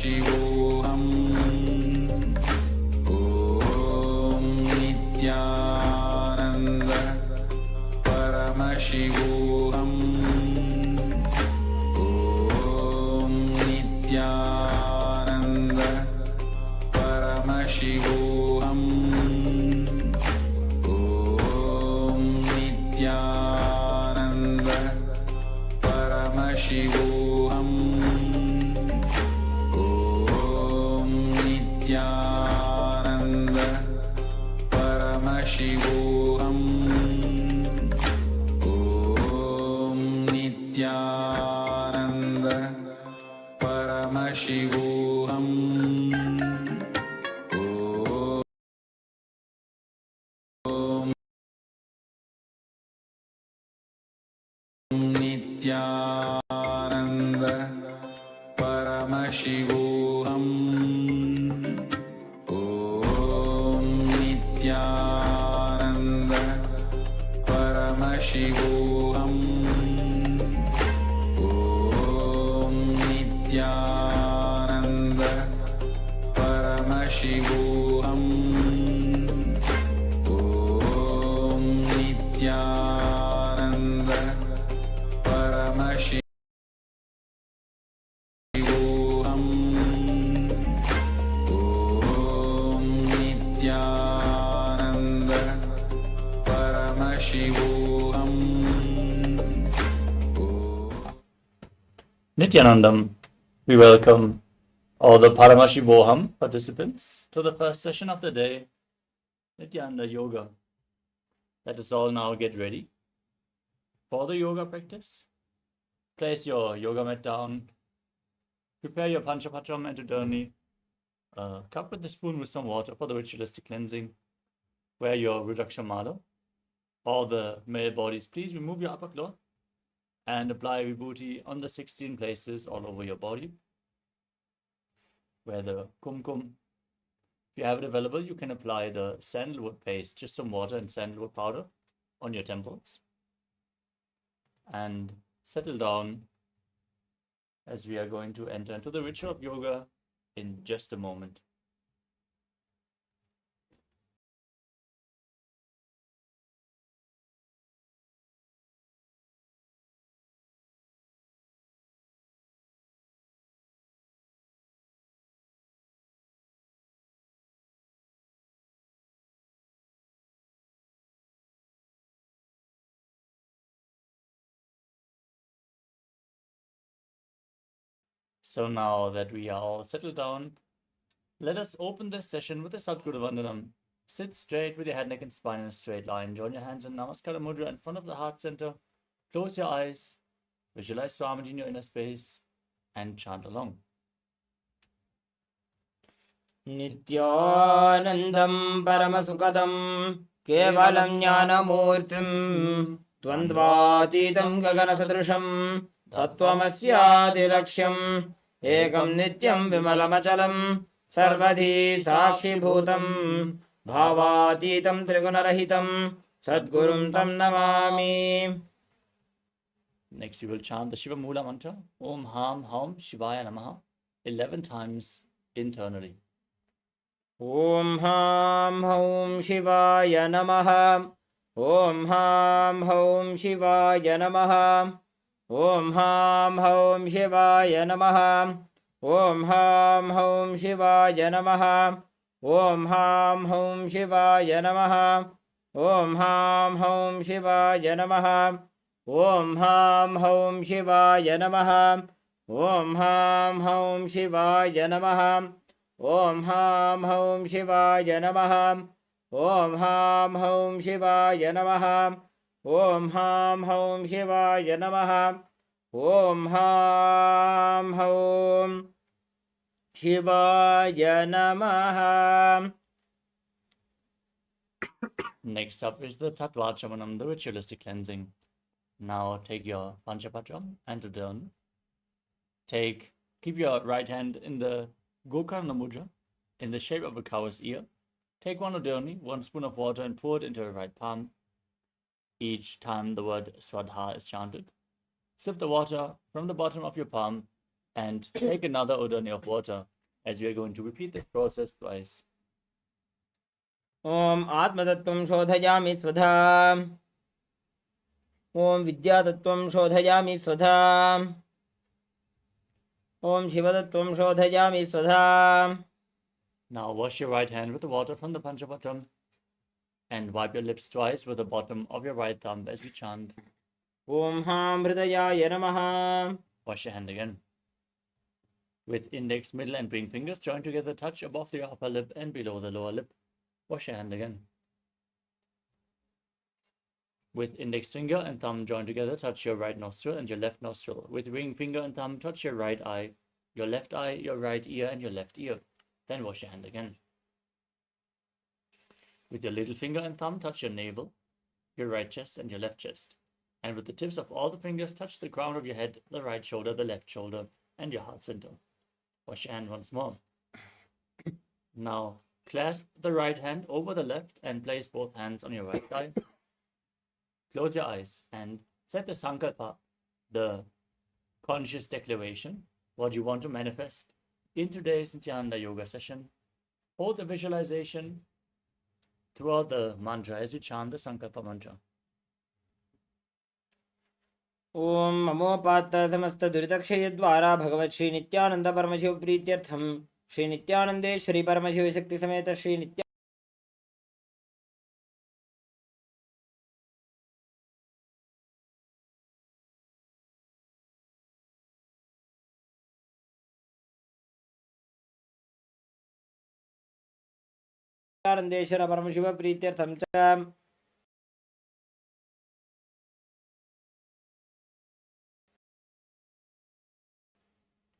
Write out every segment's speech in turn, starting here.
Paramashivoham Om Nithyananda Paramashivoham Om Nithyananda Paramashivoham Om Nithyananda Paramashivoham Om Nithyananda Paramashivoham Om Nithyananda Paramashivoham Om Nithyananda Paramashivoham Om Nithyananda Paramashivoham Om Nithyananda Paramashivoham Om Nithyananda Paramashivoham Om Nithyananda Paramashivoham Nithyanandam, we welcome all the Paramashivoham participants to the first session of the day, Nithyananda Yoga. Let us all now get ready for the yoga practice. Place your yoga mat down. Prepare your Panchapatram and Udani. Cup with the spoon with some water for the ritualistic cleansing. Wear your Rudraksha Mala. All the male bodies, please remove your upper cloth and apply Vibhuti on the 16 places all over your body. Wear the kumkum. If you have it available, you can apply the sandalwood paste, just some water and sandalwood powder on your temples. And settle down as we are going to enter into the ritual of yoga in just a moment. So now that we are all settled down, let us open this session with a Sadguru Vandanam. Sit straight with your head, neck, and spine in a straight line. Join your hands in Namaskara Mudra in front of the heart center. Close your eyes. Visualize Swamiji in your inner space and chant along. Nithyanandam Paramasukadam Kevalam Jnanamurtim Dvandvatitam Gaganasadrusham Tattvamasyadiraksham Ekam Nityam Vimalamachalam Sarvadhi Sakshi Bhutam Bhavatitam Trigunarahitam Sadgurum Tam Namami. Next, you will chant the Shiva Mula mantra, Om Ham Haum Shivaya Namaha, 11 times internally. Om Ham Haum Shivaya Namaha. Om Ham Haum Shivaya Namaha. Om Ham Haum Shivaya Namaha. Om Ham Haum Shivaya Namaha. Om Ham Haum Shivaya Namaha. Om Ham Haum Shivaya Namaha. Om Ham Haum Shivaya Namaha. Om Ham Haum Shivaya Namaha. Om Ham Haum Shivaya Namaha. Om Ham Haum Shivaya Namaha. Om Ham Haum Shivaya Namaha. Om Ham Haum Shivaya Namaha. Next up is the Tattvachamanam, the ritualistic cleansing. Now take your Panchapatram and Udani. Keep your right hand in the Gokarna Mudra, in the shape of a cow's ear. Take one Udani, 1 spoon of water, and pour it into your right palm. Each time the word Swadha is chanted, sip the water from the bottom of your palm and take another Udani of water as we are going to repeat the process twice. Om Atmatattvam Shodhayami Svadha. Om Vidyatattvam Shodhayami Svadha. Om Shivatattvam Shodhayami Svadha. Now wash your right hand with the water from the Panchapatam and wipe your lips twice with the bottom of your right thumb as we chant. Om Ham Hridayaya Namaha. Wash your hand again. With index, middle and ring fingers joined together, touch above the upper lip and below the lower lip. Wash your hand again. With index finger and thumb joined together, touch your right nostril and your left nostril. With ring finger and thumb, touch your right eye, your left eye, your right ear, and your left ear. Then wash your hand again. With your little finger and thumb, touch your navel, your right chest, and your left chest. And with the tips of all the fingers, touch the crown of your head, the right shoulder, the left shoulder, and your heart center. Wash your hand once more. Now, clasp the right hand over the left and place both hands on your right thigh. Close your eyes and set the sankalpa, the conscious declaration, what you want to manifest in today's Nithyananda yoga session. Hold the visualization throughout the mantra as we chant the sankalpa mantra. Om Mamopata Samasta Duritakshayadvara Bhagavat Shri Nithyananda Paramashiva Prityartham Shri Nithyanande Shri Paramashiva Shakti Sameta Shri Nithyananda Nandeshwara Paramashiva Prityartham Cha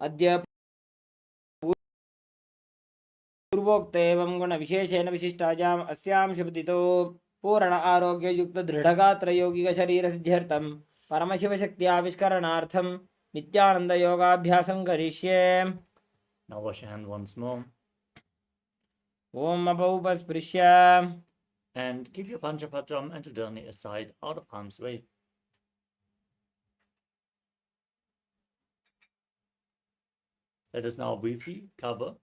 Adya पूर्वोक्त एवं गुण विशेषेण विशिष्टायाम अस्याम शुभतितो पूर्ण आरोग्य युक्त दृढ़गात्र यौगिक शरीर सिद्ध्यर्थम परमशिव शक्ति आविष्करणार्थम नित्यानंद योगाभ्यासं करिष्ये. Now wash your hand once more. Om apaupasprisya. And keep your Panchapatam and Tridharani aside out of harm's way. Let us now briefly cover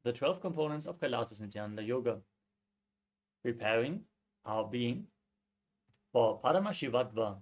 the 12 components of KAILASA's Nithyananda Yoga, preparing our being for Paramashivatva.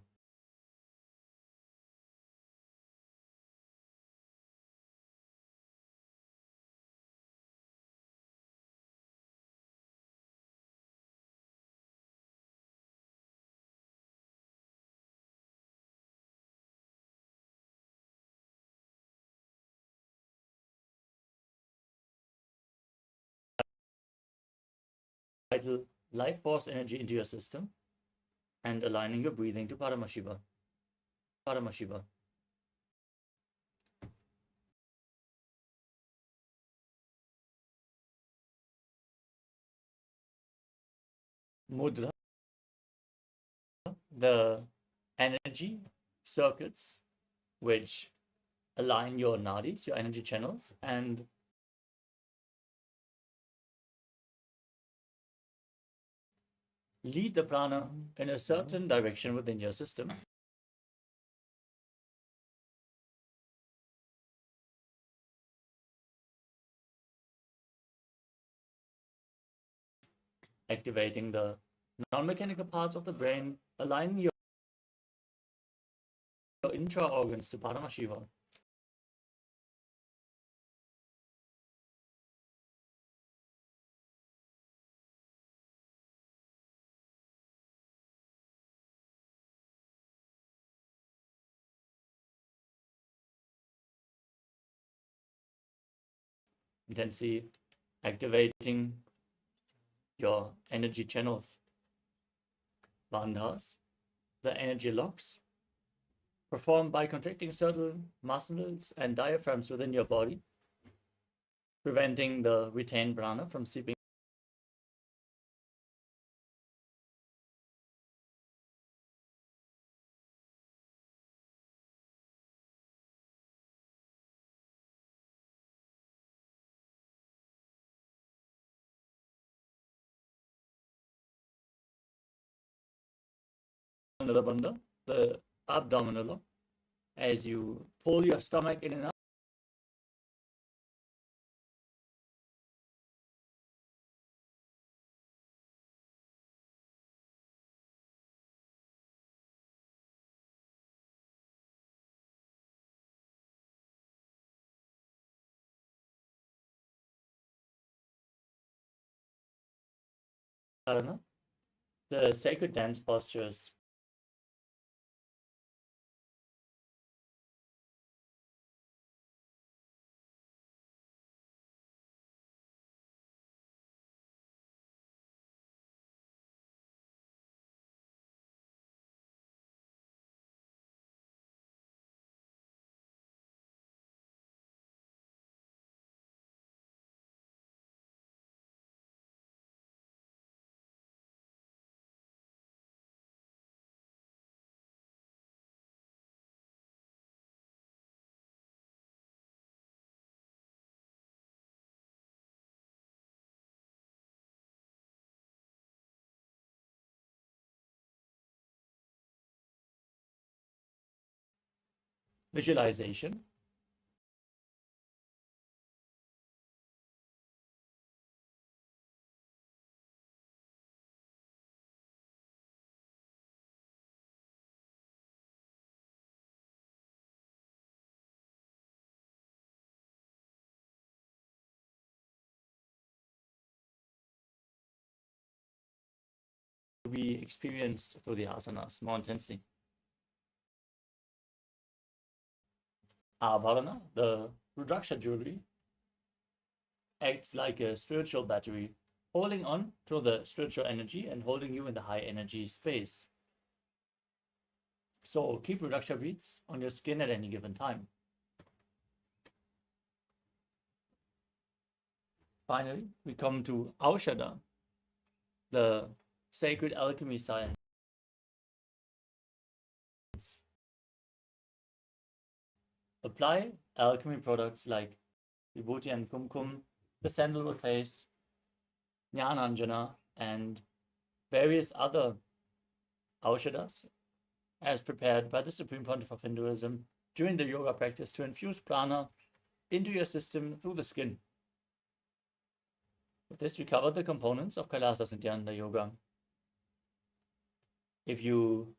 Vital life force energy into your system and aligning your breathing to Paramashiva. Paramashiva. Mudra, the energy circuits which align your nadis, your energy channels, and lead the prana in a certain direction within your system. Activating the non-mechanical parts of the brain, aligning your intra-organs to Paramashiva. Intensely activating your energy channels. Bandhas, the energy locks, performed by contracting certain muscles and diaphragms within your body, preventing the retained prana from seeping the bandha, the abdominal lock, as you pull your stomach in and out. Dharana, the sacred dance postures. Visualization. We experienced through the asanas more intensely. Abharana, the Rudraksha jewelry, acts like a spiritual battery, holding on to the spiritual energy and holding you in the high energy space. So keep Rudraksha beads on your skin at any given time. Finally, we come to Aushadha, the sacred alchemy science. Apply alchemy products like Vibhuti and Kumkum, the sandalwood paste, Jnananjana, and various other Aushadas as prepared by the Supreme Pontiff of Hinduism during the yoga practice to infuse prana into your system through the skin. With this, we covered the components of KAILASA Nithyananda Yoga. If you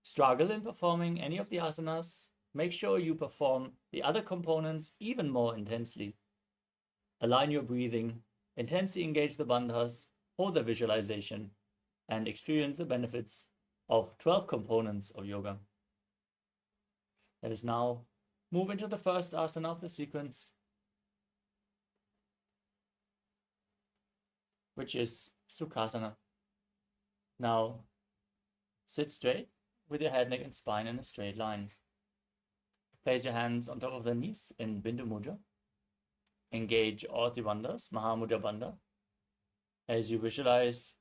struggle in performing any of the asanas, make sure you perform the other components even more intensely. Align your breathing, intensely engage the bandhas, hold the visualization, and experience the benefits of 12 components of yoga. Let us now move into the first asana of the sequence, which is Sukhasana. Now, sit straight with your head, neck, and spine in a straight line. Place your hands on top of the knees in Bindu Mudra. Engage all the bandhas, Mahamudra Bandha. As you visualize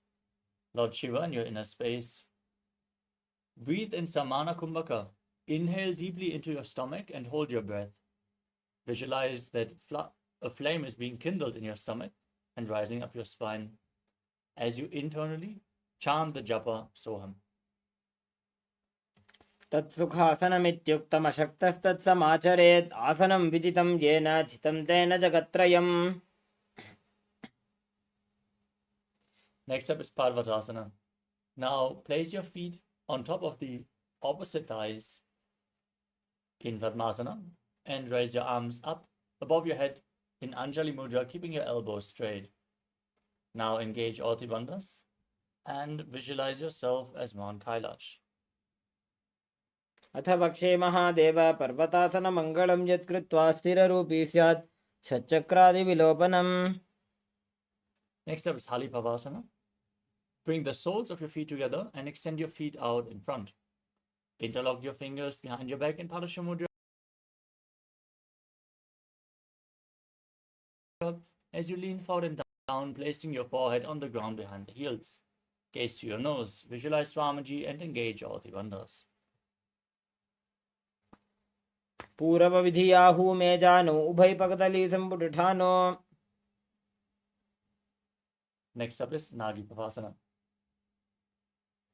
Lord Shiva in your inner space, breathe in Samana Kumbhaka. Inhale deeply into your stomach and hold your breath. Visualize that a flame is being kindled in your stomach and rising up your spine as you internally chant the japa Soham. तत्सुखासनमित्युक्तमशक्तस्तत्समाचरेत् आसनं विजितं येन चितं तेन जगत्त्रयम्. Next up is Parvatasana. Now place your feet on top of the opposite thighs in Padmasana and raise your arms up above your head in Anjali Mudra, keeping your elbows straight. Now engage all the bandhas and visualize yourself as Mount Kailash. अथ वक्षे महादेव पर्वतासनमङ्गलं यत्कृत्वा स्थिररूपी स्यात् षट्चक्रादिविलोपनम्. Next up is Halipavasana. Bring the soles of your feet together and extend your feet out in front. Interlock your fingers behind your back in Padasha Mudra as you lean forward and down, placing your forehead on the ground behind the heels. Gaze to your nose, visualize Swamiji and engage all the bandhas. पूर्वविधियाहू मे जानो उभयपकदली सम्पुटठानो. Next up is Nagipavasana.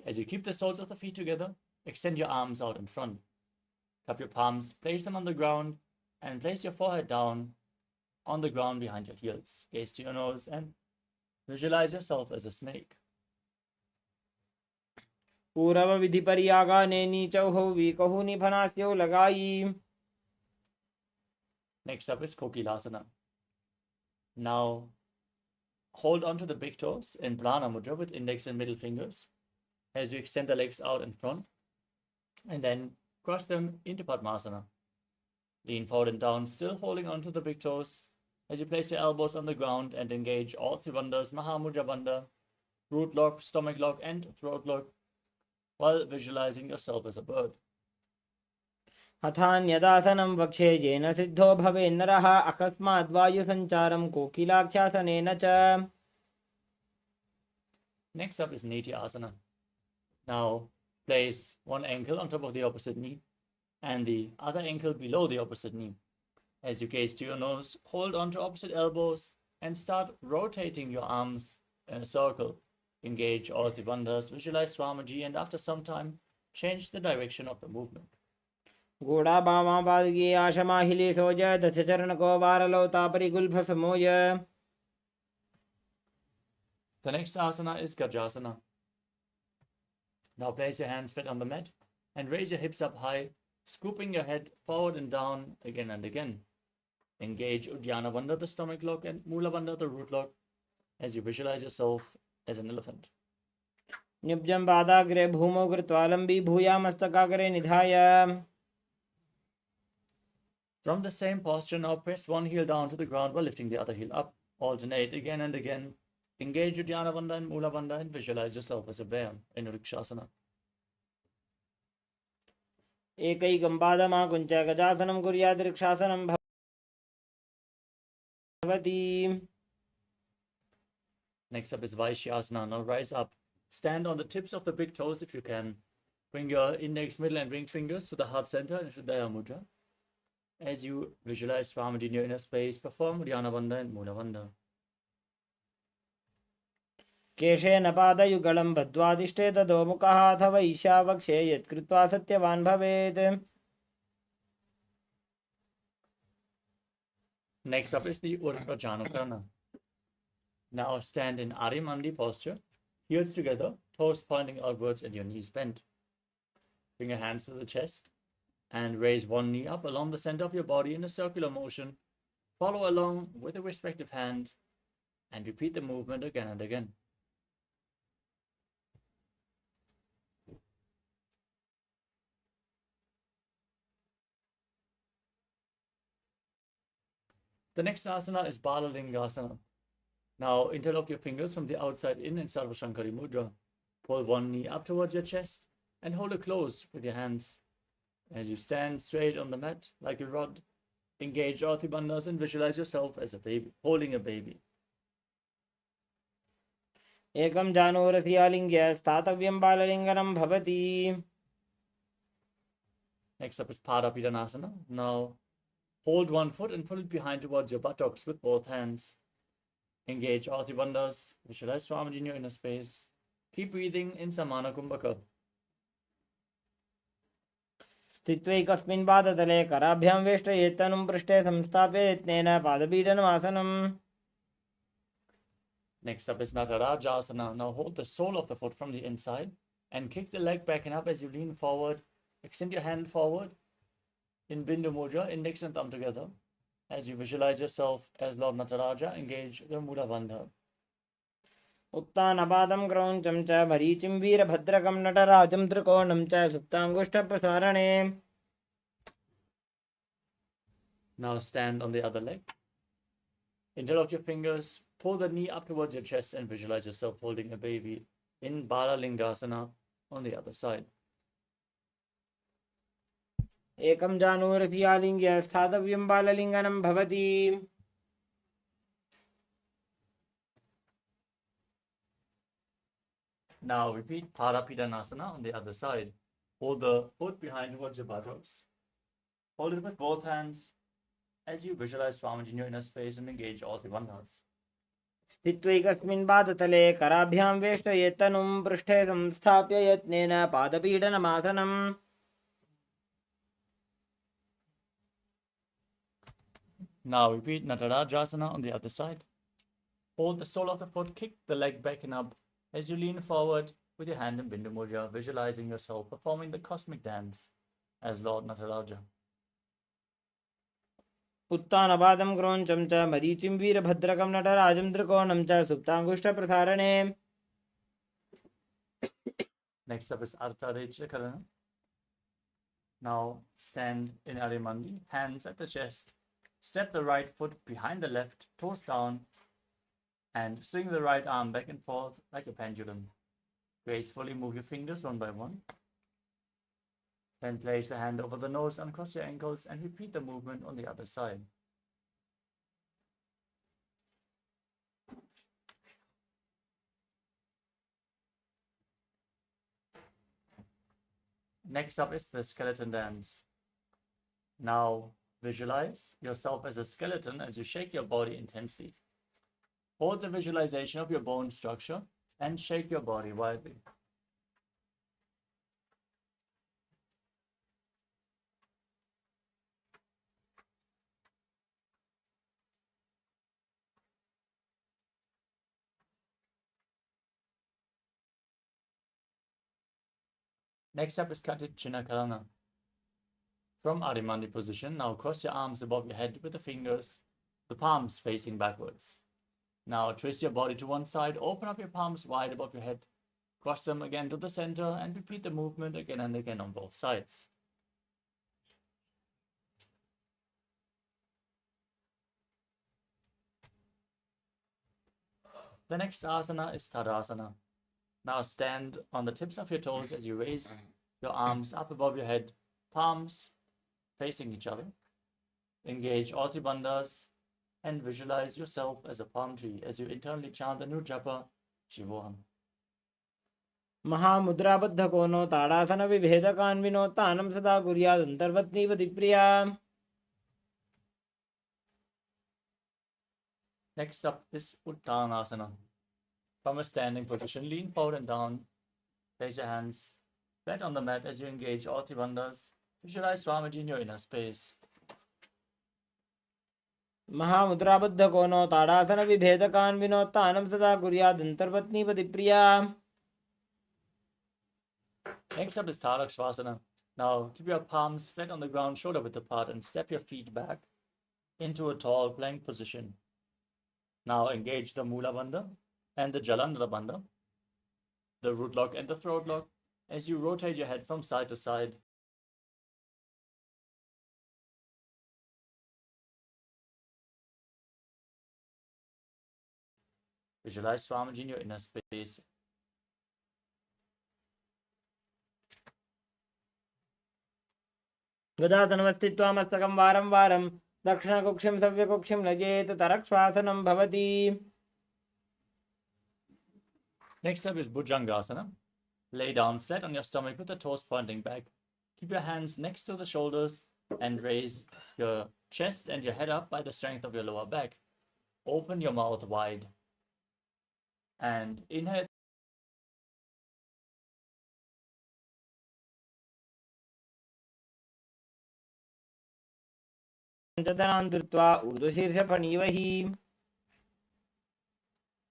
As you keep the soles of the feet together, extend your arms out in front. Cup your palms, place them on the ground, and place your forehead down on the ground behind your heels. Gaze to your nose and visualize yourself as a snake. पूर्वविधिपर्यागाने नीचौ वीकहु निफनास्यौ लगाई. Next up is Kokilasana. Now, hold onto the big toes in Prana Mudra with index and middle fingers as you extend the legs out in front, and then cross them into Padmasana. Lean forward and down, still holding onto the big toes as you place your elbows on the ground and engage all three bandhas, Mahamudra Bandha, root lock, stomach lock, and throat lock, while visualizing yourself as a bird. अथान्यदासनं वक्षे येन सिद्धो भवेन्नरः अकस्मात् वायुसञ्चारं कोकिलाख्यासनेन च. Next up is Nithyananda. Now place one ankle on top of the opposite knee and the other ankle below the opposite knee. As you gaze to your nose, hold onto opposite elbows and start rotating your arms in a circle. Engage all three bandhas, visualize Swamiji, and after some time, change the direction of the movement. गूढ़ा बामा पादगी आशमाहिली सोज दशचरणको वारलौता परिगुल्फसमोय. The next asana is Gajasana. Now place your hands flat on the mat and raise your hips up high, scooping your head forward and down again and again. Engage Uddiyana Bandha, the stomach lock, and Mula Bandha, the root lock, as you visualize yourself as an elephant. निब्जं पादाग्रे भूमौ कृत्वा लम्बी भूयामस्तकाग्रे निधाय. From the same posture, now press one heel down to the ground while lifting the other heel up. Alternate again and again. Engage Uddiyana Bandha and Mula Bandha and visualize yourself as a bear in Vrikshasana. एकैकं पादमाकुञ्च गजासनं कुर्यात् वृक्षासनं भवति. Next up is Vaishyasana. Now rise up. Stand on the tips of the big toes if you can. Bring your index, middle, and ring fingers to the heart center in Shuddhaya Mudra. As you visualize Swamiji in your inner space, perform Uddiyana Bandha and Mula Bandha. केशेन पादयुगलं बद्ध्वादिष्टे तदोमुखः अथवा ईशावक्षे यत्कृत्वा सत्यवान् भवेत्. Next up is the Urdhva Janukarana. Now stand in Arimandi posture, heels together, toes pointing outwards and your knees bent. Bring your hands to the chest and raise one knee up along the center of your body in a circular motion. Follow along with the respective hand and repeat the movement again and again. The next asana is Balalingasana. Now interlock your fingers from the outside in Sarva Shankari Mudra. Pull one knee up towards your chest and hold it close with your hands. As you stand straight on the mat like a rod, engage all three bandhas and visualize yourself as a baby, holding a baby. एकं जानुरसियालिङ्ग्य स्थातव्यं बाललिङ्गनं भवति. Next up is Padapidanasana. Now hold one foot and pull it behind towards your buttocks with both hands. Engage all three bandhas, visualize Swamiji in your inner space. Keep breathing in Samana Kumbhaka. स्थित्वैकस्मिन् पादतले कराभ्यां वेष्टयेत्तनुं पृष्ठे संस्थाप्य यत्नेन पादपीडनमासनम्. Next up is Natarajasana. Now hold the sole of the foot from the inside and kick the leg back and up as you lean forward. Extend your hand forward in Bindu Mudra, index and thumb together. As you visualize yourself as Lord Nataraja, engage the Mula Bandha. उत्तानपादं क्रौञ्चं च मरीचिं वीरभद्रकं नटराजं त्रिकोणं च सुप्ताङ्गुष्ठप्रसारणे. Now stand on the other leg. Interlock your fingers, pull the knee up towards your chest and visualize yourself holding a baby in Balalingasana on the other side. एकं जानुरसियालिङ्ग्य स्थातव्यं बाललिङ्गनं भवति. Now repeat Parapidanasana on the other side. Hold the foot behind towards your buttocks. Hold it with both hands as you visualize Swamiji in your inner space and engage all three bandhas. स्थित्वैकस्मिन् पादतले कराभ्यां वेष्टयेत्तनुं पृष्ठे संस्थाप्य यत्नेन पादपीडनमासनम्. Now repeat Natarajasana on the other side. Hold the sole of the foot, kick the leg back and up as you lean forward with your hand in Bindu Mudra, visualizing yourself performing the cosmic dance as Lord Nataraja. उत्तानपादं क्रोञ्चं च मरीचिं वीरभद्रकं नटराजं त्रिकोणं च सुप्ताङ्गुष्ठप्रसारणे. Next up is Ardha Karana. Now stand in Arimandi, hands at the chest. Step the right foot behind the left, toes down, and swing the right arm back and forth like a pendulum. Gracefully move your fingers one by one. Then place the hand over the nose, uncross your ankles, and repeat the movement on the other side. Next up is the skeleton dance. Now visualize yourself as a skeleton as you shake your body intensely. Hold the visualization of your bone structure and shake your body wildly. Next up is Katichinna Karana. From Adimandi position, now cross your arms above your head with the fingers, the palms facing backwards. Now twist your body to one side, open up your palms wide above your head, cross them again to the center, and repeat the movement again and again on both sides. The next asana is Tadasana. Now stand on the tips of your toes as you raise your arms up above your head, palms facing each other. Engage all three bandhas and visualize yourself as a palm tree as you internally chant the new japa, Shivoham. महामुद्राबद्धकोनो ताडासनविभेदकान्विनो तानं सदा कुर्यादन्तर्वत्नीपतिप्रिया. Next up is Uttanasana. From a standing position, lean forward and down. Place your hands flat on the mat as you engage all three bandhas. Visualize Swamiji in your inner space. महामुद्राबद्धकोनो ताडासनविभेदकान्विनो तानं सदा कुर्यादन्तर्वत्नीपतिप्रिया. Next up is Tarakshvasana. Now keep your palms flat on the ground, shoulder width apart, and step your feet back into a tall plank position. Now engage the Mula Bandha and the Jalandhara Bandha, the root lock and the throat lock, as you rotate your head from side to side. Visualize Swamiji in your inner space. गजातनवस्थित्वा मस्तकं वारं वारं दक्षिणकुक्षिं सव्यकुक्षिं लजेत तरक्श्वासनं भवति. Next up is Bhujangasana. Lay down flat on your stomach with the toes pointing back. Keep your hands next to the shoulders and raise your chest and your head up by the strength of your lower back. Open your mouth wide. And inhale.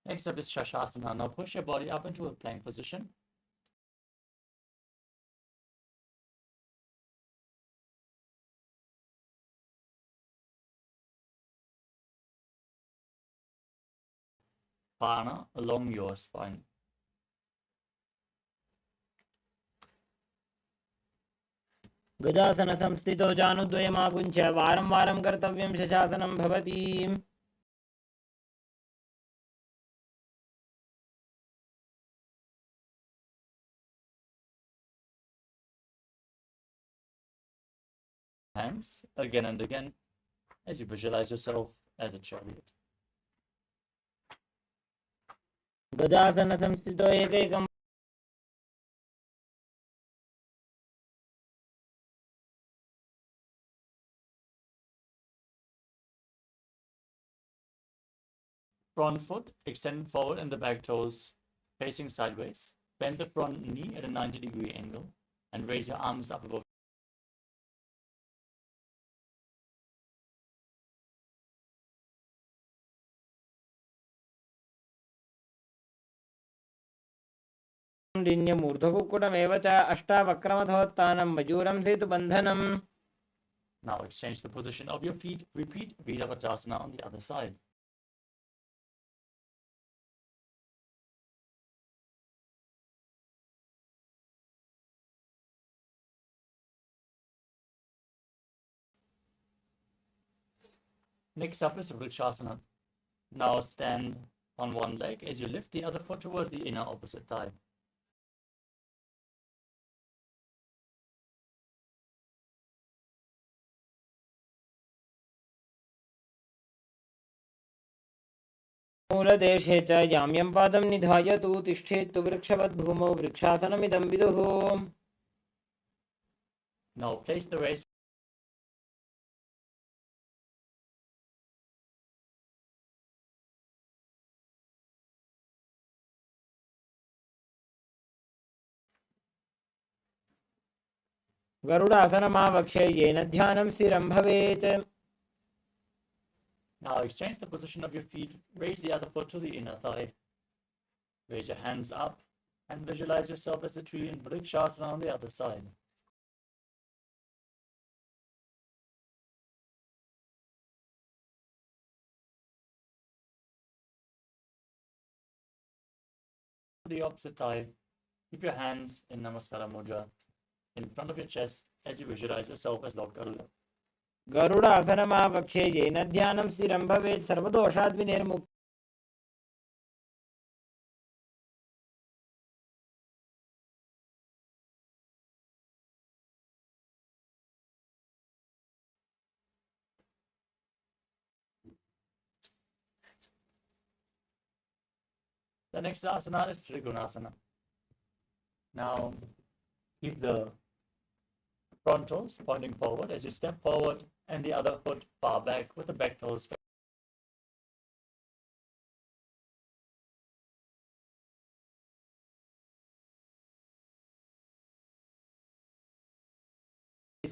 Next up is Shashasana. Now push your body up into a plank position. Prana along your spine. गजासन संस्थितो जानुद्वयमाकुञ्च वारं वारं कर्तव्यं शशासनं भवति. Hands again and again as you visualize yourself as a chariot. गजासन संस्थितो एकैकं Front foot extended forward and the back toes facing sideways. Bend the front knee at a 90-degree angle and raise your arms up above. ऊर्ध्वकुक्कुटमेव च अष्टावक्रमथोत्थानं मयूरं सेतुबन्धनम्. Now exchange the position of your feet. Repeat Virabhadrasana on the other side. Next up is Vrikshasana. Now stand on one leg as you lift the other foot towards the inner opposite thigh. मूलदेशे च याम्यं पादं निधाय तु तिष्ठेत्तु वृक्षवद्भूमौ वृक्षासनमिदं विदुः. Now place the waist गरुडासनमावक्ष्य येन ध्यानं स्थिरं भवेत्. Now exchange the position of your feet. Raise the other foot to the inner thigh. Raise your hands up and visualize yourself as a tree in Vrikshasana on the other side. The opposite thigh. Keep your hands in Namaskara Mudra in front of your chest as you visualize yourself as Lord Garuda. गरुडासनमावक्ष्य येन ध्यानं स्थिरं भवेत् सर्वदोषाद् विनिर्मुक्तः. The next asana is Trigunasana. Now keep the front toes pointing forward as you step forward and the other foot far back with the back toes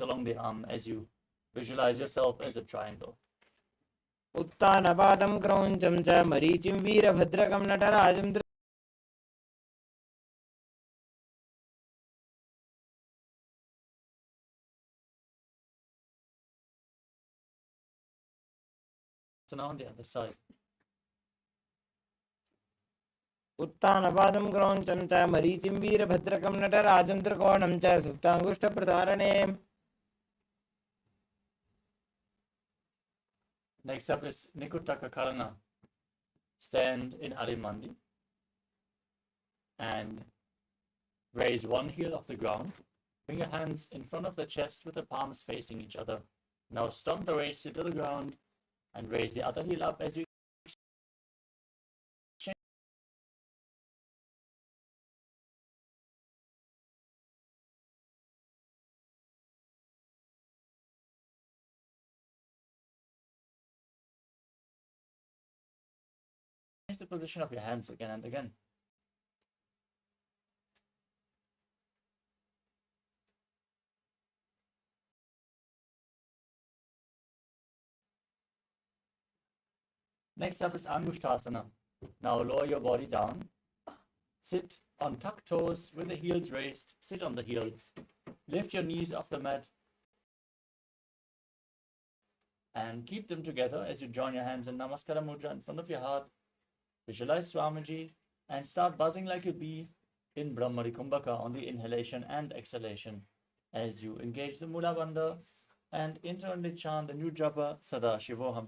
along the arm as you visualize yourself as a triangle. उत्तानपादं क्रौञ्चं च मरीचिं वीरभद्रकं नटराजं On the other side. उत्तानपादं क्रौञ्चं च मरीचिं वीरभद्रकं नटराजं त्रिकोणं च सुप्ताङ्गुष्ठप्रसारणे. Next up is Nikutaka Karana. Stand in Adimandi and raise one heel off the ground. Bring your hands in front of the chest with the palms facing each other. Now stomp the waist into the ground and raise the other heel up as you change the position of your hands again and again. Next up is Angushtasana. Now lower your body down. Sit on tucked toes with the heels raised. Sit on the heels. Lift your knees off the mat. And keep them together as you join your hands in Namaskara Mudra in front of your heart. Visualize Swamiji and start buzzing like a bee in Brahmari Kumbhaka on the inhalation and exhalation as you engage the Mula Bandha and internally chant the new japa Sada Shivoham.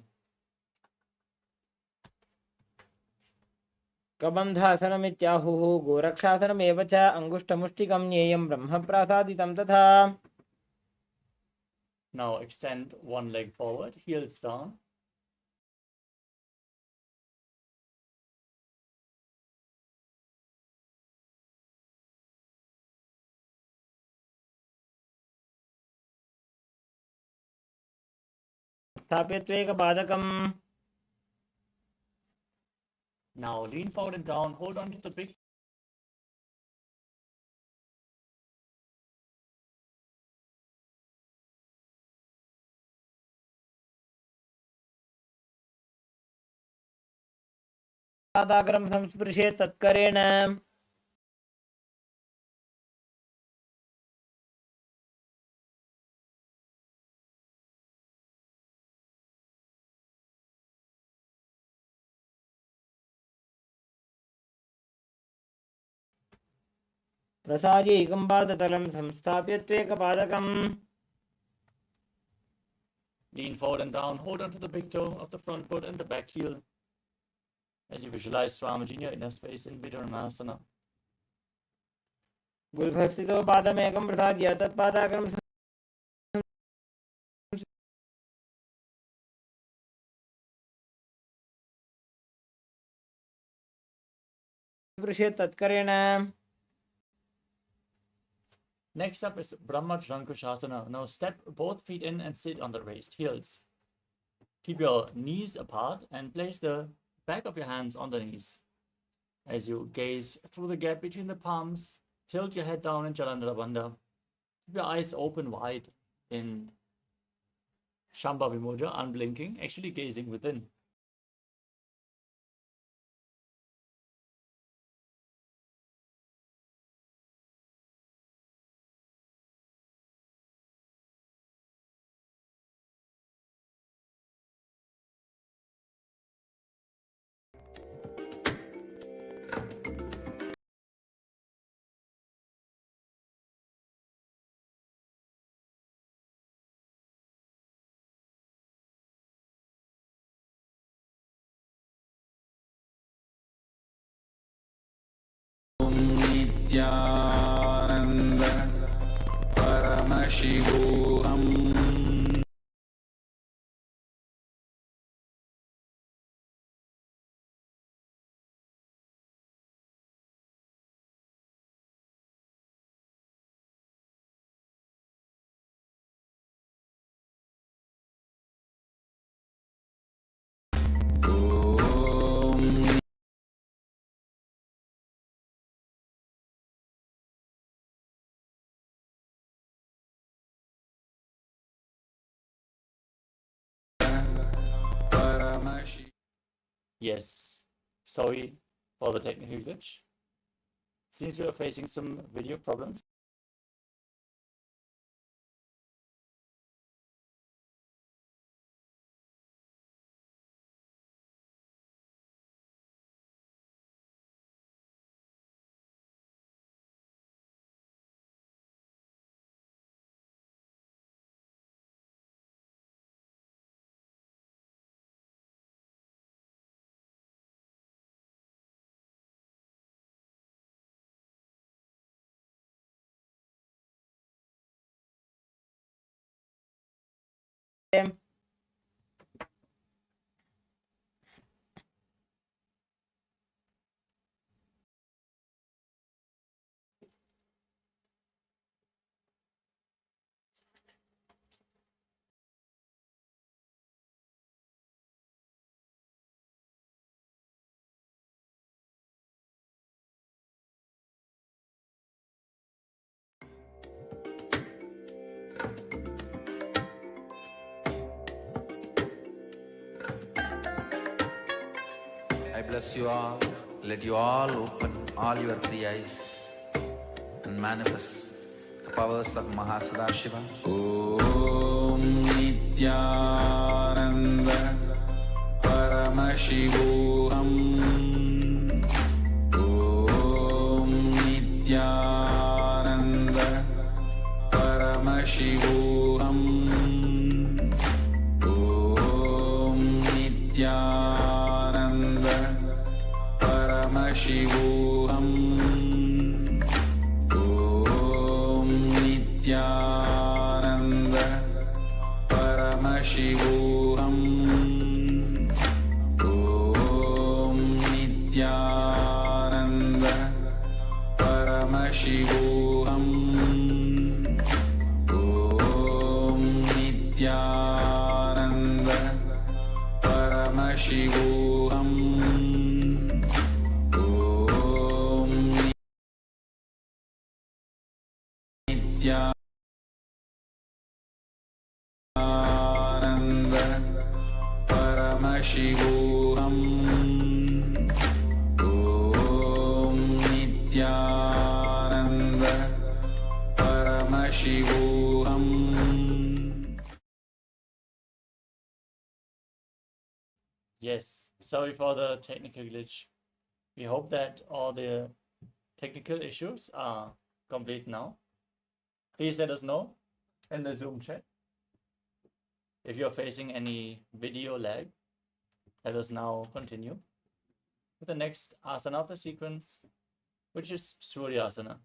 कबन्धासनमित्याहुः गोरक्षासनमेव च अङ्गुष्ठमुष्टिकं ज्ञेयं ब्रह्मप्रसादितं तथा. Now extend one leg forward, heels down. स्थाप्यत्वेकपादकम्. Now lean forward and down, hold on to the big पादाग्रं संस्पृशेत् तत्करेण. प्रसाद्य एकं पादतलं संस्थाप्य त्वेकपादकम्. Lean forward and down, hold on to the big toe of the front foot and the back heel as you visualize Swamiji in your inner space in Viduranasana. गुल्भस्थितो पादमेकं प्रसाद्य तत्पादाग्रं स्पृशेत् तत्करेण. Next up is Brahmajankushasana. Now step both feet in and sit on the raised heels. Keep your knees apart and place the back of your hands on the knees. As you gaze through the gap between the palms, tilt your head down in Jalandhara Bandha. Keep your eyes open wide in Shambhavi Mudra, unblinking, actually gazing within. Nithyananda Paramashivoham Paramashivoham. Yes, sorry for the technical glitch. Seems we are facing some video problems. I bless you all. Let you all open all your three eyes and manifest the powers of Mahasadashiva. Om Nithyananda Paramashivoham. Om Nithyananda Paramashivoham. Om Nithyananda Paramashivoham. Om Nithyananda Paramashivoham. Om Nithyananda Paramashivoham. Om Nithyananda Paramashivoham. Om Nithyananda Paramashivoham. Om Nithyananda Paramashivoham. Yes, sorry for the technical glitch. We hope that all the technical issues are complete now? Please let us know in the Zoom chat. If you're facing any video lag, let us now continue with the next asana of the sequence, which is Suryasana.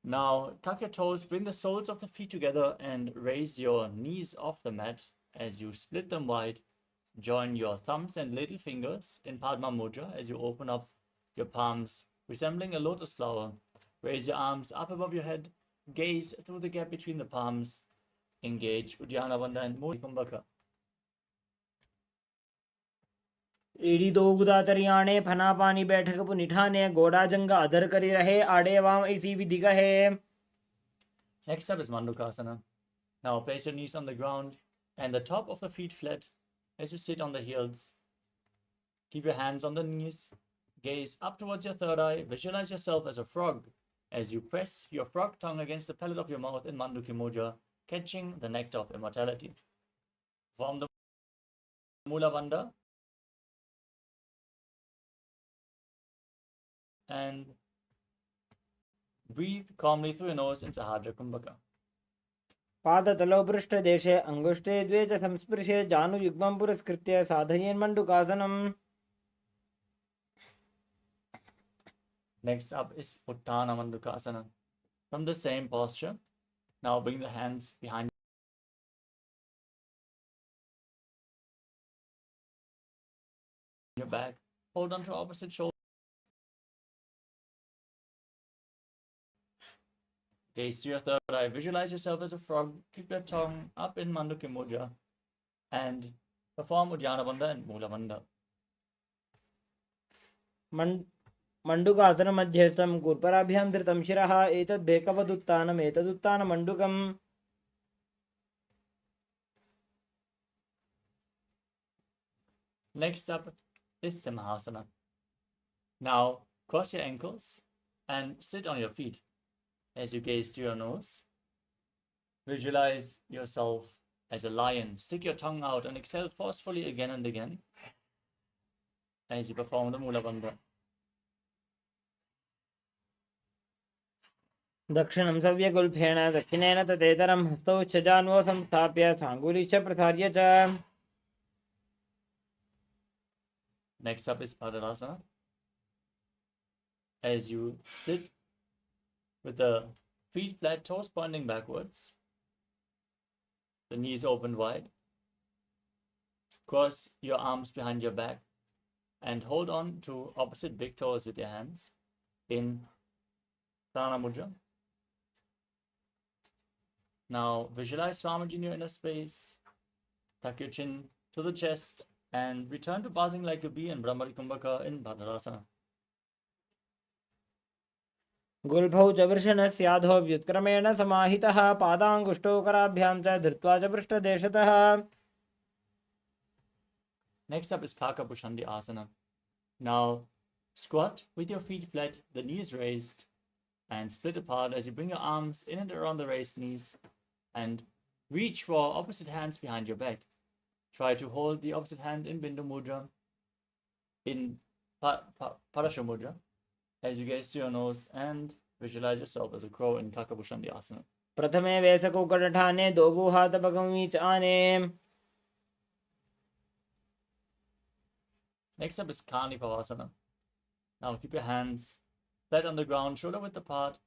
Now, tuck your toes, bring the soles of the feet together and raise your knees off the mat as you split them wide. Join your thumbs and little fingers in Padma Mudra as you open up your palms, resembling a lotus flower. Raise your arms up above your head, gaze through the gap between the palms, engage Uddiyana Bandha and Mudra Kumbhaka. एड़ी दो गुदा तरियाणे फना पानी बैठक पुनिठाने गोड़ा जंगा अधर करी रहे आड़े वाम ऐसी विधि कहे. Next up is Mandukasana. Now place your knees on the ground and the top of the feet flat as you sit on the heels. Keep your hands on the knees, gaze up towards your third eye, visualize yourself as a frog as you press your frog tongue against the palate of your mouth in Manduki Mudra, catching the nectar of immortality. Form the Mula Bandha and breathe calmly through your nose in Sahadra Kumbhaka. पादतलो पृष्ठदेशे अंगुष्ठे द्वे च संस्पृशे जानुयुग्मं पुरस्कृत्य साधयेन् मण्डूकासनम्. Next up is Uttana Mandukasana. From the same posture, now bring the hands behind your back. Hold on to opposite shoulder. Gaze to your third eye. Visualize yourself as a frog. Keep your tongue up in Manduki Mudra and perform Uddiyana Bandha and Mula Bandha. Mandukasana मध्यस्थं गुरुपराभ्यां धृतं शिरः एतद्भेकवदुत्थानम् एतदुत्थानमण्डूकम्. Next up is Simhasana. Now cross your ankles and sit on your feet. As you gaze to your nose, visualize yourself as a lion. Stick your tongue out and exhale forcefully again and again as you perform the Mula Bandha. दक्षिणं सव्यगुल्फेन दक्षिणेन तदेतरं हस्तौ छजान्वो संस्थाप्य साङ्गुलीश्च प्रसार्य च. Next up is Padmasana. As you sit with the feet flat, toes pointing backwards, the knees open wide, cross your arms behind your back and hold on to opposite big toes with your hands in Prana Mudra. Now visualize Swamiji in your inner space, tuck your chin to the chest and return to buzzing like a bee in Brahmari Kumbhaka in Bhadrasana. गुल्फौ च वृषणस्याधो व्युत्क्रमेण समाहितः पादाङ्गुष्ठौ कराभ्यां च धृत्वा च पृष्ठदेशतः. Next up is Kakabhushandi Asana. Now squat with your feet flat, the knees raised and split apart as you bring your arms in and around the raised knees and reach for opposite hands behind your back. Try to hold the opposite hand in Bindu Mudra, in Parasha Mudra, as you gaze to your nose and visualize yourself as a crow in Kakabhushandi Asana. प्रथमे वेसकुकटठाने दोगुहातपगमी च आने. Next up is Kani Pavasana. Now keep your hands flat on the ground, shoulder width apart.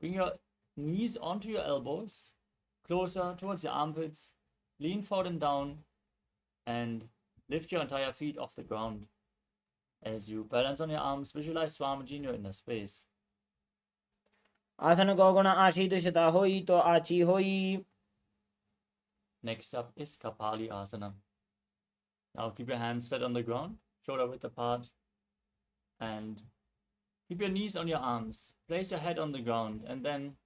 Bring your knees onto your elbows, closer towards your armpits. Lean forward and down and lift your entire feet off the ground. As you balance on your arms, visualize Swamiji in your inner space. आसन को गुण आशीदुषता होई तो आची होई. Next up is Kapali Asana. Now keep your hands flat on the ground, shoulder width apart, and keep your knees on your arms. Place your head on the ground and then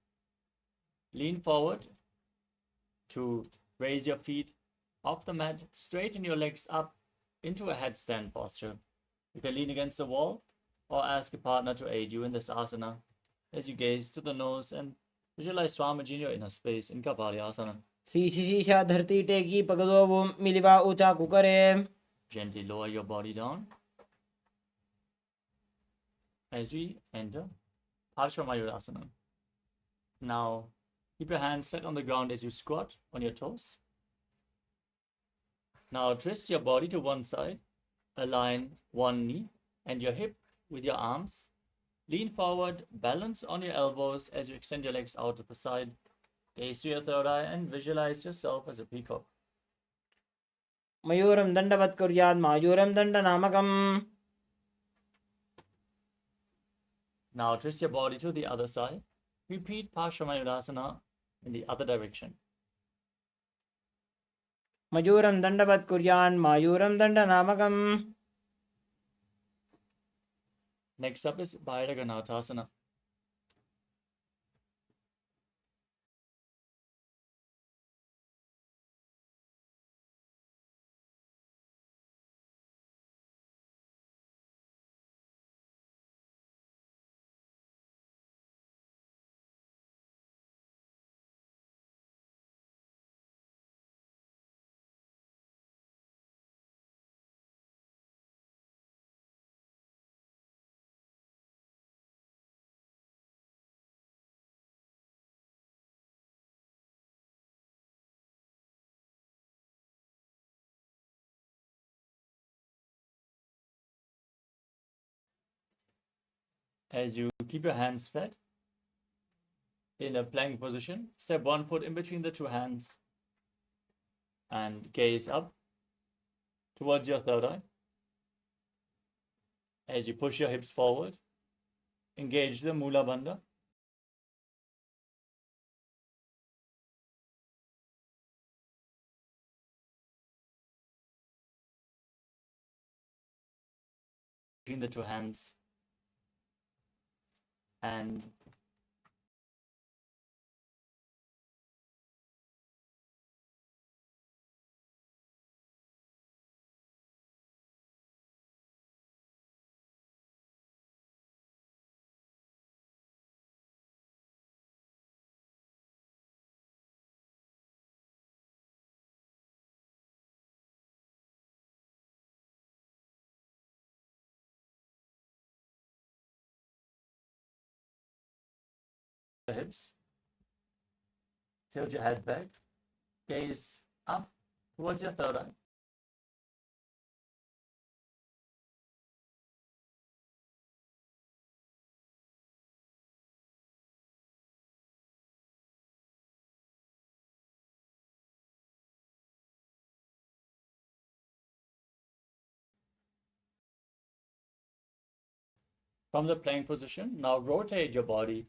lean forward to raise your feet off the mat. Straighten your legs up into a headstand posture. You can lean against the wall or ask a partner to aid you in this asana as you gaze to the nose and visualize Swamiji in your inner space in Kapali Asana. शीशा धरती टेकी पगदो वो मिलिबा ऊंचा कुकरे. Gently lower your body down as we enter Paramashivoham. Now, keep your hands flat on the ground as you squat on your toes. Now, twist your body to one side, align one knee and your hip with your arms. Lean forward, balance on your elbows as you extend your legs out to the side. Gaze to your third eye and visualize yourself as a peacock. मयूरं दण्डवत् कुर्यात् मायूरं दण्डनामकम्. Now twist your body to the other side. Repeat Paramashivoham in the other direction. मयूरं दण्डवत् कुर्यात् मायूरं दण्डनामकम्. Next up is Bhairaganatha. As you keep your hands flat in a plank position, step one foot in between the two hands and gaze up towards your third eye. As you push your hips forward, engage the Mula Bandha. Between the two hands and the hips. Tilt your head back, gaze up towards your third eye. From the plank position, now rotate your body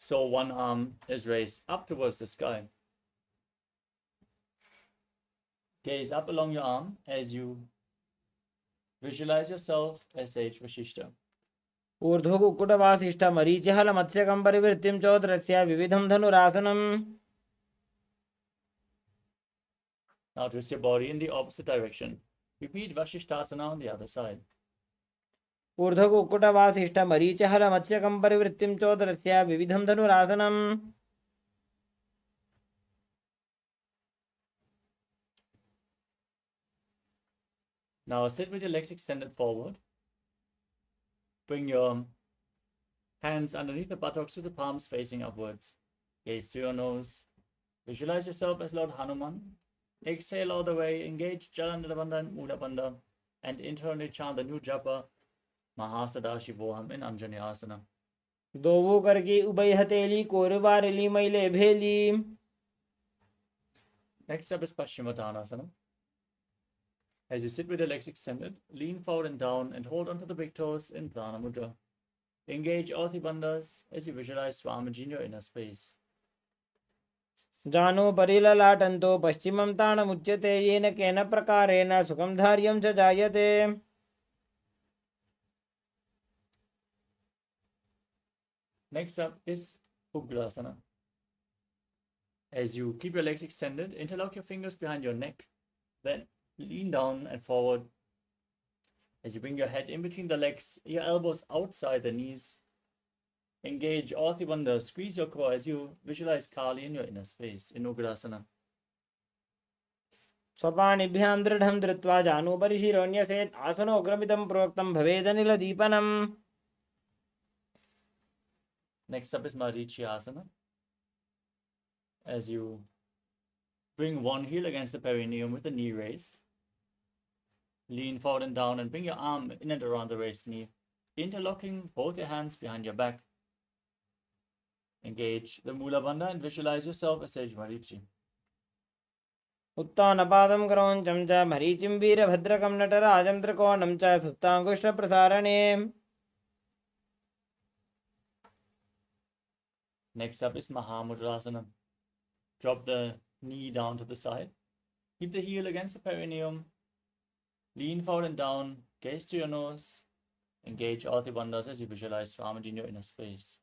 so one arm is raised up towards the sky. Gaze up along your arm as you visualize yourself as Sage Vashishta. ऊर्ध्वकुक्कुटवासिष्ठ मरीचिहल मत्स्यकं परिवृत्तिं चोदरस्य विविधं धनुरासनम्. Now twist your body in the opposite direction. Repeat Vashishtasana on the other side. ऊर्ध्वकुक्कुटवासिष्ठ मरीचिहल मत्स्यकं परिवृत्तिं चोदरस्य विविधं धनुरासनम्. Now sit with your legs extended forward. Bring your hands underneath the buttocks to the palms facing upwards. Gaze to your nose. Visualize yourself as Lord Hanuman. Exhale all the way. Engage Jalandhara Bandha and Mula Bandha. And internally chant the new japa Shivoham in Anjaneyasana. दोवो करके उभय हथेली कोरबारली मैले भेली. Next up is Paschimottanasana. As you sit with your legs extended, lean forward and down and hold onto the big toes in Prana Mudra. Engage all the bandhas as you visualize Swamiji in your inner space. जानो परिललाटन्तो पश्चिमं ताणमुच्यते येन केन प्रकारेण सुखं धार्यं च जायते. Next up is Ugrasana. As you keep your legs extended, interlock your fingers behind your neck, then lean down and forward. As you bring your head in between the legs, your elbows outside the knees. Engage Orthi Bandha, squeeze your core as you visualize Kali in your inner space in Ugrasana. स्वपाणिभ्यां दृढं धृत्वा जानुपरि शिरोन्यसेत् आसनोग्रमितं प्रोक्तं भवेदनिलदीपनम्. Next up is Marichyasana. As you bring one heel against the perineum with the knee raised, lean forward and down and bring your arm in and around the raised knee, interlocking both your hands behind your back. Engage the Mula Bandha and visualize yourself as Sage Marichi. उत्तानपादं क्रौञ्चं च मरीचिं वीरभद्रकं नटराजं त्रिकोणं च सुप्ताङ्गुष्ठप्रसारणे. Next up is Mahamudrasana. Drop the knee down to the side. Keep the heel against the perineum. Lean forward and down. Gaze to your nose. Engage all the bandhas as you visualize Swamiji in your inner space.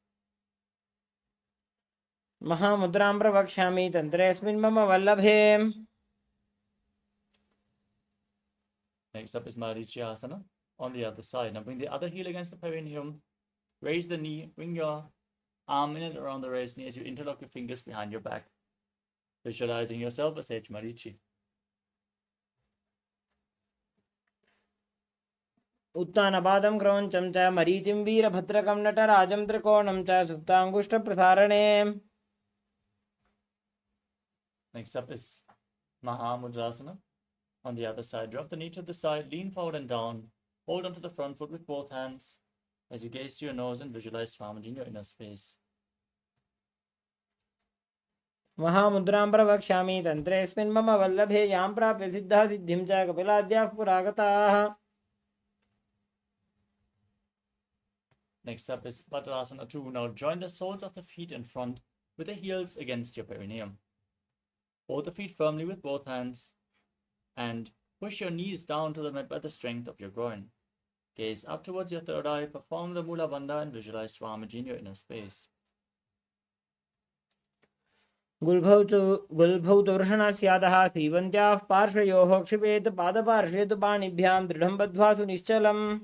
महामुद्रां प्रवक्ष्यामि तन्त्रेऽस्मिन् मम वल्लभे. Next up is Marichyasana on the other side. Now bring the other heel against the perineum. Raise the knee. Bring your arm in and around the raised knee as you interlock your fingers behind your back. Visualizing yourself as Sage Marichi. उत्तानपादं क्रौञ्चं च मरीचिं वीरभद्रकं नटराजं त्रिकोणं च सुप्ताङ्गुष्ठप्रसारणे. Next up is Mahamudrasana. On the other side, drop the knee to the side, lean forward and down. Hold onto the front foot with both hands as you gaze to your nose and visualize Swamiji in your inner space. महामुद्रां प्रवक्ष्यामि तन्त्रेऽस्मिन् मम वल्लभे यां प्राप्य सिद्धा सिद्धिं च कपिलाद्याः पुरागताः. Next up is Bhadrasana 2. Now join the soles of the feet in front with the heels against your perineum. Hold the feet firmly with both hands and push your knees down to the mat by the strength of your groin. Gaze up towards your third eye, perform the Mula Bandha and visualize Swamiji in your inner space. गुल्भौ तोर्षणस्यादः श्रीवन्त्याः पार्श्वयोः क्षिपेत् पादपार्श्वे तु पाणिभ्यां दृढं बद्ध्वा सुनिश्चलम्.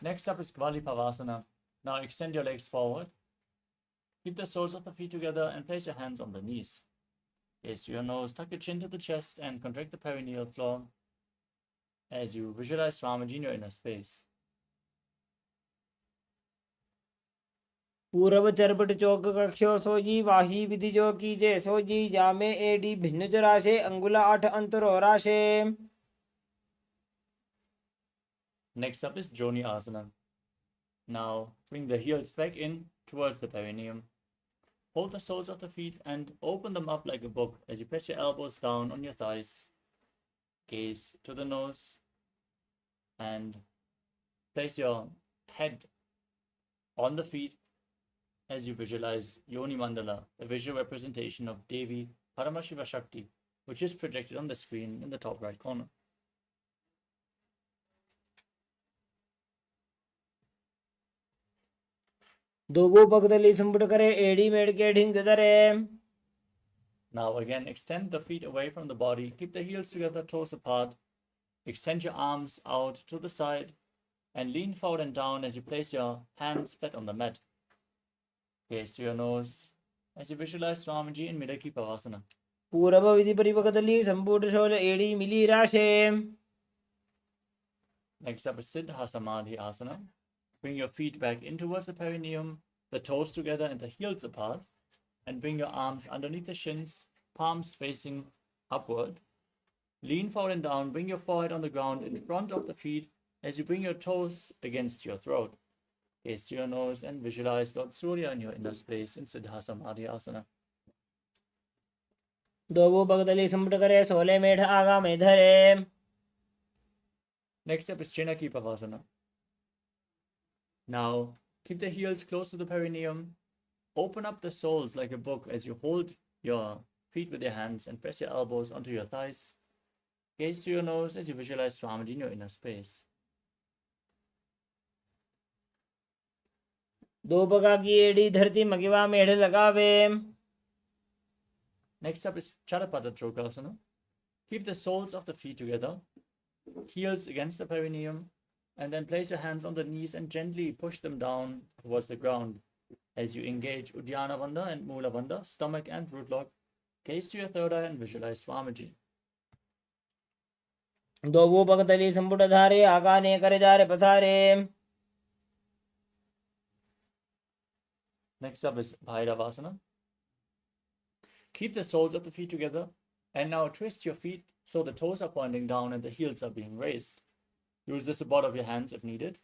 Next up is Kvalipavasana. Now extend your legs forward. Keep the soles of the feet together and place your hands on the knees. Gaze to your nose, tuck your chin to the chest and contract the perineal floor as you visualize Swamiji in your inner space. पूरव चरपट चौक कक्षो सोजी वाही विधि जो कीजे सोजी जामे AD भिन्न चराशे अंगुला 8 अंतरो राशे. Next up is Joni Asana. Now bring the heels back in towards the perineum. Hold the soles of the feet and open them up like a book as you press your elbows down on your thighs. Gaze to the nose and place your head on the feet as you visualize Yoni Mandala, a visual representation of Devi Paramashiva Shakti, which is projected on the screen in the top right corner. दोगो पगदली संपुट करे AD made के ढिंग दरे. Now again, extend the feet away from the body. Keep the heels together, toes apart. Extend your arms out to the side and lean forward and down as you place your hands flat on the mat. Gaze to your nose as you visualize Swamiji in Midaki Pavasana. पूरव विधि परिपकदली संपुट शोल एडी मिली राशे. Next up is Siddha Samadhi Asana. Bring your feet back in towards the perineum, the toes together and the heels apart, and bring your arms underneath the shins, palms facing upward. Lean forward and down, bring your forehead on the ground in front of the feet as you bring your toes against your throat. Gaze to your nose and visualize Lord Surya in your inner space in Siddha Samadhi Asana. दोगो पगदली संपुट करे सोले मेढ आगा में धरे. Next up is Chinaki Pavasana. Now, keep the heels close to the perineum. Open up the soles like a book as you hold your feet with your hands and press your elbows onto your thighs. Gaze to your nose as you visualize Swamiji in your inner space. दो पगा की AD धरती मगिवा मेढ लगावे. Next up is Charapada Trokasana. Keep the soles of the feet together, heels against the perineum, and then place your hands on the knees and gently push them down towards the ground as you engage Uddiyana Bandha and Mula Bandha, stomach and root lock. Gaze to your third eye and visualize Swamiji. दोगो पगदली संपुट धारे आगा ने करे जा रे पसारे. Next up is Bhairavasana. Keep the soles of the feet together and now twist your feet so the toes are pointing down and the heels are being raised. Use the support of your hands if needed.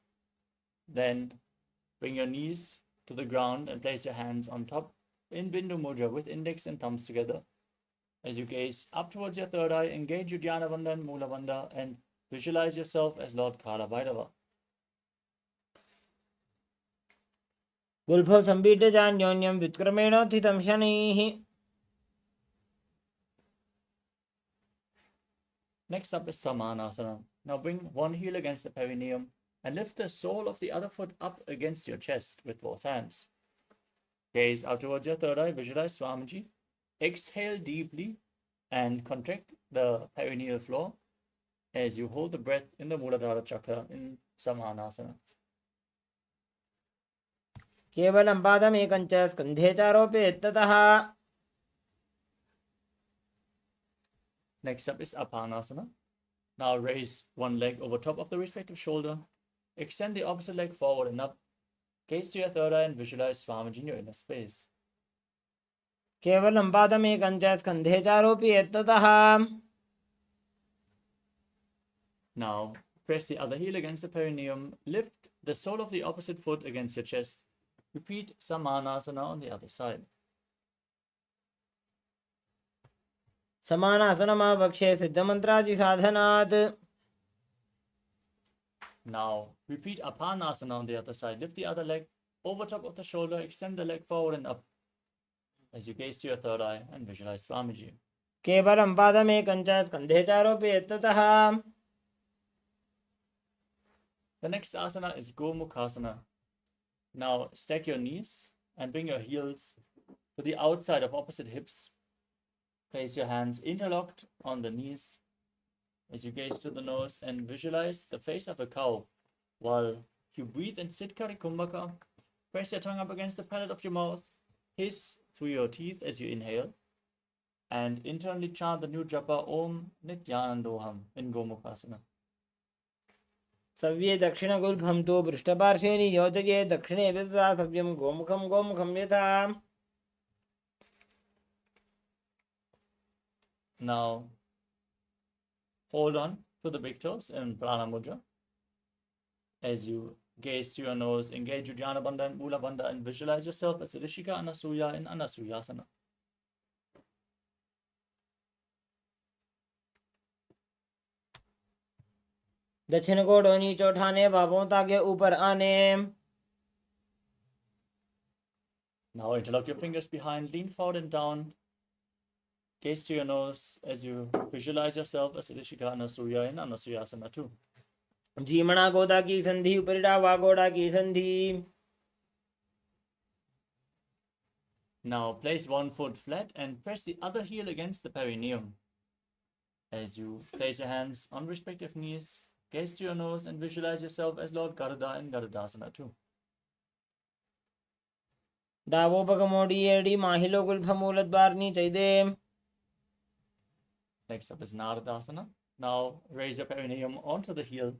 Then bring your knees to the ground and place your hands on top in Bindu Mudra with index and thumbs together. As you gaze up towards your third eye, engage your Dhyana Bandha and Mula Bandha and visualize yourself as Lord Kala Bhairava. गुल्फौ सम्पीड्यचान्योन्यं व्युत्क्रमेणोत्थितं शनैः. Next up is Samanasana. Now bring one heel against the perineum and lift the sole of the other foot up against your chest with both hands. Gaze out towards your third eye, visualize Swamiji. Exhale deeply and contract the perineal floor as you hold the breath in the Muladhara chakra in Samanasana. केवलं पादमेकं च स्कन्धे चारोपयेत् ततः. Next up is Apanasana. Now raise one leg over top of the respective shoulder. Extend the opposite leg forward and up. Gaze to your third eye and visualize Swamiji in your inner space. केवलं पादमेकं च स्कन्धे चारोपयेत् ततः. Now press the other heel against the perineum. Lift the sole of the opposite foot against your chest. Repeat Samanasana on the other side. समानासनमावक्षे सिद्धमन्त्रादिसाधनात्. Now repeat Apanasana on the other side. Lift the other leg over top of the shoulder. Extend the leg forward and up as you gaze to your third eye and visualize Swamiji. केवलं पादमेकं च स्कन्धे चारोपयेत् ततः. The next asana is Gomukhasana. Now stack your knees and bring your heels to the outside of opposite hips. Place your hands interlocked on the knees as you gaze to the nose and visualize the face of a cow. While you breathe in Siddhkari Kumbhaka, press your tongue up against the palate of your mouth, hiss through your teeth as you inhale, and internally chant the new japa Om Nithyananda in Gomukhasana. सव्ये दक्षिणगुल्फं तु पृष्ठपार्श्वे नियोजये दक्षिणे विदधा सव्यं गोमुखं गोमुखं यथा. Now hold on to the big toes in Prana Mudra. As you gaze to your nose, engage your Dhyana Bandha and Mula Bandha and visualize yourself as Rishika Anasuya in Anasuyasana. दक्षिण कोड़ों नीचे उठाने बाबों ताके ऊपर आने. Now interlock your fingers behind, lean forward and down. Gaze to your nose as you visualize yourself as Rishika Anasuya in Anasuyasana too. जीमणा गोदा की संधि उपरिडा वागोड़ा की संधि. Now place one foot flat and press the other heel against the perineum. As you place your hands on respective knees, gaze to your nose and visualize yourself as Lord Garuda in Garudasana too. डावोपगमोडी एडी माहिलो गुल्फमूलद्वारनी चैदे. Next up is Naradasana. Now raise your perineum onto the heel.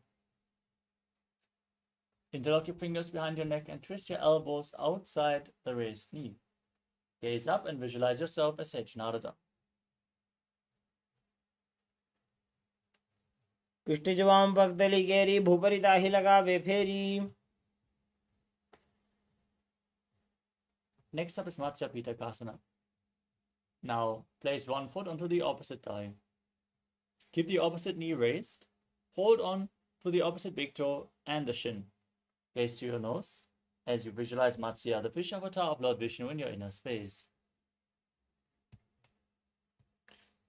Interlock your fingers behind your neck and twist your elbows outside the raised knee. Gaze up and visualize yourself as H Narada. पृष्ठजवाम पगदली केरी भूपरिता ही लगा वे फेरी. Next up is Matsya Pitakasana. Now place one foot onto the opposite thigh. Keep the opposite knee raised. Hold on to the opposite big toe and the shin. Gaze to your nose as you visualize Matsya, the fish avatar of Lord Vishnu in your inner space.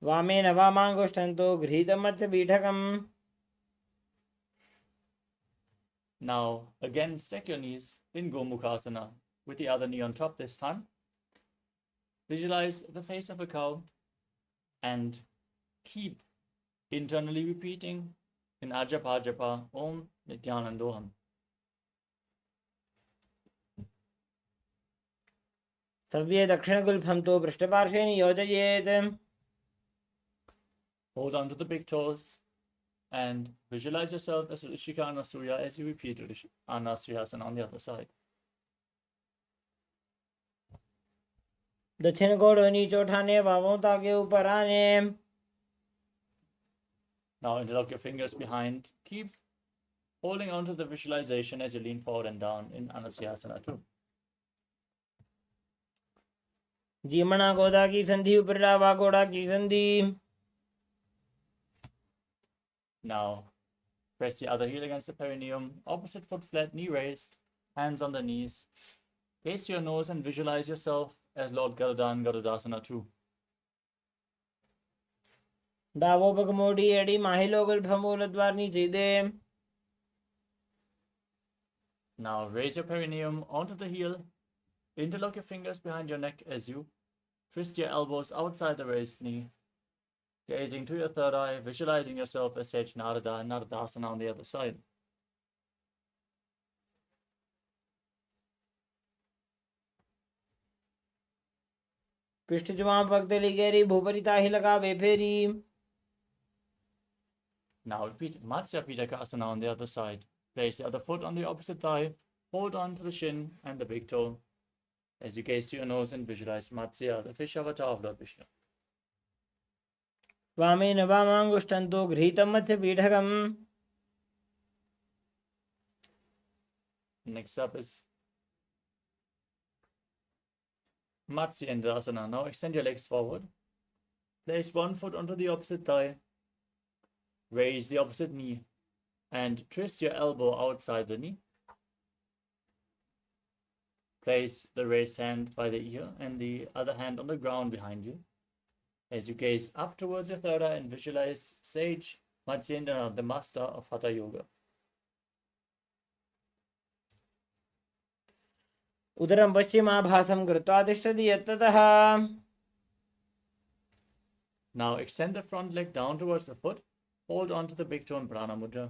वामेन वामांगुष्ठन्तो गृहीतमत्स्य पीठकम्. Now again stack your knees in Gomukhasana with the other knee on top this time. Visualize the face of a cow and keep internally repeating in Ajapa Japa Om Nithyanandoham. सव्ये दक्षिणगुल्फं तु पृष्ठपार्श्वे नियोजयेत्. Hold on to the big toes and visualize yourself as Rishika Anasuya as you repeat Anasuyasana on the other side. दक्षिण घोड़ों नीचे उठाने भावों ताकि ऊपर आने. Now interlock your fingers behind. Keep holding on to the visualization as you lean forward and down in Anasyasana 2. जीमणा गोदा की संधि ऊपर डावा घोड़ा की संधि. Now press the other heel against the perineum, opposite foot flat, knee raised, hands on the knees. Gaze your nose and visualize yourself as Lord Garuda in Garudasana 2. Davos पग मोड़ी एड़ी माहिलो गल्फमूल द्वार नीचे दे. Now raise your perineum onto the heel. Interlock your fingers behind your neck as you twist your elbows outside the raised knee. Gazing to your third eye, visualizing yourself as Sage Narada and Naradasana on the other side. पृष्ठ जुमा पगतली गेरी भूपरिता ही लगा बेफेरी. Now repeat Matsya Pitakasana on the other side. Place the other foot on the opposite thigh. Hold on to the shin and the big toe as you gaze to your nose and visualize Matsya, the fish avatar of Lord Vishnu. वामेन वामाङ्गुष्ठन्तो गृहीतं मध्यपीठकम्. Next up is Matsyendasana. Now extend your legs forward. Place one foot onto the opposite thigh. Raise the opposite knee and twist your elbow outside the knee. Place the raised hand by the ear and the other hand on the ground behind you. As you gaze up towards your third eye and visualize Sage Matsyendra, the master of Hatha Yoga. उदरं पश्चिमाभासं कृत्वा तिष्ठति यत्ततः. Now extend the front leg down towards the foot. Hold on to the big toe in Prana Mudra.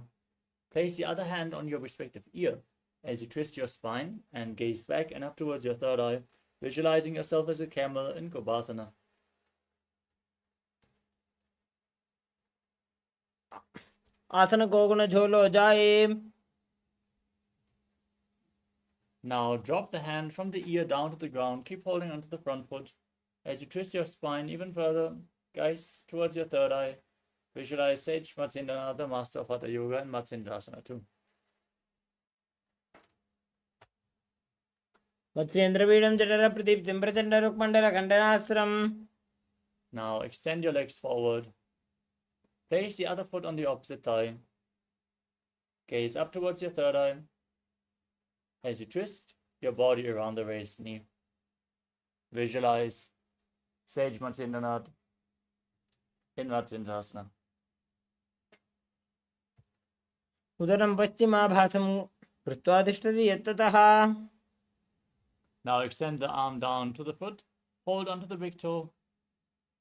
Place the other hand on your respective ear as you twist your spine and gaze back and up towards your third eye, visualizing yourself as a camel in Kobasana. आसन को गुण झोलो जाए. Now drop the hand from the ear down to the ground. Keep holding onto the front foot. As you twist your spine even further, guys, towards your third eye, visualize Sage Matsyendra, the master of Hatha Yoga, and Matsyendasana 2. मत्स्येन्द्रपीडं जठर प्रदीप्तिं Prachanda रुक्मण्डल खण्डनास्त्रम्. Now extend your legs forward. Place the other foot on the opposite thigh. Gaze up towards your third eye as you twist your body around the raised knee. Visualize Sage Matsyendra in Matsyendasana. उदरं पश्चिमाभासं कृत्वा तिष्ठति यत्ततः. Now extend the arm down to the foot. Hold onto the big toe.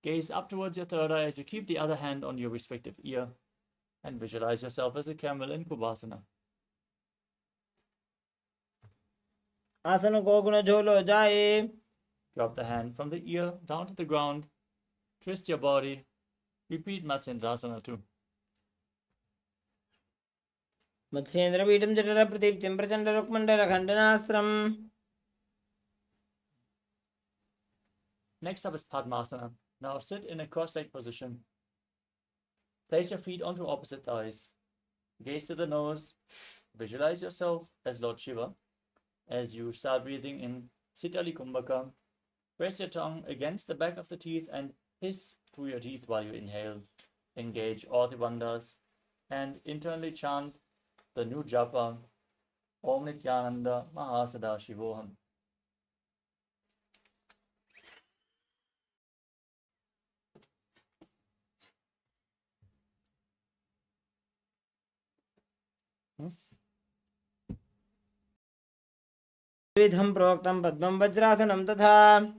Gaze up towards your third eye as you keep the other hand on your respective ear and visualize yourself as a camel in Kubasana. आसन को गुण झोलो जाए. Drop the hand from the ear down to the ground. Twist your body. Repeat Matsyendasana 2. मत्स्येन्द्रपीडं जठर प्रदीप्तिं Prachanda रुक्मण्डल खण्डनास्त्रम्. Next up is Padmasana. Now sit in a cross-legged position. Place your feet onto opposite thighs. Gaze to the nose. Visualize yourself as Lord Shiva. As you start breathing in Sitali Kumbhaka, press your tongue against the back of the teeth and hiss through your teeth while you inhale. Engage all the bandhas and internally chant the new japa, Om Nithyananda Mahasada Shivoham. विधं प्रोक्तं पद्मं वज्रासनं तथा.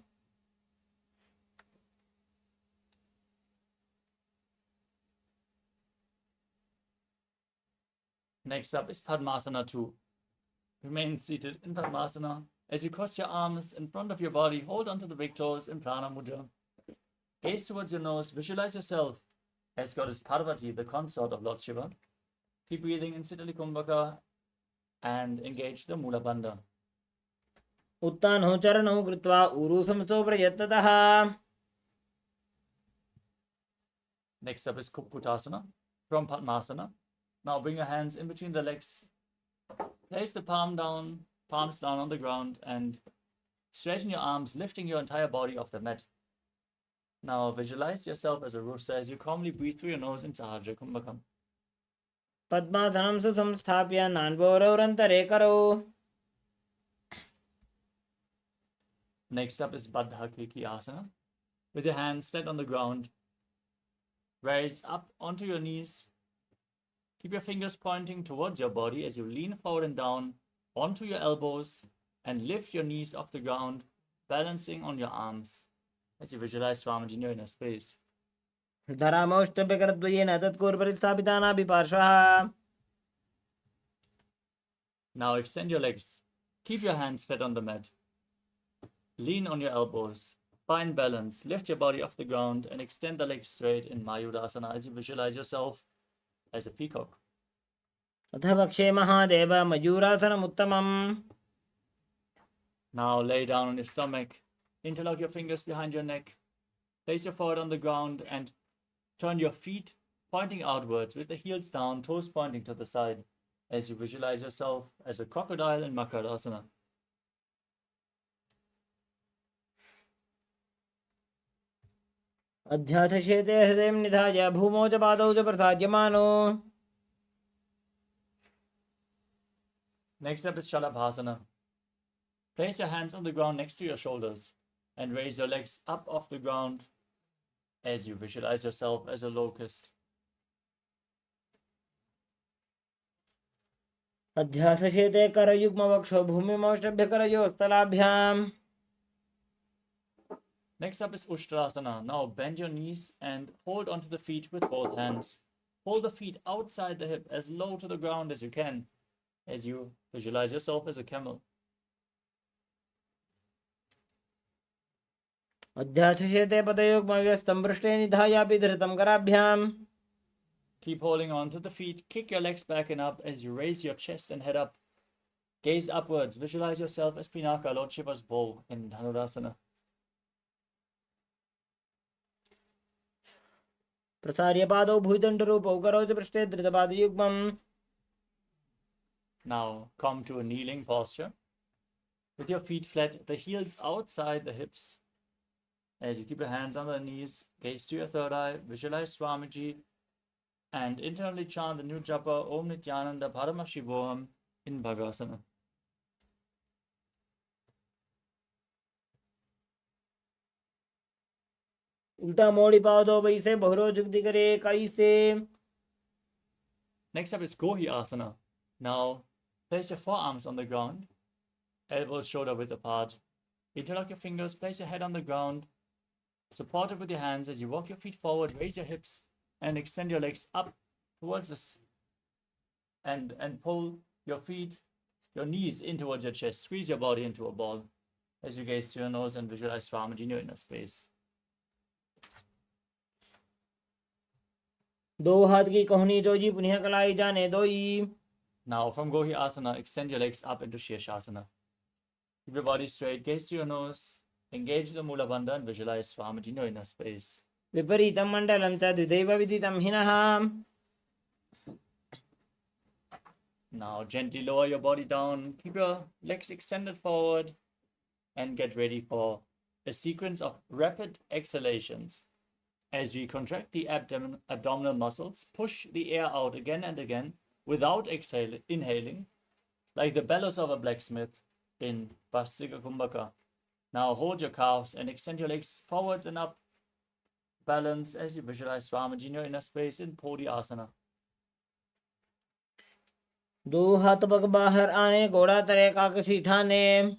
Next up is Padmasana 2. Remain seated in Padmasana. As you cross your arms in front of your body, hold onto the big toes in Prana Mudra. Gaze towards your nose. Visualize yourself as Goddess Parvati, the consort of Lord Shiva. Keep breathing in Sitali Kumbhaka and engage the Mula Bandha. उत्तानौ चरणौ कृत्वा ऊरू संस्थो प्रयत्नतः. Next up is Kupputasana from Padmasana. Now bring your hands in between the legs. Place the palms down on the ground and straighten your arms, lifting your entire body off the mat. Now visualize yourself as a rooster as you calmly breathe through your nose in Sahasrara Kumbhakam. पद्मासनं सुसंस्थाप्य नान्वोरवरन्तरे करौ. Next up is Baddha Asana. With your hands flat on the ground, raise up onto your knees. Keep your fingers pointing towards your body as you lean forward and down onto your elbows and lift your knees off the ground, balancing on your arms as you visualize Swamiji in your inner space. धरामौष्टभ्यकरद्वयेन तत्कूर्परि स्थापितानाभिपार्श्वः. Now extend your legs. Keep your hands flat on the mat. Lean on your elbows. Find balance. Lift your body off the ground and extend the legs straight in Mayurasana as you visualize yourself as a peacock. अथ वक्षे Mahadev मयूरासनमुत्तमम्. Now lay down on your stomach. Interlock your fingers behind your neck. Place your forehead on the ground and turn your feet pointing outwards with the heels down, toes pointing to the side as you visualize yourself as a crocodile in Makarasana. अध्यासशेते हृदयं निधाय भूमौ च पादौ च प्रसाद्यमानो. Next up is Shalabhasana. Place your hands on the ground next to your shoulders and raise your legs up off the ground as you visualize yourself as a locust. अध्यासशेते करयुग्मवक्षो भूमिमौष्टभ्यकरयोस्तलाभ्याम्. Next up is Ushtrasana. Now bend your knees and hold onto the feet with both hands. Hold the feet outside the hip as low to the ground as you can as you visualize yourself as a camel. अध्यासशेते पदयुग्मव्यस्तं पृष्ठे निधायापि धृतं कराभ्याम्. Keep holding on to the feet. Kick your legs back and up as you raise your chest and head up. Gaze upwards. Visualize yourself as Pinaka, Lord Shiva's bow in Dhanurasana. प्रसार्य पादौ भूतण्डरूपौ करौ च पृष्ठे धृतपादयुग्मम्. Now come to a kneeling posture. With your feet flat, the heels outside the hips. As you keep your hands on the knees, gaze to your third eye, visualize Swamiji, and internally chant the new japa Om Nithyananda Paramashivoham in Bhagasana. उल्टा मोड़ी पादौ वैसे बहुरो जुगति करे कैसे. Next up is Gohi Asana. Now place your forearms on the ground, elbows shoulder width apart. Interlock your fingers, place your head on the ground, support it with your hands as you walk your feet forward, raise your hips, and extend your legs up towards this. And pull your feet, your knees in towards your chest. Squeeze your body into a ball as you gaze to your nose and visualize Swamiji in your inner space. दो हाथ की कोहनी जोजी पुनः कलाई जाने दोई. Now from Gohi Asana, extend your legs up into Shirshasana. Keep your body straight, gaze to your nose, engage the Mula Bandha and visualize Swamiji in your inner space. विपरीतं मण्डलं च द्विदैव विदितं हिनः. Now gently lower your body down, keep your legs extended forward and get ready for a sequence of rapid exhalations. As we contract the abdominal muscles, push the air out again and again without inhaling, like the bellows of a blacksmith in Vastika Kumbhaka. Now hold your calves and extend your legs forwards and up. Balance as you visualize Swamiji in your inner space in Podhi Asana. दो हाथ पग बाहर आने घोड़ा तरे काकसी ठाने.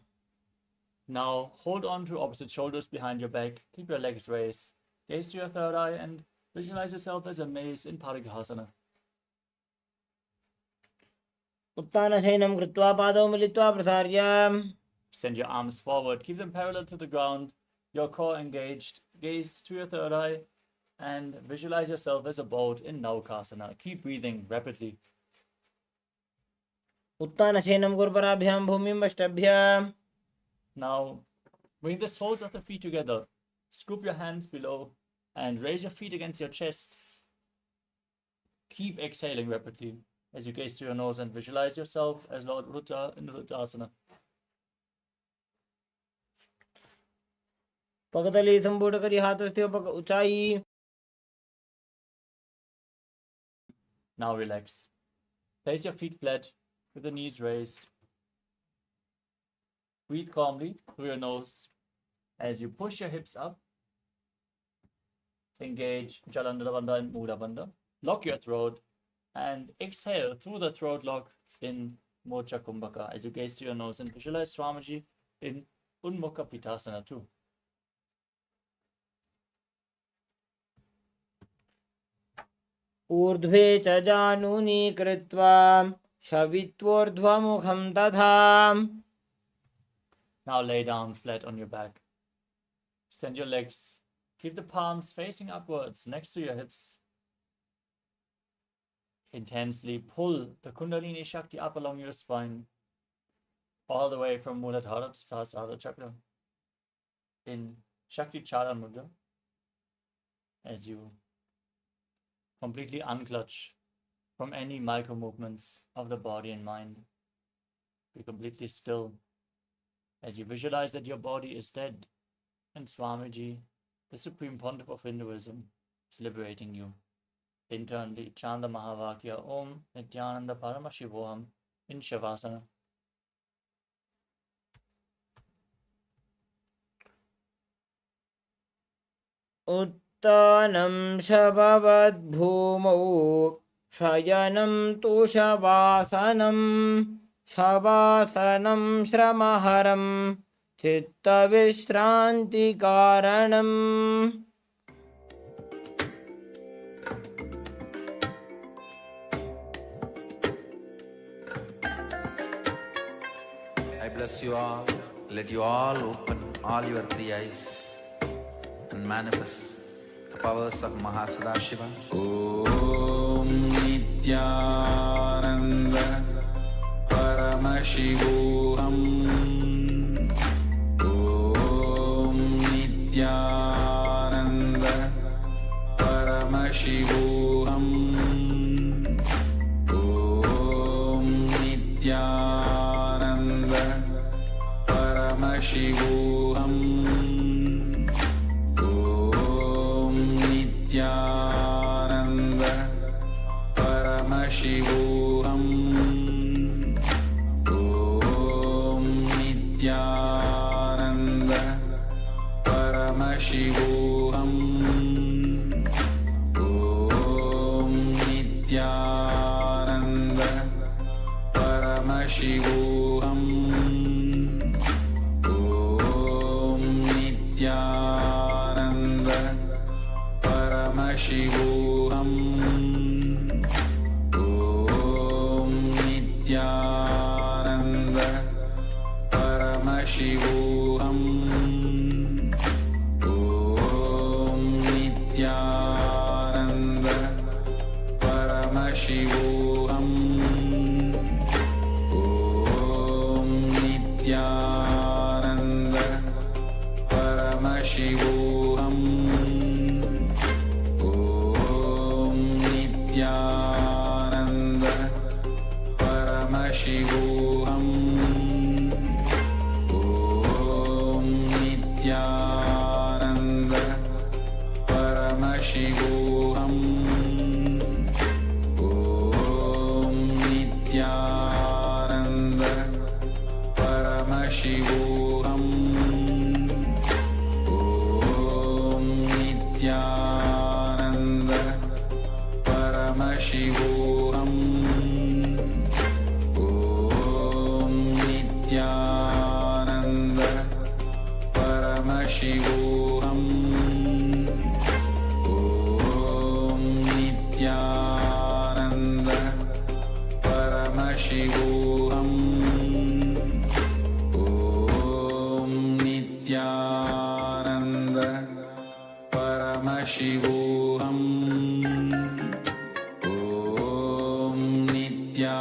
Now hold on to opposite shoulders behind your back. Keep your legs raised. Gaze to your third eye and visualize yourself as a mace in Parighasana. उत्तानशयनं कृत्वा पादौ मिलित्वा प्रसार्य. Send your arms forward. Keep them parallel to the ground. Your core engaged. Gaze to your third eye and visualize yourself as a boat in Naukasana. Keep breathing rapidly. उत्तानशयनं गुरुपराभ्यां भूमिं वष्टभ्य. Now, bring the soles of the feet together. Scoop your hands below and raise your feet against your chest. Keep exhaling rapidly as you gaze to your nose and visualize yourself as Lord Ruddra in Rudrasana. पगतली संपूर्ण करी हाथ से पग ऊंचाई. Now relax. Place your feet flat with the knees raised. Breathe calmly through your nose as you push your hips up. Engage Jalandhara Bandha and Mula Bandha. Lock your throat and exhale through the throat lock in Mocha Kumbhaka as you gaze to your nose and visualize Swamiji in Unmukha Pitasana too. ऊर्ध्वे च जानूनि कृत्वा शवित्वोर्ध्वमुखं तथा. Now lay down flat on your back. Extend your legs. Keep the palms facing upwards next to your hips. Intensely pull the Kundalini Shakti up along your spine, all the way from Muladhara to Sahasrara Chakra in Shakti Chara Mudra as you completely unclutch from any micro movements of the body and mind. Be completely still as you visualize that your body is dead and Swamiji, the Supreme Pontiff of Hinduism, is liberating you. Internally, chant the Mahavakya Om Nithyananda Paramashivoham in Shavasana. उत्तानं शववद्भूमौ शयनं तु शवासनं. शवासनं श्रमहरं चित्तविश्रान्तिकारणम्. I bless you all. Let you all open all your three eyes and manifest the powers of Mahasada Om Nithyananda Paramashivoham. Om Nithyananda Paramashivoham. Om Nithyananda Paramashivoham. Om Nithyananda Paramashivoham. Om Nithyananda Paramashivoham. Om Nithyananda Paramashivoham. Om Nithyananda Paramashivoham. Om Nithyananda Paramashivoham. Om Nithyananda Paramashivoham. Om Nithyananda Paramashivoham. Om Nithyananda Paramashivoham. Om Nithyananda Paramashivoham. Om Nithyananda Paramashivoham. Om Nithyananda Paramashivoham. Om Nithyananda Paramashivoham. Om Nithyananda Paramashivoham. Om Nithyananda Paramashivoham. Om Nithyananda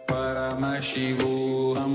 Paramashivoham.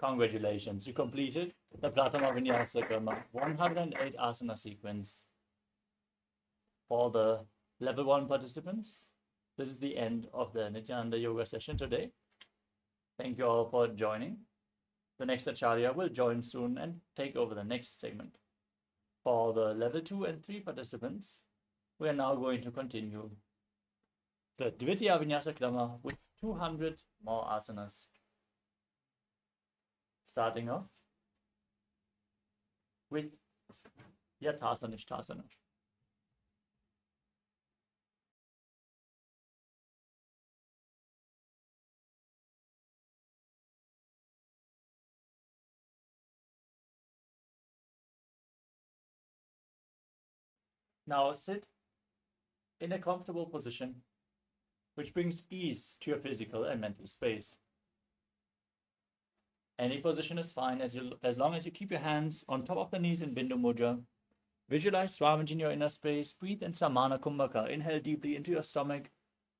Congratulations, you completed the Pratama Vinyasa Karma 108 asana sequence. For the level 1 participants, this is the end of the Nithyananda Yoga session today. Thank you all for joining. The next Acharya will join soon and take over the next segment. For the level 2 and 3 participants, we are now going to continue the Divinity Vinyasa Krama with 200 more asanas. Starting off with Yathasana Ishtasana. Now sit in a comfortable position, which brings ease to your physical and mental space. Any position is fine as long as you keep your hands on top of the knees in Bindu Mudra. Visualize Swamiji in your inner space. Breathe in Samana Kumbhaka. Inhale deeply into your stomach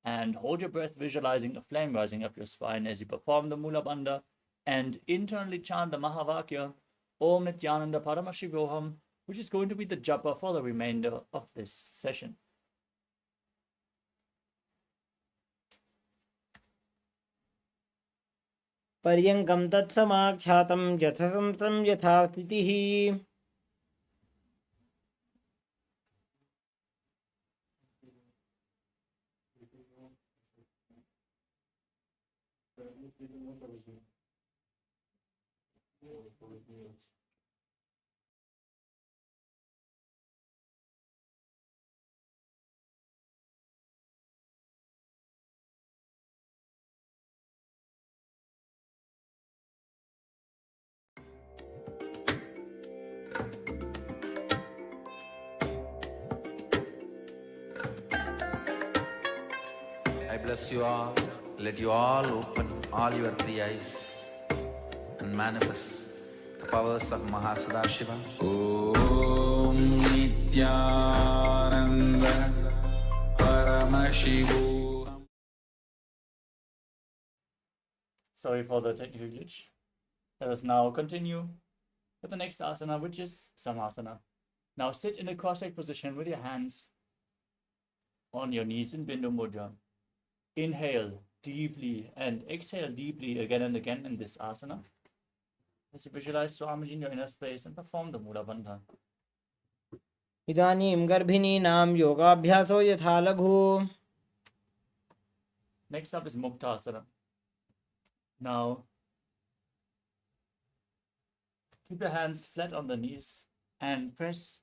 and hold your breath, visualizing a flame rising up your spine as you perform the Mula Bandha and internally chant the Mahavakya Om Nithyananda Paramashivoham, which is going to be the japa for the remainder of this session. पर्यङ्कं तत्समाख्यातं यथसंसं यथा स्थितिः I bless you all. Let you all open all your three eyes and manifest the powers of Shiva. Om Nithyananda Paramashivoham. Sorry for the technical glitch. Let us now continue with the next asana, which is Samasana. Now sit in a cross-legged position with your hands on your knees in Bindu Mudra. Inhale deeply and exhale deeply again and again in this asana. As you visualize Swamiji in your inner space and perform the Mula Bandha. इदानीं गर्भिणीनां योगाभ्यासो यथा लघु. Next up is Muktasana. Now, keep your hands flat on the knees and press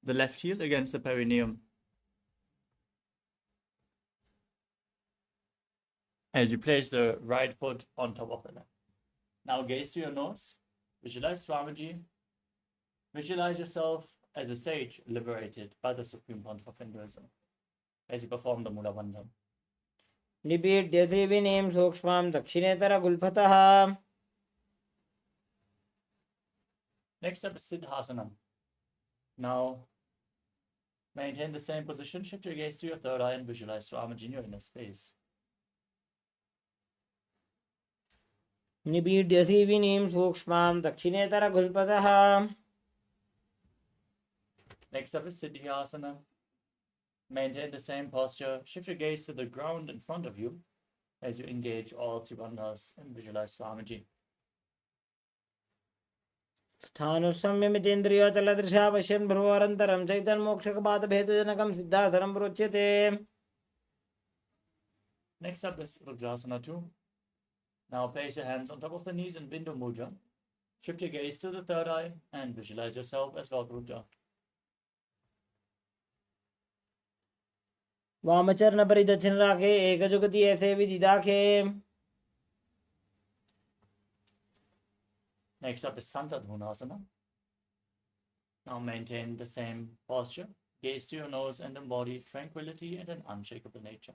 the left heel against the perineum. As you place the right foot on top of the left. Now gaze to your nose, visualize Swamiji, visualize yourself as a sage liberated by the Supreme Pontiff of Hinduism as you perform the Mula Bandha. निपीड्य श्रीविनीं सूक्ष्मां दक्षिणेतरगुल्फतः. Next up is Siddhasana. Now maintain the same position, shift your gaze to your third eye and visualize Swamiji in your inner space. निपीड्य श्रीविनीं सूक्ष्मां दक्षिणेतरगुल्फतः. Next up is Siddhyasana. Maintain the same posture. Shift your gaze to the ground in front of you as you engage all three bandhas and visualize Swamiji. स्थानुसंयमितेन्द्रियोचलदृशा पश्यन् भ्रुवोरन्तरं चैतन्मोक्षकपातभेदजनकं सिद्धासनं प्रोच्यते. Next up is Rudrasana 2. Now place your hands on top of the knees in Bindu Mudra. Shift your gaze to the third eye and visualize yourself as Lord Rudra. वामचरण परिदक्षिण राखे एकजुगति ऐसे विधि दाखे. Next up is Santadhunasana. Now maintain the same posture. Gaze to your nose and embody tranquility and an unshakable nature.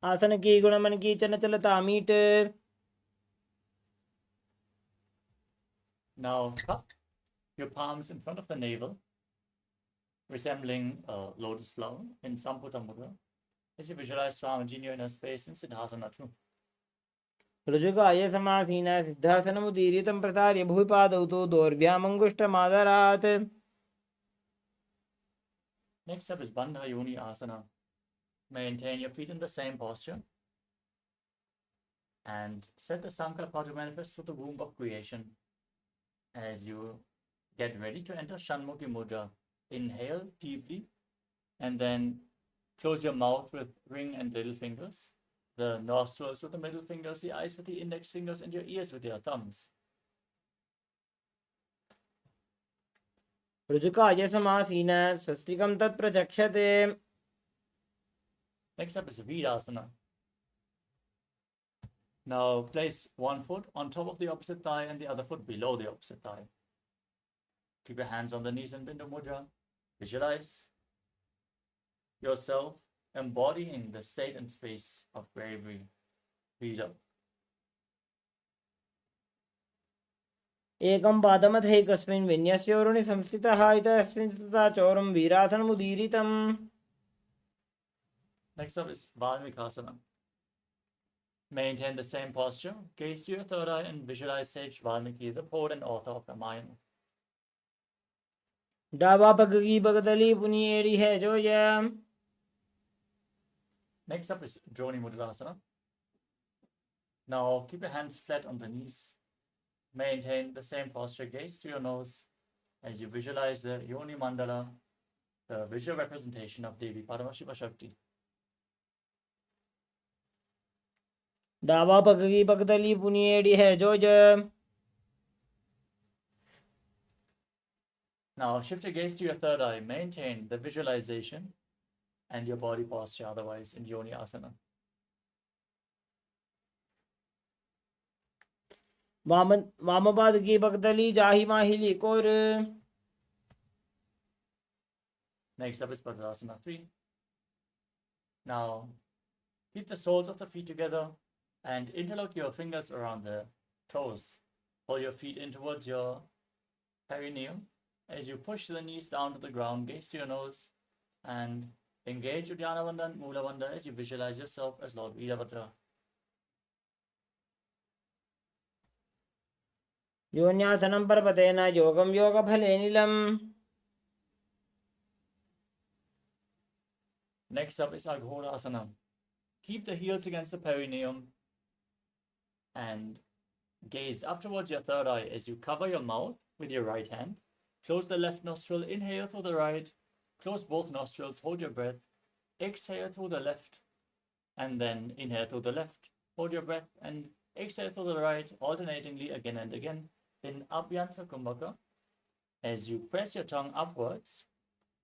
आसन की गुण मन की चंचलता meet. Now cup your palms in front of the navel, resembling a lotus flower in Samputta Mudra. as you visualize Swamiji in your inner space in Siddhasana 2. ऋजुकाय समासीन सिद्धासनमुदीरितं प्रसार्य भूपादौ तु दोर्भ्यामङ्गुष्ठमादरात्. Next up is Bandha Yoni Asana. Maintain your feet in the same posture and set the Sankalpa to manifest through the womb of creation. As you get ready to enter Shanmukhi Mudra, inhale deeply and then close your mouth with ring and little fingers, the nostrils with the middle fingers, the eyes with the index fingers, and your ears with your thumbs. ऋजुकाय समासीन स्वस्तिकं तत्प्रचक्षते. Next up is Virasana. Now place one foot on top of the opposite thigh and the other foot below the opposite thigh. Keep your hands on the knees in Bindu Mudra. Visualize yourself embodying the state and space of bravery, freedom. एकं पादमथैकस्मिन् विन्यस्योरुणि संस्थितः इतरस्मिन् स्थिता चोरं वीरासनमुदीरितम्. Next up is Valmikasana. Maintain the same posture, gaze to your third eye and visualize Sage Valmiki, the poet and author of Ramayana. डाबा पगगी बगदली पुनी एड़ी है जो ये. Next up is Droni Mudrasana. Now keep your hands flat on the knees. Maintain the same posture, gaze to your nose as you visualize the Yoni Mandala, the visual representation of Devi Paramashiva Shakti. डाबा पगगी बगदली पुनी एड़ी है जो ये. Now shift your gaze to your third eye. Maintain the visualization and your body posture otherwise in Yoni Asana. वामपाद की बगदली जाही माहिली core. Next up is Padmasana 3. Now keep the soles of the feet together and interlock your fingers around the toes. Pull your feet in towards your perineum. As you push the knees down to the ground, gaze to your nose and engage Uddiyana Bandha and Mula Bandha as you visualize yourself as Lord Veerabhadra. योन्यासनं परपतेन योगं योगफलेनिलम्. Next up is Aghorasana. Keep the heels against the perineum and gaze up towards your third eye as you cover your mouth with your right hand. Close the left nostril, inhale through the right, close both nostrils, hold your breath, exhale through the left, and then inhale through the left, hold your breath, and exhale through the right, alternatingly again and again in Abhyanta Kumbhaka. As you press your tongue upwards,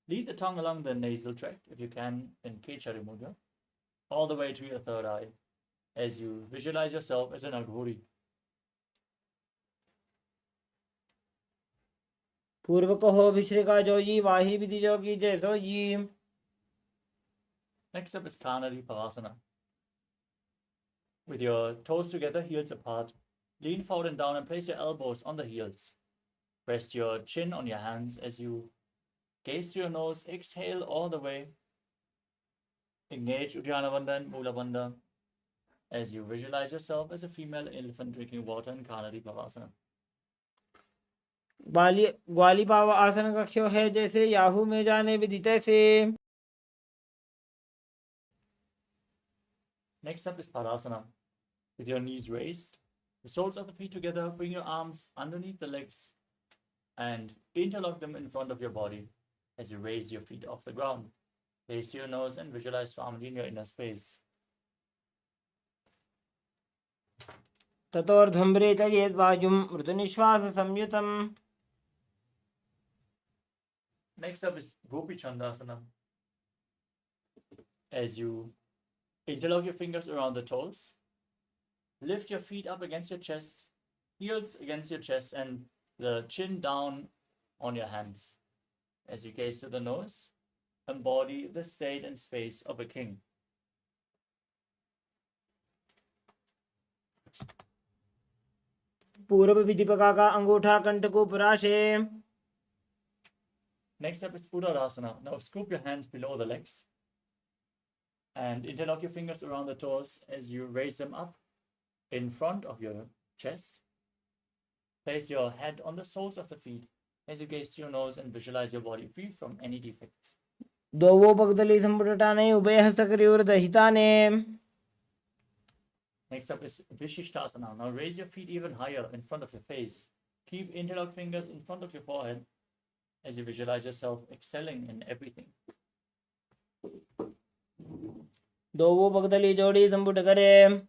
lead the tongue along the nasal tract, if you can, in Kechari Mudra, all the way to your third eye, as you visualize yourself as an Aghori. पूर्व को हो भिश्रिका जोई वाही विधि जोगी जैसो जी. Next up is Kanari Pavasana. With your toes together, heels apart, lean forward and down and place your elbows on the heels. Rest your chin on your hands as you gaze to your nose, exhale all the way. Engage Uddiyana Bandha and Mula Bandha as you visualize yourself as a female elephant drinking water in Kanari Pavasana. ग्वाली पाव आसन कक्ष्यो है जैसे Yahoo में जाने विदित से. Next up is Padasana. With your knees raised, the soles of the feet together, bring your arms underneath the legs and interlock them in front of your body as you raise your feet off the ground. Gaze to your nose and visualize Swamiji in your inner space. ततोर्ध्वम्बरे च येद्वायुं मृदुनिश्वास संयुतम्. Next up is Gopi Chandasana. As you interlock your fingers around the toes, lift your feet up against your chest, heels against your chest, and the chin down on your hands. As you gaze to the nose, embody the state and space of a king. पूर्व विधिपका का अंगूठा कंठ को पराशे. Next up is Uttarasana. Now scoop your hands below the legs. And interlock your fingers around the toes as you raise them up in front of your chest. Place your head on the soles of the feet as you gaze to your nose and visualize your body free from any defects. द्वौ पगतली संपुटटाने उभय हस्तकरयोर्दहिताने. Next up is Vishishtasana. Now raise your feet even higher in front of your face. Keep interlocked fingers in front of your forehead as you visualize yourself excelling in everything. द्वौ पगतली जोड़ी संपुट करे.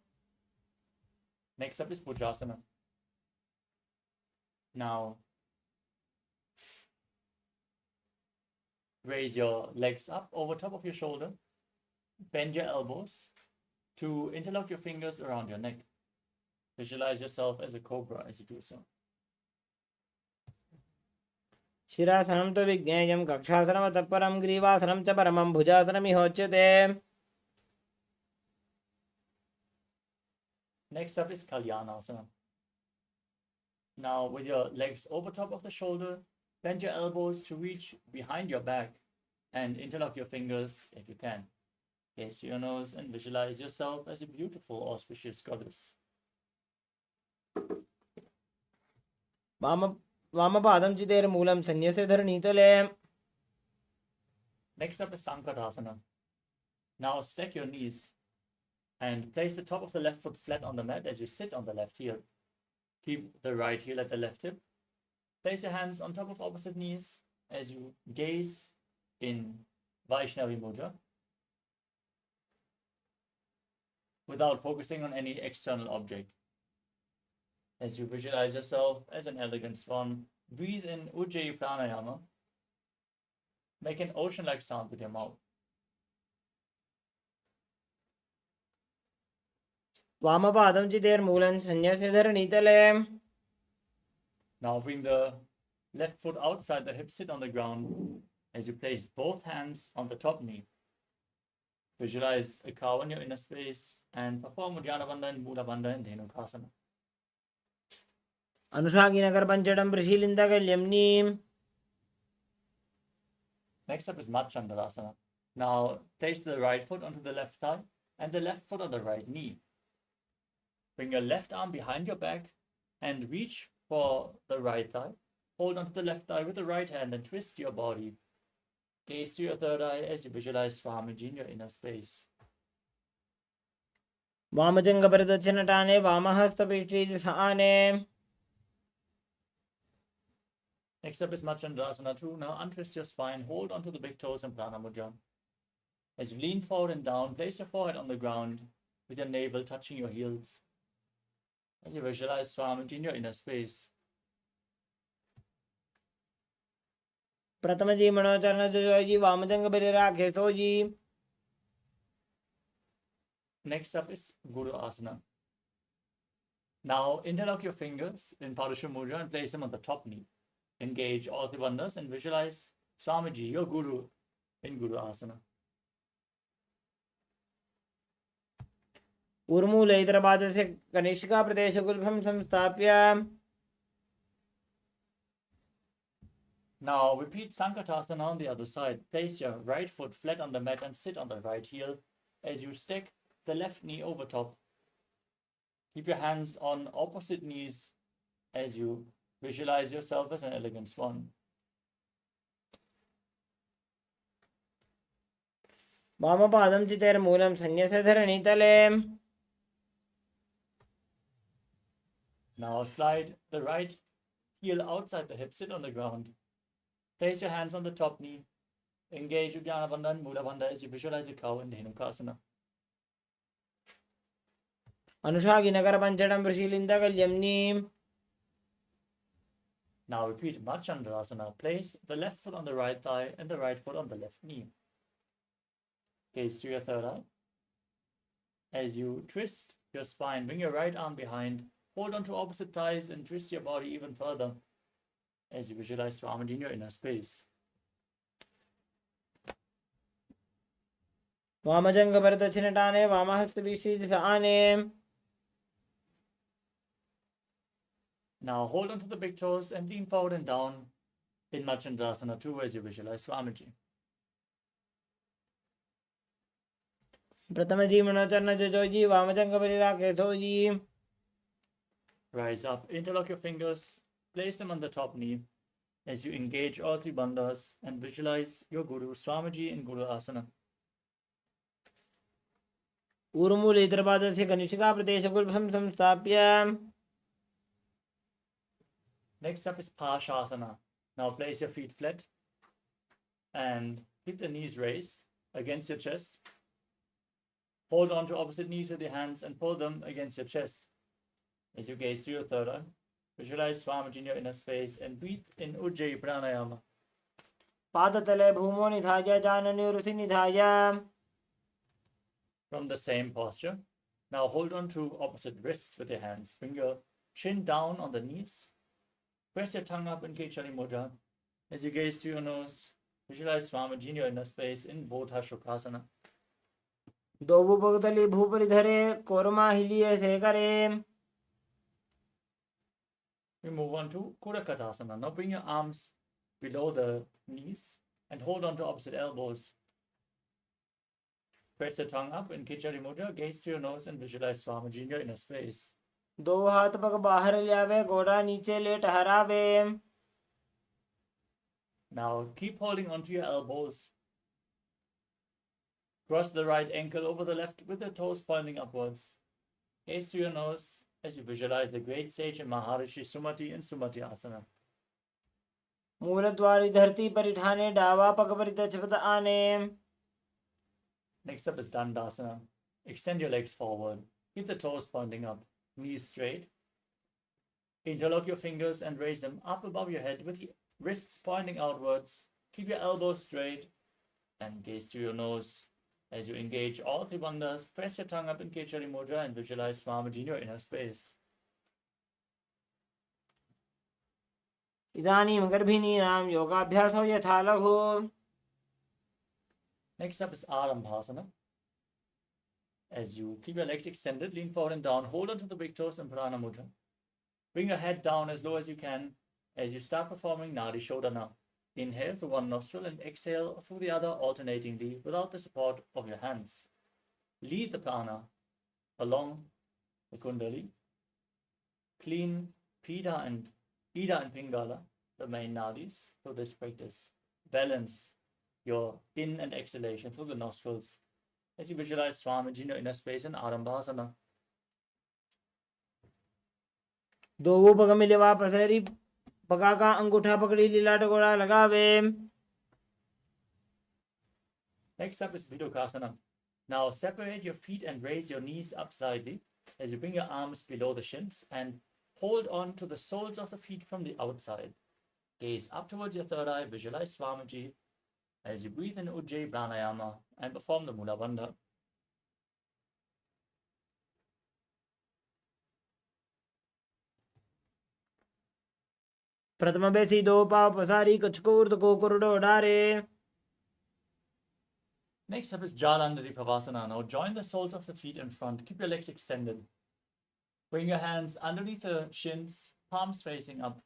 Next up is Pujasana. Now raise your legs up over top of your shoulder. Bend your elbows to interlock your fingers around your neck. Visualize yourself as a cobra as you do so. शिरासनं तु विज्ञेयं कक्षासनमतः परं ग्रीवासनं च परमं भुजासनमिहोच्यते. Next up is Kalyanasana. Now with your legs over top of the shoulder, bend your elbows to reach behind your back and interlock your fingers if you can. Gaze to your nose and visualize yourself as a beautiful, auspicious goddess. वामपादं चितेर्मूलं सन्न्यस्य धरणीतले. Next up is Sankatasana. Now stack your knees and place the top of the left foot flat on the mat as you sit on the left heel. Keep the right heel at the left hip. Place your hands on top of opposite knees as you gaze in Vaishnavi Mudra without focusing on any external object. As you visualize yourself as an elegant swan, breathe in Ujjayi Pranayama. Make an ocean-like sound with your mouth. वामपादं चितेर्मूलं सन्न्यस्य धरणीतले. Now bring the left foot outside the hip, sit on the ground as you place both hands on the top knee. Visualize a cow in your inner space and perform Uddiyana Bandha and Mula Bandha and Dhenukasana. अनुषागिनकर पंचडं प्रशीलिन्दकल्यम्नीं. Next up is Machandasana. Now place the right foot onto the left thigh and the left foot on the right knee. Bring your left arm behind your back and reach for the right thigh. Hold onto the left thigh with the right hand and twist your body. Gaze to your third eye as you visualize Swamiji in your inner space. वामजङ्गपरदक्षिणटाने वामहस्तपृष्ठीयसाने. Next up is Machandasana 2. Now untwist your spine, hold onto the big toes and Prana Mudra. As you lean forward and down, place your forehead on the ground with your navel touching your heels. As you visualize Swamiji in your inner space. प्रथमजी मनोचरणसुयोजी वामजङ्गपरिराखेसोजी. Next up is Guru Asana. Now interlock your fingers in Padusha Mudra and place them on the top knee. Engage all the bandhas and visualize Swamiji, your Guru, in Guru Asana. ऊर्मूलैतरपादस्य कनिष्काप्रदेशगुल्फं संस्थाप्य. Now repeat Sankatasana on the other side. Place your right foot flat on the mat and sit on the right heel as you stack the left knee over top. Keep your hands on opposite knees as you visualize yourself as an elegant swan. वामपादं चितेर्मूलं सन्न्यस्य धरणीतले. Now slide the right heel outside the hip, sit on the ground. Place your hands on the top knee. Engage Uddiyana Bandha and Mula Bandha as you visualize a cow in Dhenukasana. अनुषागिनकर पंचडं प्रशीलिन्दकल्यम्नीं. Now repeat Machandasana. Place the left foot on the right thigh and the right foot on the left knee. Gaze to your third eye. As you twist your spine, bring your right arm behind. Hold on to opposite thighs and twist your body even further as you visualize Swamiji in your inner space. वामजङ्गपरदक्षिणटाने वामहस्तपृष्ठीयसाने. Now hold on to the big toes and lean forward and down in Machandasana 2 as you visualize Swamiji. प्रथम जी मनोचरण जो जी वामचंग परिराकेशो जी. Rise up, interlock your fingers, place them on the top knee as you engage all three bandhas and visualize your Guru Swamiji in Guru Asana. ऊर्मूलेतरपादस्य कनिष्ठिका प्रदेशगुल्भं संस्थाप्य. Next up is Pashasana. Now place your feet flat and keep the knees raised against your chest. Hold on to opposite knees with your hands and pull them against your chest. As you gaze to your third eye, visualize Swamiji in your inner space and breathe in Ujjayi Pranayama. पादतले भूमो निधाय जानन्युरुषि निधाय. From the same posture, now hold on to opposite wrists with your hands. Bring your chin down on the knees. Press your tongue up in Kechari Mudra. As you gaze to your nose, visualize Swamiji in your inner space in Bodha Shukrasana. दोबु भगतली भूपरि धरे कोरमा हिलिये से करे. We move on to Kurakatasana. Now bring your arms below the knees and hold on to opposite elbows. Press your tongue up in Kichari Mudra, gaze to your nose and visualize Swamiji in your inner space. दो हाथ पग बाहर लियावे घोड़ा नीचे late हरावे. Now keep holding onto your elbows. Cross the right ankle over the left with the toes pointing upwards. Gaze to your nose as you visualize the great sage and Maharishi Sumati in Sumati Asana. मूलद्वारी धरती परिठाने डावा पग परि दक्षपद आने. Next up is Dandasana. Extend your legs forward. Keep the toes pointing up. Knees straight. Interlock your fingers and raise them up above your head with the wrists pointing outwards. Keep your elbows straight and gaze to your nose. As you engage all three bandhas, press your tongue up in Kechari Mudra and visualize Swamiji in your inner space. इदानीं गर्भिणीनां योगाभ्यासो यथा लघु. Next up is Arambhasana. As you keep your legs extended, lean forward and down, hold onto the big toes in Prana Mudra. Bring your head down as low as you can as you start performing Nadi Shodhana. Inhale through one nostril and exhale through the other alternatingly without the support of your hands. Lead the prana along the Kundali. Clean Pida and Ida and Pingala, the main nadis, through this practice. Balance your in and exhalation through the nostrils as you visualize Swamiji in your inner space in Arambhasana. दो पग मिले वापस हरी पगा का अंगूठा पकड़ी लीला टकोरा लगावे. Next up is Bidukasana. Now separate your feet and raise your knees up slightly as you bring your arms below the shins and hold on to the soles of the feet from the outside. Gaze up towards your third eye, visualize Swamiji as you breathe in Ujjayi Pranayama and perform the Mula Bandha. प्रथम बेसी दो पाव पसारी कचकूर्द को कुरडो डारे. Next up is Jalandhari Pavasana. Now join the soles of the feet in front. Keep your legs extended. Bring your hands underneath the shins, palms facing up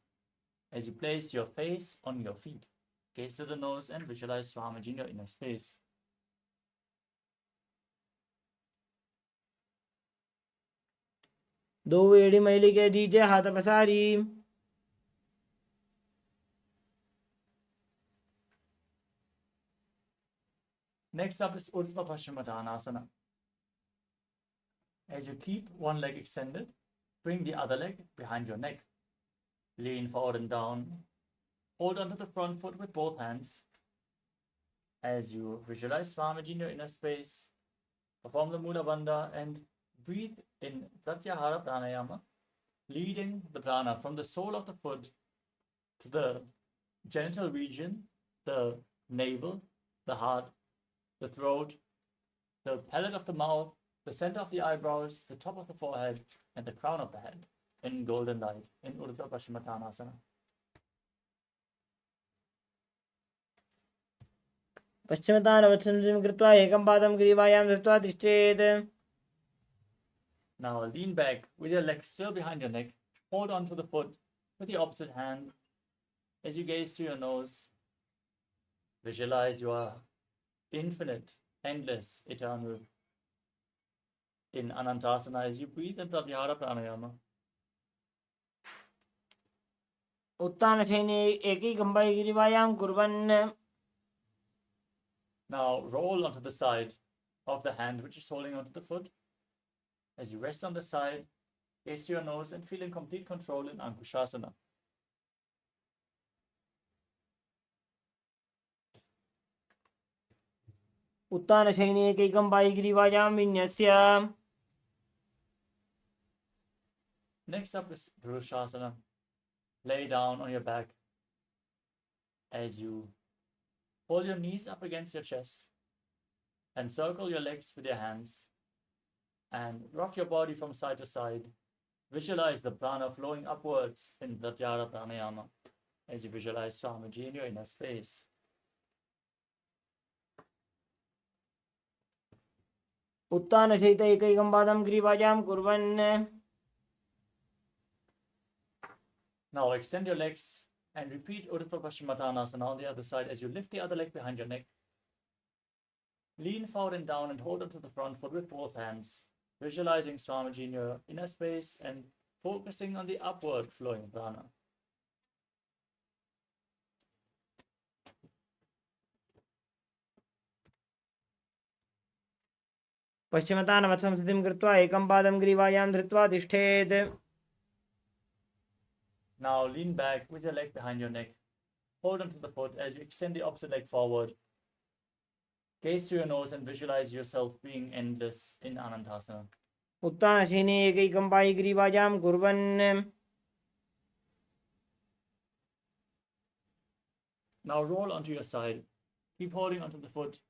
as you place your face on your feet. Gaze to the nose and visualize Swamiji in your inner space. दो एड़ी मैली के दीजे हाथ पसारी. Next up is Urdhva Paschimottanasana. As you keep one leg extended, bring the other leg behind your neck. Lean forward and down. Hold onto the front foot with both hands. As you visualize Swamiji in your inner space, perform the Mula Bandha and breathe in Pratyahara Pranayama, leading the prana from the sole of the foot to the genital region, the navel, the heart, the throat, the palate of the mouth, the center of the eyebrows, the top of the forehead, and the crown of the head in golden light in Urdhva Paschimottanasana. पश्चिमतानवत्सं कृत्वा एकं पादं ग्रीवायां धृत्वा तिष्ठेत्. Now lean back with your legs still behind your neck. Hold on to the foot with the opposite hand. As you gaze to your nose, visualize your infinite, endless, eternal in Anantasana as you breathe in Pratyahara Pranayama. उत्तानशयने एकैकं गिरिवायां कुर्वन् Now roll onto the side of the hand which is holding onto the foot. As you rest on the side, gaze to your nose and feel in complete control in Ankushasana. उत्तानशयने एकैकं गिरिवायां विन्यस्य. Next up is Purushasana. Lay down on your back as you hold your knees up against your chest and circle your legs with your hands and rock your body from side to side. Visualize the prana flowing upwards in Pratyahara Pranayama as you visualize Swamiji in your inner space. उत्तानशयित एकैकं पादं गिरिवायां कुर्वन्. Now extend your legs and repeat Urdhva Paschimottanasana on the other side as you lift the other leg behind your neck. Lean forward and down and hold onto the front foot with both hands, visualizing Swamiji in your inner space and focusing on the upward flowing prana. पश्चिमतानवत् संस्थितिं कृत्वा एकं पादं गिरिवायां धृत्वा तिष्ठेत्. Now lean back with your leg behind your neck. Hold onto the foot as you extend the opposite leg forward. Gaze to your nose and visualize yourself being endless in Anantasana. उत्तानशयने एकैकं गिरिवायां कुर्वन्. Now roll onto your side. Keep holding onto the foot.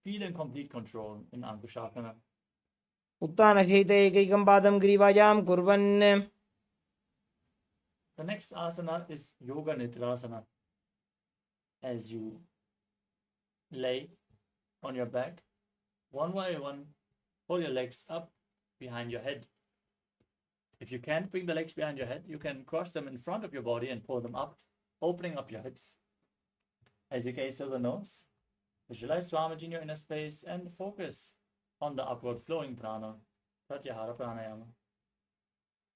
Feel in complete control in Ankushasana. उत्तानशयित एकैकं पादं गिरिवायां कुर्वन्. The next asana is Yoga Nidrasana. As you lay on your back, one by one, pull your legs up behind your head. If you can't bring the legs behind your head, you can cross them in front of your body and pull them up, opening up your hips. As you gaze to the nose, visualize Swamiji in your inner space and focus on the upward flowing prana, Pratyahara Pranayama.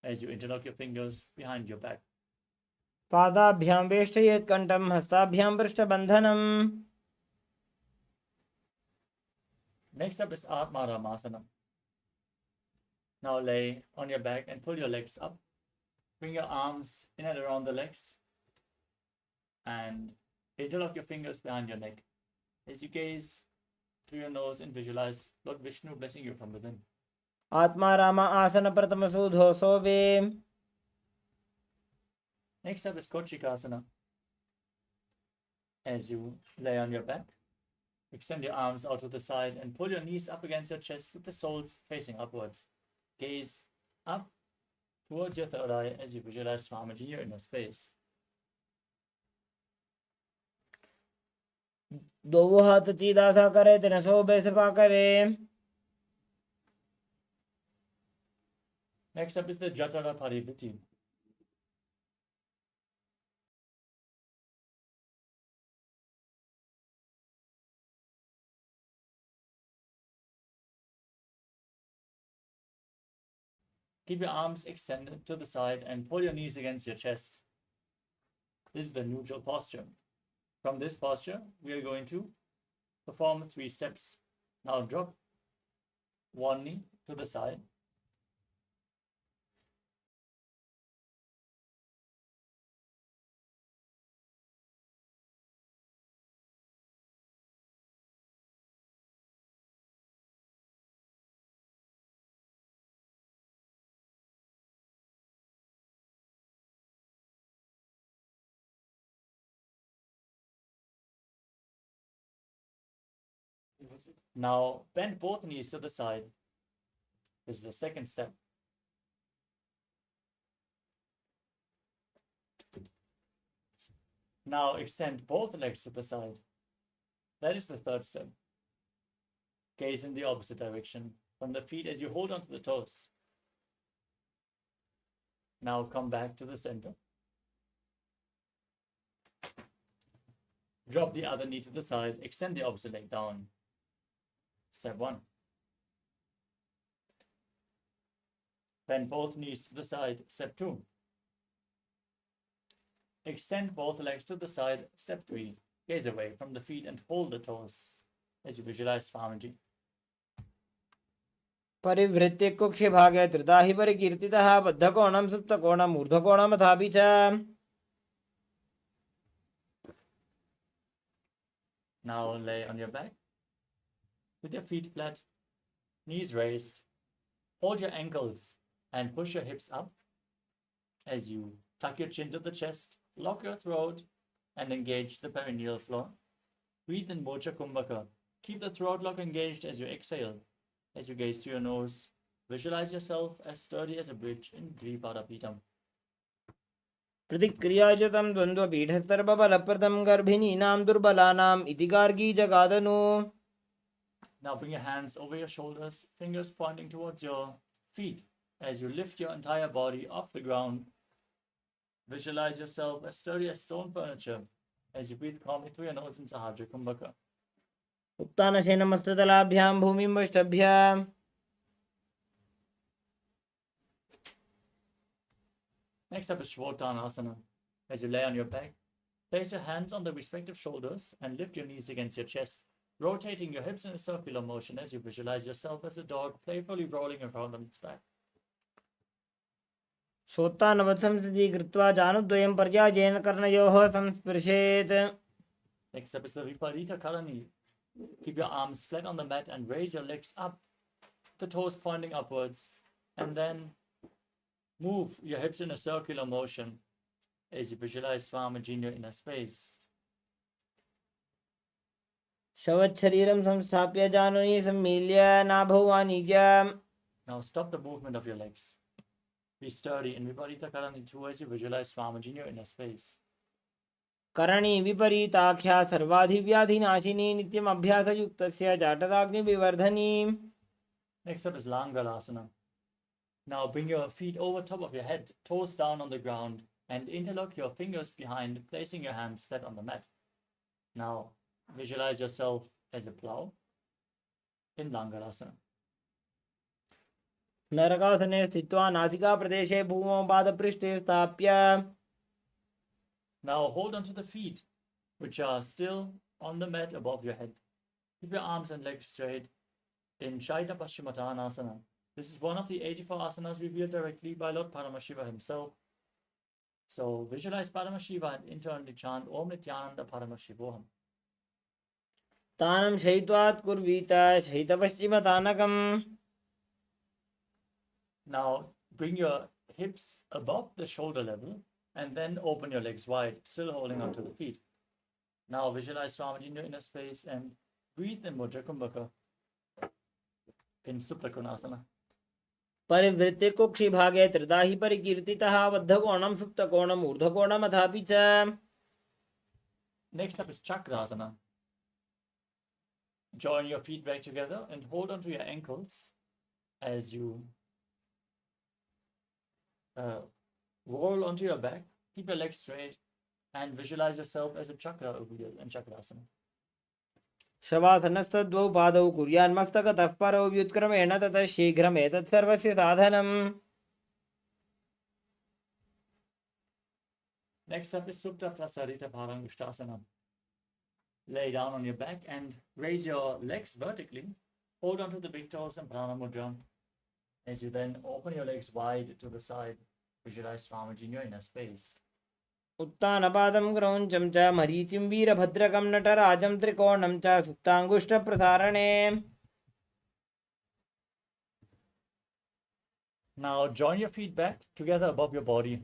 As you interlock your fingers behind your back. पादाभ्यां वेष्टयेत् कण्ठं हस्ताभ्यां पृष्ठबन्धनम्. Next up is Atma Ramasana. Now lay on your back and pull your legs up. Bring your arms in and around the legs and interlock your fingers behind your neck. As you gaze through your nose and visualize Lord Vishnu blessing you from within. आत्मा राम आसन प्रथम सूधो सोवे. Next up is Kochikasana. As you lay on your back, extend your arms out to the side and pull your knees up against your chest with the soles facing upwards. Gaze up towards your third eye as you visualize Swamiji in your inner space. दो हाथ सीधा सा करे तेने सोबे सफा करे. Next up is the Jatara Parivritti. Keep your arms extended to the side and pull your knees against your chest. This is the neutral posture. From this posture, we are going to perform 3 steps. Now drop one knee to the side. Now bend both knees to the side. This is the second step. Now extend both legs to the side. That is the third step. Gaze in the opposite direction from the feet as you hold onto the toes. Now come back to the center. Drop the other knee to the side, extend the opposite leg down. Step 1. Bend both knees to the side. Step 2. Extend both legs to the side. Step 3. Gaze away from the feet and hold the toes as you visualize Swamiji. परिवृत्ति कुक्षि भागे त्रिधा हि परिकीर्तितः बद्धकोणं सुप्तकोणम् ऊर्ध्वकोणमथापि च. Now lay on your back with your feet flat, knees raised. Hold your ankles and push your hips up as you tuck your chin to the chest, lock your throat and engage the perineal floor. Breathe in Mocha Kumbhaka. Keep the throat lock engaged as you exhale. As you gaze through your nose, visualize yourself as sturdy as a bridge in Dvipadapitam. प्रतिक्रियायुतं द्वन्द्वपीठस्तर्पबलप्रदं गर्भिणीनां दुर्बलानाम् इति Gargi जगादनु. Now bring your hands over your shoulders, fingers pointing towards your feet as you lift your entire body off the ground. Visualize yourself as sturdy as stone furniture as you breathe calmly through your nose in Sahajra Kumbhaka. उत्तानशेन मस्ततलाभ्यां भूमिं वष्टभ्य. Next up is Shvotanasana. As you lay on your back, place your hands on the respective shoulders and lift your knees against your chest, rotating your hips in a circular motion as you visualize yourself as a dog playfully rolling around on its back. सोत्तानवत्संस्थिति कृत्वा जानुद्वयं पर्यायेन कर्णयोः संस्पृशेत्. Next up is the Viparita Karani. Keep your arms flat on the mat and raise your legs up, the toes pointing upwards, and then move your hips in a circular motion as you visualize Swamiji in your inner space. शवच्छरीरं संस्थाप्य जानुनी सम्मील्य नाभौ वाणिज्य. Now stop the movement of your legs. Be sturdy in Viparita Karani 2 as you visualize Swamiji in your inner space. करणी विपरीताख्या सर्वाधिव्याधिनाशिनी नित्यम् अभ्यासयुक्तस्य जाटराग्निविवर्धनी. Next up is Langalasana. Now bring your feet over top of your head, toes down on the ground, and interlock your fingers behind, placing your hands flat on the mat. Now visualize yourself as a plow in Langalasana. नरकासने स्थित्वा नासिकाप्रदेशे भूमौ पादपृष्ठे स्थाप्य. Now hold onto the feet, which are still on the mat above your head. Keep your arms and legs straight in Shaita Paschimottanasana. This is one of the 84 asanas revealed directly by Lord Paramashiva himself. So visualize Paramashiva and internally chant Om Nithyananda Paramashivoham. तानं शयित्वात् कुर्वीत शयितपश्चिमतानकम्. Now bring your hips above the shoulder level and then open your legs wide, still holding onto the feet. Now visualize Swamiji in your inner space and breathe in Mudra Kumbhaka in Supta Konasana. परिवृत्ति कुक्षि भागे त्रिधा हि परिकीर्तितः बद्धकोणं सुप्तकोणम् ऊर्ध्वकोणमथापि च. Next up is Chakrasana. Join your feet back together and hold onto your ankles as you roll onto your back. Keep your legs straight and visualize yourself as a chakra over here in Chakrasana. शवासनस्तद्वौ पादौ कुर्यान्मस्तकतः परौ व्युत्क्रमेण ततः शीघ्रमेतत् सर्वस्य साधनम्. Next up is Supta Prasarita Parangushtasana. Lay down on your back and raise your legs vertically. Hold onto the big toes and Prana Mudra. As you then open your legs wide to the side, visualize Swamiji in your inner space. उत्तानपादं क्रौञ्चं च मरीचिं वीरभद्रकं नटराजं त्रिकोणं च सुप्ताङ्गुष्ठप्रसारणे. Now join your feet back together above your body.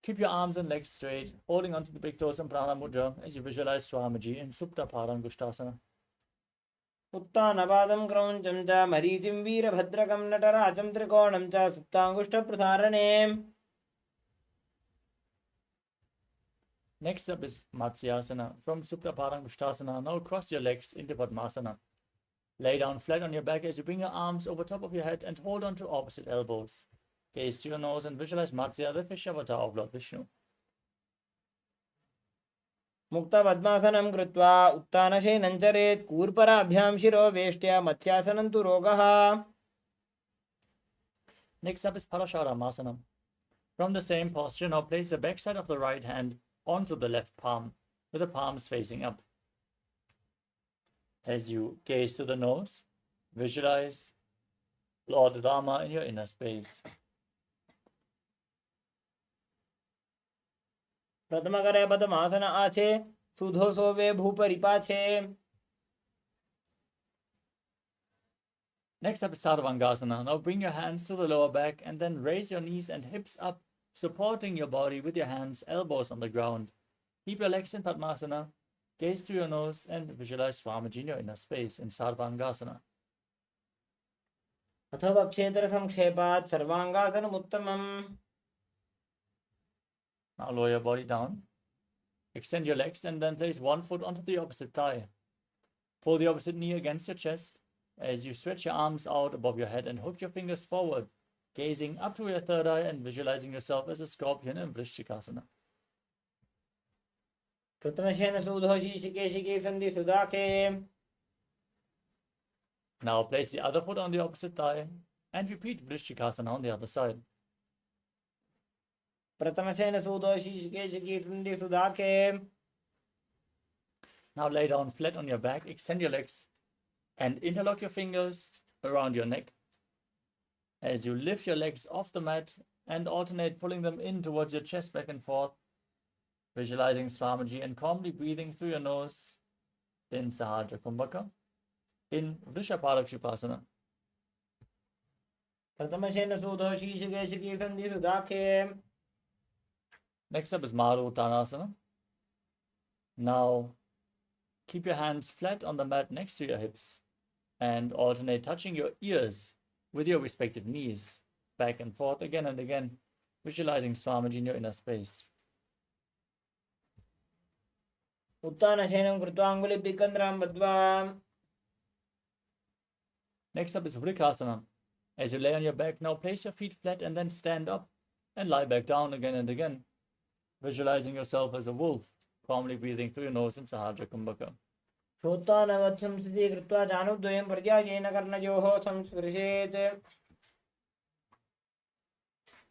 Keep your arms and legs straight, holding onto the big toes and Prana Mudra as you visualize Swamiji in Supta Parangushtasana. उत्तानपादं क्रौञ्चं च मरीचिं वीरभद्रकं नटराजं त्रिकोणं च सुप्ताङ्गुष्ठप्रसारणे. Next up is Matsyasana. From Supta Parangushtasana, now cross your legs into Padmasana. Lay down flat on your back as you bring your arms over top of your head and hold on to opposite elbows. Gaze to your nose and visualize Matsya, the fish avatar of Lord Vishnu. मुक्तपद्मासनं कृत्वा उत्तानशयनं चरेत् कूर्पराभ्यां शिरो वेष्ट्या मत्स्यासनं तु रोगः. Next up is Paramashivoham. From the same posture, now place the backside of the right hand onto the left palm, with the palms facing up. As you gaze to the nose, visualize Lord Rama in your inner space. प्रथम करे पद्मासन आछे सुधो सोवे भूपरि पाछे. Next up is Sarvangasana. Now bring your hands to the lower back and then raise your knees and hips up, supporting your body with your hands, elbows on the ground. Keep your legs in Padmasana, gaze through your nose and visualize Swamiji in your inner space in Sarvangasana. अथवा क्षेत्र संक्षेपात् सर्वांगासनम् उत्तमम्. Now lower your body down. Extend your legs and then place one foot onto the opposite thigh. Pull the opposite knee against your chest as you stretch your arms out above your head and hook your fingers forward, gazing up to your third eye and visualizing yourself as a scorpion in Vrishchikasana. कृतमशेन सुधो शीशिकेशिके सन्धि सुदाखे. Now place the other foot on the opposite thigh and repeat Vrishchikasana on the other side. प्रथमशेन सुधो शीशिकेशिके सन्धि सुदाखे. Now lay down flat on your back, extend your legs and interlock your fingers around your neck. As you lift your legs off the mat and alternate pulling them in towards your chest back and forth, visualizing Swamiji and calmly breathing through your nose in Sahasrara Kumbhaka, in Vrishabharakshiposana. प्रथमशेन सुधो शीशिकेशिके सन्धि सुदाखे. Next up is Maruttanasana. Now keep your hands flat on the mat next to your hips and alternate touching your ears with your respective knees, back and forth again and again, visualizing Swamiji in your inner space. उत्तानशयनं कृत्वा अङ्गुलिभ्यः कन्द्रां बद्ध्वा. Next up is Vrikasana. As you lay on your back, now place your feet flat and then stand up and lie back down again and again, visualizing yourself as a wolf, calmly breathing through your nose in Sahasrara Kumbhaka. श्रोत्तानवत् संस्थितिः कृत्वा जानुद्वयं पर्यायेन कर्णयोः संस्पृशेत्.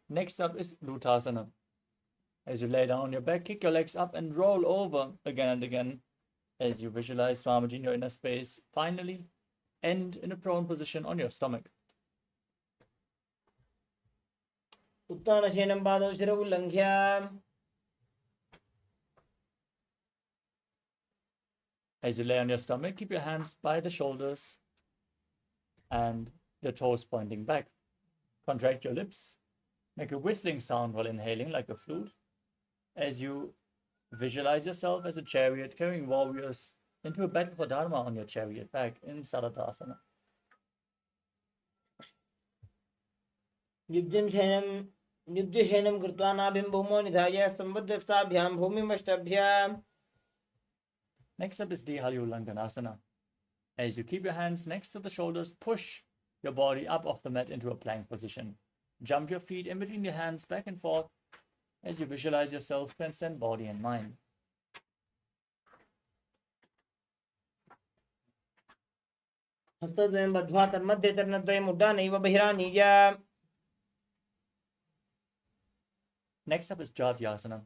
Next up is Lutasana. As you lay down on your back, kick your legs up and roll over again and again as you visualize Swamiji in your inner space. Finally, end in a prone position on your stomach. उत्तानशयनं पादौ शिरमुल्लङ्घ्य. As you lay on your stomach, keep your hands by the shoulders and your toes pointing back. Contract your lips. Make a whistling sound while inhaling like a flute as you visualize yourself as a chariot carrying warriors into a battle for Dharma on your chariot back in Saratasana. युज्यशयनं कृत्वा नाभिं भूमौ निधाय सम्बद्धस्ताभ्यां भूमिमष्टभ्य. Next up is Dehali Ullanganasana. As you keep your hands next to the shoulders, push your body up off the mat into a plank position. Jump your feet in between your hands back and forth as you visualize yourself transcend body and mind. हस्तद्वयं बद्ध्वा तन्मध्ये चरणद्वयम् उड्डानैव बहिरानीय. Next up is Jatyasana.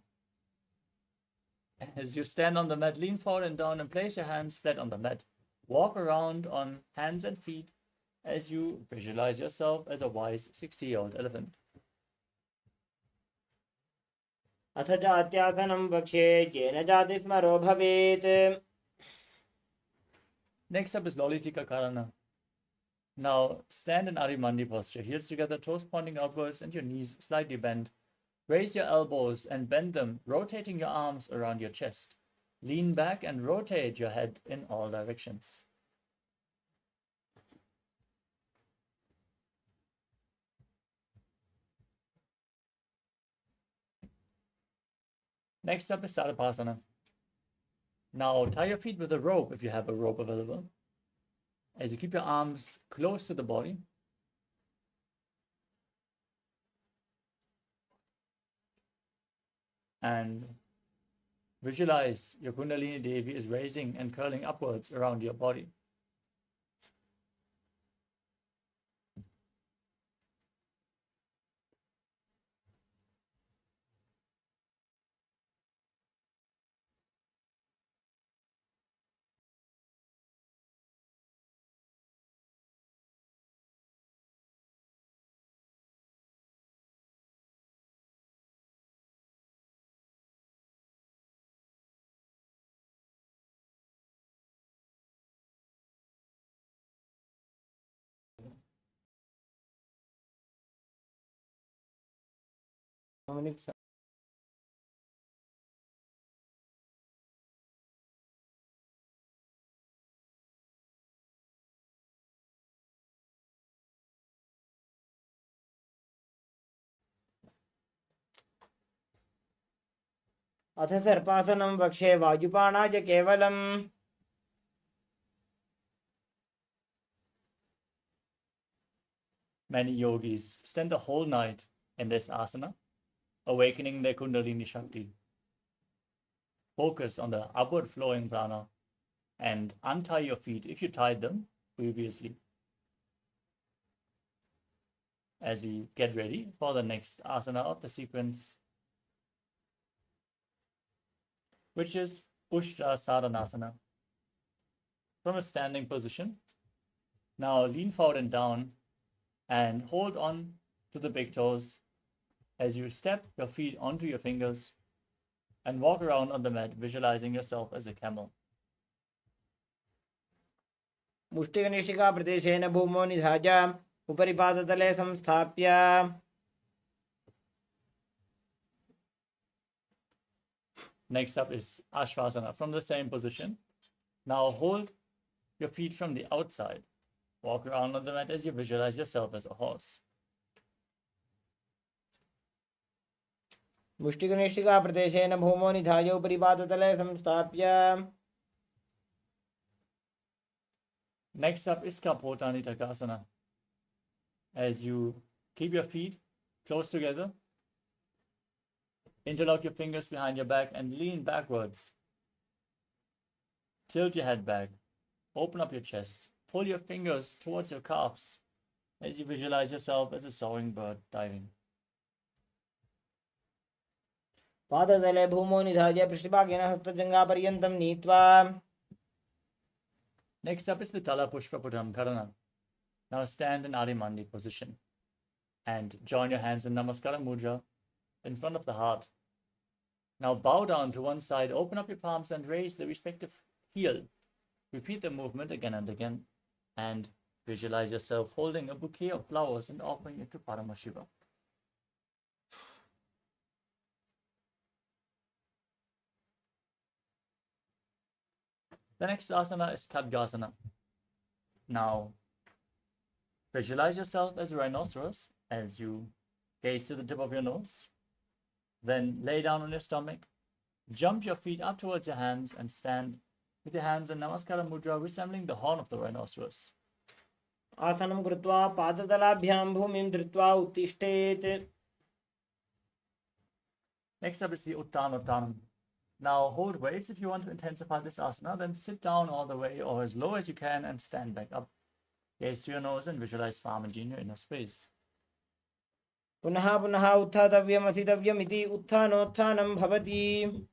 As you stand on the mat, lean forward and down and place your hands flat on the mat. Walk around on hands and feet as you visualize yourself as a wise 60-year-old elephant. अथ जात्यासनं वक्ष्ये येन जातिस्मरो भवेत्. Next up is Lolitika Karana. Now stand in Arimandi posture, heels together, toes pointing outwards and your knees slightly bent. Raise your elbows and bend them, rotating your arms around your chest. Lean back and rotate your head in all directions. Next up is Sarapasana. Now tie your feet with a rope if you have a rope available. As you keep your arms close to the body. And visualize your Kundalini Devi is raising and curling upwards around your body. अथ सर्पासनं वक्षे वायुपाणाय केवलम् Many yogis spend the whole night in this asana, awakening their Kundalini Shakti. Focus on the upward flowing prana and untie your feet if you tied them previously. As we get ready for the next asana of the sequence, which is Ushtra Sadhanasana. From a standing position, now lean forward and down and hold on to the big toes as you step your feet onto your fingers and walk around on the mat, visualizing yourself as a camel. मुष्टिकनिष्ठिका प्रदेशेन भूमौ निधाय उपरि पादतले संस्थाप्य Next up is Ashvasana. From the same position, now hold your feet from the outside. Walk around on the mat as you visualize yourself as a horse. मुष्टिकनिष्ठिका प्रदेशेन भूमौ निधाय उपरि पादतले संस्थाप्य Next up is Kapotani Takasana. As you keep your feet close together, interlock your fingers behind your back and lean backwards. Tilt your head back. Open up your chest. Pull your fingers towards your calves as you visualize yourself as a soaring bird diving. पादतले भूमौ निधाय पृष्ठभागेन हस्तजङ्घापर्यन्तं नीत्वा Next up is the Tala Pushpa Pudam Karana. Now stand in Adimandi position and join your hands in Namaskara Mudra in front of the heart. Now bow down to one side, open up your palms and raise the respective heel. Repeat the movement again and again and visualize yourself holding a bouquet of flowers and offering it to Paramashiva. The next asana is Khadgasana. Now, visualize yourself as a rhinoceros as you gaze to the tip of your nose. Then lay down on your stomach, jump your feet up towards your hands and stand with your hands in Namaskara Mudra resembling the horn of the rhinoceros. आसनं कृत्वा पादतलाभ्यां भूमिं धृत्वा उत्तिष्ठेत्. Next up is the Uttanottanam. Now hold weights. If you want to intensify this asana, then sit down all the way or as low as you can and stand back up. Gaze to your nose and visualize Swamiji in your inner space. पुनः पुनः उत्थातव्यम् असितव्यम् इति उत्थानोत्थानं भवति.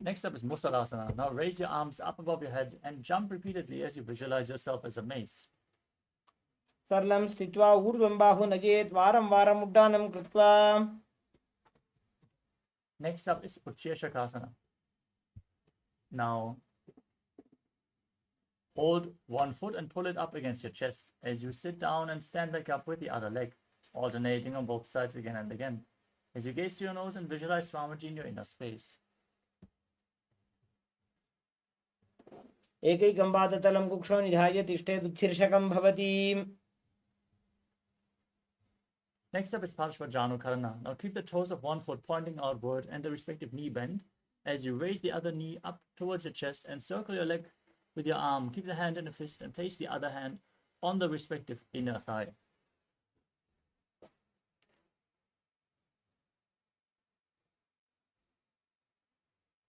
Next up is Musalasana. Now raise your arms up above your head and jump repeatedly as you visualize yourself as a mace. सरलं स्थित्वा ऊर्ध्वं बाहु नजेत् वारं वारम् उड्डानं कृत्वा. Next up is Ucheshakasana. Now hold one foot and pull it up against your chest as you sit down and stand back up with the other leg, alternating on both sides again and again. As you gaze to your nose and visualize Swamiji in your inner space. एकैकं पादतलं कुक्षौ निधाय तिष्ठेत् उत्शीर्षकं भवति. Next up is Parshvajanu Karana. Now keep the toes of one foot pointing outward and the respective knee bend as you raise the other knee up towards your chest and circle your leg with your arm. Keep the hand in a fist and place the other hand on the respective inner thigh.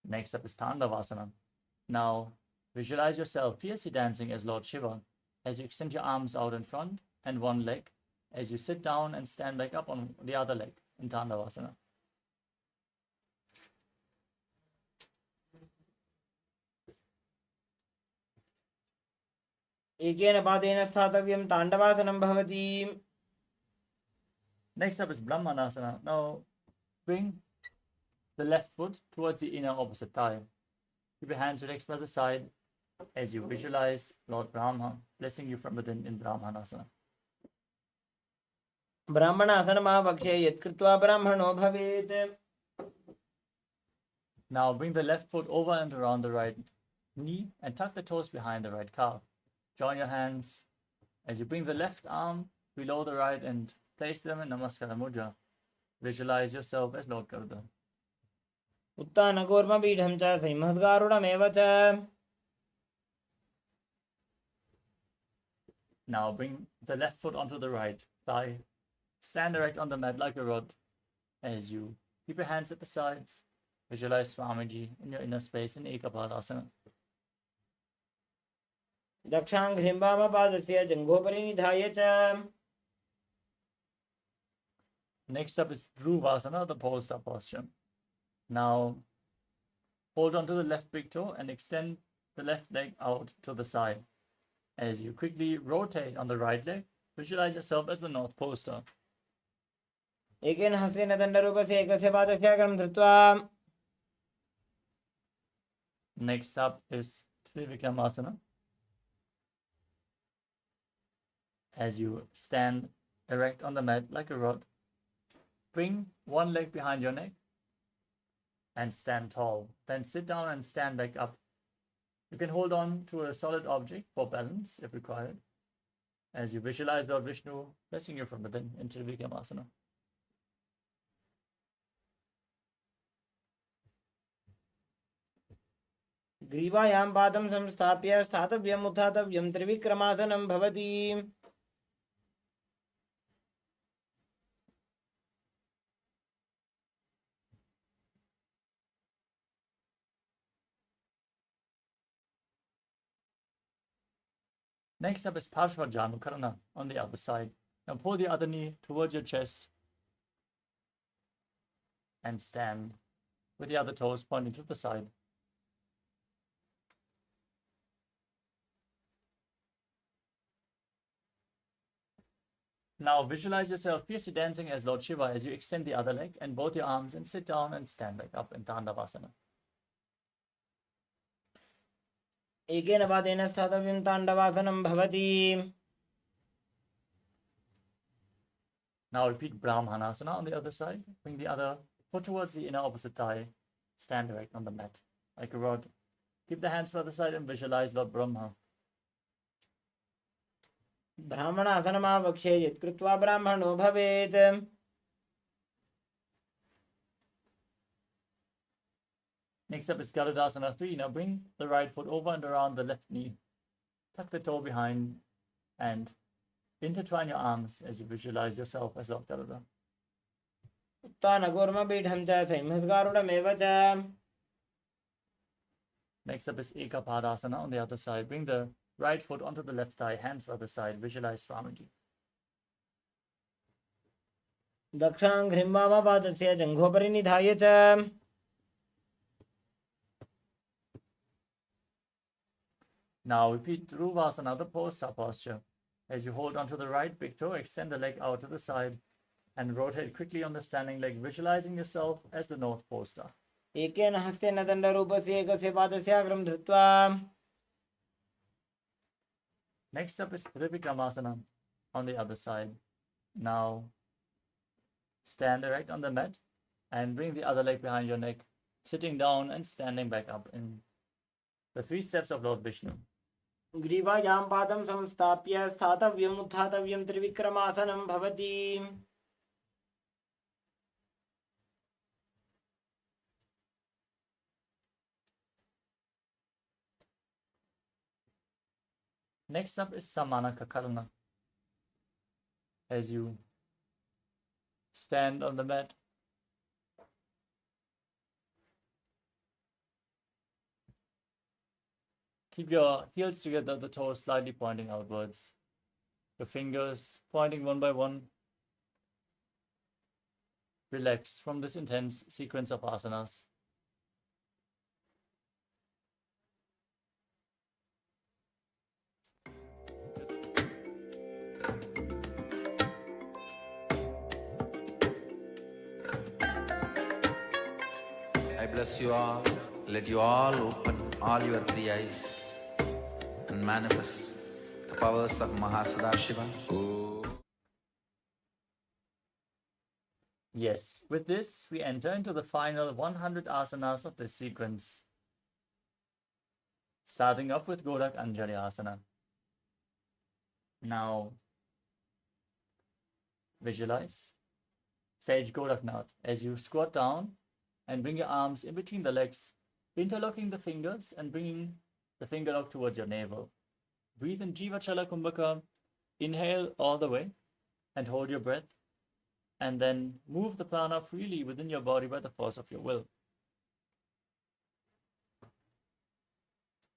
Next up is Tandavasana. Now visualize yourself fiercely dancing as Lord Shiva as you extend your arms out in front and one leg as you sit down and stand back up on the other leg in Tandavasana. एकेन पादेन स्थातव्यं ताण्डवासनं भवति. Next up is Brahmanasana. Now bring the left foot towards the inner opposite thigh. Keep your hands relaxed by the side as you visualize Lord Brahma blessing you from within in Brahmanasana. ब्राह्मणासनमावक्षे यत्कृत्वा ब्राह्मणो भवेत्. Now bring the left foot over and around the right knee and tuck the toes behind the right calf. Join your hands as you bring the left arm below the right and place them in Namaskara Mudra. Visualize yourself as Lord Garuda. उत्तानकूर्मपीठं च सिंहस्गारुडमेव च. Now bring the left foot onto the right thigh. Stand erect on the mat like a rod as you keep your hands at the sides. Visualize Swamiji in your inner space in Ekapadasana. दक्षाङ्घ्रिम्बामपादस्य जङ्घोपरि निधाय च. Next up is Dhruvasana, the pole star posture. Now hold on to the left big toe and extend the left leg out to the side. As you quickly rotate on the right leg, visualize yourself as the North Pole Star. एकेन हस्तेन दण्डरूपस्य एकस्य पादस्य अग्रं धृत्वा. Next up is Trivikramasana. As you stand erect on the mat like a rod, bring one leg behind your neck and stand tall. Then sit down and stand back up. You can hold on to a solid object for balance if required, as you visualize Lord Vishnu blessing you from within in Trivikramasana. ग्रीवायां पादं संस्थाप्य स्थातव्यम् उत्थातव्यं त्रिविक्रमासनं भवति. Next up is Parshvajanukarana on the other side. Now pull the other knee towards your chest and stand with the other toes pointing to the side. Now visualize yourself fiercely dancing as Lord Shiva as you extend the other leg and both your arms and sit down and stand back up in Tandavasana. एकेन पादेन स्थातव्यं ताण्डवासनं भवति. Now repeat Brahmanasana on the other side. Bring the other foot towards the inner opposite thigh. Stand erect on the mat like a rod. Keep the hands by the side and visualize Lord Brahma. ब्राह्मणासनमावक्षे यत्कृत्वा ब्राह्मणो भवेत्. Next up is Garudasana 3. Now bring the right foot over and around the left knee. Tuck the toe behind and intertwine your arms as you visualize yourself as Lord Garuda. उत्तानकूर्मपीठं च सिंहस्गारुडमेव च. Next up is Ekapadasana on the other side. Bring the right foot onto the left thigh, hands by the side. Visualize Swamiji. दक्षाङ्घ्रिम्बामपादस्य जङ्घोपरि निधाय च. Now repeat Dhruvasana, the pole star posture. As you hold onto the right big toe, extend the leg out to the side and rotate quickly on the standing leg, visualizing yourself as the North Pole Star. एकेन हस्तेन दण्डरूपस्य एकस्य पादस्य अग्रं धृत्वा. Next up is Trivikramasana on the other side. Now stand erect on the mat and bring the other leg behind your neck, sitting down and standing back up in the 3 steps of Lord Vishnu. ग्रीवायां पादं संस्थाप्य स्थातव्यम् उत्थातव्यं त्रिविक्रमासनं भवति. Next up is Samanakakarana. As you stand on the mat, keep your heels together, the toes slightly pointing outwards. Your fingers pointing one by one. Relax from this intense sequence of asanas. I bless you all. Let you all open all your 3 eyes and manifest the powers of Mahasada Shiva. Yes, with this, we enter into the final 100 asanas of this sequence. Starting off with Godak Anjali Asana. Now, visualize Sage Godaknath as you squat down and bring your arms in between the legs, interlocking the fingers and bringing the finger lock towards your navel. Breathe in Jiva Chala Kumbhaka. Inhale all the way and hold your breath, and then move the prana freely within your body by the force of your will.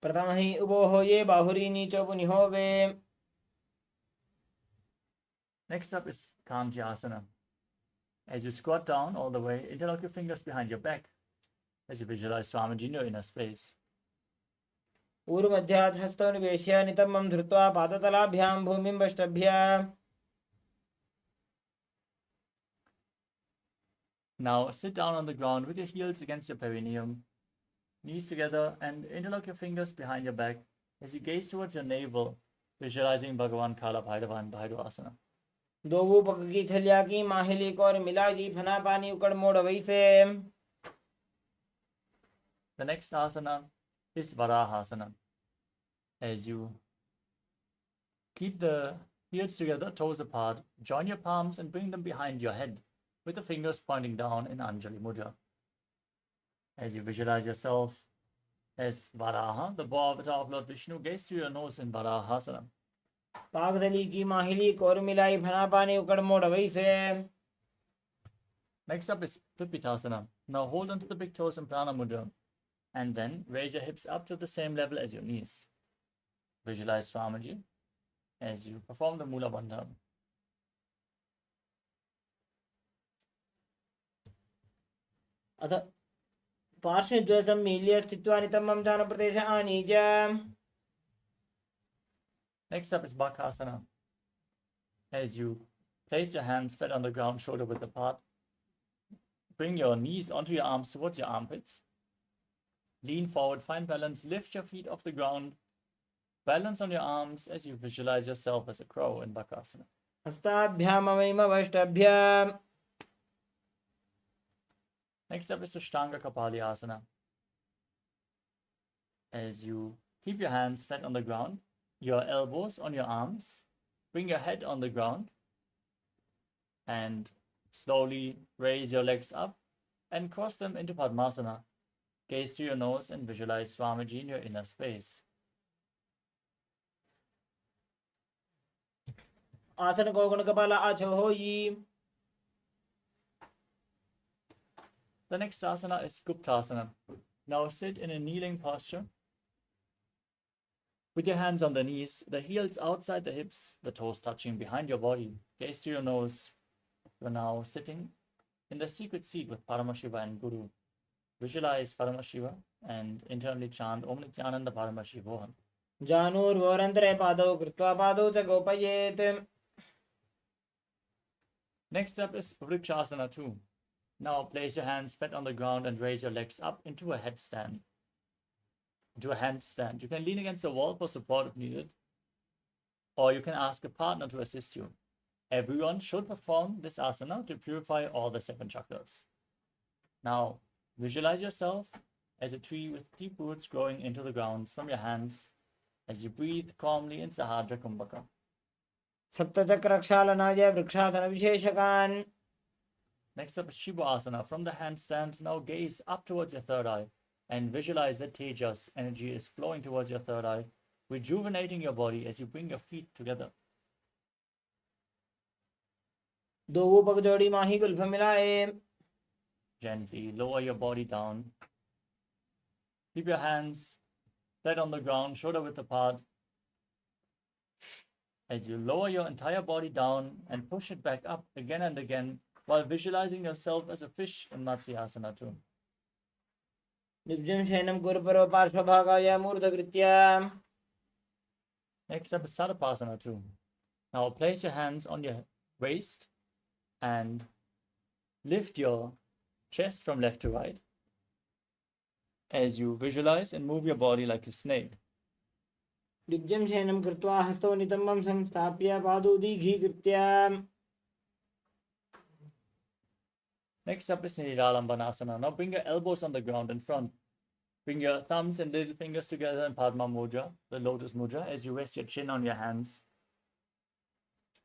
प्रथमहि उभोः ये बाहुरी नीचो पुनिहो वे. Next up is Kantyasana. As you squat down all the way, interlock your fingers behind your back as you visualize Swamiji in your inner space. ऊर्ध्वमध्यात् हस्तौ निवेश्य नितम्बं धृत्वा पादतलाभ्यां भूमिं वष्टभ्य. Now sit down on the ground with your heels against your perineum, knees together, and interlock your fingers behind your back as you gaze towards your navel, visualizing Bhagavan Kala Bhairava and Bhairava. दोवु पग की थलिया की माहिली core मिला जी फना पानी उकड़ मोड़ वैसे. The next asana is Varahasana. As you keep the heels together, toes apart, join your palms and bring them behind your head with the fingers pointing down in Anjali Mudra. As you visualize yourself as Varaha, the bow avatar of Lord Vishnu, gaze to your nose in Varahasana. पागदली की माहिली core मिलाई फना पानी उकड़ मोड़ वैसे. Next up is Pipitasana. Now hold onto the big toes in Prana Mudra and then raise your hips up to the same level as your knees. Visualize Swamiji as you perform the Mula Bandha. अथ पार्श्वद्वयं मील्य स्थित्वा नितम्बं जानप्रदेश आनीय. Next up is Bakasana. As you place your hands flat on the ground, shoulder width apart, bring your knees onto your arms towards your armpits. Lean forward, find balance, lift your feet off the ground, balance on your arms as you visualize yourself as a crow in Bakasana. हस्ताभ्यामवैम वष्टभ्य. Next up is Ashtanga Kapali Asana. As you keep your hands flat on the ground, your elbows on your arms, bring your head on the ground, and slowly raise your legs up and cross them into Padmasana. Gaze to your nose and visualize Swamiji in your inner space. आसन को गुण कपाला आछो होई. The next asana is Guptasana. Now sit in a kneeling posture with your hands on the knees, the heels outside the hips, the toes touching behind your body. Gaze to your nose. You're now sitting in the secret seat with Paramashiva and Guru. Visualize Paramashiva and internally chant Om Nithyananda Paramashivoham. जानूर्वोरन्तरे पादौ कृत्वा पादौ च गोपयेत्. Next up is Vrikshasana 2. Now place your hands flat on the ground and raise your legs up into a headstand. Into a handstand. You can lean against the wall for support if needed, or you can ask a partner to assist you. Everyone should perform this asana to purify all the 7 chakras. Now, visualize yourself as a tree with deep roots growing into the ground from your hands as you breathe calmly in Sahadra Kumbhaka. सप्तचक्रक्षालनाय vrikshasana विशेषकान्. Next up is Shivoham. From the handstand, now gaze up towards your third eye and visualize that Tejas energy is flowing towards your third eye, rejuvenating your body as you bring your feet together. दोवु पग जोड़ी माही Gulf मिलाए. Gently lower your body down. Keep your hands flat on the ground, shoulder width apart. As you lower your entire body down and push it back up again and again while visualizing yourself as a fish in Matsyasana 2. निब्जं शयनं कुरुपरो पार्श्वभागाय मूर्धकृत्य. Next up is Sarapasana 2. Now place your hands on your waist and lift your chest from left to right as you visualize and move your body like a snake. निब्जं शयनं कृत्वा हस्तौ नितम्बं संस्थाप्य पादौ दीघीकृत्य. Next up is Niralambanasana. Now bring your elbows on the ground in front. Bring your thumbs and little fingers together in Padma Mudra, the lotus mudra, as you rest your chin on your hands.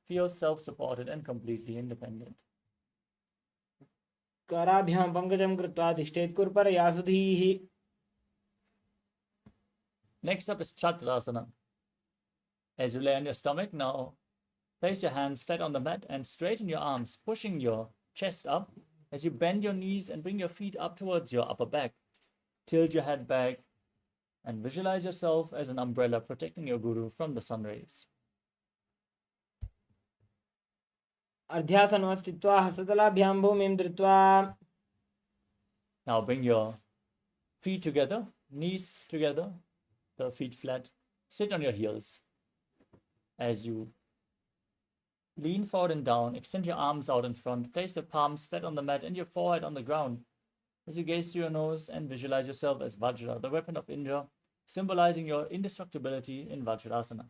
Feel self-supported and completely independent. कराभ्यां पंकजं कृत्वा तिष्ठेत् कुर्परया सुधीः. Next up is Chaturasana. As you lay on your stomach, now place your hands flat on the mat and straighten your arms, pushing your chest up as you bend your knees and bring your feet up towards your upper back. Tilt your head back and visualize yourself as an umbrella protecting your guru from the sun rays. अर्ध्यासनं स्थित्वा हस्ततलाभ्यां भूमिं धृत्वा. Now bring your feet together, knees together, the feet flat. Sit on your heels. As you lean forward and down, extend your arms out in front, place the palms flat on the mat and your forehead on the ground. As you gaze to your nose and visualize yourself as Vajra, the weapon of Indra, symbolizing your indestructibility in Vajrasana.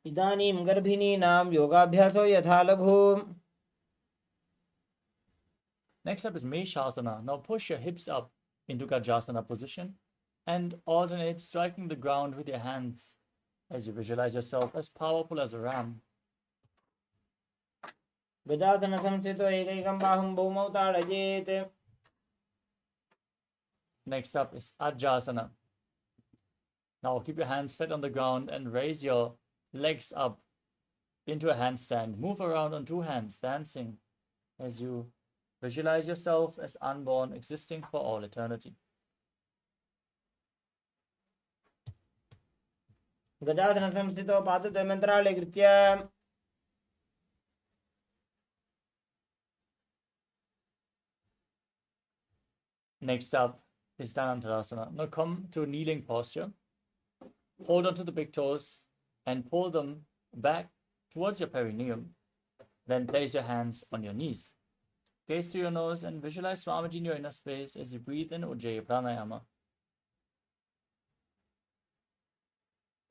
इदानीं गर्भिणीनां योगाभ्यासो यथा लघु. Next up is Meshasana. Now push your hips up into Gajasana position and alternate striking the ground with your hands as you visualize yourself as powerful as a ram. गजासनं संस्थितो एकैकं बाहुं भूमौ ताडयेत्. Next up is Ajasana. Now keep your hands flat on the ground and raise your legs up into a handstand. Move around on two hands, dancing as you visualize yourself as unborn, existing for all eternity. गजासनं संस्थितो पादद्वयं मन्त्रालये कृत्य. Next up is Dhanantarasana. Now come to a kneeling posture. Hold on to the big toes and pull them back towards your perineum. Then place your hands on your knees. Gaze to your nose and visualize Swamiji in your inner space as you breathe in Ujjayi Pranayama.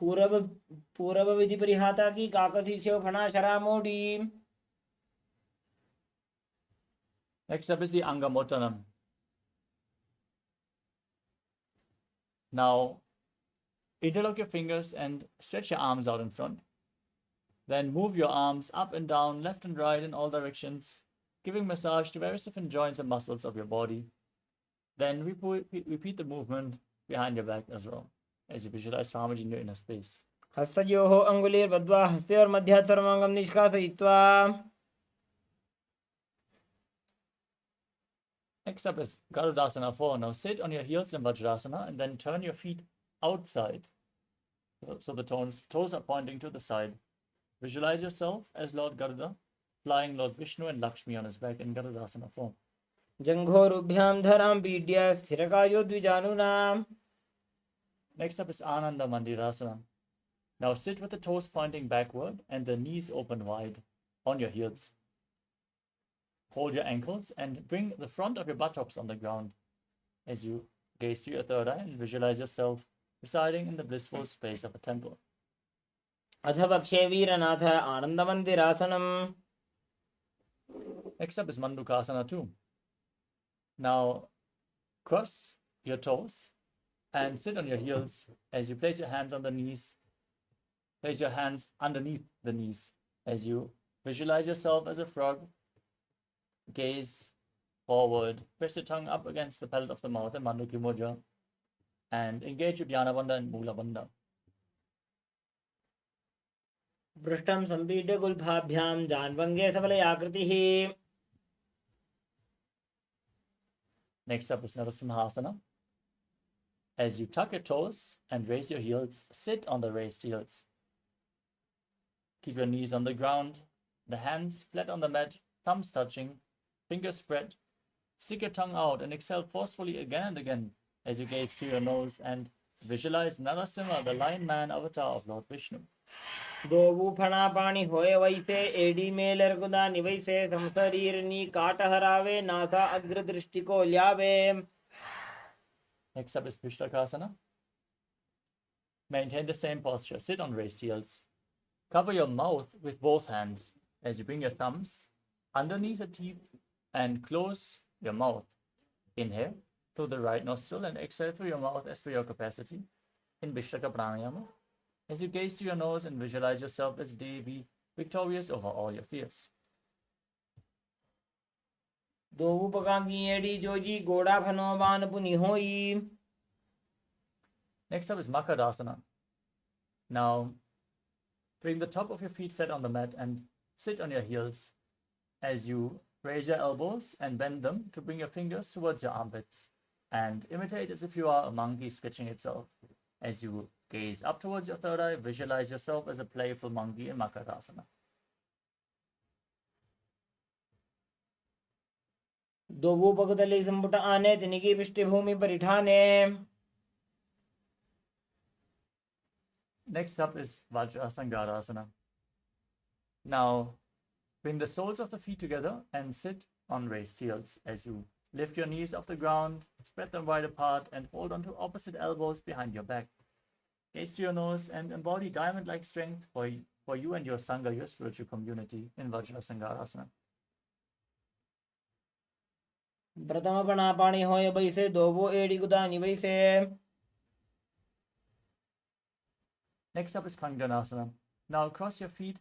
पूर्व विधि परिहाता की काकसी से फना शरा मोड़ी. Next up is the Angamottanam. Now, interlock your fingers and stretch your arms out in front. Then move your arms up and down, left and right in all directions, giving massage to various different joints and muscles of your body. Then repeat the movement behind your back as well, as you visualize Swamiji in your inner space. हस्तयोः अङ्गुलीर्बद्ध्वा हस्तयोर्मध्यात् सर्वाङ्गं निष्कासयित्वा. Next up is Garudasana 4. Now sit on your heels in Vajrasana and then turn your feet outside. So the toes are pointing to the side. Visualize yourself as Lord Garuda, flying Lord Vishnu and Lakshmi on his back in Garudasana form. जङ्घोरुभ्यां धरां पीड्य स्थिरकायो द्विजानुनाम्. Next up is Ananda Mandirasana. Now sit with the toes pointing backward and the knees open wide on your heels. Hold your ankles and bring the front of your buttocks on the ground as you gaze to your third eye and visualize yourself residing in the blissful space of a temple. अथ पक्षे वीरनाथ आनन्दमन्दिरासनम्. Next up is Mandukasana 2. Now cross your toes and sit on your heels as you place your hands on the knees. Place your hands underneath the knees as you visualize yourself as a frog. Gaze forward, press your tongue up against the palate of the mouth in Manduki Mudra and engage your Dhyana Bandha and Mula Bandha. पृष्ठं सम्पीड्य गुल्फाभ्यां जान्वङ्गे सबलयाकृतिः. Next up is Narasimhasana. As you tuck your toes and raise your heels, sit on the raised heels. Keep your knees on the ground, the hands flat on the mat, thumbs touching, fingers spread. Stick your tongue out and exhale forcefully again and again as you gaze to your nose and visualize Narasimha, the lion man avatar of Lord Vishnu. दोबू फणा पानी होए वैसे AD में लरगुदा निवैसे संसरीरनी काट हरावे NASA अग्र दृष्टि को ल्यावे. Next up is Pishtakasana. Maintain the same posture. Sit on raised heels. Cover your mouth with both hands as you bring your thumbs underneath the teeth and close your mouth. Inhale through the right nostril and exhale through your mouth as per your capacity in Vishraka Pranayama. As you gaze to your nose and visualize yourself as Devi, victorious over all your fears. दो पकांगी AD Joji गोड़ा फनो बान पुनि होई. Next up is Makadasana. Now, bring the top of your feet flat on the mat and sit on your heels as you raise your elbows and bend them to bring your fingers towards your armpits and imitate as if you are a monkey stretching itself. As you gaze up towards your third eye, visualize yourself as a playful monkey in Makadasana. दो पगदले संपुट आने तिनिकी पृष्ठभूमि परिठाने. Next up is Vajrasangarasana. Now, bring the soles of the feet together and sit on raised heels as you lift your knees off the ground, spread them wide apart, and hold onto opposite elbows behind your back. Gaze to your nose and embody diamond-like strength for you and your Sangha, your spiritual community, in Vajrasangarasana. प्रथम पणा पाणी होय बैसे दोबो AD गुदानी बैसे. Next up is Kanjanasana. Now cross your feet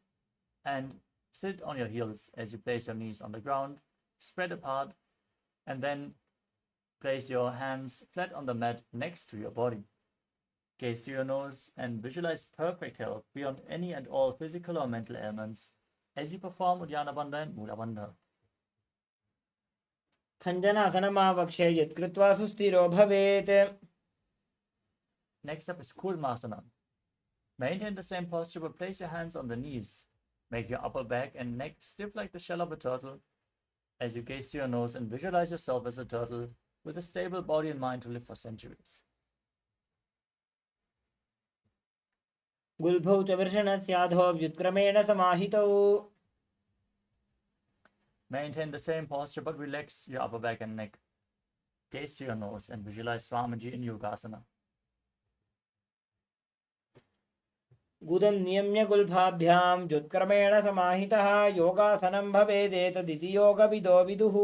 and sit on your heels as you place your knees on the ground, spread apart, and then place your hands flat on the mat next to your body. Gaze to your nose and visualize perfect health beyond any and all physical or mental ailments as you perform Uddiyana Bandha and Mula Bandha. खञ्जनासनमावक्षे यत्कृत्वा सुस्थिरो भवेत्. Next up is Kurmasana. Maintain the same posture but place your hands on the knees. Make your upper back and neck stiff like the shell of a turtle as you gaze to your nose and visualize yourself as a turtle with a stable body and mind to live for centuries. गुल्भौ च वृषणस्याधो व्युत्क्रमेण समाहितौ. Maintain the same posture but relax your upper back and neck. Gaze to your nose and visualize Swamiji in Yogasana. गुदं नियम्य गुल्फाभ्यां व्युत्क्रमेण समाहितः योगासनं भवेदेतदिति योगविदो विदुः.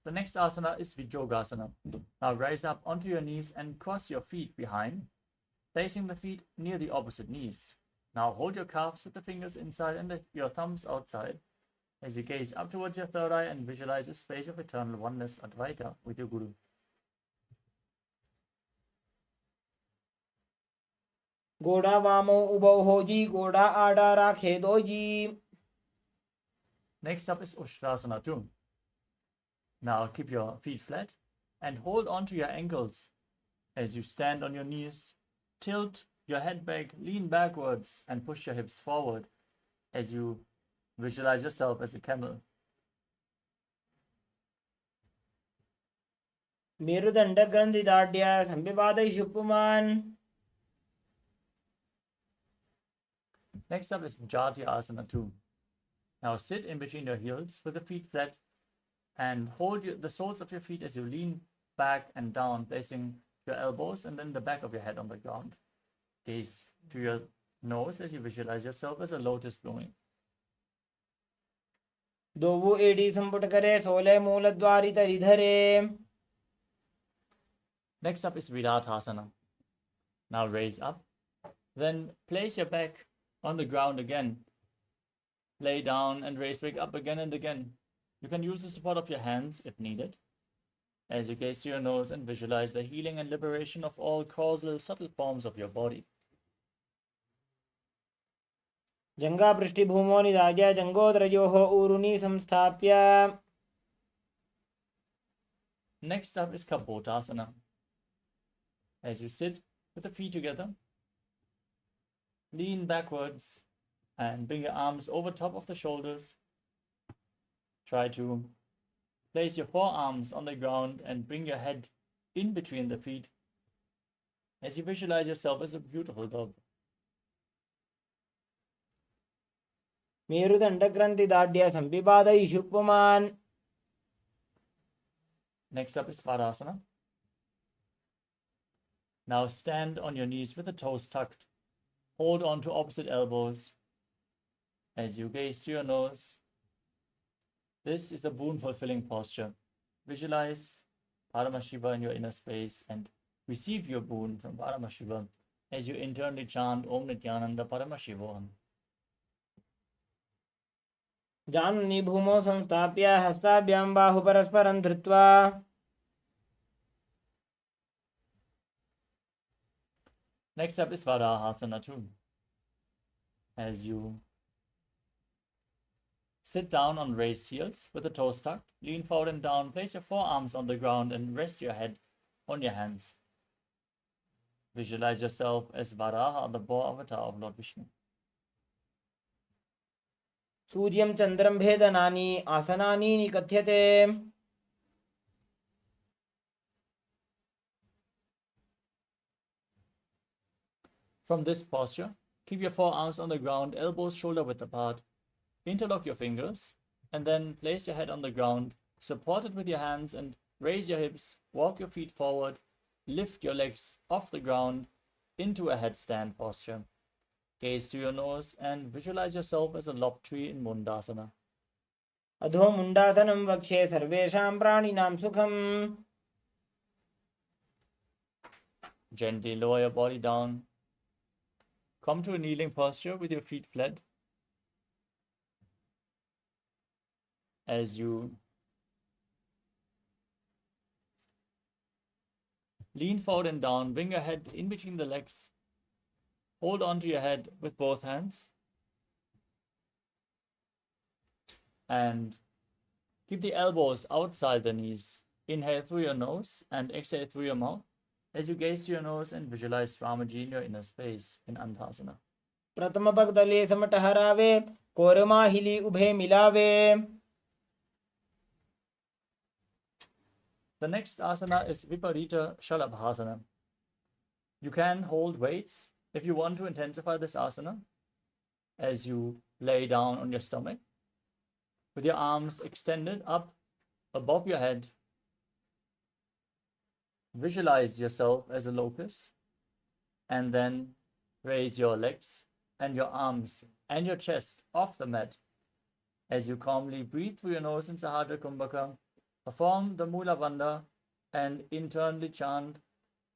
The next asana is Vijogasana. Now rise up onto your knees and cross your feet behind, placing the feet near the opposite knees. Now hold your calves with the fingers inside and your thumbs outside as you gaze up towards your third eye and visualize a space of eternal oneness, Advaita, with your Guru. गोड़ा वामो उबौ होजी गोड़ा आड़ा राखे doji. Next up is Ushtrasana too. Now keep your feet flat and hold onto your ankles as you stand on your knees. Tilt your head back, lean backwards, and push your hips forward as you visualize yourself as a camel. मेरुदंड ग्रंथिदाढ्य संविवादयिषु पुमान्. Next up is Jati Asana 2. Now sit in between your heels with the feet flat and hold the soles of your feet as you lean back and down, placing your elbows and then the back of your head on the ground. Gaze to your nose as you visualize yourself as a lotus blooming. दोवु एडी संपुट करे सोले मूलद्वारि तरिधरे. Next up is Vidathasana. Now raise up, then place your back on the ground again. Lay down and raise back up again and again. You can use the support of your hands if needed. As you gaze to your nose and visualize the healing and liberation of all causal subtle forms of your body. जंगा पृष्ठभूमो निधाय जंगोदरयोः ऊरुनि संस्थाप्य. Next up is Kapotasana. As you sit with the feet together, lean backwards and bring your arms over top of the shoulders. Try to place your forearms on the ground and bring your head in between the feet as you visualize yourself as a beautiful dove. मेरुदंड ग्रंथिदाढ्य संविवादयिषु पुमान्. Next up is Svadasana. Now stand on your knees with the toes tucked. Hold on to opposite elbows As you gaze to your nose, this is the boon fulfilling posture. Visualize Paramashiva in your inner space and receive your boon from Paramashiva as you internally chant Om Nithyananda Paramashivoham. जानुनि भूमौ संस्थाप्य हस्ताभ्यां बाहु परस्परं धृत्वा. Next up is Varahasana 2. As you sit down on raised heels with the toes tucked, lean forward and down, place your forearms on the ground and rest your head on your hands. Visualize yourself as Varaha, the boar avatar of Lord Vishnu. सूर्यं चन्द्रं भेदनानि आसनानि निकथ्यते. From this posture, keep your forearms on the ground, elbows shoulder width apart. Interlock your fingers and then place your head on the ground, support it with your hands and raise your hips, walk your feet forward, lift your legs off the ground into a headstand posture. Gaze to your nose and visualize yourself as a lob tree in Mundasana. अधो मुण्डासनं वक्षे सर्वेषां प्राणिनां सुखम्. Gently lower your body down. Come to a kneeling posture with your feet flat. As you lean forward and down, bring your head in between the legs. Hold on to your head with both hands. And keep the elbows outside the knees. Inhale through your nose and exhale through your mouth as you gaze to your nose and visualize Ramaji in your inner space in Antasana. प्रथम पगदले समट हरावे कोरमा हिली उभे मिलावे. The next asana is Viparita Shalabhasana. You can hold weights if you want to intensify this asana as you lay down on your stomach with your arms extended up above your head. Visualize yourself as a locust and then raise your legs and your arms and your chest off the mat as you calmly breathe through your nose in Sahadra Kumbhaka. Perform the Mula Bandha and internally chant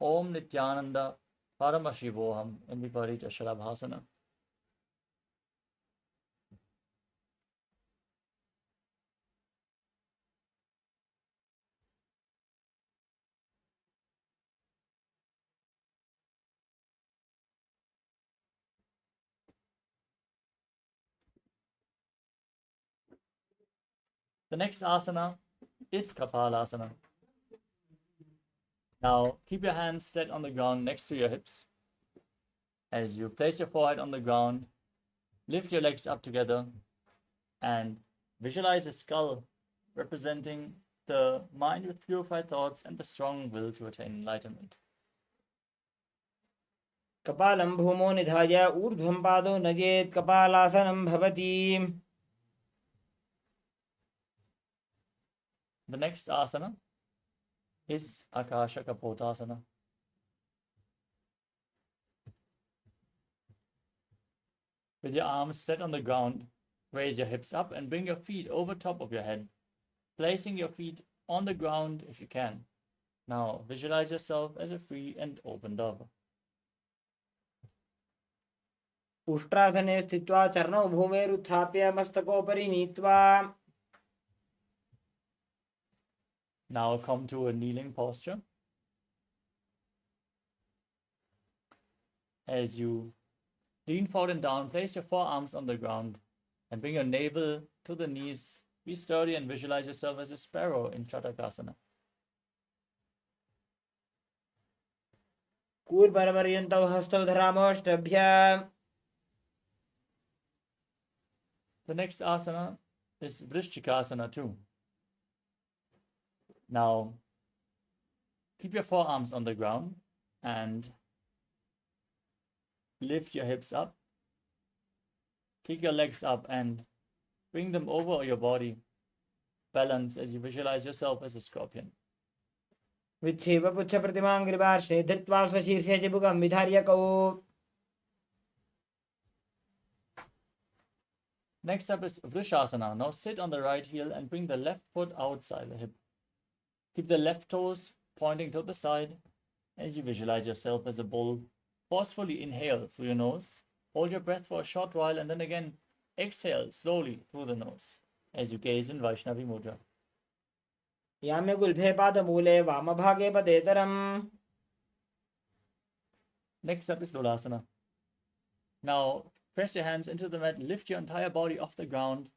Om Nithyananda Paramashivoham in Viparita Shalabhasana. The next asana is KAILASA. Now keep your hands flat on the ground next to your hips. As you place your forehead on the ground, lift your legs up together and visualize a skull representing the mind with purified thoughts and the strong will to attain enlightenment. कपालं भूमौ निधाय ऊर्ध्वं पादौ नयेत् कपालासनं भवति. The next asana is Akasha Kapotasana. With your arms flat on the ground, raise your hips up and bring your feet over top of your head, placing your feet on the ground if you can. Now visualize yourself as a free and open dove. उष्ट्रासने स्थित्वा चरणौ भूमेरुत्थाप्य मस्तकोपरि नीत्वा. Now come to a kneeling posture. As you lean forward and down, place your forearms on the ground and bring your navel to the knees. Be sturdy and visualize yourself as a sparrow in Chatakasana. कूर्मपर्यन्तौ हस्तौ धरामोष्टभ्याम्. The next asana is Vrishchikasana 2. Now, keep your forearms on the ground and lift your hips up. Kick your legs up and bring them over your body. Balance as you visualize yourself as a scorpion. विच्छेप पुच्छ प्रतिमां ग्रीवार्ष्णे धृत्वा स्वशीर्षे चिबुकं विधार्य कौ. Next up is Vrishasana. Now sit on the right heel and bring the left foot outside the hip. Keep the left toes pointing to the side as you visualize yourself as a bull. Forcefully inhale through your nose. Hold your breath for a short while and then again exhale slowly through the nose as you gaze in Vaishnavi Mudra. याम्य गुल्फे पादमूले वामभागे पदेतरम्. Next up is Lolasana. Now press your hands into the mat, lift your entire body off the ground,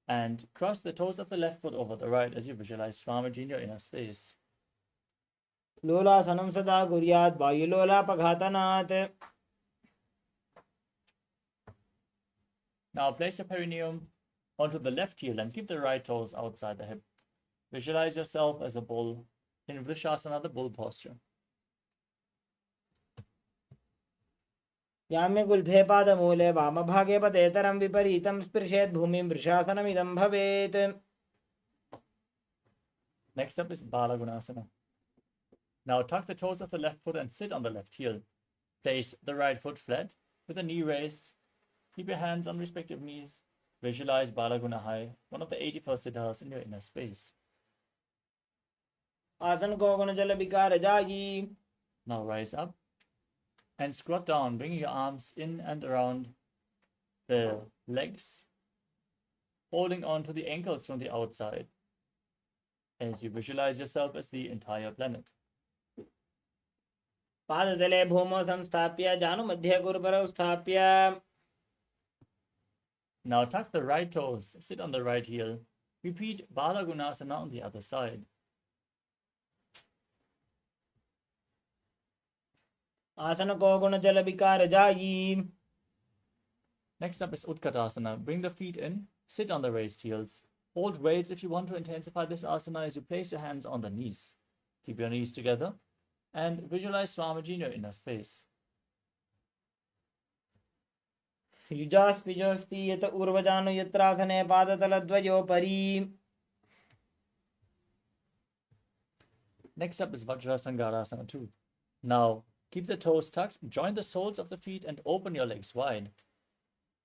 and cross the toes of the left foot over the right as you visualize Swamiji in your inner space. लोलासनं सदा कुर्यात् वायुलोलापघातनात्. Now place your perineum onto the left heel and keep the right toes outside the hip. Visualize yourself as a bull in Vrishasana, the bull posture. याम्य गुल्फे पादमूले वामभागे पदेतरं विपरीतं स्पृशेत् भूमिं वृषासनमिदं भवेत्. Next up is Balagunasana. Now tuck the toes of the left foot and sit on the left heel. Place the right foot flat with the knee raised. Keep your hands on respective knees. Visualize Balaguna High, one of the 84 siddhas in your inner space. आसन को गुण जल विकार जागी. Now rise up and squat down, bringing your arms in and around the legs, holding on to the ankles from the outside as you visualize yourself as the entire planet. पादतले भूमौ संस्थाप्य जानुमध्ये गुरुपरौ स्थाप्य. Now tuck the right toes, sit on the right heel. Repeat Balagunasana on the other side. आसन को गुण जल विकार जागी. Next up is Utkatasana. Bring the feet in, sit on the raised heels. Hold weights if you want to intensify this asana as you place your hands on the knees. Keep your knees together and visualize Swamiji in your inner space. युजास्पिजोस्ति यत ऊर्वजानु यत्रासने पादतलद्वयोपरि. Next up is Vajrasangarasana 2. Now, keep the toes tucked, join the soles of the feet and open your legs wide.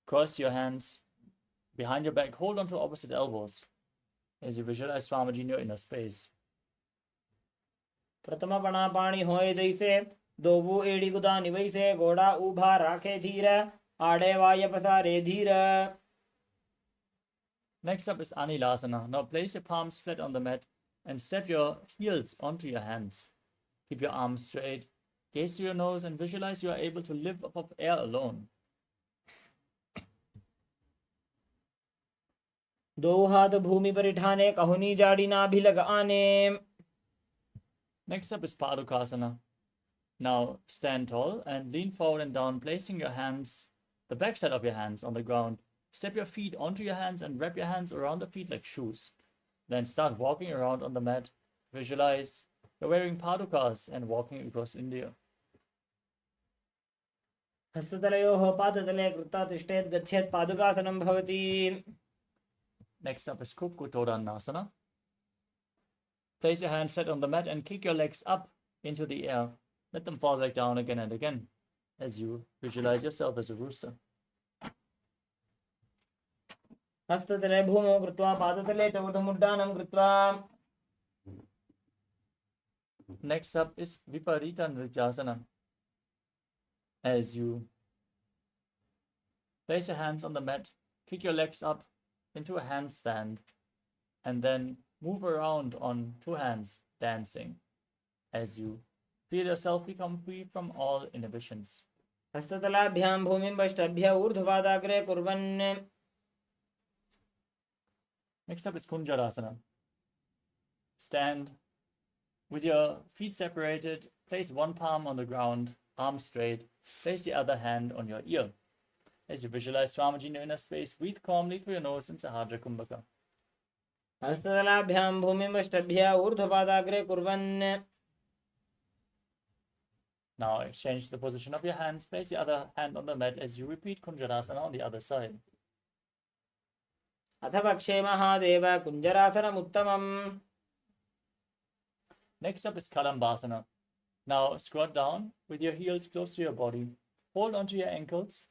Cross your hands behind your back, hold on to opposite elbows as you visualize Swamiji in your inner space. प्रथम पणा पाणी होए जैसे दोबू एड़ी गुदानी वैसे घोड़ा उभा राखे धीर आड़े वाय पसारे धीर. Next up is Anilasana. Now place your palms flat on the mat and step your heels onto your hands. Keep your arms straight, gaze through your nose and visualize you are able to live off of air alone. दो हाथ भूमि पर ठाने कहुनी जाड़ी ना भी लग आने. Next up is Padukasana. Now stand tall and lean forward and down, placing your hands, the backside of your hands on the ground. Step your feet onto your hands and wrap your hands around the feet like shoes. Then start walking around on the mat. Visualize you're wearing padukas and walking across India. हस्ततलयोः पादतले कृत्वा तिष्ठेत् गच्छेत् पादुकासनं भवति. Next up is Kukkutodanasana. Place your hands flat on the mat and kick your legs up into the air. Let them fall back down again and again as you visualize yourself as a rooster. हस्ततले भूमौ कृत्वा पादतले च ऊर्ध्वमुड्डानं कृत्वा. Next up is Viparita Nrityasana. As you place your hands on the mat, kick your legs up into a handstand, and then move around on two hands, dancing, as you feel yourself become free from all inhibitions. हस्ततलाभ्यां भूमिं वष्टभ्य ऊर्ध्वपादाग्रे कुर्वन्. Next up is Kunjarasana. Stand with your feet separated, place one palm on the ground, arms straight, place the other hand on your ear. As you visualize Swamiji in your inner space, breathe calmly through your nose in Sahadra Kumbhaka. हस्ततलाभ्यां भूमिं वष्टभ्य ऊर्ध्वपादाग्रे कुर्वन्. Now exchange the position of your hands, place the other hand on the mat as you repeat Kunjarasana on the other side. अथ पक्षे Mahadev कुञ्जरासनमुत्तमम्. Next up is Kalambasana. Now squat down with your heels close to your body. Hold onto your ankles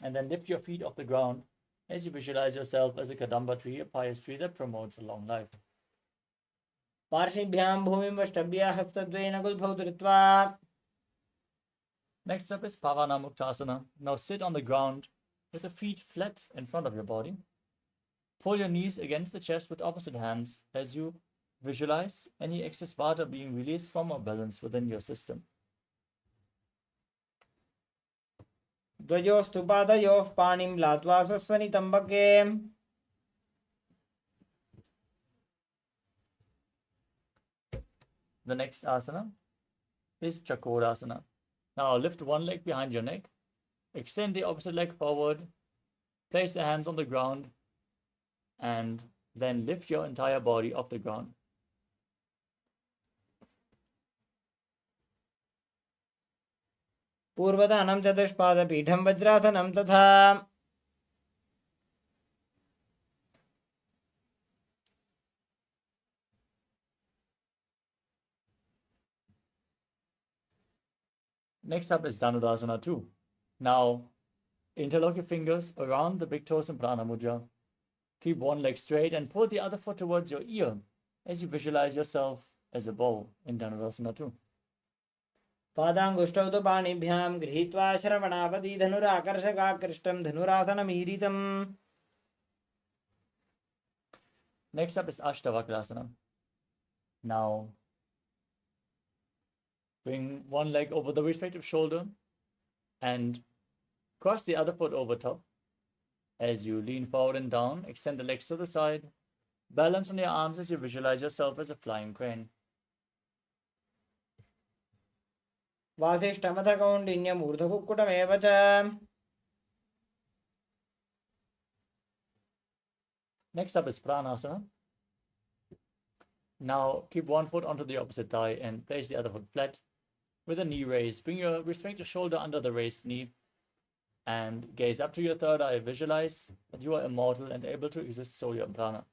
and then lift your feet off the ground. as you visualize yourself as a Kadamba tree, a pious tree that promotes a long life. पार्श्विभ्यां भूमिं वष्टभ्य हस्तद्वयेन गुल्फौ धृत्वा. Next up is Pavanamuktasana. Now sit on the ground with the feet flat in front of your body. Pull your knees against the chest with opposite hands as you visualize any excess vata being released from or balanced within your system. द्वयोस्तु पादयोः पाणिं लात्वा स्वस्वनितम्बके. The next asana is Chakorasana. Now lift one leg behind your neck, extend the opposite leg forward, place the hands on the ground, and then lift your entire body off the ground. पूर्वदानं चतुष्पादपीठं वज्रासनं तथा. Next up is Dhanurasana 2. Now interlock your fingers around the big toes in Prana Mudra. Keep one leg straight and pull the other foot towards your ear as you visualize yourself as a bow in Dhanurasana 2. पादाङ्गुष्ठौ तु पाणिभ्यां गृहीत्वा श्रवणावधि धनुराकर्षकाकृष्टं धनुरासनमीरितम्. Next up is Ashtavakrasana. Now bring one leg over the respective shoulder and cross the other foot over top. As you lean forward and down, extend the legs to the side. Balance on your arms as you visualize yourself as a flying crane. वासिष्ठमथ कौण्डिन्यमूर्धकुक्कुटमेव च. Next up is Pranasana. Now keep one foot onto the opposite thigh and place the other foot flat with a knee raised. Bring your respective shoulder under the raised knee and gaze up to your third eye. Visualize that you are immortal and able to exist solely on prana.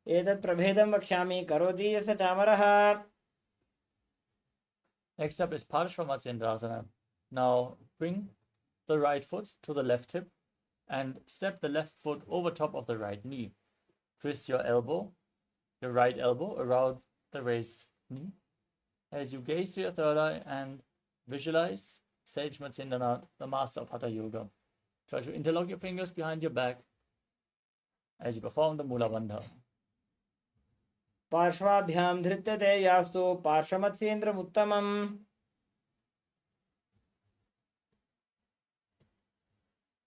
एतत् प्रभेदं वक्ष्यामि करोति यस्य चामरः. Next up is Parshvamatyendrasana. Now bring the right foot to the left hip and step the left foot over top of the right knee. Twist your right elbow around the raised knee as you gaze to your third eye and visualize Sage Matsyendranath, the master of Hatha Yoga. Try to interlock your fingers behind your back as you perform the Mula Bandha. पार्श्वाभ्यां धृत्यते यास्तु पार्श्वमत्स्येन्द्रमुत्तमम्.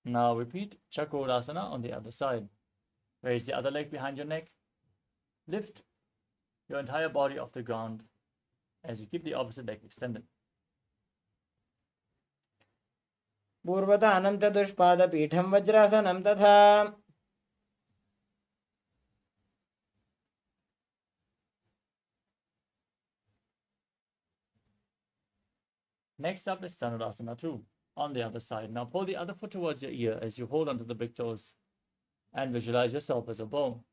Now repeat Chakorasana on the other side. Raise the other leg behind your neck. Lift your entire body off the ground as you keep the opposite leg extended. पूर्वतानं चतुष्पादपीठं वज्रासनं तथा. Next up is Dhanurasana 2 on the other side. Now pull the other foot towards your ear as you hold onto the big toes and visualize yourself as a bow.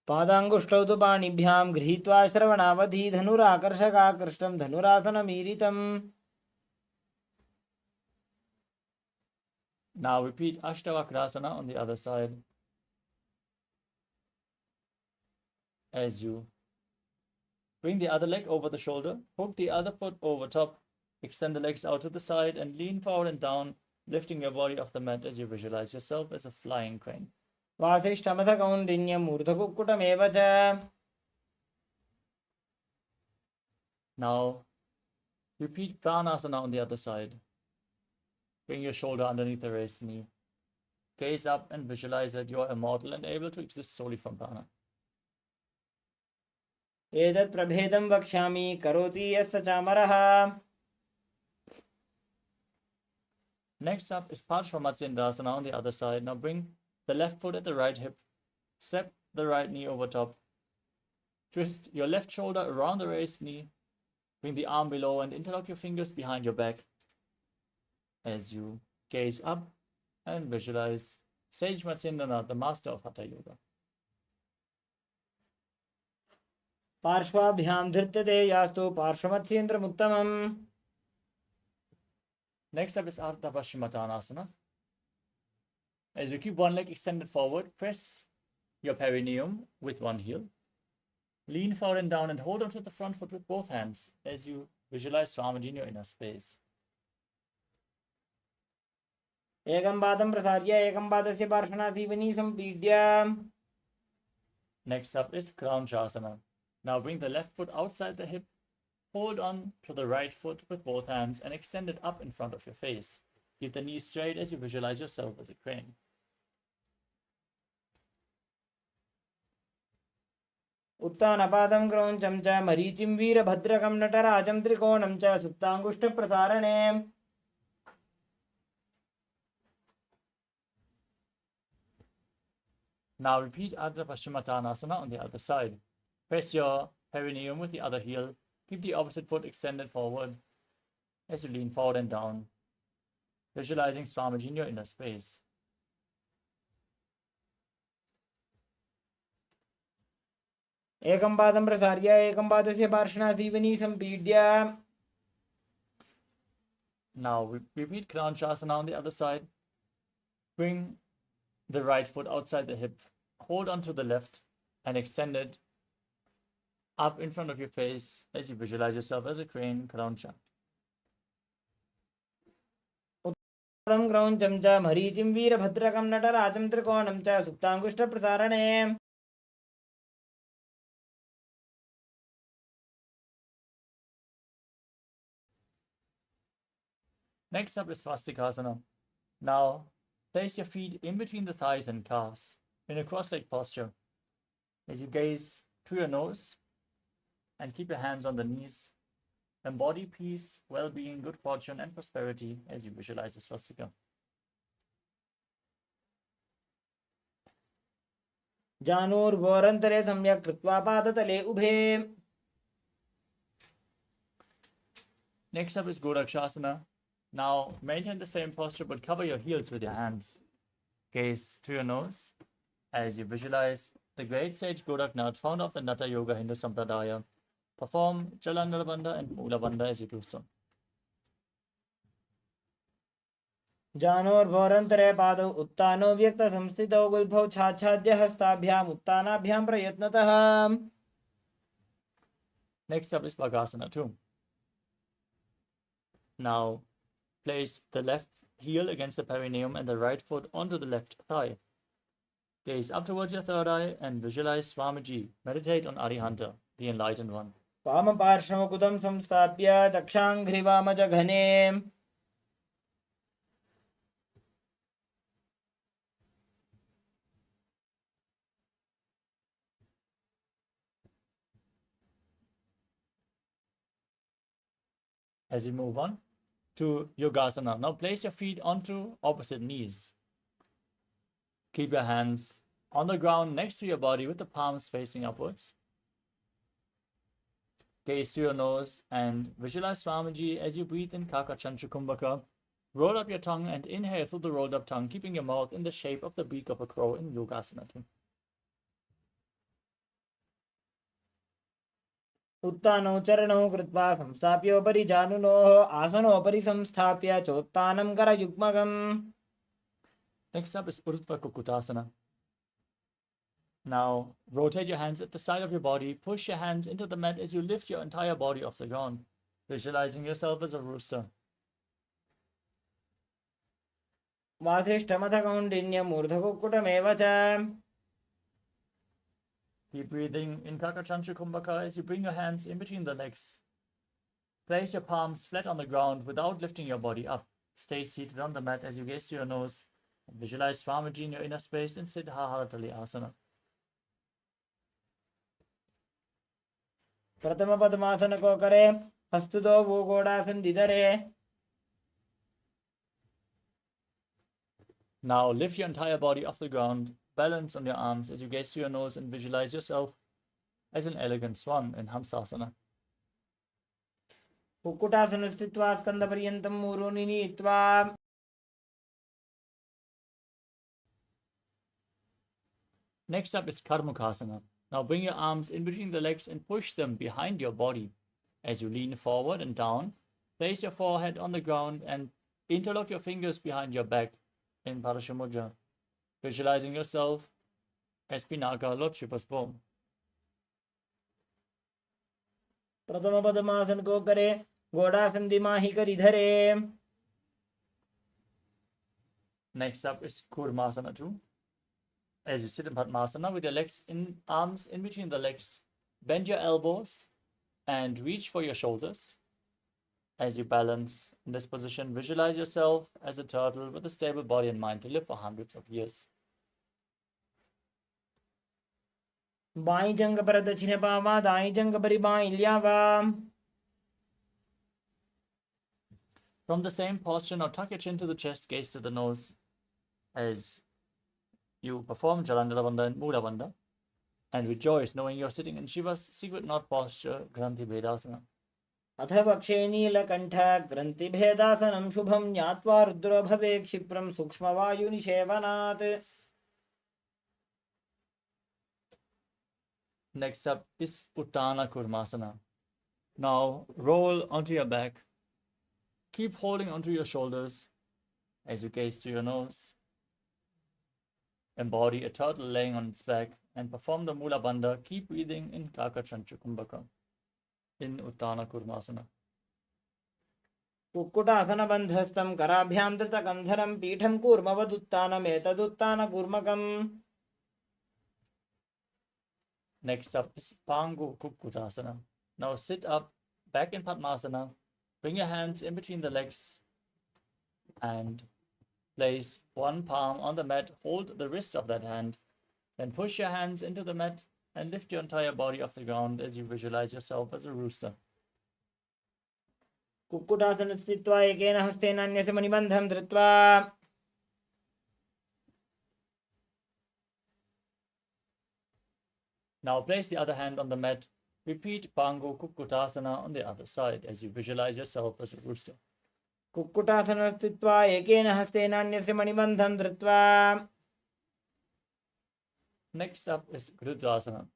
पादाङ्गुष्ठौ तु पाणिभ्यां गृहीत्वा श्रवणावधि धनुराकर्षकाकृष्टं धनुरासनमीरितम्. Now repeat Ashtavakrasana on the other side as you bring the other leg over the shoulder, hook the other foot over top, extend the legs out to the side and lean forward and down, lifting your body off the mat as you visualize yourself as a flying crane. वासिष्ठमथ कौण्डिन्यमूर्धकुक्कुटमेव च. Now repeat Pranasana on the other side. Bring your shoulder underneath the raised knee. Gaze up and visualize that you are immortal and able to exist solely from prana. एतत् प्रभेदं वक्ष्यामि करोति यस्य चामरः. Next up is Parshvamatyendrasana on the other side. Now bring the left foot at the right hip. Step the right knee over top. Twist your left shoulder around the raised knee. Bring the arm below and interlock your fingers behind your back as you gaze up and visualize Sage Matsyendranath, the master of Hatha Yoga. पार्श्वाभ्यां धृत्यते यास्तु पार्श्वमत्स्येन्द्रमुत्तमम्. Next up is Ardha Paschimottanasana. As you keep one leg extended forward, press your perineum with one heel. Lean forward and down and hold onto the front foot with both hands as you visualize Swamiji in your inner space. एकं पादं प्रसार्य एकं पादस्य पार्श्वनासीवनी सम्पीड्य. Next up is Kranchasana. Now bring the left foot outside the hip, hold on to the right foot with both hands and extend it up in front of your face. Keep the knees straight as you visualize yourself as a crane. उत्तानपादं क्रौञ्चं च मरीचिं वीरभद्रकं नटराजं त्रिकोणं च सुप्ताङ्गुष्ठप्रसारणे. Now repeat Ardha Paschimottanasana on the other side. Press your perineum with the other heel. Keep the opposite foot extended forward as you lean forward and down, visualizing Swamiji in your inner space. एकं पादं प्रसार्य एकं पादस्य पार्श्वनासीवनी सम्पीड्य. Now repeat Kranchasana on the other side. Bring the right foot outside the hip. Hold onto the left and extend it up in front of your face as you visualize yourself as a crane, Krancha. पादं क्रौञ्चं च मरीचिं वीरभद्रकं नटराजं त्रिकोणं च सुप्ताङ्गुष्ठप्रसारणे. Next up is Swastikasana. Now place your feet in between the thighs and calves in a cross-legged posture as you gaze through your nose and keep your hands on the knees. Embody peace, well-being, good fortune, and prosperity as you visualize the swastika. जानुर्भोरन्तरे सम्यक् कृत्वा पादतले उभे. Next up is Godakshasana. Now maintain the same posture but cover your heels with your hands. Gaze to your nose as you visualize the great sage Godaknath, founder of the Natha Yoga Hindu Sampradaya. Perform Jalandhara Bandha and Mula Bandha as you do so. जानुर्भोरन्तरे पादौ उत्तानो व्यक्तसंस्थितौ गुल्फौ छाच्छाद्य हस्ताभ्याम् उत्तानाभ्यां प्रयत्नतः. Next up is Bhagasana 2. Now place the left heel against the perineum and the right foot onto the left thigh. Gaze up towards your third eye and visualize Swamiji. Meditate on Arihanta, the enlightened one. वामपार्श्वमुकुतं संस्थाप्य दक्षाङ्घ्रिवामजघने. As you move on to Yogasana, now place your feet onto opposite knees. Keep your hands on the ground next to your body with the palms facing upwards. Gaze to your nose and visualize Swamiji as you breathe in Kakachantra Kumbhaka. Roll up your tongue and inhale through the rolled up tongue, keeping your mouth in the shape of the beak of a crow in Yogasana 2. उत्तानौ चरणौ कृत्वा संस्थाप्योपरि जानुनोः आसनोपरि संस्थाप्य चोत्तानं करयुग्मकम्. Next up is Urdhva Kukutasana. Now rotate your hands at the side of your body. Push your hands into the mat as you lift your entire body off the ground, visualizing yourself as a rooster. वासिष्ठमथ कौण्डिन्यम् ऊर्ध्वकुक्कुटमेव च. Keep breathing in Kakachantra Kumbhaka as you bring your hands in between the legs. Place your palms flat on the ground without lifting your body up. Stay seated on the mat as you gaze to your nose and visualize Swamiji in your inner space in Siddhaharatali Asana. प्रथम पद्मासन को करे हस्तुतो भूगोडासन दिदरे. Now lift your entire body off the ground. Balance on your arms as you gaze to your nose and visualize yourself as an elegant swan in Hamsasana. Kukkutasana स्थित्वा स्कन्दपर्यन्तं ऊरूनि नीत्वा. Next up is Karmukasana. Now bring your arms in between the legs and push them behind your body. As you lean forward and down, place your forehead on the ground and Interlock your fingers behind your back in Paramashiva, visualizing yourself as Pinaka, Lord Shiva's bow. प्रथम पद्मासन को करे, घोड़ासन दिमाही करी धरे. Next up is Kurmasana 2. As you sit in Padmasana with your legs in arms in between the legs, bend your elbows and reach for your shoulders. As you balance in this position, visualize yourself as a turtle with a stable body and mind to live for hundreds of years. By जंग पर दक्षिण पावा, दाई जंग परि by ल्यावा. From the same posture, now tuck your chin to the chest, gaze to the nose as you perform Jalandhara Bandha and Mula Bandha, and rejoice knowing you're sitting in Shiva's secret knot posture, Granthi Bhedasana. अथ वक्षे नीलकण्ठ ग्रन्थि भेदासनं शुभं ज्ञात्वा रुद्रो भवे क्षिप्रं सूक्ष्मवायुनिषेवनात्. Next up is Uttana Kurmasana. Now roll onto your back. Keep holding onto your shoulders as you gaze to your nose. Embody a turtle laying on its back and perform the Mula Bandha. Keep breathing in Kakachancha Kumbhaka in Uttana Kurmasana. Kukkutasana बन्धस्तं कराभ्यां धृतकन्धरं पीठं कूर्मवदुत्तानमेतदुत्तानकूर्मकम्. Next up is Pangu Kukkutasana. Now sit up, back in Padmasana. Bring your hands in between the legs and place one palm on the mat. Hold the wrist of that hand. Then push your hands into the mat and lift your entire body off the ground as you visualize yourself as a rooster. Kukkutasana स्थित्वा एकेन हस्तेन अन्यस्य मणिबन्धं धृत्वा. Now place the other hand on the mat. Repeat Pangu Kukkutasana on the other side as you visualize yourself as a rooster. Kukkutasana स्थित्वा एकेन हस्तेन अन्यस्य मणिबन्धं धृत्वा. Next up is Grudasana.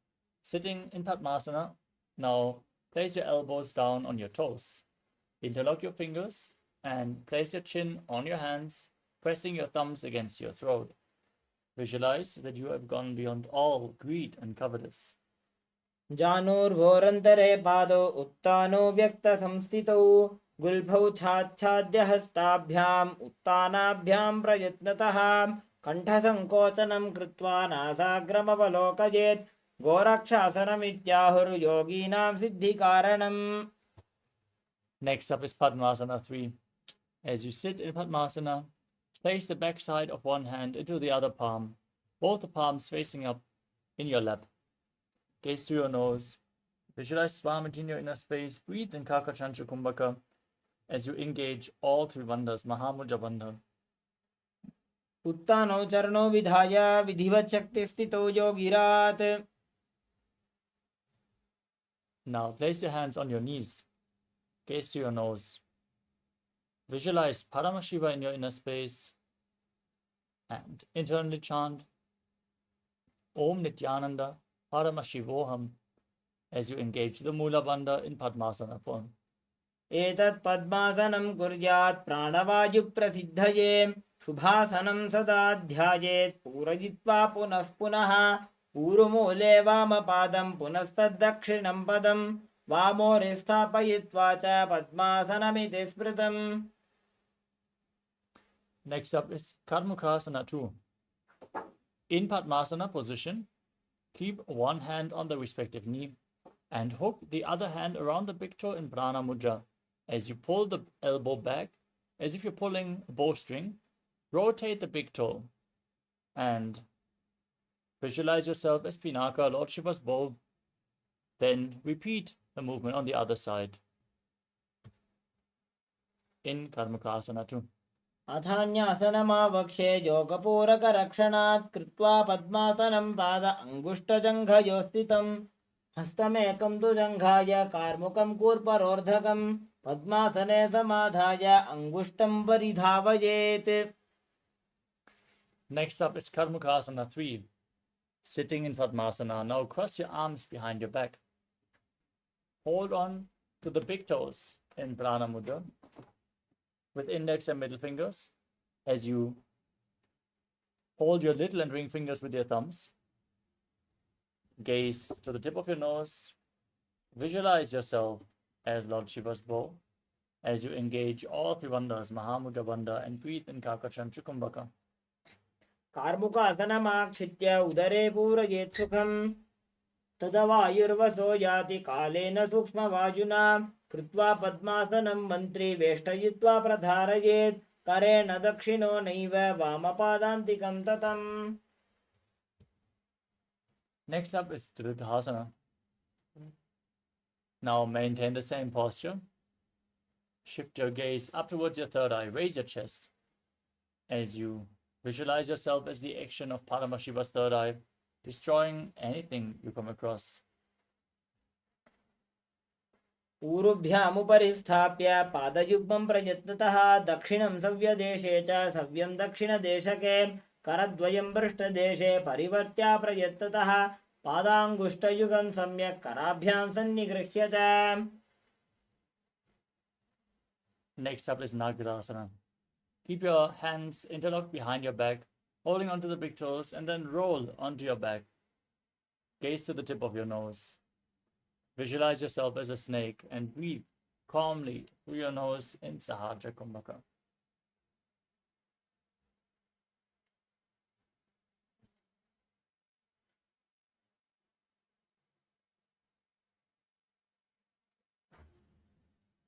Sitting in Padmasana, now place your elbows down on your toes. Interlock your fingers and place your chin on your hands, pressing your thumbs against your throat. Visualize that you have gone beyond all greed and covetous. जानूर्भोरन्तरे पादौ उत्तानो व्यक्तसंस्थितौ गुल्फौ छाच्छाद्य हस्ताभ्याम् उत्तानाभ्यां प्रयत्नतः कण्ठसङ्कोचनं कृत्वा नासाग्रमवलोकयेत् गोरक्षासनमित्याहुर्योगीनां सिद्धिकारणम्. Next up is Padmasana 3. As you sit in Padmasana, place the back side of one hand into the other palm, both the palms facing up in your lap. Gaze to your nose. Visualize Swamiji in your inner space. Breathe in Kakachancha Kumbhaka as you engage all three bandhas, Mahamudra Bandha. उत्तानौ चरणौ विधाय विधिवत् शक्तिस्थितौ योगिरात्. Now place your hands on your knees. Gaze to your nose. Visualize Paramashiva in your inner space and internally chant Om Nithyananda Paramashivoham as you engage the Mula Bandha in Padmasana form. एतत् पद्मासनं कुर्यात् प्राणवायुप्रसिद्धये शुभासनं सदा ध्यायेत् पूरयित्वा पुनः पुनः पूर्वमूले वामपादं पुनस्तद्दक्षिणं पदं वामोरे स्थापयित्वा च पद्मासनमिति स्मृतम्. Next up is Karmukasana 2. In Padmasana position, keep one hand on the respective knee and hook the other hand around the big toe in Prana Mudra. As you pull the elbow back, as if you're pulling a bowstring, rotate the big toe and visualize yourself as Pinaka, Lord Shiva's bow. Then repeat the movement on the other side in Karmukasana 2. अथान्यासनमावक्षे जोगपूरकरक्षणात् कृत्वा पद्मासनं पाद अङ्गुष्ठजङ्घयोस्थितं हस्तमेकं तु जङ्घाय कार्मुकं कूर्परोर्धकं पद्मासने समाधाय अङ्गुष्ठं परिधावयेत्. Next up is Karmukasana 3. Sitting in Padmasana. Now cross your arms behind your back. Hold on to the big toes in Prana Mudra. with index and middle fingers as you hold your little and ring fingers with your thumbs. Gaze to the tip of your nose. Visualize yourself as Lord Shiva's bow as you engage all three bandhas, Mahamudra Bandha, and breathe in Kakacham Chukumbaka. कार्मुकासनमाक्षित्य उदरे पूरयेत् सुखम् तदा वायुर्वसो याति कालेन सूक्ष्मवायुना कृत्वा पद्मासनं मन्त्री वेष्टयित्वा प्रधारयेत् करेण दक्षिणो नैव वामपादान्तिकं ततम्. Next up is Trividhasana. Now maintain the same posture. Shift your gaze up towards your third eye. Raise your chest as you visualize yourself as the action of Paramashiva's third eye, destroying anything you come across. ऊरुभ्यामुपरि स्थाप्य पादयुग्मं प्रयत्नतः दक्षिणं सव्यदेशे च सव्यं दक्षिणदेशके करद्वयं पृष्ठदेशे परिवर्त्य प्रयत्नतः पादाङ्गुष्ठयुगं सम्यक् कराभ्यां सन्निगृह्य च. Next up is Nagarasana. Keep your hands interlocked behind your back, holding onto the big toes, and then roll onto your back. Gaze to the tip of your nose. Visualize yourself as a snake and breathe calmly through your nose in Sahaja Kumbhaka.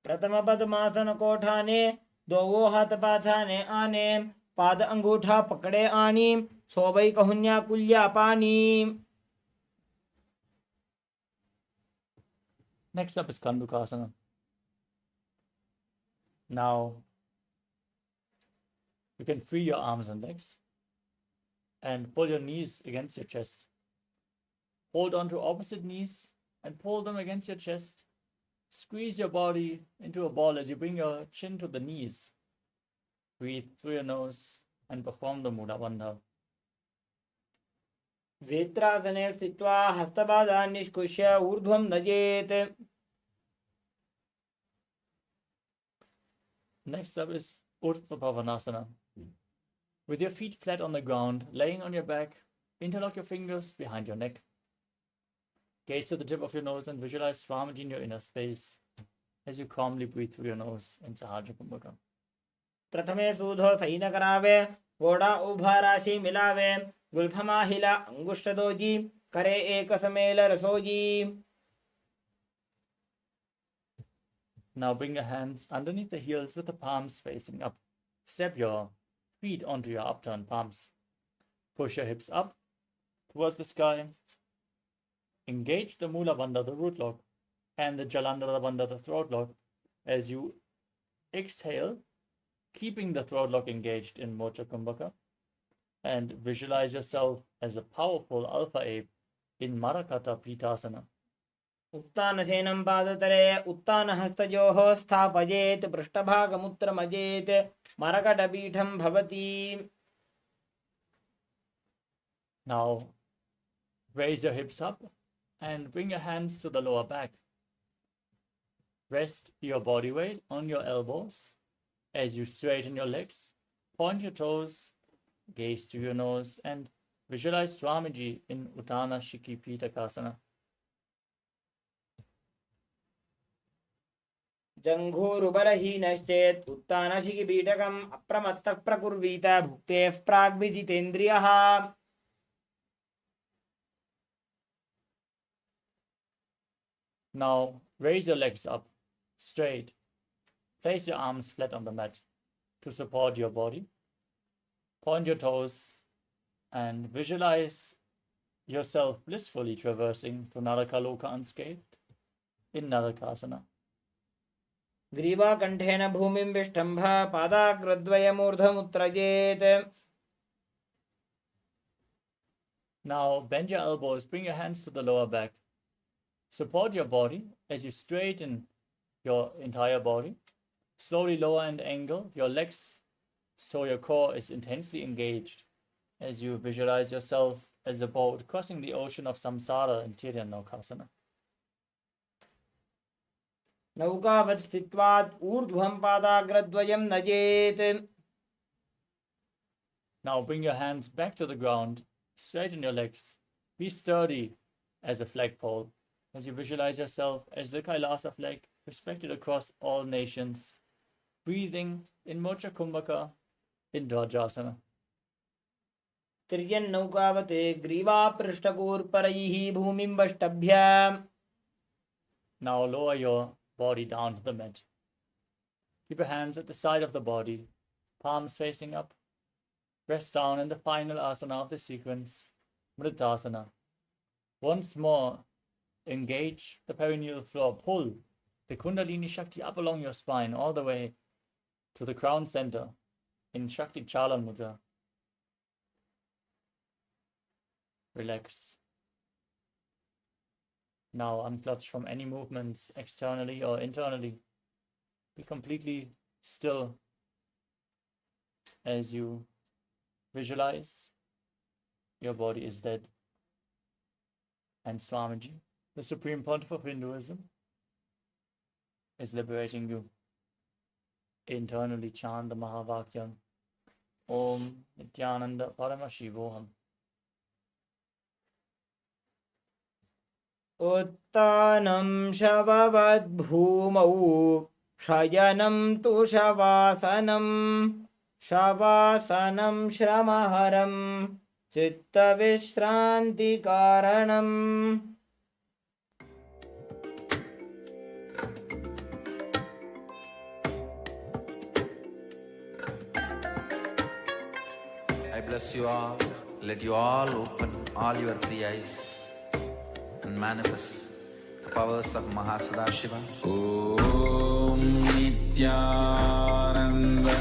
प्रथम पद्मासन कोठाने दो हाथ पाछाने आने पाद अंगूठा पकड़े आनी सोबई कहुन्या कुल्या पानी. Next up is Kandukasana. Now, you can free your arms and legs and pull your knees against your chest. Hold on to opposite knees and pull them against your chest. Squeeze your body into a ball as you bring your chin to the knees. Breathe through your nose and perform the Mula Bandha. वेत्रासने स्थित्वा हस्तपादान् निष्कुष्य ऊर्ध्वं नजेत्. Next up is Urdhva Pavanasana. With your feet flat on the ground, laying on your back, interlock your fingers behind your neck. Gaze to the tip of your nose and visualize Swamiji in your inner space as you calmly breathe through your nose in Sahaja Kumbhaka. प्रथमे सूधो San करावे घोड़ा उभा राशि मिलावे गुल्फमा हिला अंगुष्ठ doji करे एक समेल रसोजी. Now bring your hands underneath the heels with the palms facing up. Step your feet onto your upturned palms. Push your hips up towards the sky. Engage the Mula Bandha, the root lock, and the Jalandhara Bandha, the throat lock, as you exhale, keeping the throat lock engaged in Mocha Kumbhaka, and visualize yourself as a powerful alpha ape in Marakata Pitasana. उत्तानसेनं पादतले उत्तानहस्तयोः स्थापयेत् पृष्ठभागमुत्रमजेत् मरकटपीठं भवति. Now raise your hips up and bring your hands to the lower back. Rest your body weight on your elbows as you straighten your legs, point your toes, gaze to your nose, and visualize Swamiji in Uttana Shiki Pitakasana. जङ्घूरुबलहीनश्चेत् उत्तानशिखिपीठकम् अप्रमत्तः प्रकुर्वीत भुक्तेः प्राग्विजितेन्द्रियः. Now raise your legs up straight. Place your arms flat on the mat to support your body. Point your toes and visualize yourself blissfully traversing through Narakaloka unscathed in Narakasana. ग्रीवाकण्ठेन भूमिं विष्टम्भ पादाग्रद्वयमूर्धमुत्रजेत्. Now bend your elbows, bring your hands to the lower back. Support your body as you straighten your entire body. Slowly lower and angle your legs so your core is intensely engaged as you visualize yourself as a boat crossing the ocean of samsara in Tiryanokasana. नौकावत् स्थित्वात् ऊर्ध्वं पादाग्रद्वयं नजेत्. Now bring your hands back to the ground, straighten your legs, be sturdy as a flagpole, as you visualize yourself as the KAILASA flag, respected across all nations, breathing in Mocha Kumbhaka in Dvajasana. तिर्यन्नौकावत् ग्रीवापृष्ठकूर्परैः भूमिं वष्टभ्य. Now lower your body down to the mat. Keep your hands at the side of the body, palms facing up. Rest down in the final asana of the sequence, Mritasana. Once more, engage the perineal floor. Pull the Kundalini Shakti up along your spine all the way to the crown center in Shakti Chala Mudra. Relax. Now unclutch from any movements externally or internally. Be completely still as you visualize your body is dead. And Swamiji, the Supreme Pontiff of Hinduism, is liberating you. Internally chant the Mahavakyam. Om Nithyananda Paramashivoham. उत्तानं शववद्भूमौ शयनं तु शवासनं शवासनं श्रमहरं चित्तविश्रान्तिकारणम्. I bless you all. Let you all open all your three eyes and manifest the powers of Mahasada Om Nithyananda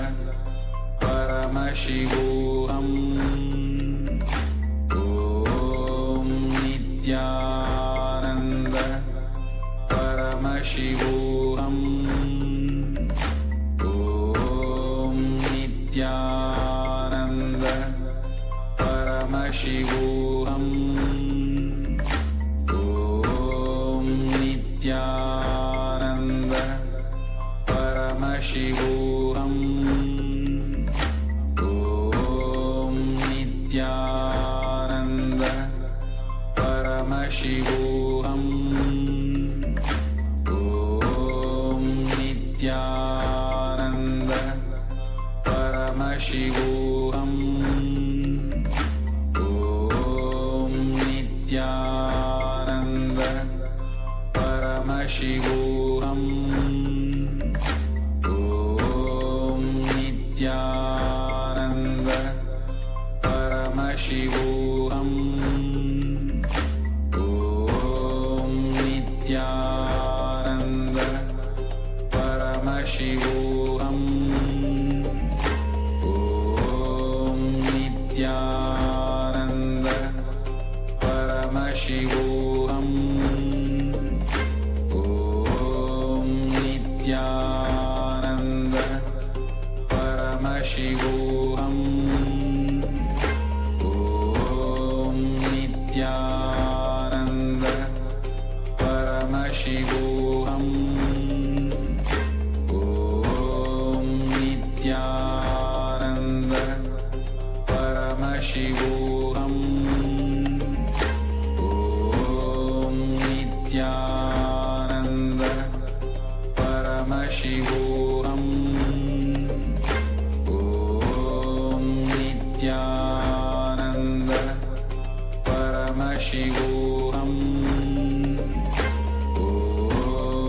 Paramashivoham. Om Nithyananda Paramashivoham. Om Nithyananda Paramashivoham. Nithyananda Paramashivoham. Om Nithyananda Paramashivoham. Om Nithyananda Paramashivoham. Om Nithyananda Paramashivoham. Om Nithyananda Paramashivoham. Om Nithyananda Paramashivoham. Om Nithyananda Paramashivoham. Om Nithyananda Paramashivoham. Om Nithyananda Paramashivoham. Om Nithyananda Paramashivoham. Om Nithyananda Paramashivoham. Om Nithyananda Paramashivoham.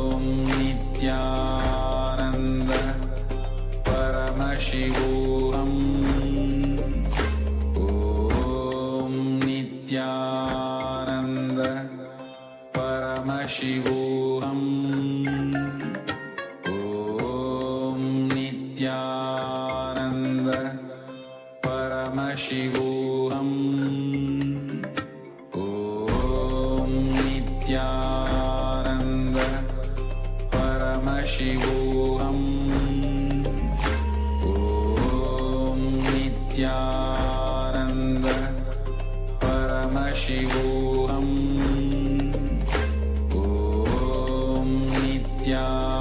Om Nithyananda Paramashivoham. Om Nithyananda Paramashivoham. Om Nithyananda Paramashivoham. Om Nithyananda Paramashivoham. Om Nithyananda Paramashivoham. Om Nithyananda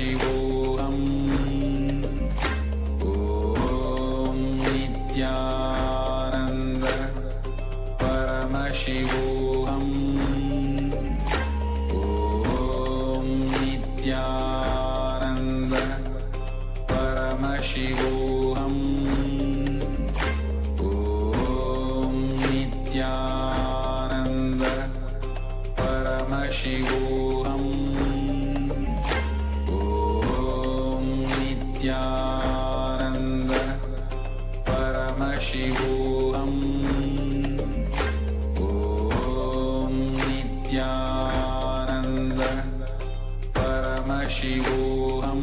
Paramashivoham Om Nithyananda Paramashivoham Om Nithyananda Paramashivoham Om Nithyananda Paramashivoham Om Nithyananda Paramashivoham Om Nithyananda Paramashivoham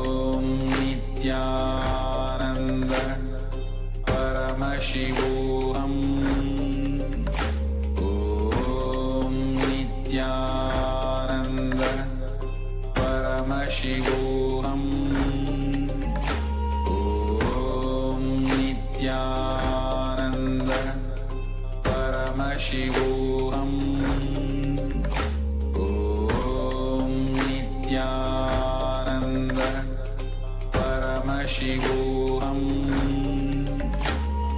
Om Nithyananda Paramashivoham Om Nithyananda Paramashivoham Om Nithyananda Paramashivoham Om Nithyananda Paramashivoham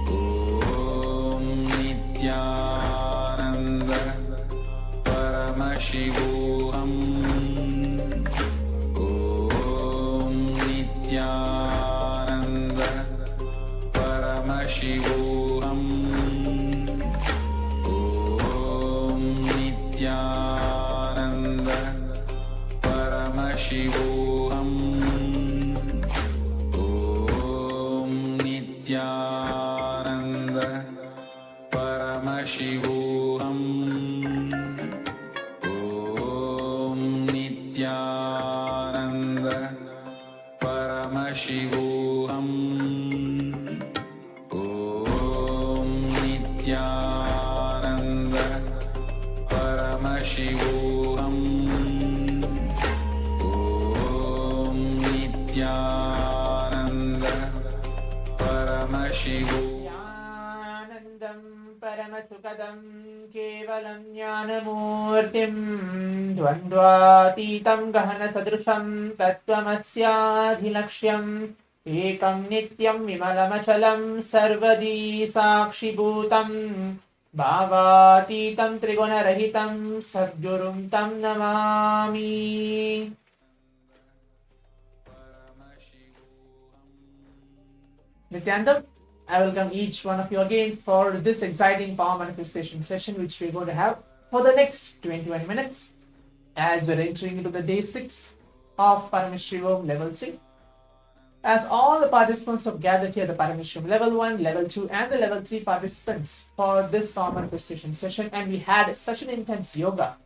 Om Nithyananda Paramashivoham Om Nithyananda Paramashivoham Om Nithyananda Paramashivoham Om Nithyananda Paramashivoham Om Nithyananda Paramashivoham Om Nithyananda Paramashivoham Om Nithyananda Paramashivoham ज्ञानन्दं परमसुखदं केवलं ज्ञानमूर्तिं द्वन्द्वातीतं गहनसदृशं तत्त्वमस्याधिलक्ष्यम् एकं नित्यं विमलमचलं सर्वदी साक्षिभूतं भावातीतं त्रिगुणरहितं सद्गुरुं तं Namami. Nithyananda, I welcome each one of you again for this exciting power manifestation session which we're going to have for the next 21 minutes as we're entering into the day 6 of Paramashivoham Level-3. As all the participants have gathered here, the Paramashivoham Level-1, Level-2 and the Level-3 participants for this power manifestation session, and we had such an intense yoga,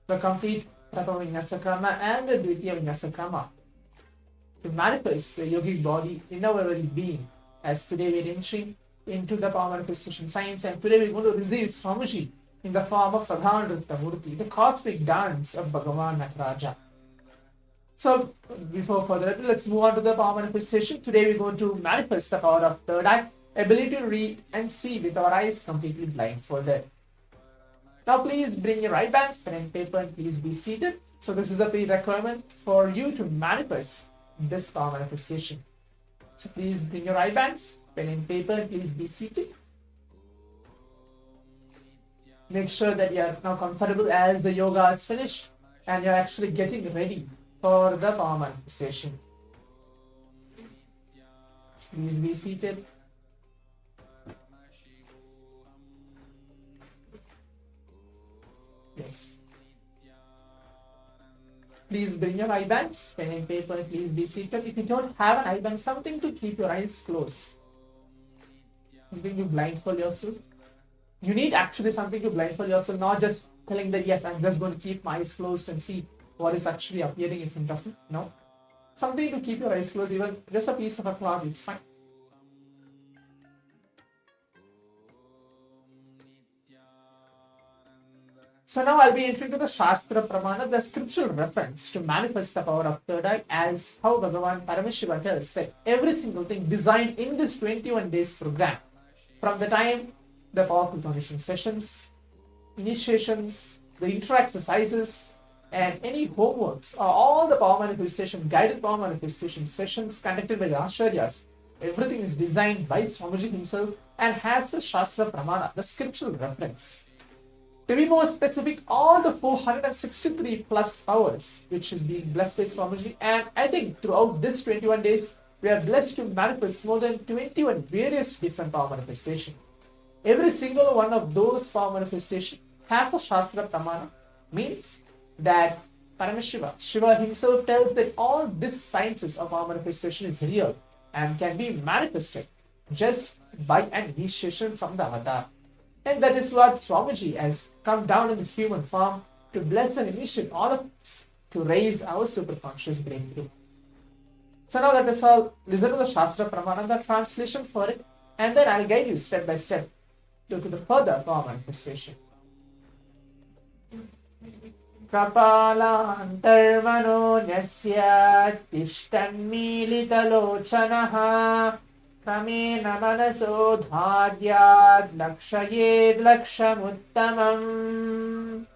the complete Pratama Vinyasakrama and the Dvitiya Vinyasakrama to manifest the yogic body in our very being. As today we're entering into the power manifestation science, and today we're going to receive Swamiji in the form of Sadhanrita Murti, the cosmic dance of Bhagavan Nataraja. So before further ado, let's move on to the power manifestation. Today we're going to manifest the power of third eye, ability to read and see with our eyes completely blindfolded. Now please bring your right bands, pen and paper, and please be seated. So this is the pre-requirement for you to manifest this power manifestation. So please bring your right bands, pen and paper, and please be seated. Make sure that you are now comfortable as the yoga is finished and you're actually getting ready for the power manifestation. Please be seated. Yes. Please bring your eye bands, pen and paper, and please be seated. If you don't have an eye band, something to keep your eyes closed. Something to blindfold yourself. You need actually something to blindfold yourself, not just telling that yes, I'm just going to keep my eyes closed and see what is actually appearing in front of me. No. Something to keep your eyes closed, even just a piece of a cloth, it's fine. So now I'll be entering to the Shastra Pramana, the scriptural reference to manifest the power of third eye, as how Bhagavan Paramashiva tells that every single thing designed in this 21 days program, from the time the powerful condition sessions, initiations, the intra exercises, and any homeworks or all the power manifestation, guided power manifestation sessions conducted by the Acharyas, everything is designed by Swamiji himself and has the Shastra Pramana, the scriptural reference. To be more specific, all the 463 plus powers which is being blessed by Swamiji, and I think throughout this 21 days, we are blessed to manifest more than 21 various different power manifestation. Every single one of those power manifestation has a Shastra Pramana, means that Paramashiva, Shiva himself tells that all these sciences of power manifestation is real and can be manifested just by an initiation from the avatar. And that is what Swamiji has come down in the human form to bless and initiate all of us to raise our superconscious breakthrough. So now let us all listen to the Shastra Pramana, the translation for it, and then I'll guide you step by step to the further power manifestation. Kapalaantarmano nyasya tishtanmilitalochanaha Kamena manaso dhadyad lakshayed lakshamuttamam.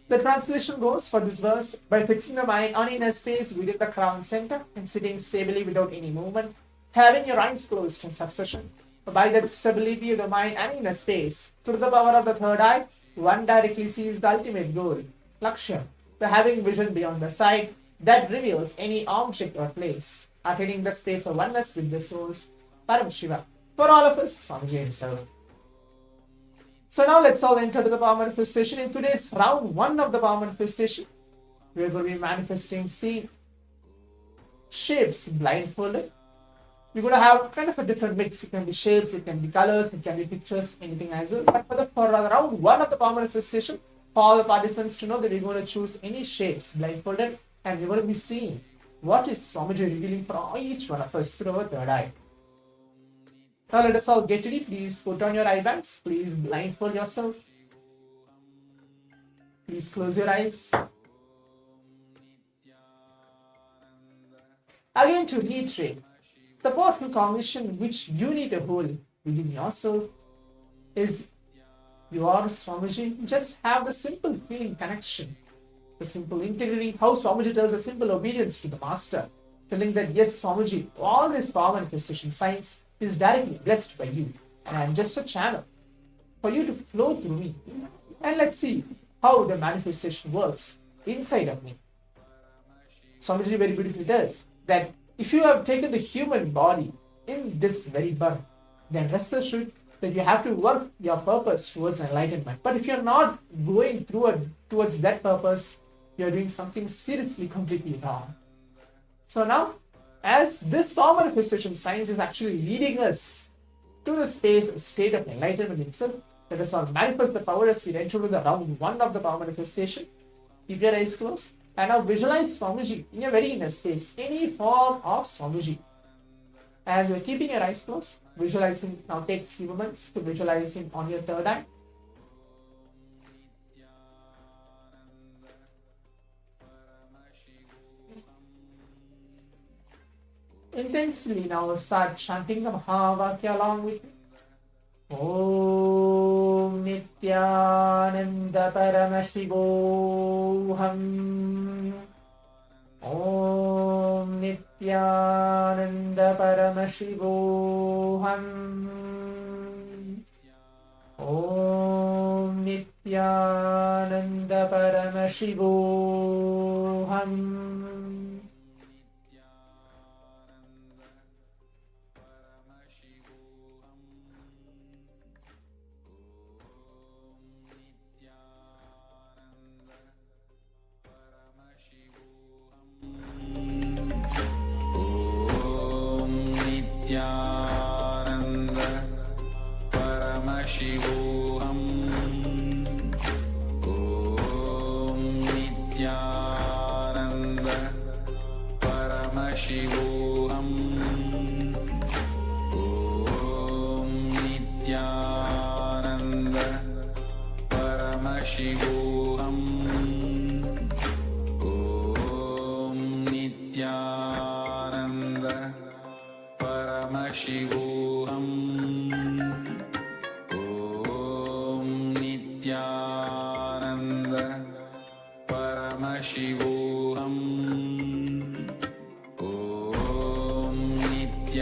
The translation goes for this verse: by fixing the mind on inner space within the crown center and sitting stably without any movement, having your eyes closed in succession, by that stability of the mind and inner space, through the power of the third eye, one directly sees the ultimate goal, Lakshya, the having vision beyond the sight that reveals any object or place, attaining the space of oneness with the source, Paramashiva, for all of us, Swamiji himself. So now let's all enter to the power manifestation. In today's round 1 of the power manifestation, we are going to be manifesting, see, shapes blindfolded. We're going to have kind of a different mix. It can be shapes, it can be colors, it can be pictures, anything as well. But for round 1 of the power manifestation, for all the participants to know that we're going to choose any shapes blindfolded, and we're going to be seeing what is Swamiji revealing for each one of us through our third eye. Now let us all get ready. Please put on your eye bags. Please blindfold yourself. Please close your eyes. Again, to reiterate, the powerful cognition which you need to hold within yourself is you are Swamiji. Just have the simple feeling connection, the simple integrity, how Swamiji tells a simple obedience to the master, telling that yes, Swamiji, all this power manifestation science is directly blessed by you, and I am just a channel for you to flow through me. And let's see how the manifestation works inside of me. Swamiji very beautifully tells that if you have taken the human body in this very birth, then rest assured that you have to work your purpose towards enlightenment. But if you're not going towards that purpose, you're doing something seriously completely wrong. So now, as this power manifestation science is actually leading us to the state of enlightenment itself, let us all manifest the power as we enter into the round 1 of the power manifestation. Keep your eyes closed and now visualize Swamiji in your very inner space, any form of Swamiji. As you're keeping your eyes closed, visualize him. Now take a few moments to visualize him on your third eye. Intensely now start chanting the Mahavakya along with me. Om Nithyananda Paramashivoham. Om Nithyananda Paramashivoham. Om Nithyananda Paramashivoham. Nithyananda Paramashivoham. Om Nithyananda Paramashivoham. Om Nithyananda Paramashivoham. Om Nithyananda Paramashivoham. Om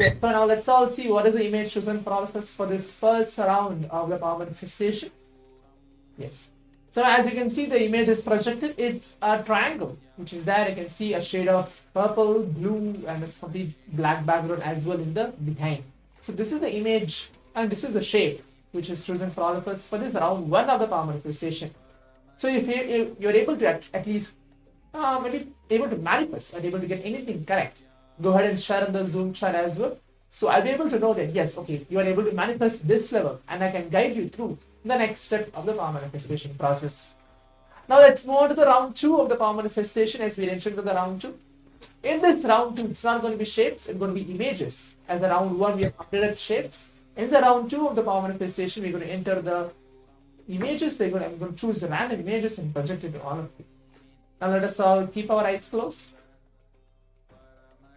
Yes, so now let's all see what is the image chosen for all of us for this first round of the power manifestation. Yes. So as you can see, the image is projected. It's a triangle, which is there. You can see a shade of purple, blue, and a complete black background as well in the behind. So this is the image, and this is the shape, which is chosen for all of us for this round 1 of the power manifestation. So if you're able to at least maybe able to manifest and able to get anything correct, go ahead and share in the Zoom chat as well. So I'll be able to know that yes, okay, you are able to manifest this level, and I can guide you through the next step of the power manifestation process. Now let's move on to the round 2 of the power manifestation as we enter into the round 2. In this round 2, it's not going to be shapes, it's going to be images. As the round 1, we have updated shapes. In the round 2 of the power manifestation, we're going to enter the images. I'm going to choose random images and project it to all of you. Now let us all keep our eyes closed.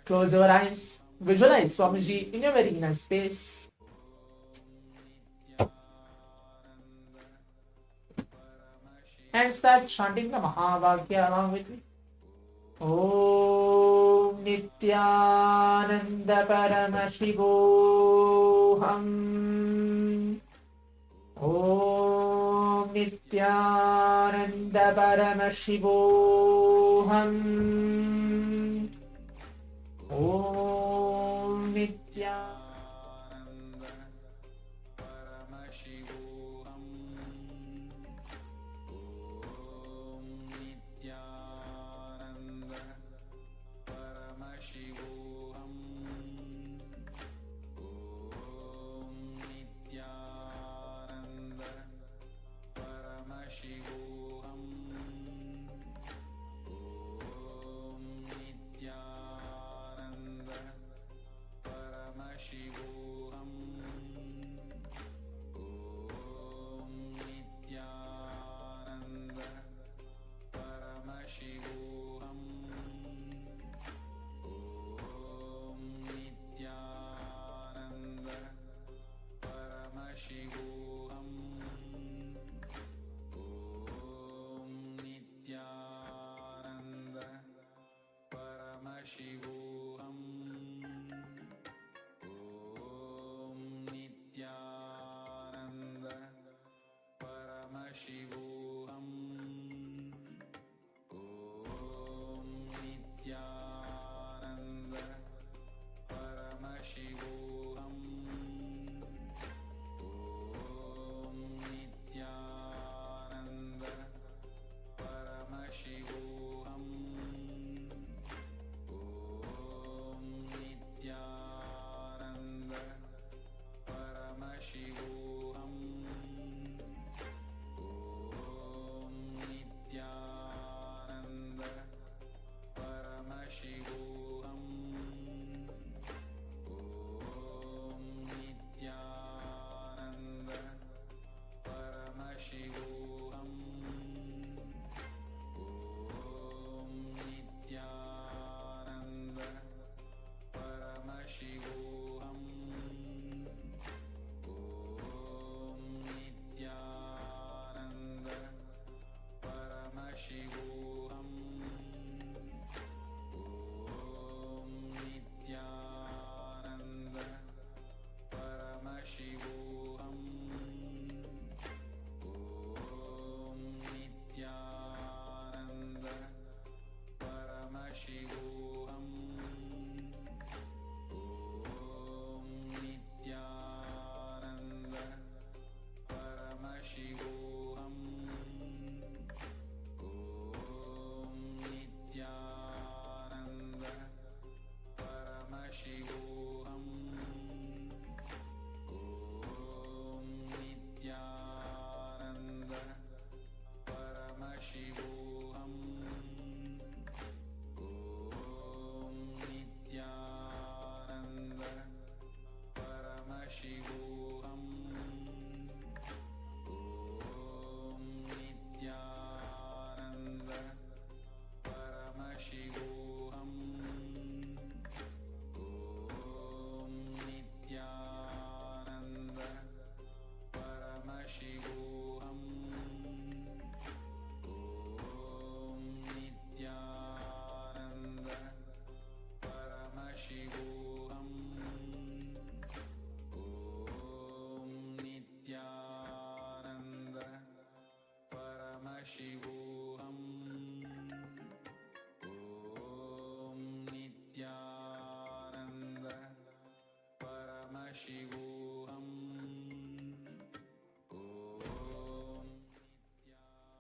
Close your eyes. Visualize Swamiji in your very inner space. And start chanting the Mahavakya along with me. Om Nithyananda Paramashivoham. Om Nithyananda Paramashivoham. Om Nithyananda Paramashivoham.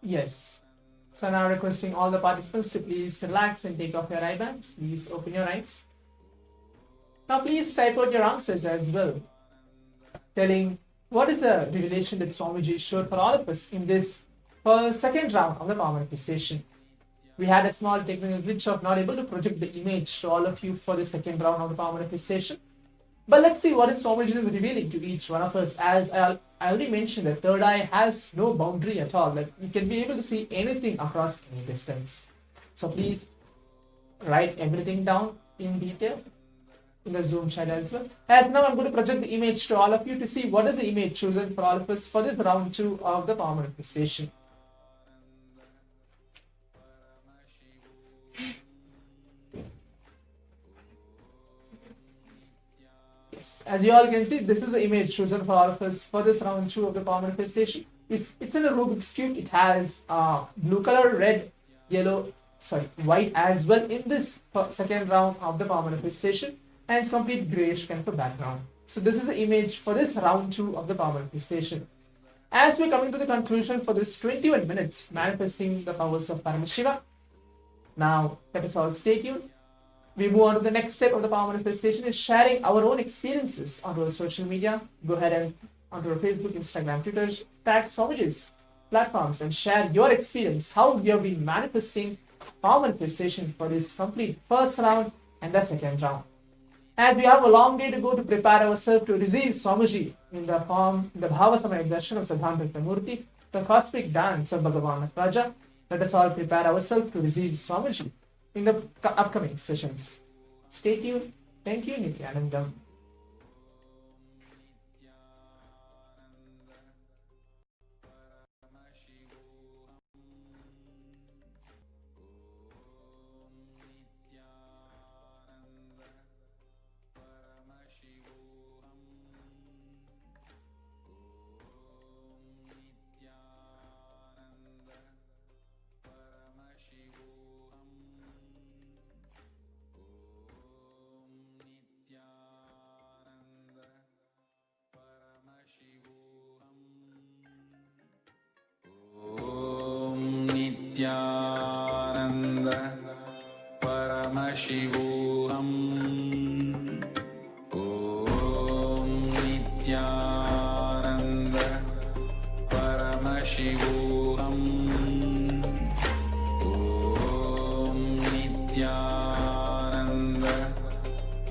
Yes. So now requesting all the participants to please relax and take off your eye bags. Please open your eyes. Now please type out your answers as well, telling what is the revelation that Swamiji showed for all of us in this second round of the power manifestation. We had a small technical glitch of not able to project the image to all of you for the second round of the power manifestation. But let's see what is Swamiji is revealing to each one of us. As I already mentioned, the third eye has no boundary at all. Like you can be able to see anything across any distance. So please write everything down in detail in the Zoom chat as well. As now I'm going to project the image to all of you to see what is the image chosen for all of us for this round 2 of the power manifestation. Yes, as you all can see, this is the image chosen for all of us for this round 2 of the power manifestation. It's in a Rubik's Cube. It has blue color, red, yellow, white as well in this second round of the power manifestation, and it's complete grayish kind of a background. So this is the image for this round 2 of the power manifestation. As we're coming to the conclusion for this 21 minutes manifesting the powers of Paramashiva, now let us all stay tuned. We move on to the next step of the power manifestation is sharing our own experiences onto our social media. Go ahead and onto our Facebook, Instagram, Twitter, tag Swamiji's platforms and share your experience, how you have been manifesting power manifestation for this complete first round and the second round. As we have a long day to go to prepare ourselves to receive Swamiji in the form, the Bhava Samaya Darshan of Siddhanta Murti, the cosmic dance of Bhagavan Raja, let us all prepare ourselves to receive Swamiji in the upcoming sessions. Stay tuned. Thank you, Nithyananda. Nithyananda Paramashivoham Om Nithyananda Paramashivoham Om Nithyananda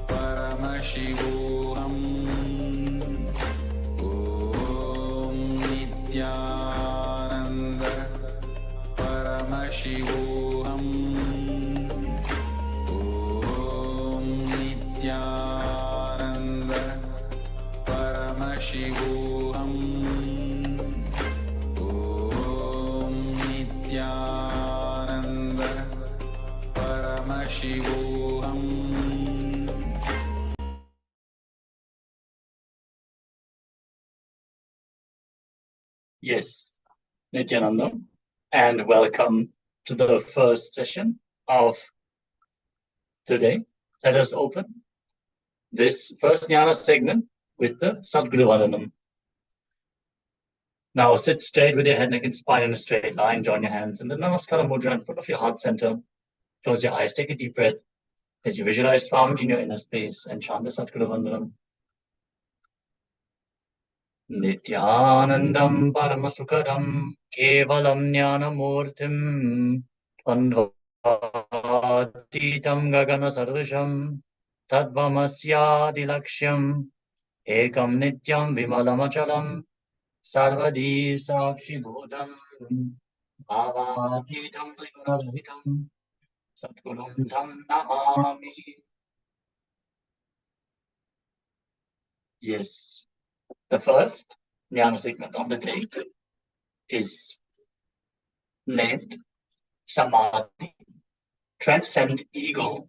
Paramashivoham Om Nithyananda Paramashivoham Om Nithyananda Paramashivoham Om Nithyananda Paramashivoham. Yes, Nithyananda, and welcome to the first session of today. Let us open this first jnana segment with the Sadguru Vandanam. Now sit straight with your head, neck, and spine in a straight line. Join your hands in the Namaskara Mudra in front of your heart center. Close your eyes, take a deep breath as you visualize Swamiji in your inner space and chant the Sadguru Vandanam. Nithyanandam Paramasukadam Kevalam Jnanamurtim Andvatitam Gagana Sarvisham Tadvamasyadilaksham Ekam Nityam Vimalamachalam Sarvadi Sakshi Bhudam Bhavatitam Trigunarahitam Satgurum Tam Namami. Yes, the first jnana segment of the day is named Samadhi, transcend ego.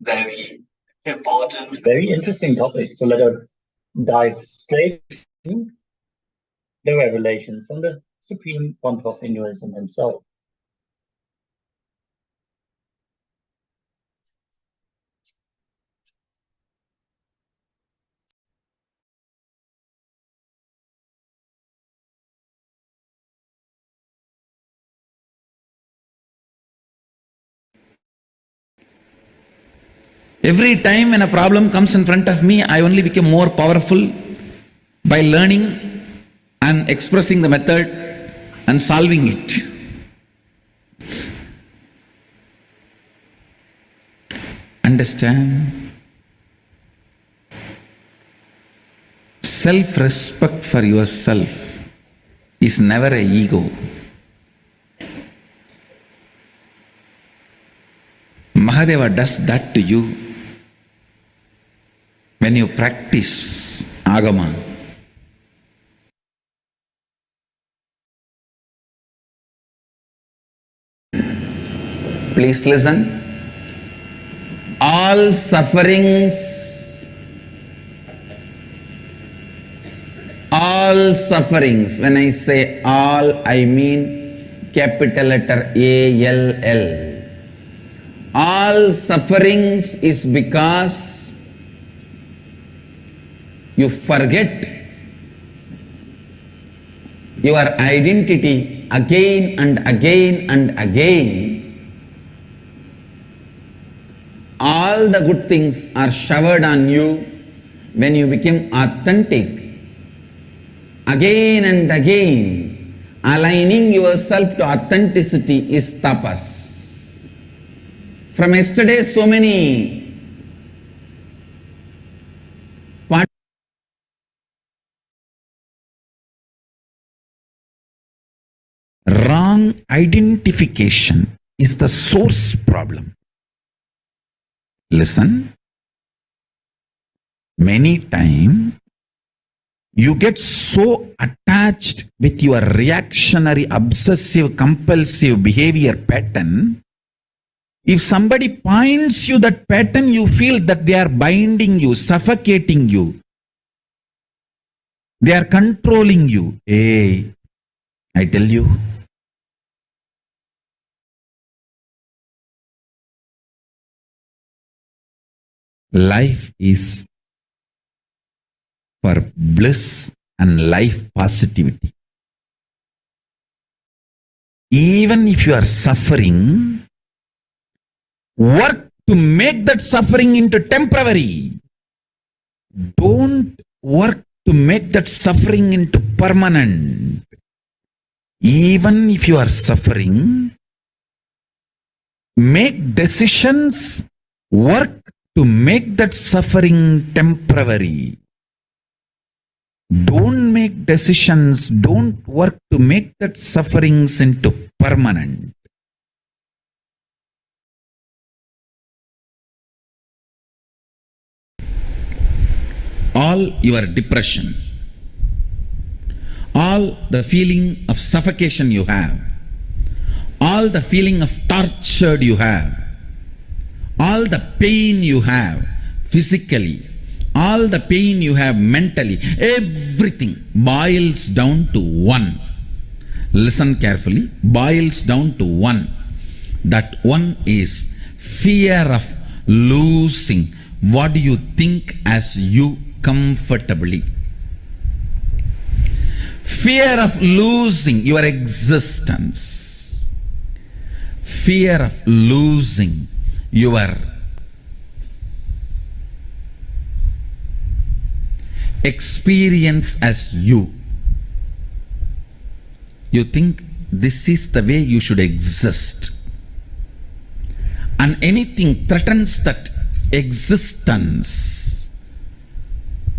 Very important, very interesting topic. So let us dive straight into the revelations from the Supreme Fount of Hinduism himself. Every time when a problem comes in front of me, I only become more powerful by learning and expressing the method and solving it. Understand? Self-respect for yourself is never an ego. Mahadeva does that to you when you practice Agama. Please listen. All sufferings, when I say all, I mean capital letter ALL. All sufferings is because you forget your identity again and again and again. All the good things are showered on you when you become authentic. Again and again, aligning yourself to authenticity is tapas. From yesterday, so many wrong identification is the source problem. Listen, many times you get so attached with your reactionary, obsessive, compulsive behavior pattern. If somebody points you that pattern, you feel that they are binding you, suffocating you. They are controlling you. Hey, I tell you, life is for bliss and life positivity. Even if you are suffering, work to make that suffering into temporary. Don't work to make that suffering into permanent. Even if you are suffering, make decisions, work to make that suffering temporary. Don't make decisions, don't work to make that sufferings into permanent. All your depression, all the feeling of suffocation you have, all the feeling of tortured you have, all the pain you have physically, all the pain you have mentally, everything boils down to one. Listen carefully, boils down to one. That one is fear of losing what you think as you comfortably. Fear of losing your existence. Fear of losing your experience as you. You think this is the way you should exist. And anything threatens that existence,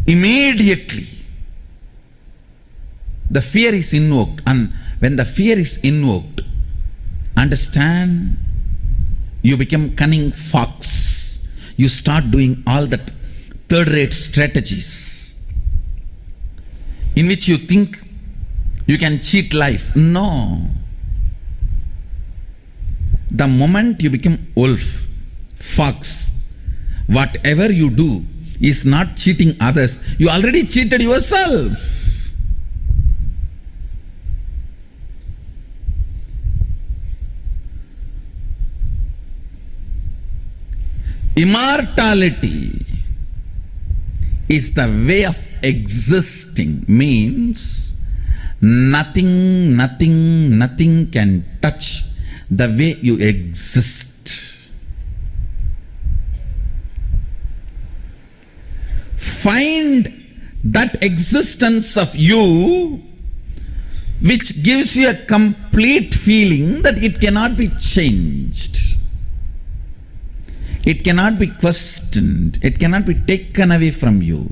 immediately the fear is invoked. And when the fear is invoked, understand, you become cunning fox. You start doing all that third-rate strategies in which you think you can cheat life. No. The moment you become wolf, fox, whatever you do is not cheating others. You already cheated yourself. Immortality is the way of existing, means nothing can touch the way you exist. find that existence of you which gives you a complete feeling that it cannot be changed. It cannot be questioned. It cannot be taken away from you.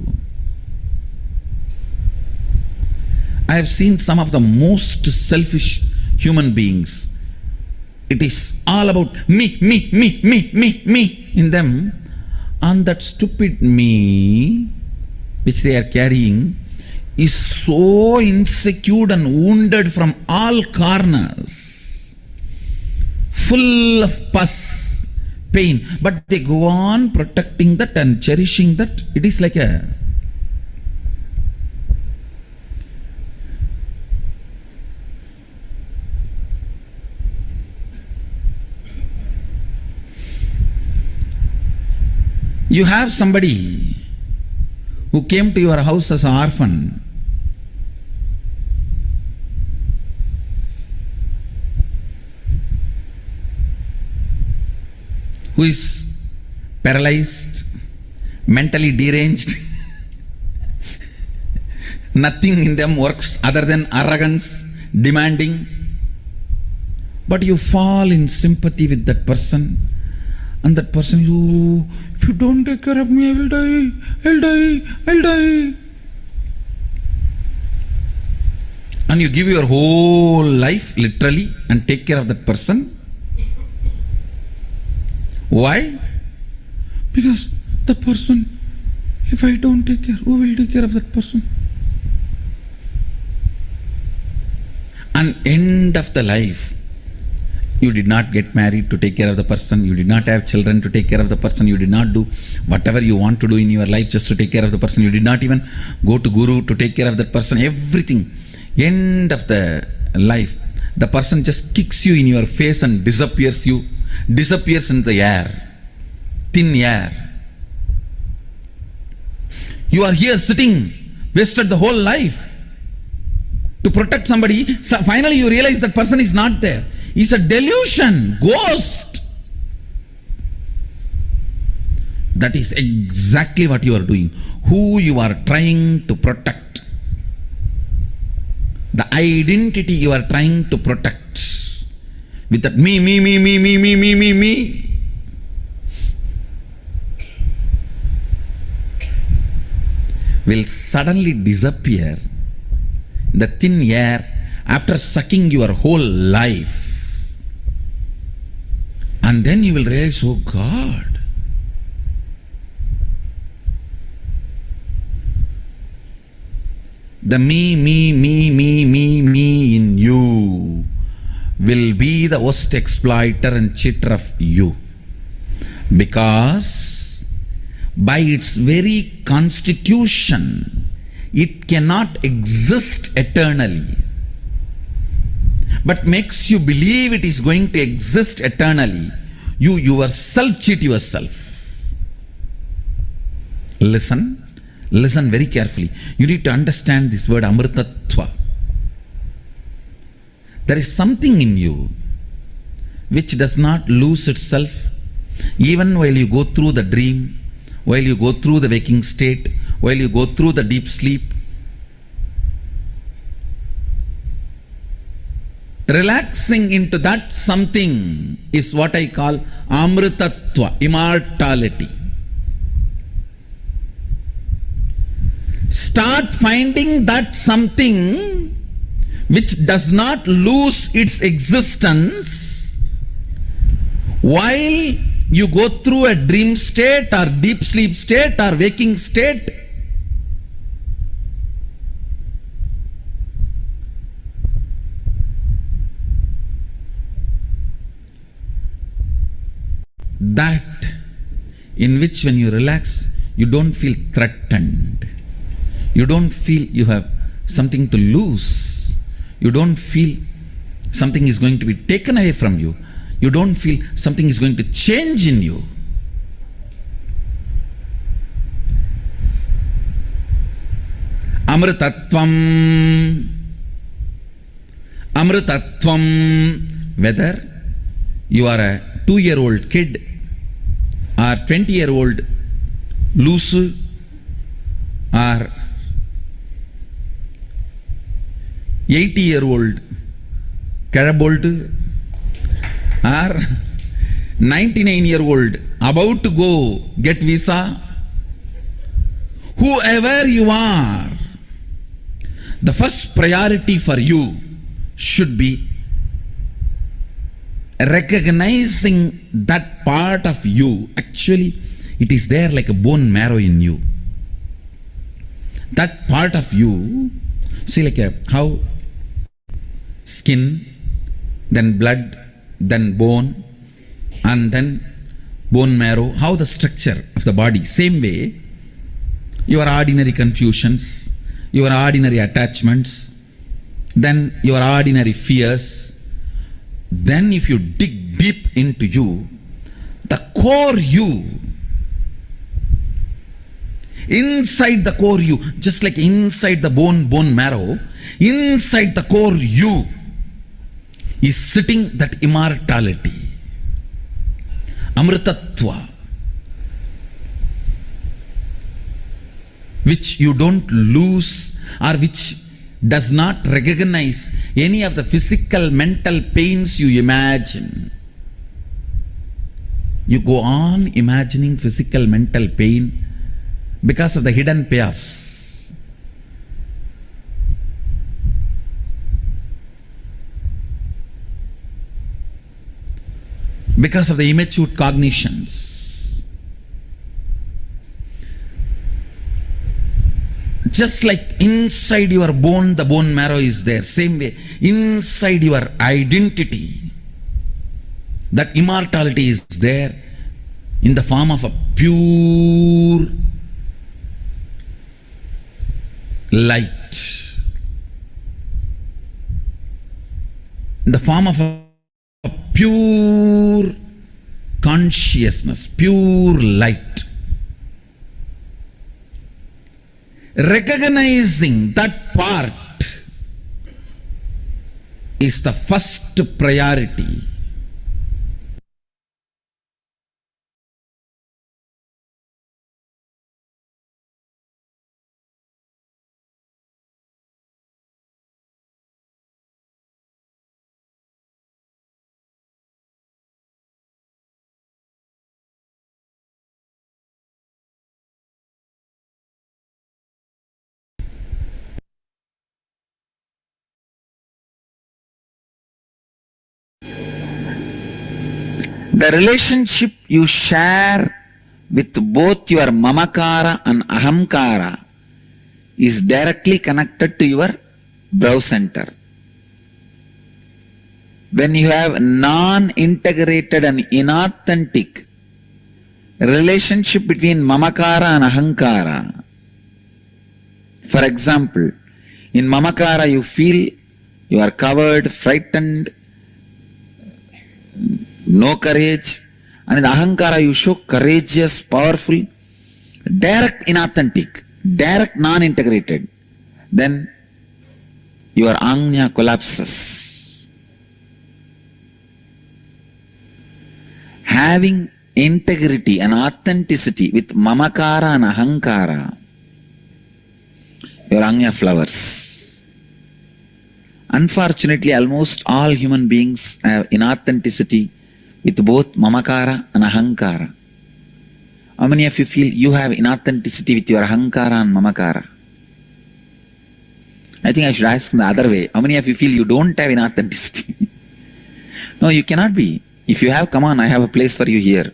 I have seen some of the most selfish human beings. It is all about me in them. And that stupid me which they are carrying is so insecure and wounded from all corners, full of pus, pain, but they go on protecting that and cherishing that. It is like a you have somebody who came to your house as an orphan. Who is paralyzed, mentally deranged. Nothing in them works other than arrogance, demanding. But you fall in sympathy with that person. And that person, if you don't take care of me, I will die, I'll die. And you give your whole life, literally, and take care of that person. Why? Because the person, if I don't take care, who will take care of that person? And end of the life, you did not get married to take care of the person. You did not have children to take care of the person. You did not do whatever you want to do in your life just to take care of the person. You did not even go to guru to take care of that person. Everything. End of the life, the person just kicks you in your face and disappears in the air. Thin air. You are here sitting, wasted the whole life to protect somebody. So finally you realize that person is not there. It's a delusion, ghost. That is exactly what you are doing. Who you are trying to protect. The identity you are trying to protect. With that me. Will suddenly disappear in the thin air after sucking your whole life. And then you will realize, oh God, the me in you will be the worst exploiter and cheater of you. Because by its very constitution, it cannot exist eternally. But makes you believe it is going to exist eternally. You yourself cheat yourself. Listen very carefully. You need to understand this word amritatva. There is something in you which does not lose itself even while you go through the dream, while you go through the waking state, while you go through the deep sleep. Relaxing into that something is what I call amritatva, immortality. Start finding that something which does not lose its existence while you go through a dream state or deep sleep state or waking state. That in which when you relax, you don't feel threatened. You don't feel you have something to lose. You don't feel something is going to be taken away from you. You don't feel something is going to change in you. Amritatvam. Whether you are a 2-year-old kid or 20-year-old loose 80-year-old Karabolt or 99-year-old about to go get visa, whoever you are, the first priority for you should be recognizing that part of you. Actually, it is there like a bone marrow in you. That part of you, see, like how skin, then blood, then bone, and then bone marrow, how the structure of the body. Same way, your ordinary confusions, your ordinary attachments, then your ordinary fears. Then if you dig deep into you, the core you, inside the core you, just like inside the bone marrow, inside the core you is sitting that immortality, amritatva, which you don't lose or which does not recognize any of the physical, mental pains you imagine. You go on imagining physical, mental pain because of the hidden payoffs. Because of the immature cognitions. Just like inside your bone, the bone marrow is there. Same way, inside your identity, that immortality is there in the form of a pure light. In the form of a pure consciousness, pure light. Recognizing that part is the first priority. The relationship you share with both your mamakara and ahamkara is directly connected to your brow center. When you have non-integrated and inauthentic relationship between mamakara and ahankara, for example, in mamakara you feel you are covered, frightened, no courage, and in ahankara you show courageous, powerful, direct inauthentic, direct non-integrated. Then your anya collapses. Having integrity and authenticity with mamakara and ahankara, your anya flowers. Unfortunately, almost all human beings have inauthenticity with both mamakara and ahankara. How many of you feel you have inauthenticity with your ahankara and mamakara? I think I should ask in the other way. How many of you feel you don't have inauthenticity? No, you cannot be. If you have, come on, I have a place for you here.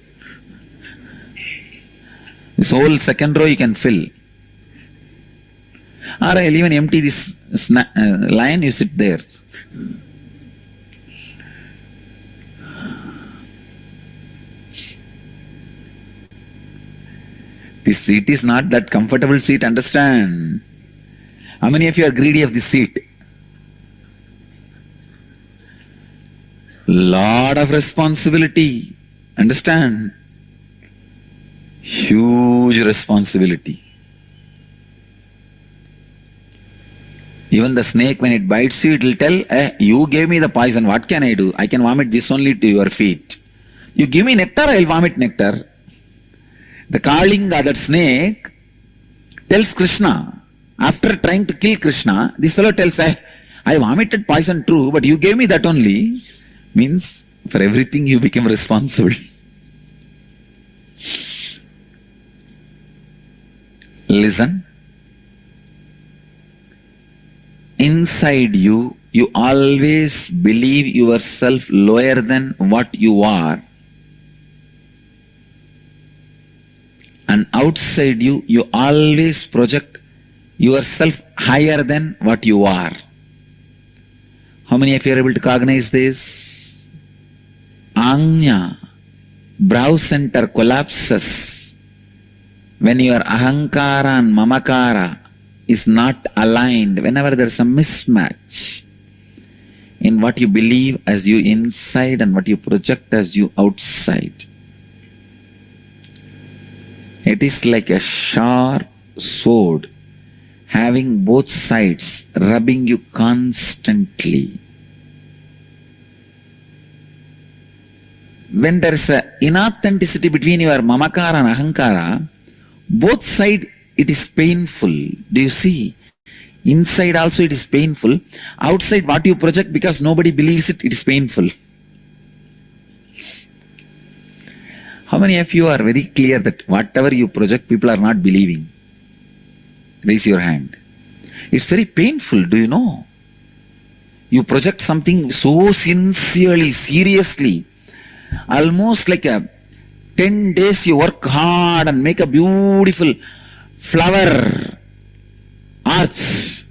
This whole second row you can fill. Or I'll even empty this line, you sit there. This seat is not that comfortable seat, understand? How many of you are greedy of this seat? Lot of responsibility, understand? Huge responsibility. Even the snake, when it bites you, it will tell, you gave me the poison, what can I do? I can vomit this only to your feet. You give me nectar, I will vomit nectar. The Kalinga, that snake, tells Krishna, after trying to kill Krishna, this fellow tells, I vomited poison, true, but you gave me that only. Means for everything you became responsible. Listen. Inside you, you always believe yourself lower than what you are. And outside you, you always project yourself higher than what you are. How many of you are able to cognize this? Anya, brow center collapses when your ahankara and mamakara is not aligned, whenever there is a mismatch in what you believe as you inside and what you project as you outside. It is like a sharp sword having both sides rubbing you constantly. When there is an inauthenticity between your mamakara and ahankara, both sides it is painful. Do you see? Inside also it is painful. Outside what you project, because nobody believes it, it is painful. How many of you are very clear that whatever you project, people are not believing? Raise your hand. It's very painful, do you know? You project something so sincerely, seriously, almost like 10 days you work hard and make a beautiful flower arch.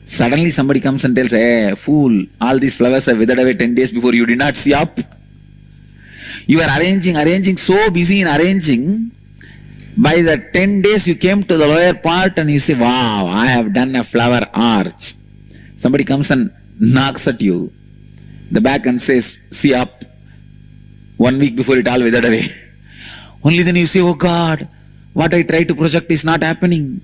Suddenly somebody comes and tells, hey, fool, all these flowers have withered away 10 days before, you did not see up. You are arranging, so busy in arranging. By the 10 days you came to the lower part and you say, wow, I have done a flower arch. Somebody comes and knocks at you, the back, and says, see up. 1 week before it all withered away. Only then you say, oh God, what I try to project is not happening.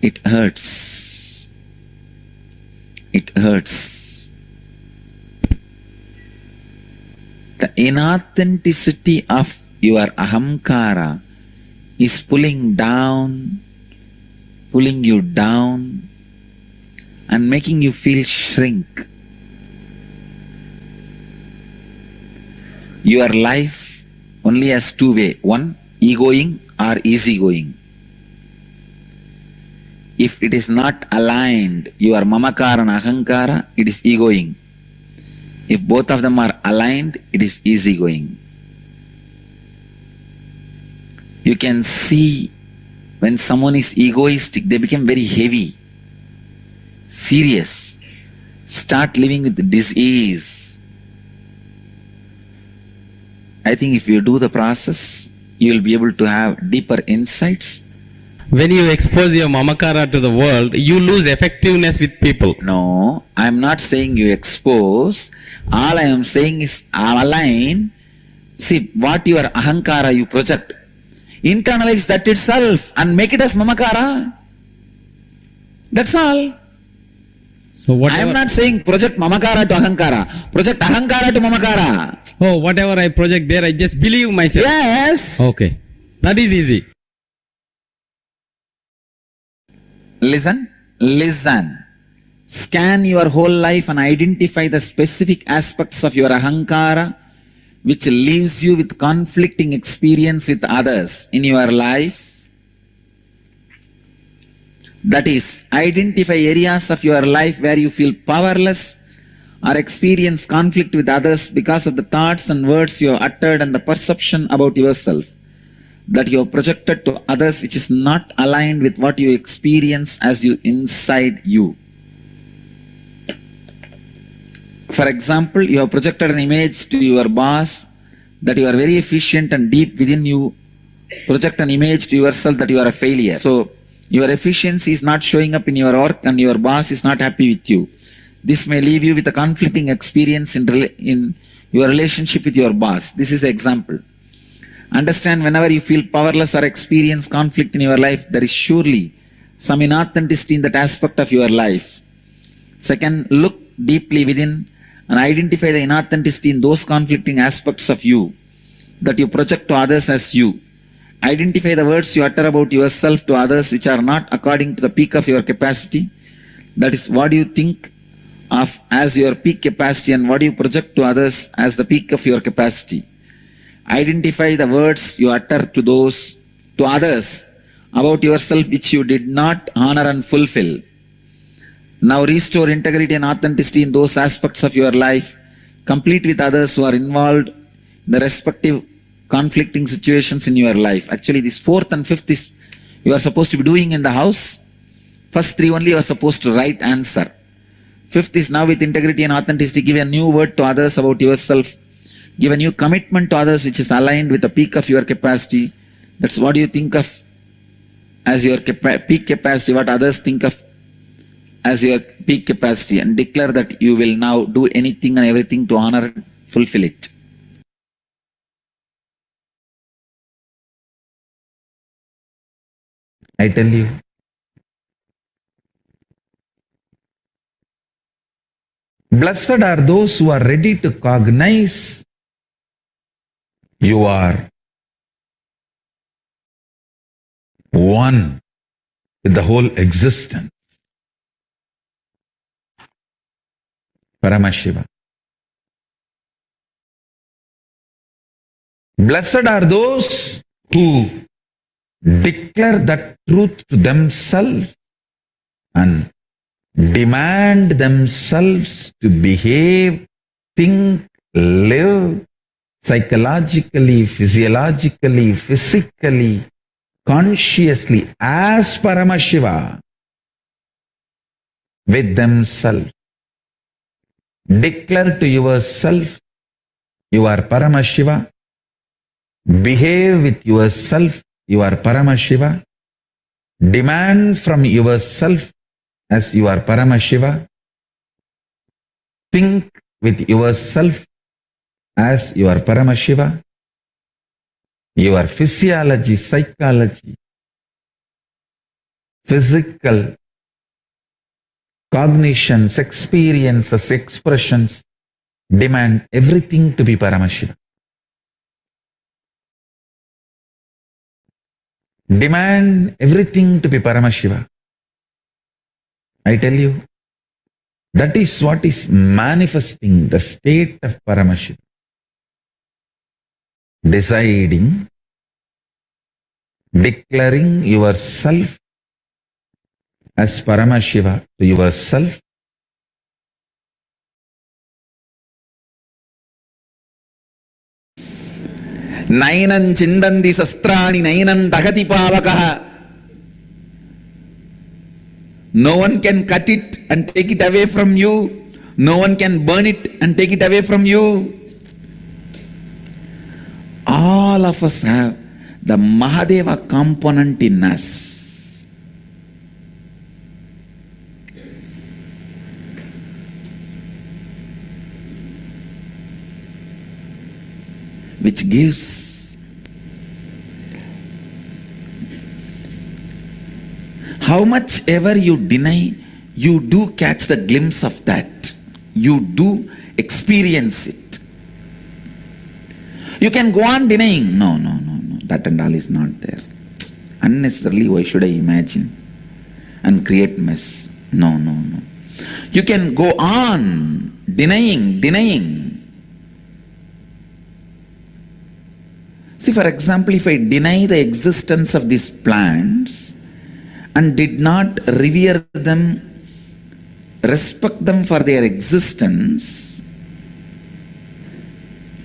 It hurts. It hurts. The inauthenticity of your ahamkara is pulling you down and making you feel shrink. Your life only has two ways. One, egoing or easygoing. If it is not aligned, your mamakara and ahankara, it is egoing. If both of them are aligned, it is easygoing. You can see when someone is egoistic, they become very heavy, serious, start living with disease. I think if you do the process, you will be able to have deeper insights. When you expose your mamakara to the world, you lose effectiveness with people. No, I am not saying you expose. All I am saying is align. See, what your ahankara you project, internalize that itself and make it as mamakara. That's all. So whatever, I am not saying project mamakara to ahankara. Project ahankara to mamakara. oh, whatever I project there, I just believe myself. Yes. Okay. That is easy. Listen. Scan your whole life and identify the specific aspects of your ahankara which leaves you with conflicting experience with others in your life. That is, identify areas of your life where you feel powerless or experience conflict with others because of the thoughts and words you have uttered and the perception about yourself that you have projected to others, which is not aligned with what you experience as you inside you. For example, you have projected an image to your boss that you are very efficient, and deep within you project an image to yourself that you are a failure. So your efficiency is not showing up in your work and your boss is not happy with you. This may leave you with a conflicting experience in your relationship with your boss. This is an example. Understand, whenever you feel powerless or experience conflict in your life, there is surely some inauthenticity in that aspect of your life. Second, look deeply within and identify the inauthenticity in those conflicting aspects of you that you project to others as you. Identify the words you utter about yourself to others which are not according to the peak of your capacity. That is, what you think of as your peak capacity and what you project to others as the peak of your capacity. Identify the words you utter to others about yourself which you did not honor and fulfill. Now restore integrity and authenticity in those aspects of your life. Complete with others who are involved in the respective conflicting situations in your life. Actually, this fourth and fifth is you are supposed to be doing in the house. First three only you are supposed to write answer. Fifth is now with integrity and authenticity, give a new word to others about yourself. Give a new commitment to others which is aligned with the peak of your capacity. That's what you think of as your peak capacity, what others think of as your peak capacity, and declare that you will now do anything and everything to honor and fulfill it. I tell you, blessed are those who are ready to cognize you are one with the whole existence. Paramashiva. Blessed are those who declare that truth to themselves and demand themselves to behave, think, live psychologically, physiologically, physically, consciously as Paramashiva with themselves. Declare to yourself you are Paramashiva. Behave with yourself you are Paramashiva. Demand from yourself as you are Paramashiva. Think with yourself as you are Paramashiva. Your physiology, psychology, physical cognitions, experiences, expressions demand everything to be Paramashiva. Demand everything to be Paramashiva. I tell you, that is what is manifesting the state of Paramashiva. Deciding, declaring yourself as Paramashiva to yourself. Nainam chindandi sastrani nainam dagati pavakaha. No one can cut it and take it away from you. No one can burn it and take it away from you. All of us have the Mahadeva component in us. Which gives how much ever you deny, you do catch the glimpse of that. You do experience it. You can go on denying. No. That and all is not there. Unnecessarily, why should I imagine and create mess? No. You can go on denying. See, for example, if I deny the existence of these plants and did not revere them, respect them for their existence,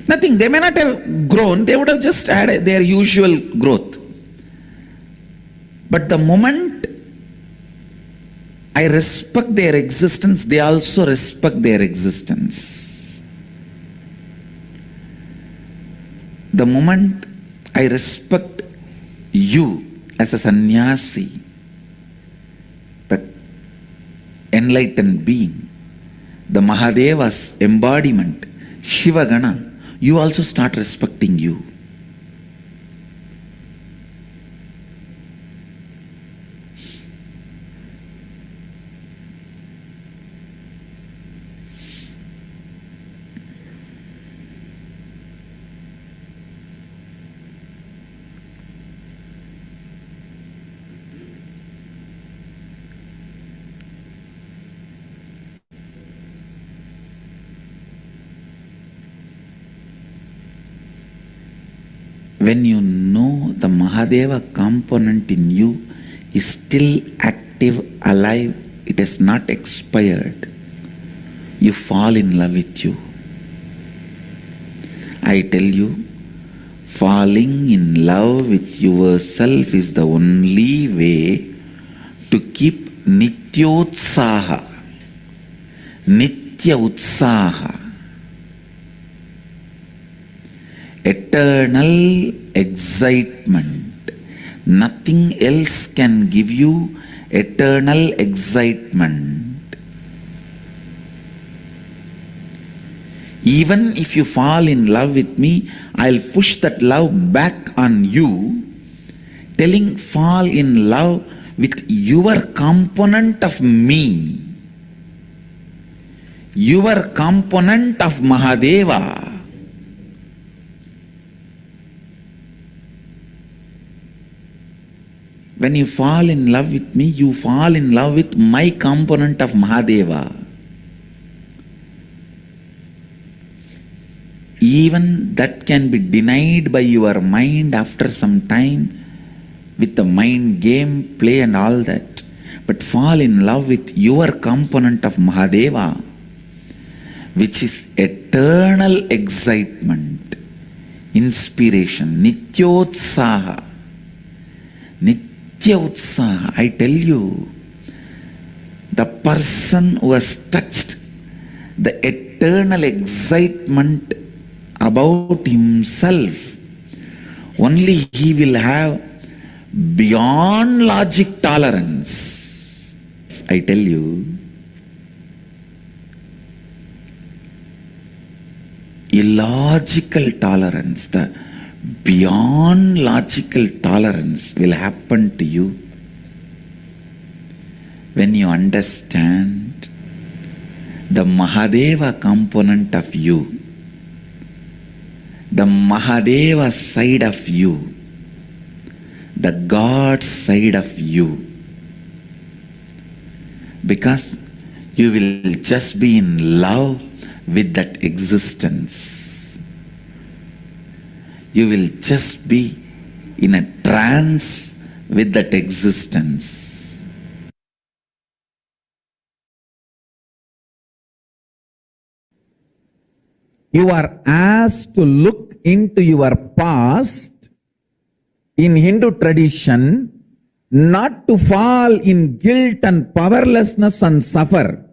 nothing. They may not have grown, they would have just had their usual growth. But the moment I respect their existence, they also respect their existence. The moment I respect you as a sannyasi, the enlightened being, the Mahadeva's embodiment, Shiva Gana, you also start respecting you. when you know the Mahadeva component in you is still active, alive, it has not expired, you fall in love with you. I tell you, falling in love with yourself is the only way to keep Nityotsaha, Nitya Utsaha, eternal excitement. Nothing else can give you eternal excitement. Even if you fall in love with me, I'll push that love back on you, telling fall in love with your component of me, your component of Mahadeva. When you fall in love with me, you fall in love with my component of Mahadeva. Even that can be denied by your mind after some time with the mind game, play and all that. But fall in love with your component of Mahadeva, which is eternal excitement, inspiration, Nityotsaha. Nitya Utsaha. I tell you, the person who has touched the eternal excitement about himself, only he will have beyond logic tolerance. I tell you, illogical tolerance, the beyond logical tolerance will happen to you when you understand the Mahadeva component of you, the Mahadeva side of you, the God side of you. Because you will just be in love with that existence. You will just be in a trance with that existence. You are asked to look into your past in Hindu tradition, not to fall in guilt and powerlessness and suffer,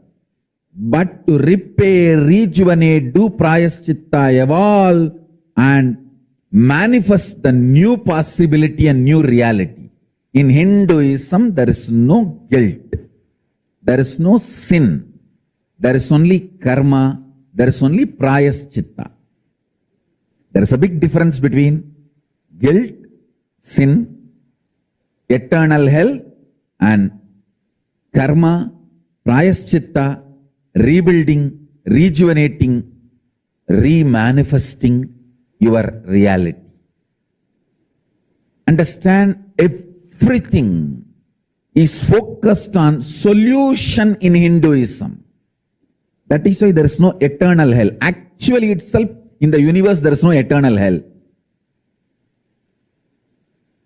but to repair, rejuvenate, do prayaschitta, evolve and manifest the new possibility and new reality. In Hinduism, there is no guilt, there is no sin, there is only karma, there is only prayaschitta. There is a big difference between guilt, sin, eternal hell, and karma, prayaschitta, rebuilding, rejuvenating, remanifesting your reality. Understand, everything is focused on solution in Hinduism. That is why there is no eternal hell. Actually itself, in the universe, there is no eternal hell.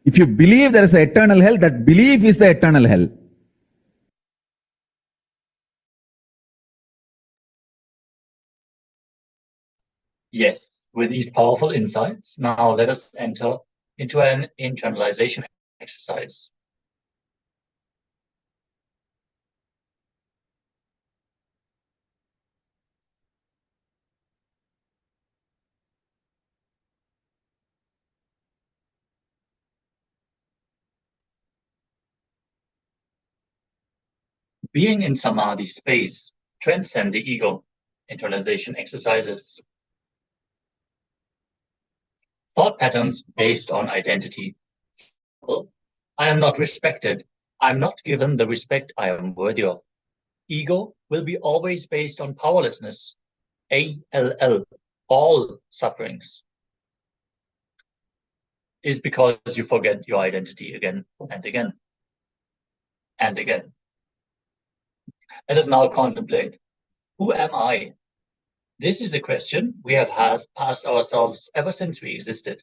If you believe there is an eternal hell, that belief is the eternal hell. Yes, with these powerful insights, now let us enter into an internalization exercise. Being in samadhi space, transcend the ego. Internalization exercises. Thought patterns based on identity. I am not respected. I'm not given the respect I am worthy of. Ego will be always based on powerlessness. ALL, all sufferings, is because you forget your identity again and again and again. Let us now contemplate, who am I? This is a question we have asked ourselves ever since we existed.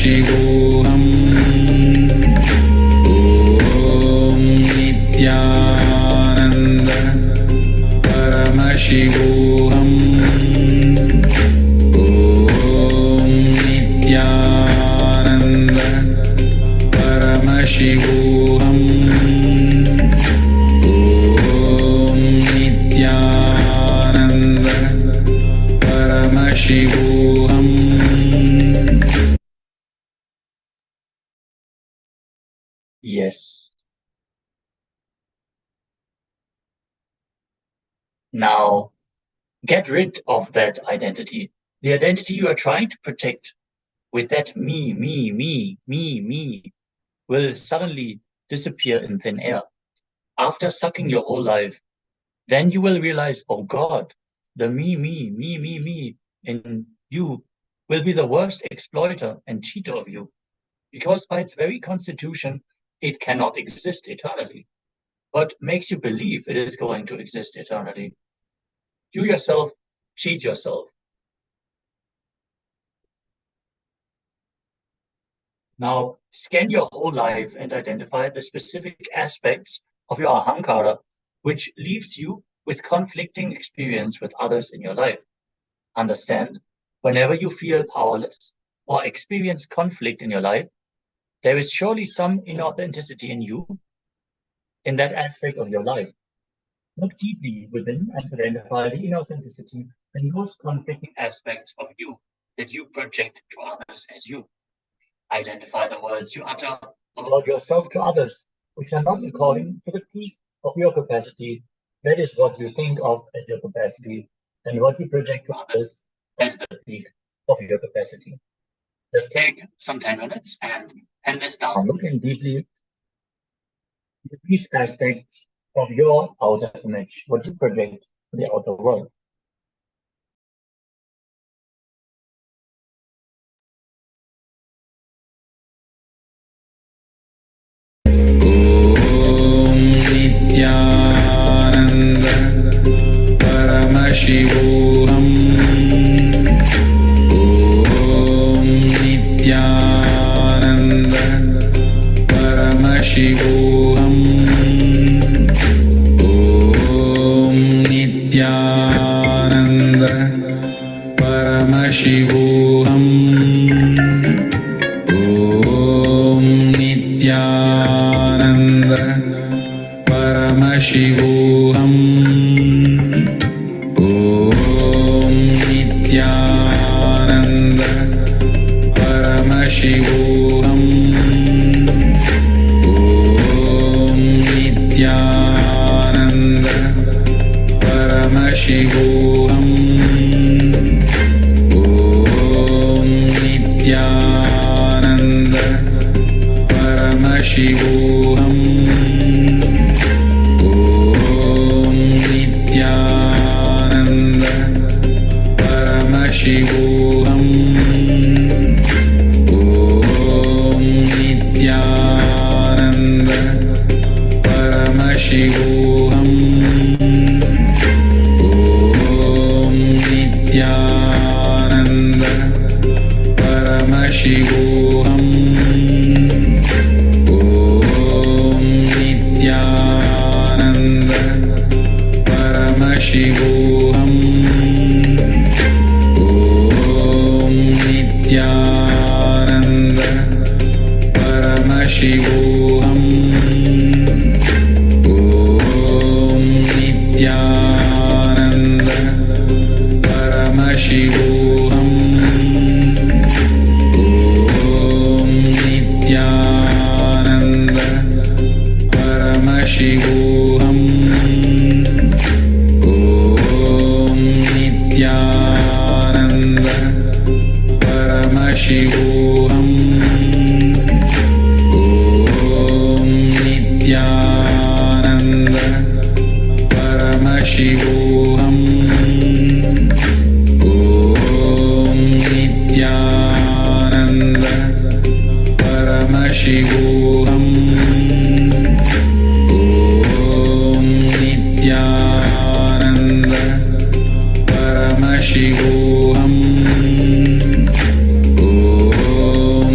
Paramashivoham Om Nithyananda Paramashivoham Om Nithyananda Paramashivoham Om Nithyananda Paramashivoham. Yes. Now, get rid of that identity. The identity you are trying to protect with that me, will suddenly disappear in thin air. After sucking your whole life, then you will realize, oh God, the me in you will be the worst exploiter and cheater of you, because by its very constitution, it cannot exist eternally, but makes you believe it is going to exist eternally. You yourself cheat yourself. Now, scan your whole life and identify the specific aspects of your ahankara, which leaves you with conflicting experience with others in your life. Understand, whenever you feel powerless or experience conflict in your life, there is surely some inauthenticity in you, in that aspect of your life. Look deeply within and identify the inauthenticity in those conflicting aspects of you that you project to others as you. Identify the words you utter about yourself to others, which are not according to the peak of your capacity. That is what you think of as your capacity, and what you project to others as the peak of your capacity. Let's take some 10 minutes and pen this down. Looking deeply at these aspects of your outer image, what you project to the outer world. Om Nithyananda Paramashivoham Om Nithyananda Paramashivoham Om Nithyananda Paramashivoham Om Nithyananda Paramashivoham Om Nithyananda Paramashivoham Om Nithyananda Paramashivoham Om Nithyananda Paramashivoham Om Nithyananda Paramashivoham Om Nithyananda Paramashivoham Om Nithyananda Paramashivoham Om Nithyananda Paramashivoham Om Nithyananda Paramashivoham Om Nithyananda Paramashivoham Om Nithyananda Paramashivoham Om Nithyananda Paramashivoham Om Nithyananda Paramashivoham Om Nithyananda Paramashivoham Om Nithyananda Paramashivoham Om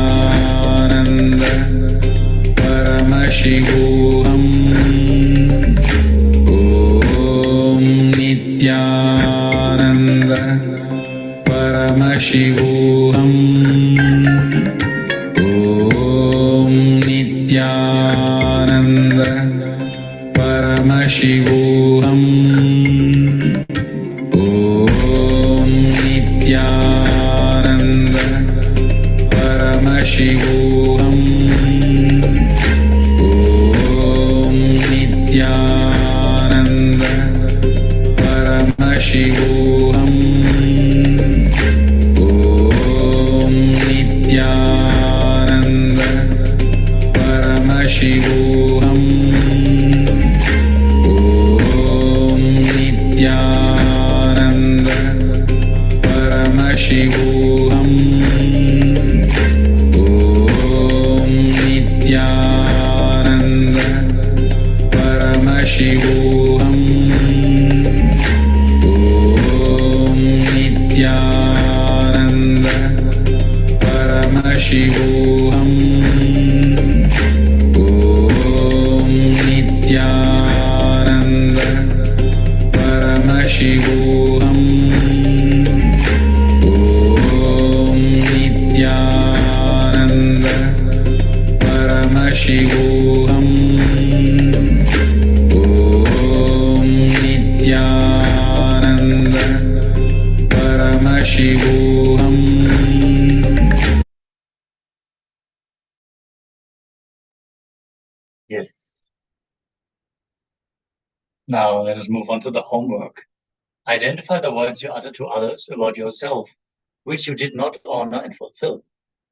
Paramashivoham. Om Nithyananda Paramashivoham. Om Nithyananda Paramashivoham. Om Nithyananda Paramashivoham. Om Nithyananda Paramashivoham. Om Nithyananda Paramashivoham. Om Nithyananda Paramashivoham. Om Nithyananda Paramashivoham. Om Nithyananda Paramashivoham. Om Nithyananda Paramashivoham. Om Nithyananda Paramashivoham. Om Nithyananda Paramashivoham. Yes. Now let us move on to the homework. Identify the words you utter to others about yourself, which you did not honor and fulfill.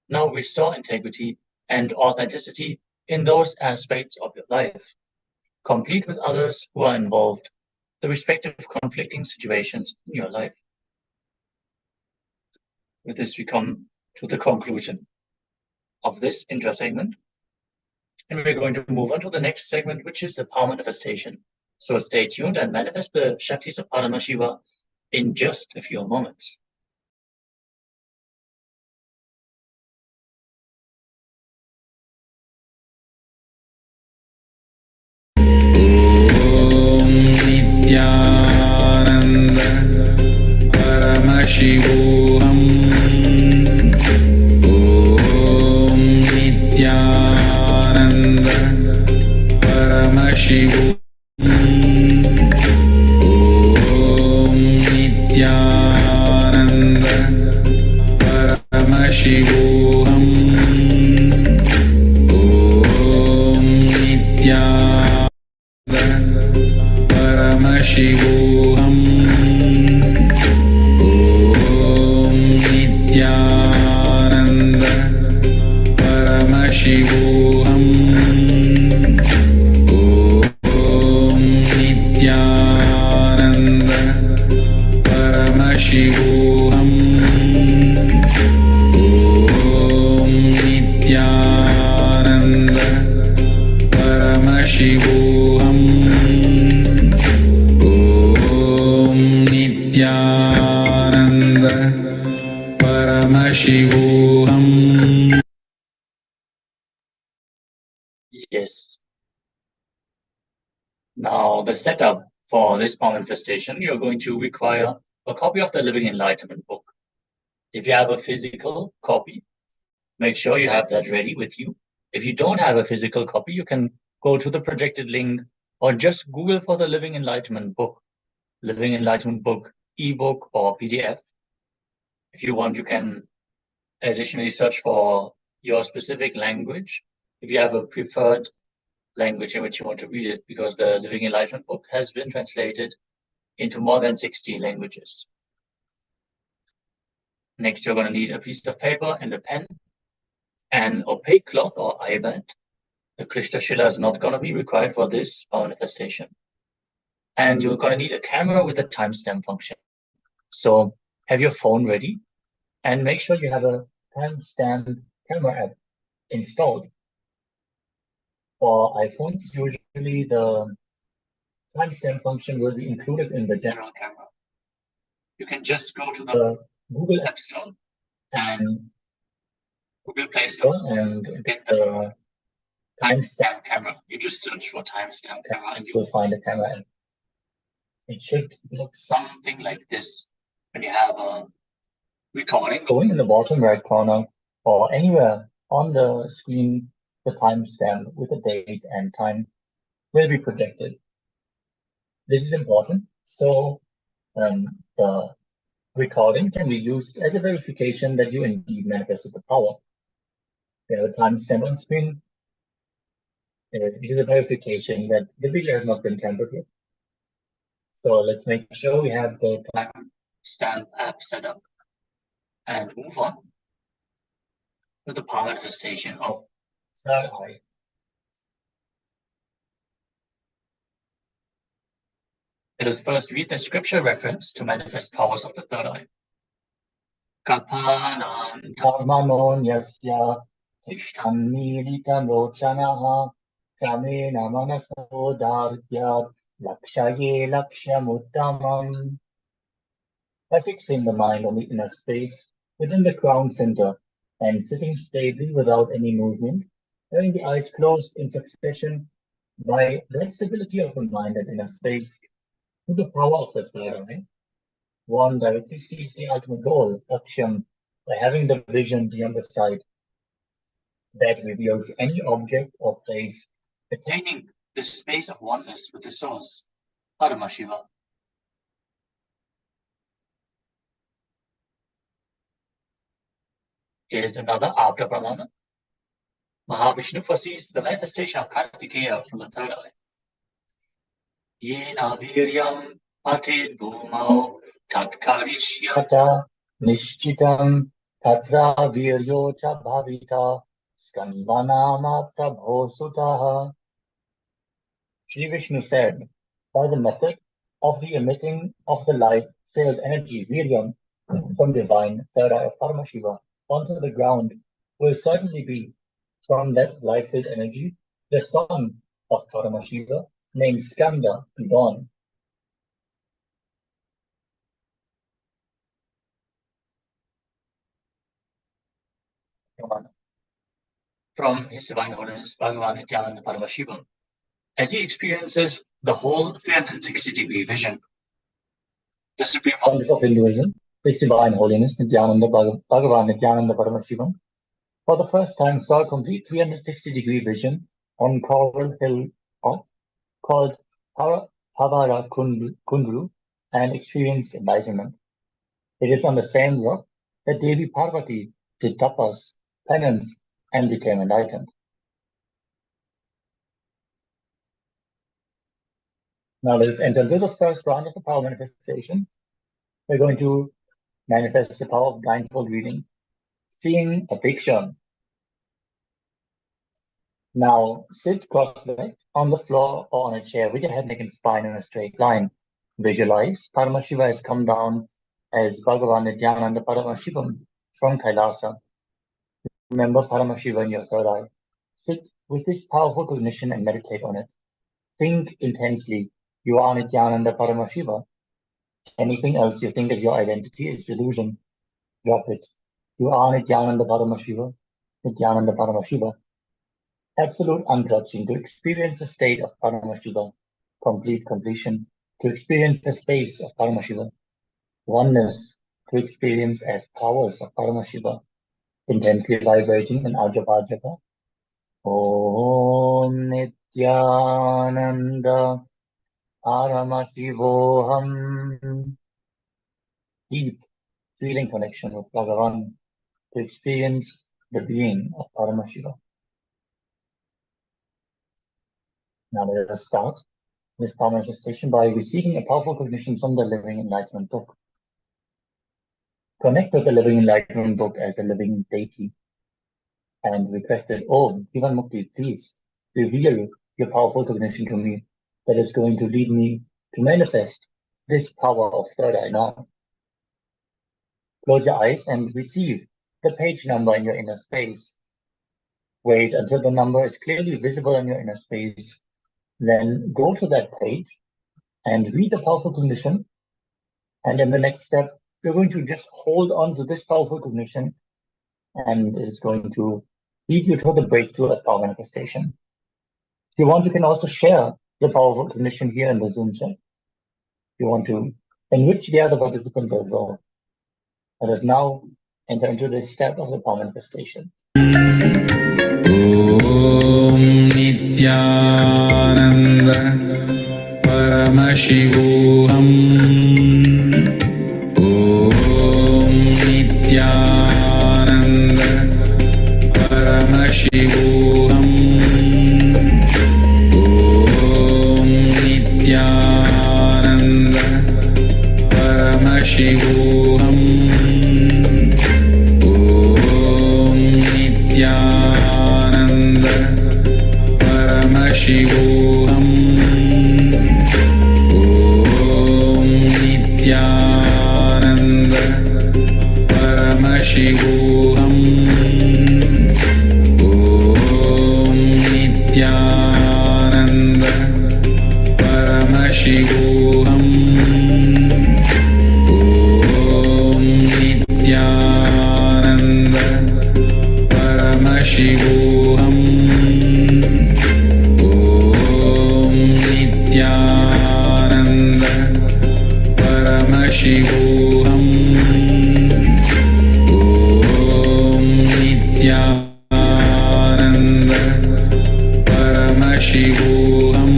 Now restore integrity and authenticity in those aspects of your life. Complete with others who are involved the respective conflicting situations in your life. With this, we come to the conclusion of this intro segment. And we're going to move on to the next segment, which is the power manifestation. So stay tuned and manifest the Shaktis of Paramashiva in just a few moments. Om Nithyananda Paramashivoham. Om Nithyananda Paramashivoham. Om Nithyananda Paramashivoham. Om Nithyananda Paramashivoham. Om Nithyananda Paramashivoham. Om Nithyananda Paramashivoham. Om Nithyananda Paramashivoham. Om Nithyananda Paramashivoham. Yes. Now, the setup for this power manifestation, you're going to require a copy of the Living Enlightenment book. If you have a physical copy, make sure you have that ready with you. If you don't have a physical copy, you can go to the projected link or just Google for the Living Enlightenment book, Living Enlightenment book, ebook or PDF. If you want, you can additionally search for your specific language. If you have a preferred language in which you want to read it, because the Living Enlightenment book has been translated into more than 60 languages. Next, you're going to need a piece of paper and a pen, an opaque cloth or eyeband. The Krishna Shila is not going to be required for this power manifestation. And you're going to need a camera with a timestamp function. So have your phone ready and make sure you have a timestamp camera app installed. For iPhones, usually the timestamp function will be included in the general camera. You can just go to the Google App Store and Google Play Store and get the timestamp camera. You just search for timestamp camera and you will find a camera. And it should look something like this when you have a recording going in the bottom right corner or anywhere on the screen. The timestamp with the date and time will be projected. This is important. So the recording can be used as a verification that you indeed manifested the power. We have a timestamp on screen. It is a verification that the video has not been tampered with. So let's make sure we have the timestamp app set up and move on with the power manifestation of third eye. Let us first read the scripture reference to manifest powers of the third eye. Kapanan dharmanon yasya tishtam nidita lochanaha kamena manaso dhargyat lakshaye lakshamuttamam. By fixing the mind on the inner space within the crown center and sitting stably without any movement, having the eyes closed in succession, by that stability of the mind and inner space, with the power of the third eye, one directly sees the ultimate goal, Laksham, by having the vision beyond the sight that reveals any object or place attaining the space of oneness with the source, Paramashiva. Here is another after Brahmana. Mahavishnu foresees the manifestation of Kartikeya from the third eye. Yena viryam pated bhumau tatkarishyata nishchitam tatra viryo cha bhavita skandvanama prabho sutaha. Shri Vishnu said, by the method of the emitting of the light-filled energy, viryam, from divine third eye of Paramashiva onto the ground, will certainly be, from that light-filled energy, the son of Paramashiva, named Skanda, born. From His Divine Holiness Bhagavan Nithyananda Paramashivoham, as he experiences the whole 360-degree vision. The Supreme Pontiff of Hinduism, His Divine Holiness Nithyananda Bhagavan Nithyananda Paramashivoham, for the first time saw a complete 360-degree vision on Coral Hill called Pavara Kundru and experienced enlightenment. It is on the same rock that Devi Parvati did tapas, penance, and became enlightened. Now let us enter into the first round of the power manifestation. We're going to manifest the power of blindfold reading, seeing a picture. Now sit cross-legged on the floor or on a chair with your head, neck, and spine in a straight line. Visualize Paramashiva has come down as Bhagavan Nithyananda Paramashivoham from KAILASA. Remember Paramashiva in your third eye. Sit with this powerful cognition and meditate on it. Think intensely. You are Nithyananda Paramashiva. Anything else you think is your identity is illusion. Drop it. You are Nithyananda Paramashiva. Nithyananda Paramashiva. Absolute unclutching to experience the state of Paramashiva. Complete completion to experience the space of Paramashiva. Oneness to experience as powers of Paramashiva. Intensely vibrating in Ajapajapa. Om Nithyananda Paramashivoham. Deep feeling connection with Bhagavan to experience the being of Paramashiva. Now let us start this power manifestation by receiving a powerful cognition from the Living Enlightenment book. Connect with the Living Enlightenment book as a living deity and requested, oh, Jivan Mukti, please reveal your powerful cognition to me that is going to lead me to manifest this power of third eye now. Close your eyes and receive the page number in your inner space. Wait until the number is clearly visible in your inner space. Then go to that page and read the powerful cognition. And in the next step, you're going to just hold on to this powerful cognition and it is going to lead you to the breakthrough at power manifestation. If you want, you can also share the powerful cognition here in the Zoom chat. If you want to enrich the other participants as well. Let us now enter into this step of the power manifestation. Om Nithyananda Paramashivoham. Om Nithyananda Paramashivoham. Om Nithyananda Paramashivoham. Om Nithyananda Paramashivoham. Om Nithyananda Paramashivoham. Om Nithyananda Paramashivoham. Om Nithyananda Paramashivoham. Om Nithyananda Paramashivoham. Om Nithyananda Paramashivoham.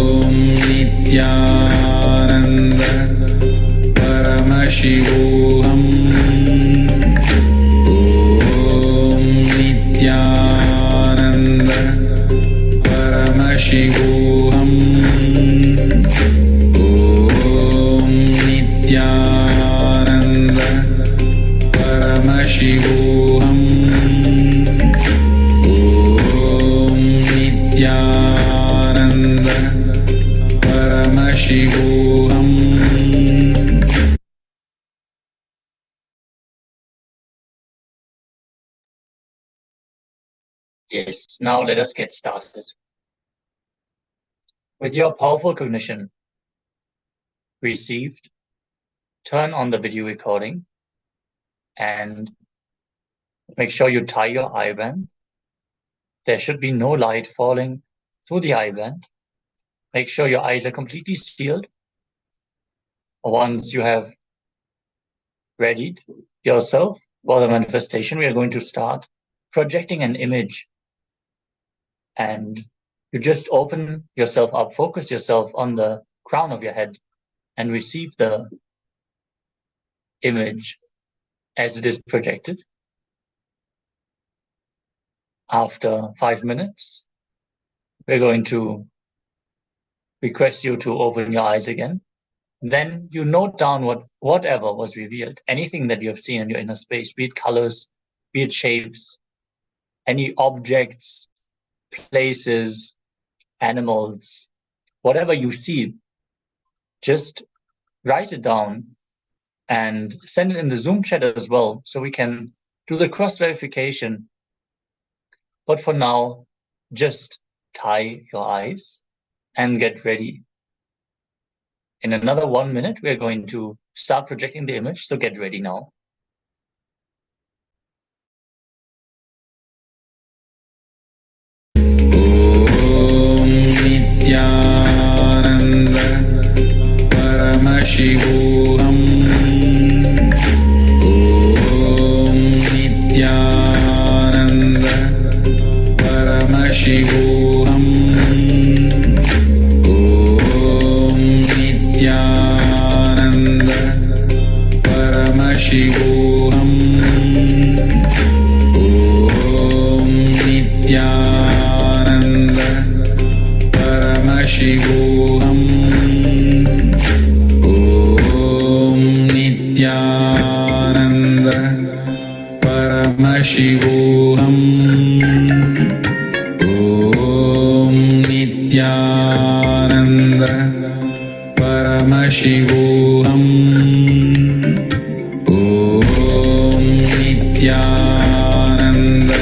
Om Nithyananda Paramashivoham. Om Nithyananda Paramashivoham. Om Nithyananda Paramashivoham. Om Nithyananda Paramashivoham. Yes, now let us get started. With your powerful cognition received, turn on the video recording and make sure you tie your eye band. There should be no light falling through the eye band. Make sure your eyes are completely sealed. Once you have readied yourself for the manifestation, we are going to start projecting an image. And you just open yourself up, focus yourself on the crown of your head and receive the image as it is projected. After 5 minutes, we're going to request you to open your eyes again. Then you note down whatever was revealed, anything that you have seen in your inner space, be it colors, be it shapes, any objects, places, animals, whatever you see, just write it down and send it in the Zoom chat as well so we can do the cross verification. But for now, just tie your eyes and get ready. In another 1 minute, we're going to start projecting the image, so get ready now. Om Nithyananda Paramashivoham. Om Nithyananda Paramashivoham. Om Nithyananda Paramashivoham. Om Nithyananda Paramashivoham. Om Nithyananda Paramashivoham. Om Nithyananda Paramashivoham. Om Nithyananda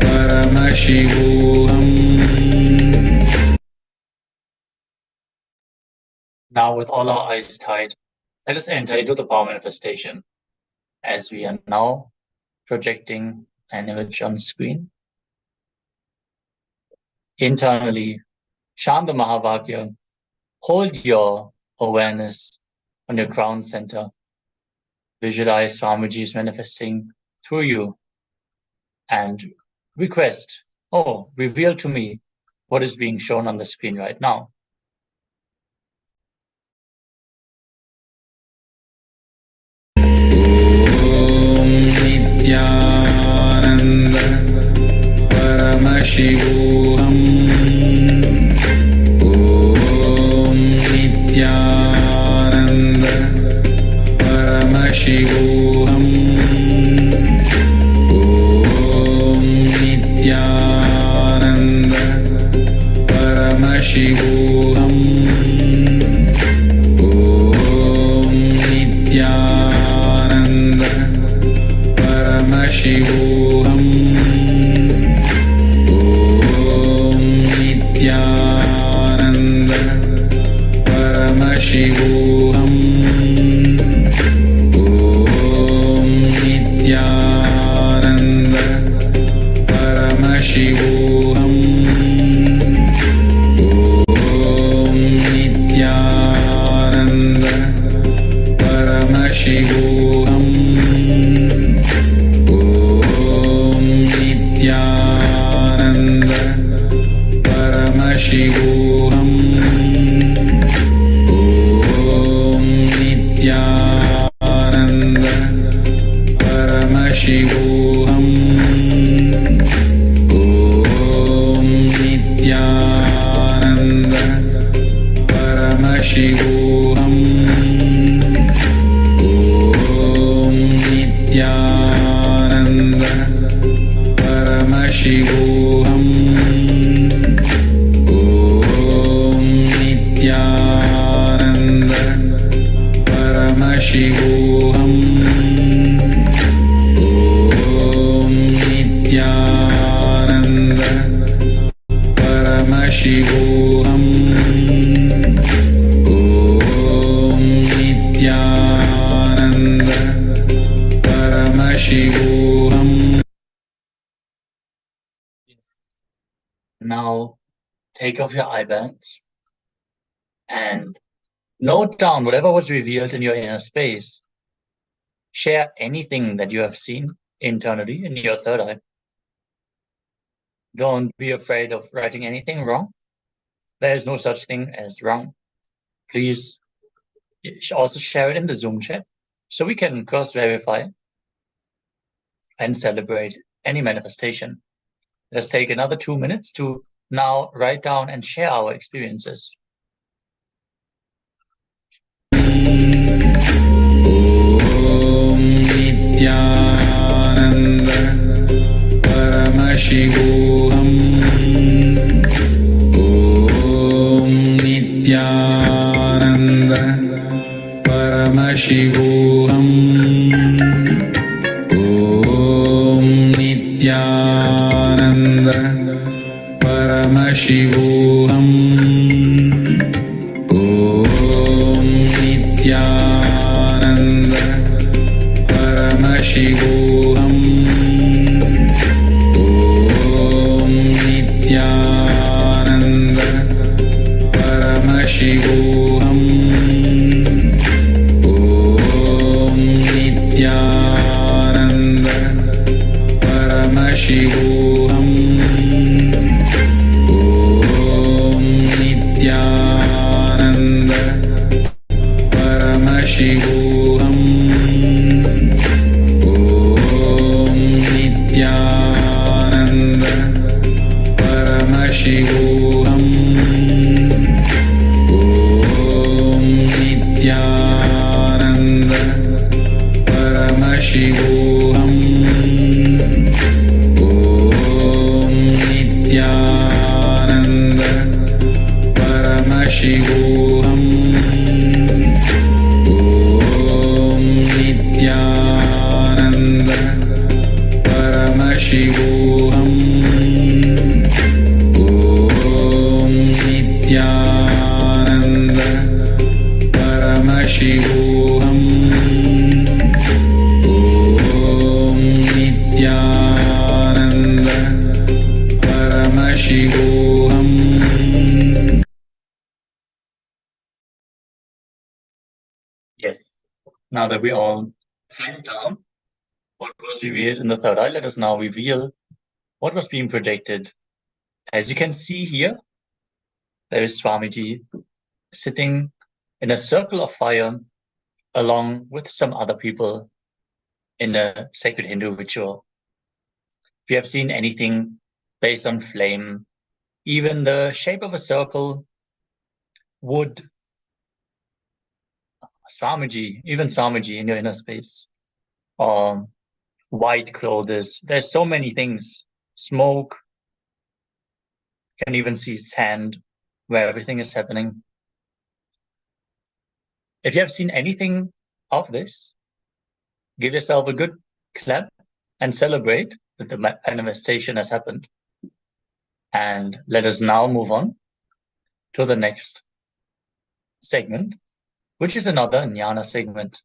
Paramashivoham. Now, with all our eyes tied, let us enter into the power manifestation. as we are now projecting an image on screen. Internally, chant the Mahavakya, hold your awareness on your crown center. Visualize Swamiji is manifesting through you and request, oh, reveal to me what is being shown on the screen right now. Nithyananda Paramashivoham Om Nithyananda Paramashivoham Om Nithyananda Paramashivoham Om Nithyananda Paramashivoham Om Nithyananda Paramashivoham Om Nithyananda Paramashivoham Om Nithyananda Paramashivoham Om Nithyananda Paramashivoham Om Nithyananda Paramashivoham Om Nithyananda Paramashivoham Om Nithyananda Paramashivoham Om Nithyananda Paramashivoham Om Nithyananda Paramashivoham Om Nithyananda Paramashivoham. Now take off your eye bands and note down whatever was revealed in your inner space. Share anything that you have seen internally in your third eye. Don't be afraid of writing anything wrong. There is no such thing as wrong. Please also share it in the Zoom chat so we can cross-verify and celebrate any manifestation. Let's take another 2 minutes to now write down and share our experiences. Om Nithyananda Paramashivoham Om Nithyananda Paramashivoham Om Nithyananda Paramashivoham Om Nithyananda Paramashivoham Om Nithyananda Paramashivoham Om Nithyananda Paramashivoham Om Nithyananda Paramashivoham Om Nithyananda Paramashivoham Om Nithyananda Paramashivoham Om Now that we all pinned down what was revealed in the third eye, let us now reveal what was being predicted. As you can see here, there is Swamiji sitting in a circle of fire along with some other people in a sacred Hindu ritual. If you have seen anything based on flame, even the shape of a circle, wood, Swamiji, even Swamiji in your inner space, or white clothes, there's so many things. Smoke, you can even see sand where everything is happening. If you have seen anything of this, give yourself a good clap and celebrate that the manifestation has happened. And let us now move on to the next segment, which is another jnana segment,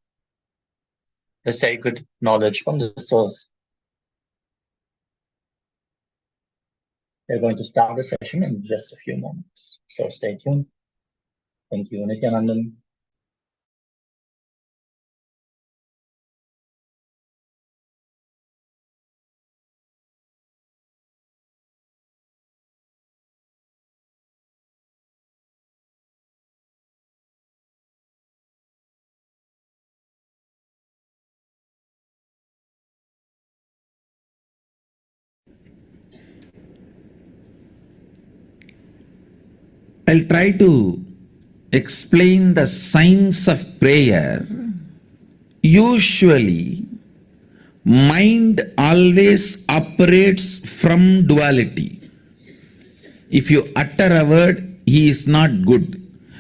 the sacred knowledge from the source. We're going to start the session in just a few moments, so stay tuned. Thank you, Nithyananda. I'll try to explain the science of prayer. Usually, mind always operates from duality. If you utter a word, he is not good,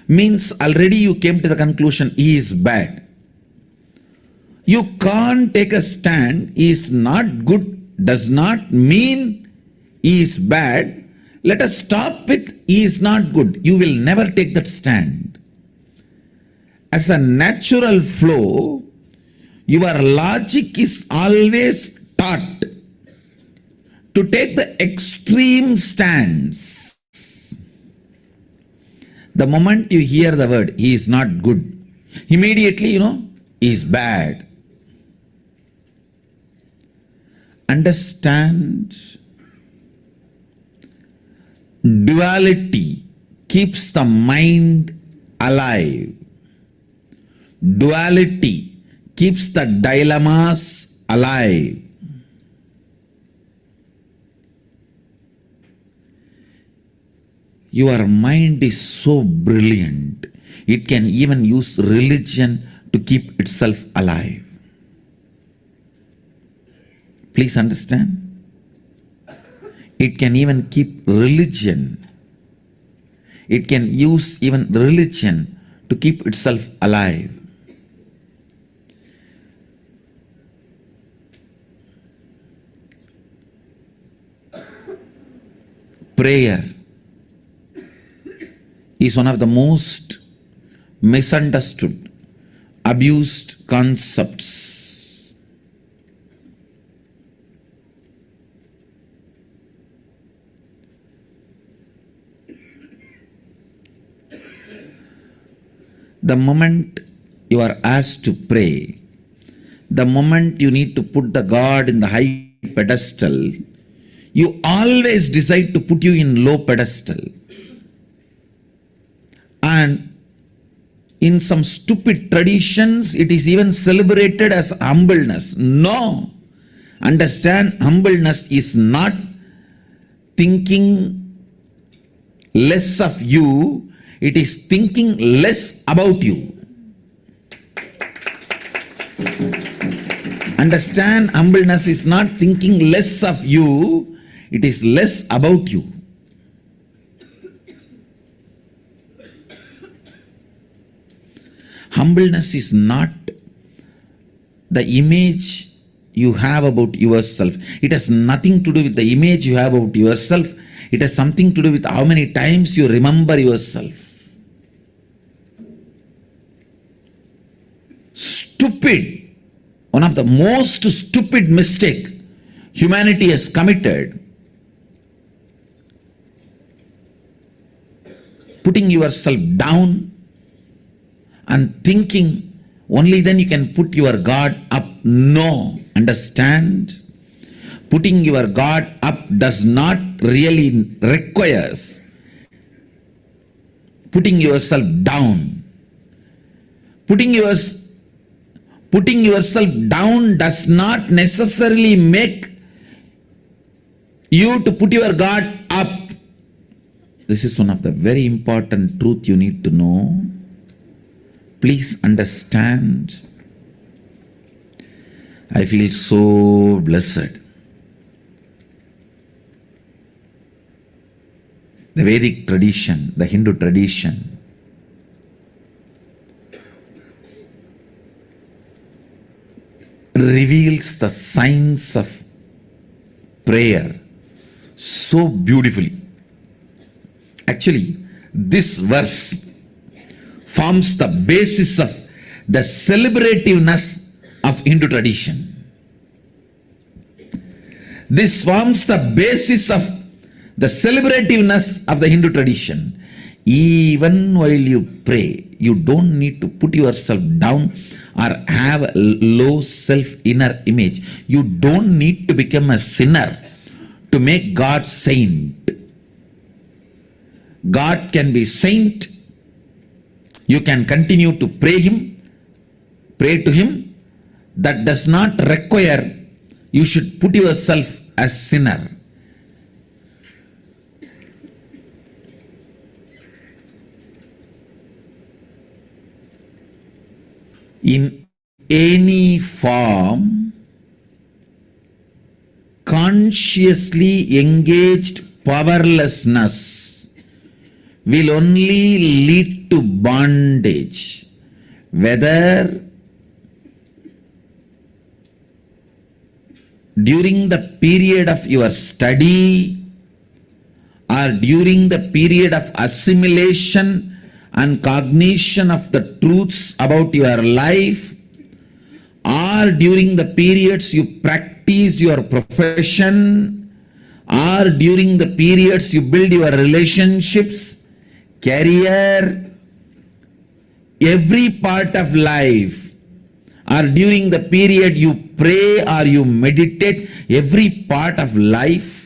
means already you came to the conclusion he is bad. You can't take a stand, he is not good, does not mean he is bad. Let us stop with he is not good. You will never take that stand. As a natural flow, your logic is always taught to take the extreme stance. The moment you hear the word, he is not good, immediately he is bad. Understand, duality keeps the mind alive. Duality keeps the dilemmas alive. Your mind is so brilliant, it can even use religion to keep itself alive. Please understand. It can even keep religion. It can use even religion to keep itself alive. Prayer is one of the most misunderstood, abused concepts. The moment you are asked to pray, the moment you need to put the God in the high pedestal, you always decide to put you in low pedestal. And in some stupid traditions, it is even celebrated as humbleness. No. Understand, humbleness is not thinking less of you, it is thinking less about you. Understand, humbleness is not thinking less of you, it is less about you. Humbleness is not the image you have about yourself. It has nothing to do with the image you have about yourself. It has something to do with how many times you remember yourself. Stupid, one of the most stupid mistake humanity has committed, putting yourself down and thinking only then you can put your guard up. No, understand? Putting your guard up does not really requires putting yourself down. Putting yourself down does not necessarily make you to put your guard up. This is one of the very important truth you need to know. Please understand. I feel so blessed. The Vedic tradition, the Hindu tradition, reveals the science of prayer so beautifully. Actually, this verse forms the basis of the celebrativeness of Hindu tradition. This forms the basis of the celebrativeness of the Hindu tradition. Even while you pray, you don't need to put yourself down or have a low self-inner image. You don't need to become a sinner to make God saint. God can be saint. You can continue to pray to Him. That does not require you should put yourself as sinner. In any form, consciously engaged powerlessness will only lead to bondage, whether during the period of your study or during the period of assimilation and cognition of the truths about your life, or during the periods you practice your profession, or during the periods you build your relationships, career, every part of life, or during the period you pray or you meditate, every part of life,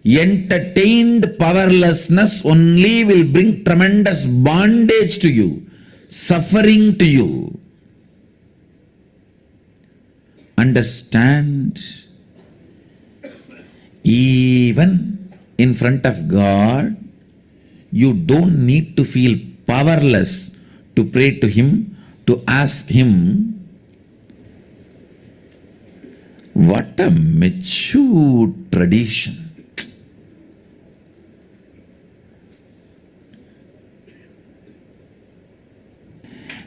entertained powerlessness only will bring tremendous bondage to you, suffering to you. Understand? Even in front of God, you don't need to feel powerless to pray to Him, to ask Him. What a mature tradition.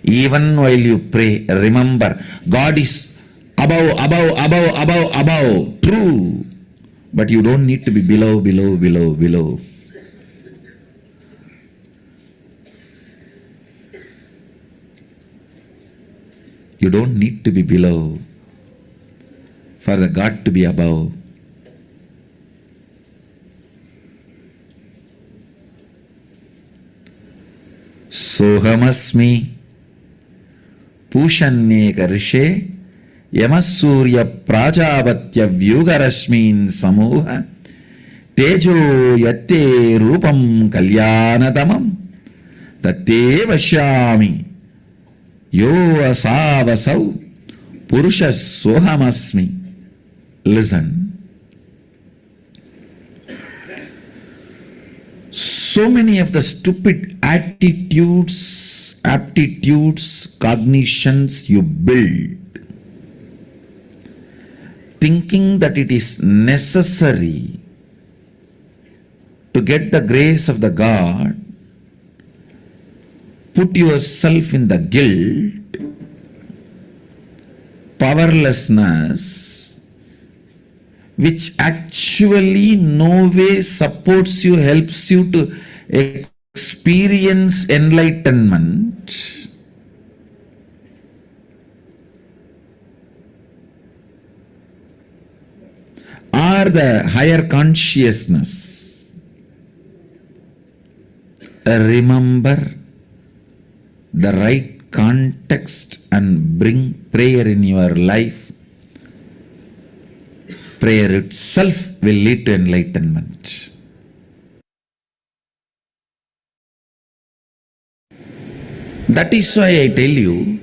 Even while you pray, remember, God is above. True. But you don't need to be below. You don't need to be below for the God to be above. Sohamasmi Pushanye Karishe Yamasurya Prajavatya Vyugarashmin Samoha Tejo Yate Rupam Kalyanadamam Tate Vashyami Yo Asavasau Purusha Sohamasmi. Listen. So many of the stupid attitudes, aptitudes, cognitions you build, thinking that it is necessary to get the grace of the God, put yourself in the guilt, powerlessness, which actually no way supports you, helps you to experience enlightenment. Or the higher consciousness. Remember, the right context and bring prayer in your life, prayer itself will lead to enlightenment. That is why I tell you,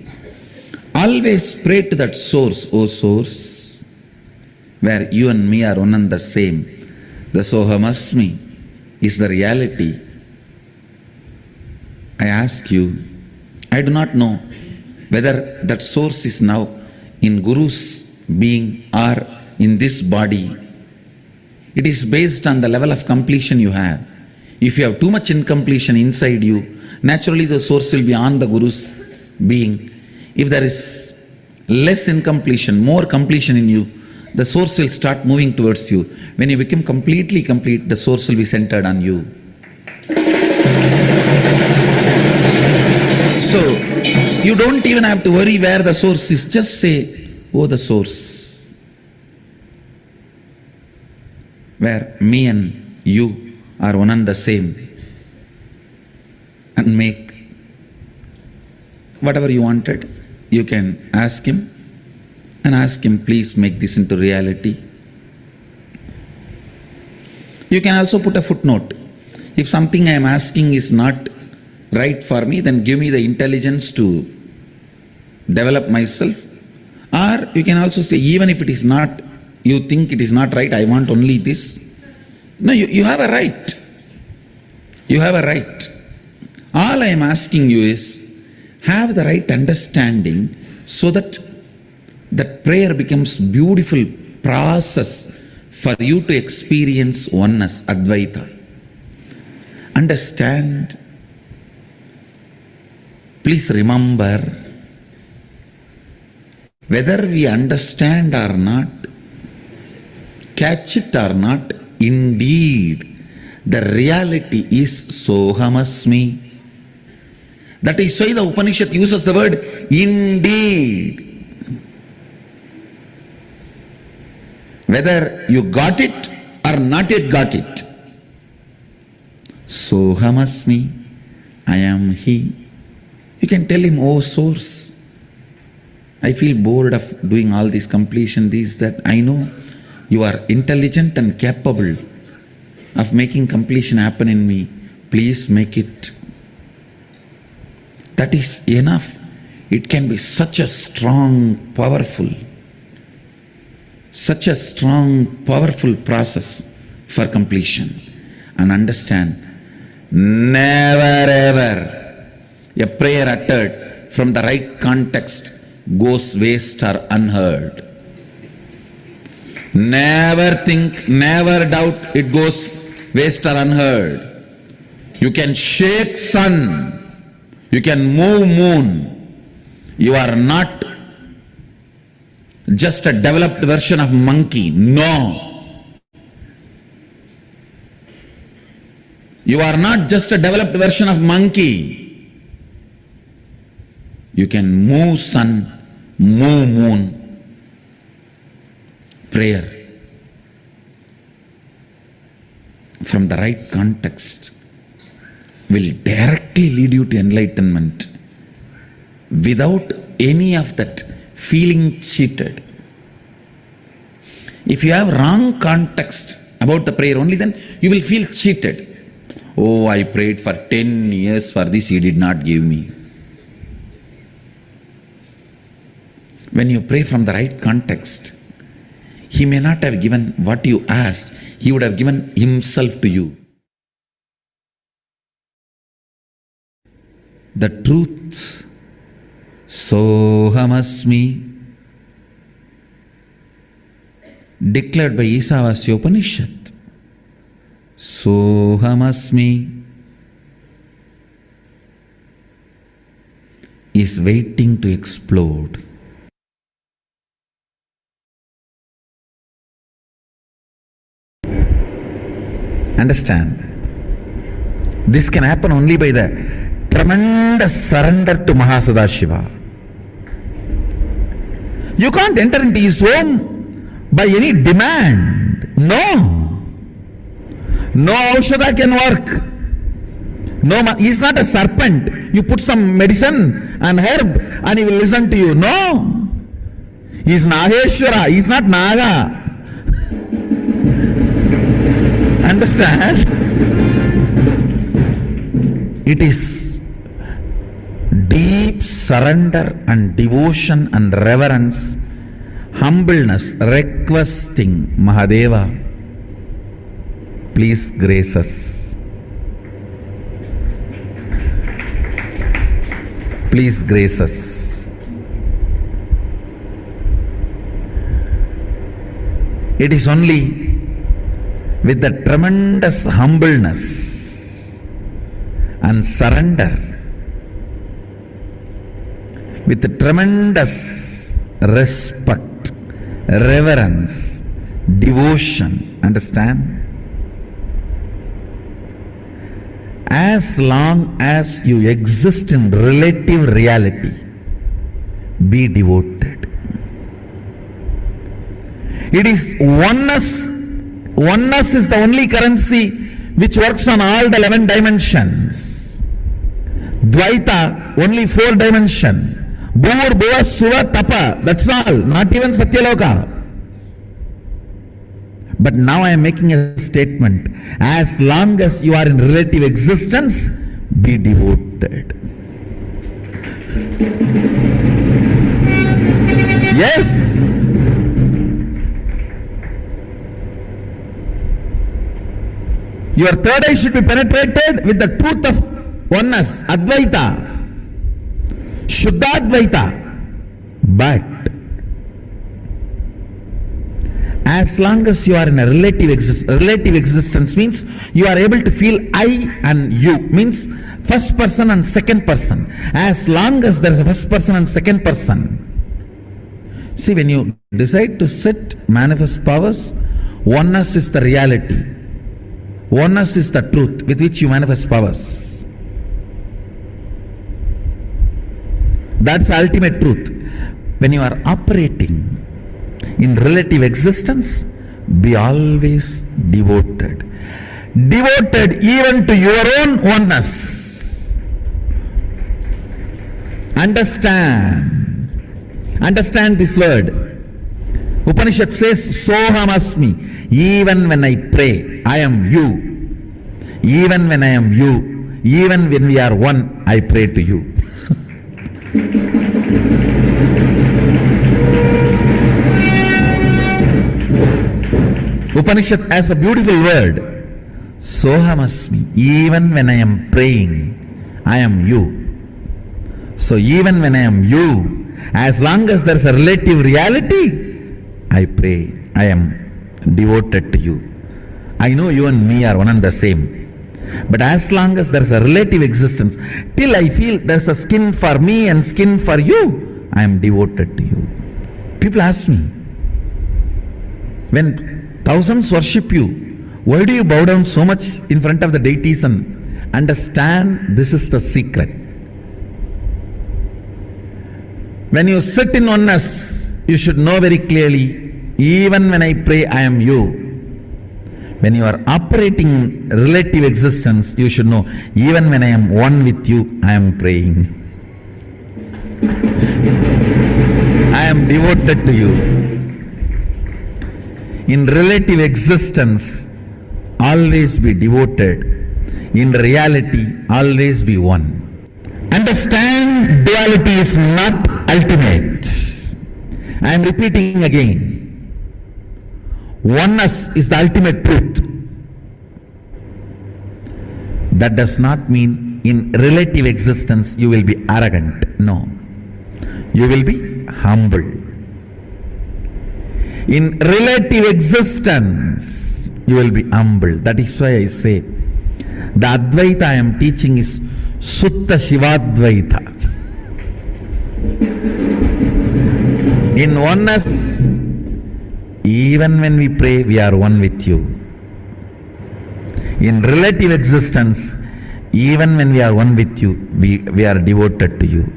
always pray to that source, O source, where you and me are one and the same. The Sohamasmi is the reality. I ask you, I do not know whether that source is now in Guru's being or in this body. It is based on the level of completion you have. If you have too much incompletion inside you, naturally the source will be on the Guru's being. If there is less incompletion, more completion in you, the source will start moving towards you. When you become completely complete, the source will be centered on you. So, you don't even have to worry where the source is. Just say, oh, the source, where me and you are one and the same, and make whatever you wanted. You can ask him and ask him, please make this into reality. You can also put a footnote. If something I am asking is not right for me, then give me the intelligence to develop myself. Or you can also say, even if it is not, you think it is not right, I want only this. No, you have a right. You have a right. All I am asking you is, have the right understanding so that that prayer becomes beautiful process for you to experience oneness, Advaita. Understand. Please remember, whether we understand or not, catch it or not, indeed, the reality is Sohamasmi. That is why the Upanishad uses the word indeed. Whether you got it or not yet got it. Sohamasmi, I am He. You can tell him, oh source, I feel bored of doing all this completion, this, that. I know you are intelligent and capable of making completion happen in me. Please make it. That is enough. It can be such a strong, powerful process for completion. And understand, never ever a prayer uttered from the right context goes waste or unheard. Never think, never doubt it goes waste or unheard. You can shake sun, you can move moon. You are not just a developed version of monkey. No. You are not just a developed version of monkey. You can move sun, move moon. Prayer from the right context will directly lead you to enlightenment without any of that feeling cheated. If you have wrong context about the prayer only, then you will feel cheated. Oh, I prayed for 10 years for this, He did not give me. When you pray from the right context, He may not have given what you asked, He would have given Himself to you. The truth, Sohamasmi, declared by Isavasya Upanishad, Sohamasmi, is waiting to explode. Understand, this can happen only by the tremendous surrender to Mahasadashiva. You can't enter into his home by any demand. No. No Aushadha can work. No, he is not a serpent. You put some medicine an herb and he will listen to you. No. He is Nageshwara, he is not Naga. Understand? It is deep surrender and devotion and reverence, humbleness, requesting Mahadeva, please grace us. Please grace us. It is only with the tremendous humbleness and surrender, with the tremendous respect, reverence, devotion, understand? As long as you exist in relative reality, be devoted. It is oneness. Oneness is the only currency which works on all the 11 dimensions. Dvaita, only 4 dimensions. Bhur, Bhuva, Suva, Tapa, that's all, not even Satyaloka. But now I am making a statement. As long as you are in relative existence, be devoted. Yes. Your third eye should be penetrated with the truth of oneness, Advaita, Shuddhadvaita. But as long as you are in a relative existence means you are able to feel I and you, means first person and second person. As long as there is a first person and second person. See, when you decide to sit, manifest powers, oneness is the reality. Oneness is the truth with which you manifest powers. That's the ultimate truth. When you are operating in relative existence, be always devoted. Devoted even to your own oneness. Understand. Understand this word. Upanishad says, Soham asmi. Even when I pray, I am you. Even when I am you, even when we are one, I pray to you. Upanishad has a beautiful word. Soham asmi. Even when I am praying, I am you. So even when I am you, as long as there is a relative reality, I pray, I am devoted to you. I know you and me are one and the same. But as long as there is a relative existence, till I feel there is a skin for me and skin for you, I am devoted to you. People ask me, when thousands worship you, why do you bow down so much in front of the deities? And understand, this is the secret. When you sit in oneness, you should know very clearly, even when I pray, I am you. When you are operating in relative existence, you should know, even when I am one with you, I am praying. I am devoted to you. In relative existence, always be devoted. In reality, always be one. Understand, duality is not ultimate. I am repeating again. Oneness is the ultimate truth. That does not mean in relative existence you will be arrogant. No. You will be humble. In relative existence, you will be humble. That is why I say, the Advaita I am teaching is Sutta Shivadvaita. In oneness, even when we pray, we are one with you. In relative existence, even when we are one with you, we are devoted to you.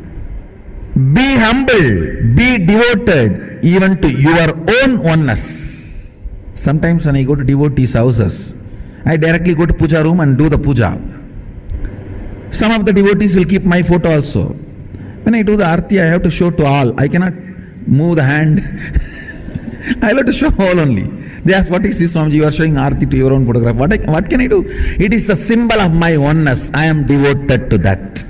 Be humble, be devoted even to your own oneness. Sometimes when I go to devotees' houses, I directly go to puja room and do the puja. Some of the devotees will keep my photo also. When I do the arti, I have to show to all. I cannot move the hand. I have to show all only. They ask, what is this, Swamiji? You are showing arti to your own photograph. What can I do? It is the symbol of my oneness. I am devoted to that.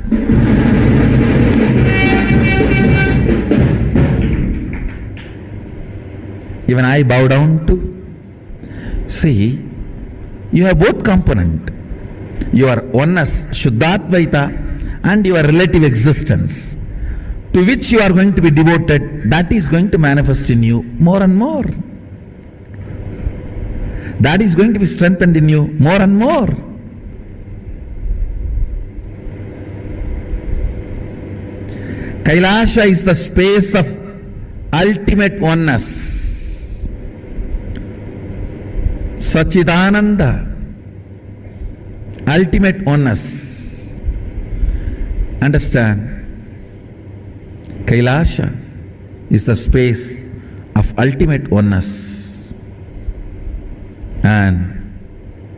Even I bow down to. See, you have both component. Your oneness, Shuddhatvaita, and your relative existence, to which you are going to be devoted, that is going to manifest in you more and more. That is going to be strengthened in you more and more. Kailasa is the space of ultimate oneness. Sachidananda, ultimate oneness. Understand? Kailasa is the space of ultimate oneness. And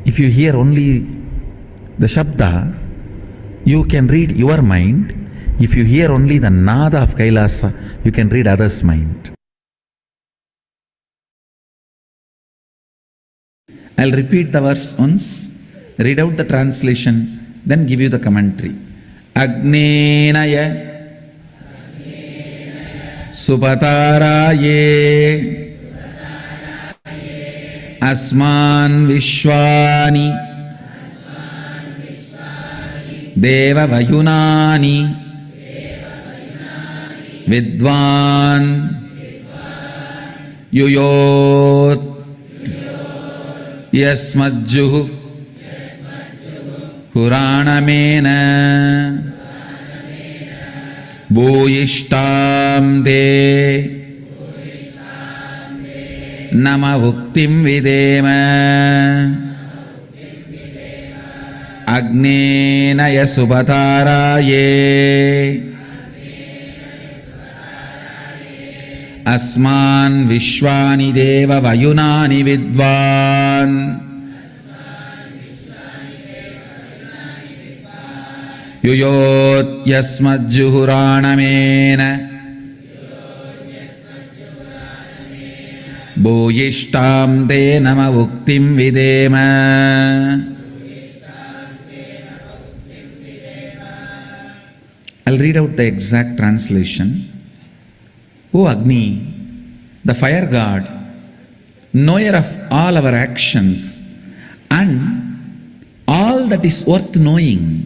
if you hear only the Shabda, you can read your mind. If you hear only the Nada of Kailasa, you can read others' mind. I'll repeat the verse once, read out the translation, then give you the commentary. Agnenaya Supataraye Asman Vishwani Deva Vayunani Vidwan Yuyot Yasmajjuhu Puranamena Bhuyishtam De Nama Vuktim Videma Agnena Yasubhataraye Asman Vishwani Deva Vayunani Vidvan Yuyot Yasmajjuhuranamena Bhuyishtam De Nama Vuktim Videma. I'll read out the exact translation. O Agni, the fire god, knower of all our actions and all that is worth knowing,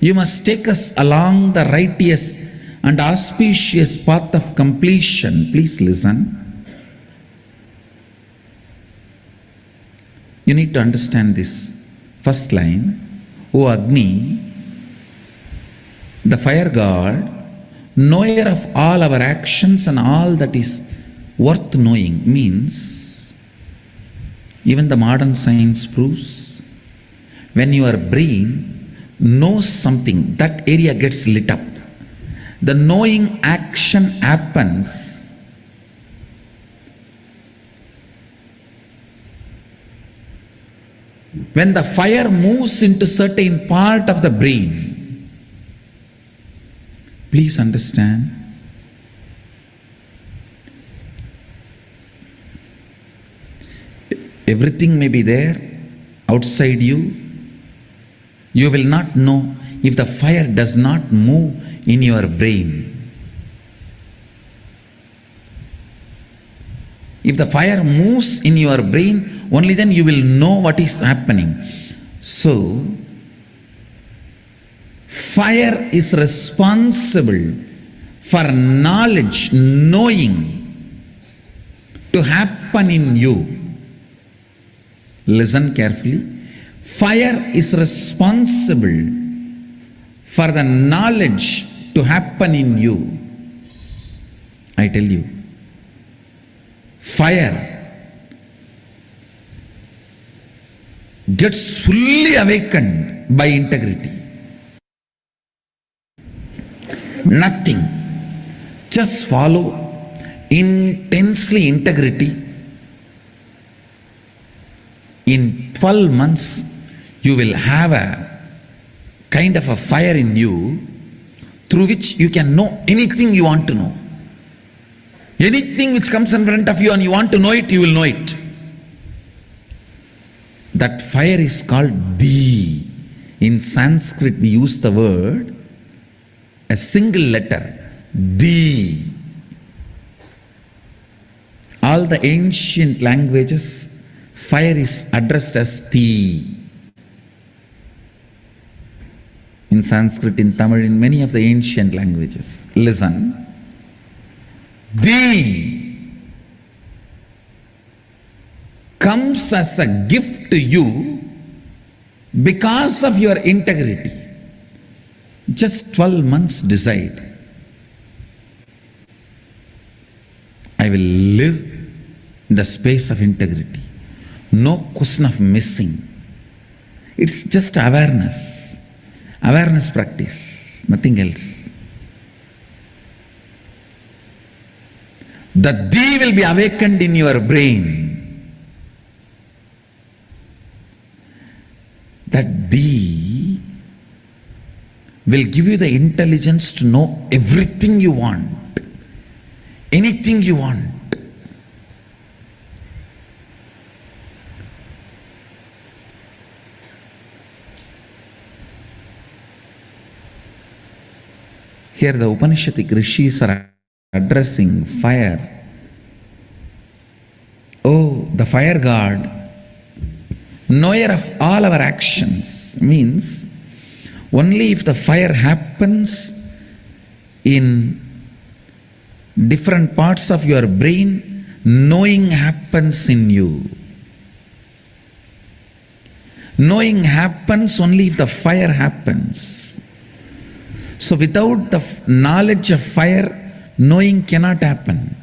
you must take us along the righteous and auspicious path of completion. Please listen. You need to understand this first line. O Agni, the fire god, knower of all our actions and all that is worth knowing, means even the modern science proves when your brain knows something, that area gets lit up. The knowing action happens when the fire moves into certain part of the brain. Please understand. Everything may be there outside you. You will not know if the fire does not move in your brain. If the fire moves in your brain, only then you will know what is happening. So, fire is responsible for knowledge, knowing to happen in you. Listen carefully. Fire is responsible for the knowledge to happen in you. I tell you, fire gets fully awakened by integrity. Nothing. Just follow intensely integrity. In 12 months, you will have a kind of a fire in you through which you can know anything you want to know. Anything which comes in front of you and you want to know it, you will know it. That fire is called Di. In Sanskrit we use the word, a single letter, Di. All the ancient languages, fire is addressed as Ti. In Sanskrit, in Tamil, in many of the ancient languages. Listen. Di comes as a gift to you because of your integrity. Just 12 months decide. I will live in the space of integrity. No question of missing. It's just awareness. Awareness practice, nothing else. The Di will be awakened in your brain. That Di will give you the intelligence to know everything you want, anything you want. Here the Upanishadic rishis are addressing fire. Oh, the fire god, knower of all our actions, means only if the fire happens in different parts of your brain, knowing happens in you. Knowing happens only if the fire happens. So without the knowledge of fire, knowing cannot happen.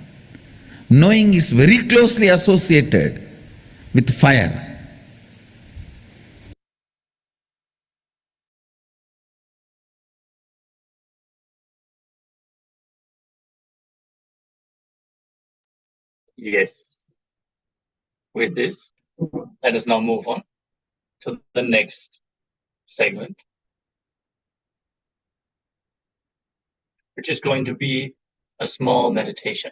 Knowing is very closely associated with fire. Yes. With this, let us now move on to the next segment, which is going to be a small meditation.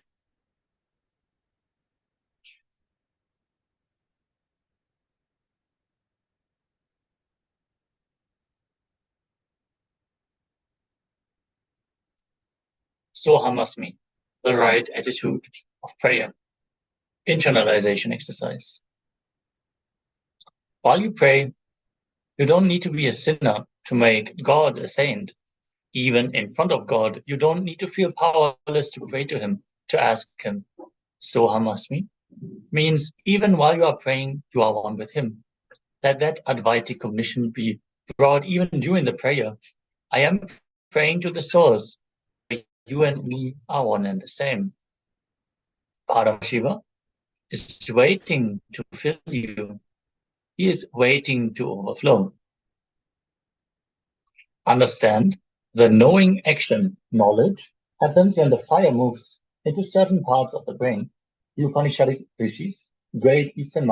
Sohamasmi, the right attitude of prayer. Internalization exercise. While you pray, you don't need to be a sinner to make God a saint. Even in front of God, you don't need to feel powerless to pray to Him, to ask Him. Sohamasmi means even while you are praying, you are one with Him. Let that Advaita cognition be brought even during the prayer. I am praying to the source. You and me are one and the same. Paramashiva is waiting to fill you. He is waiting to overflow. Understand, the knowing action, knowledge, happens when the fire moves into certain parts of the brain. The Upanishadic rishis, great Eastern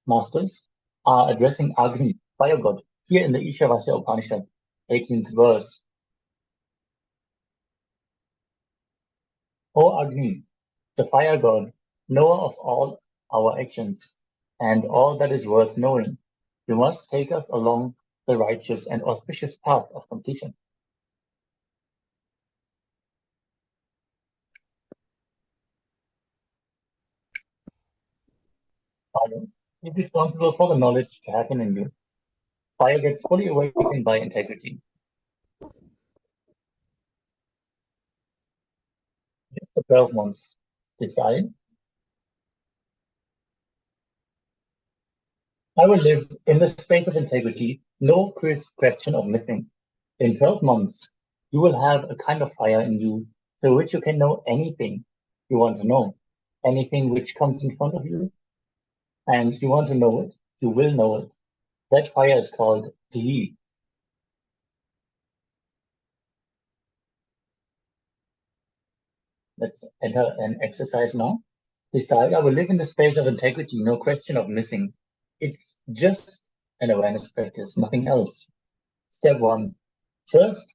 masters, are addressing Agni, fire god, here in the Ishavasya Upanishad, 18th verse. O Agni, the fire god, knower of all our actions and all that is worth knowing, you must take us along the righteous and auspicious path of completion. Fire is responsible for the knowledge to happen in you. Fire gets fully awakened by integrity. Just for 12 months, decide, I will live in the space of integrity, no question of missing. In 12 months, you will have a kind of fire in you through which you can know anything you want to know, anything which comes in front of you, and you want to know it, you will know it. That fire is called Di. Let's enter an exercise now. Decide, I will live in the space of integrity, no question of missing. It's just an awareness practice, nothing else. Step 1. First,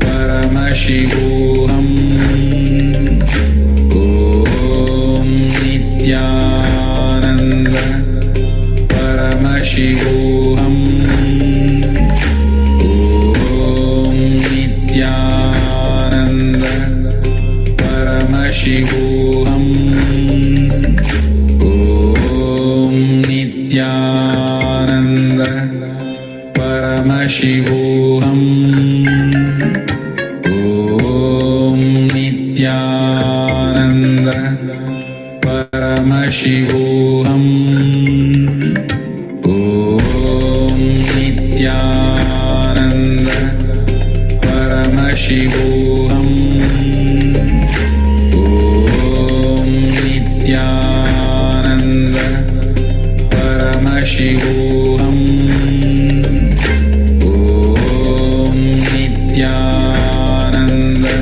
Paramashivoham. Om Nithyananda. Paramashivoham Om Nithyananda Paramashivoham Om Nithyananda Paramashivoham Om Nithyananda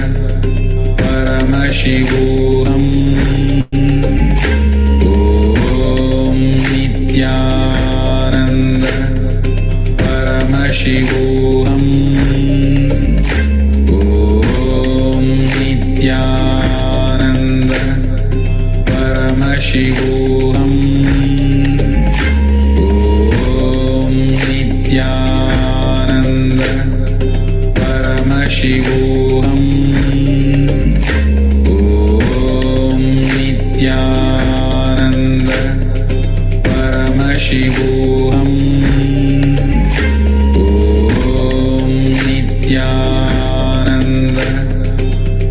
Paramashivoham Om Nithyananda Paramashivoham Om Nithyananda Paramashivoham Om Nithyananda Paramashivoham Om Nithyananda Paramashivoham Om Nithyananda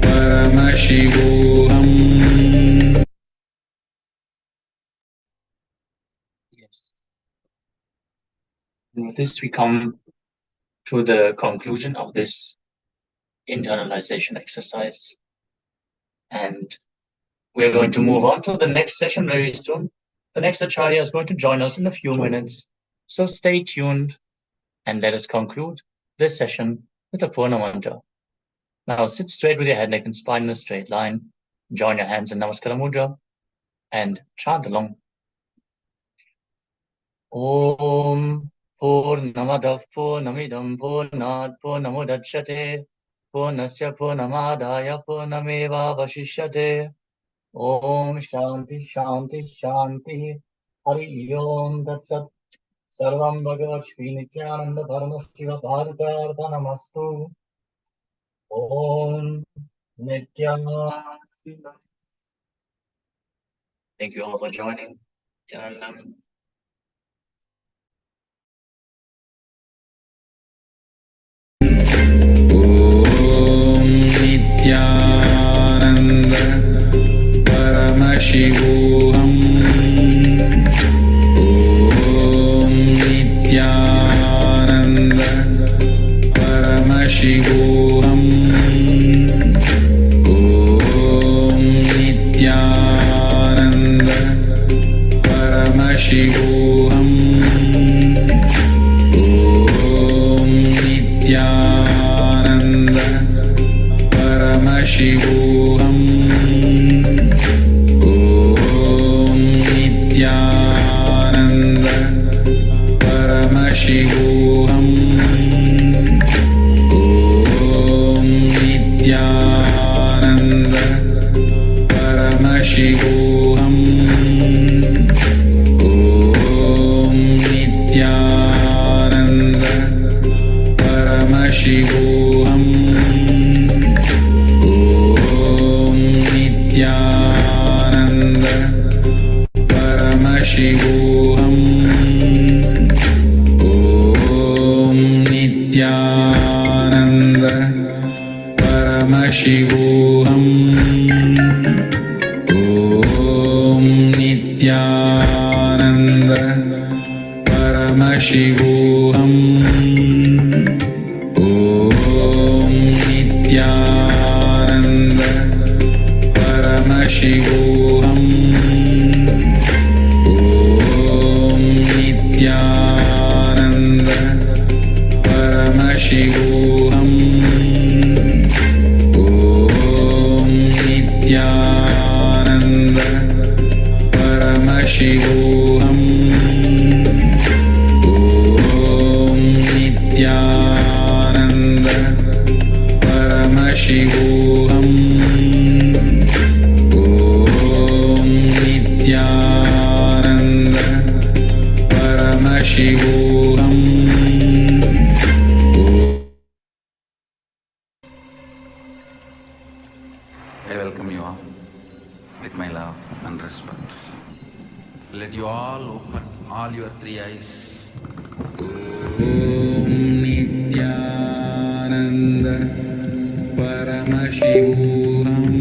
Paramashivoham. Yes. And with this, we come to the conclusion of this internalization exercise. And we're going to move on to the next session very soon. The next Acharya is going to join us in a few minutes. So stay tuned and let us conclude this session with a Purna mantra. Now sit straight with your head, neck, and spine in a straight line. Join your hands in Namaskara Mudra and chant along. Om Purnamadav Purnamidam Purnat Purnamudachyate Purnasya Purnamadaya Purnameva Vashishyate. Om Shanti Shanti Shanti Hari Om Tat Sat Sarvam Bhagavat Shri Nithyananda Paramashiva Bharatarpanastu. Om Nithyananda. Thank you all for joining. Nithyananda. Om Nithyananda Paramashivoham Om Nithyananda Paramashivoham Om Nithyananda Paramashivoham Om Nithyananda Paramashivoham Om Nithyananda Paramashivoham Om Nithyananda Paramashivoham Om Nithyananda Paramashivoham Om Nithyananda Paramashivoham Om Nithyananda Paramashivoham Om Nithyananda Paramashivoham Om Nithyananda Paramashivoham Om Nithyananda Paramashivoham Om Nithyananda Paramashivoham Om Nithyananda Paramashivoham Om Nithyananda Paramashivoham. I welcome you all with my love and respect. Let you all open all your three eyes. Om Nithyananda Paramashivoham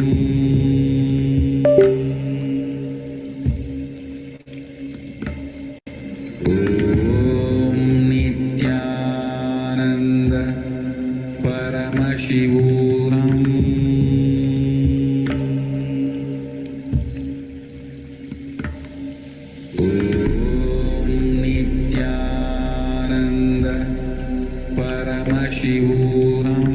Paramashivoham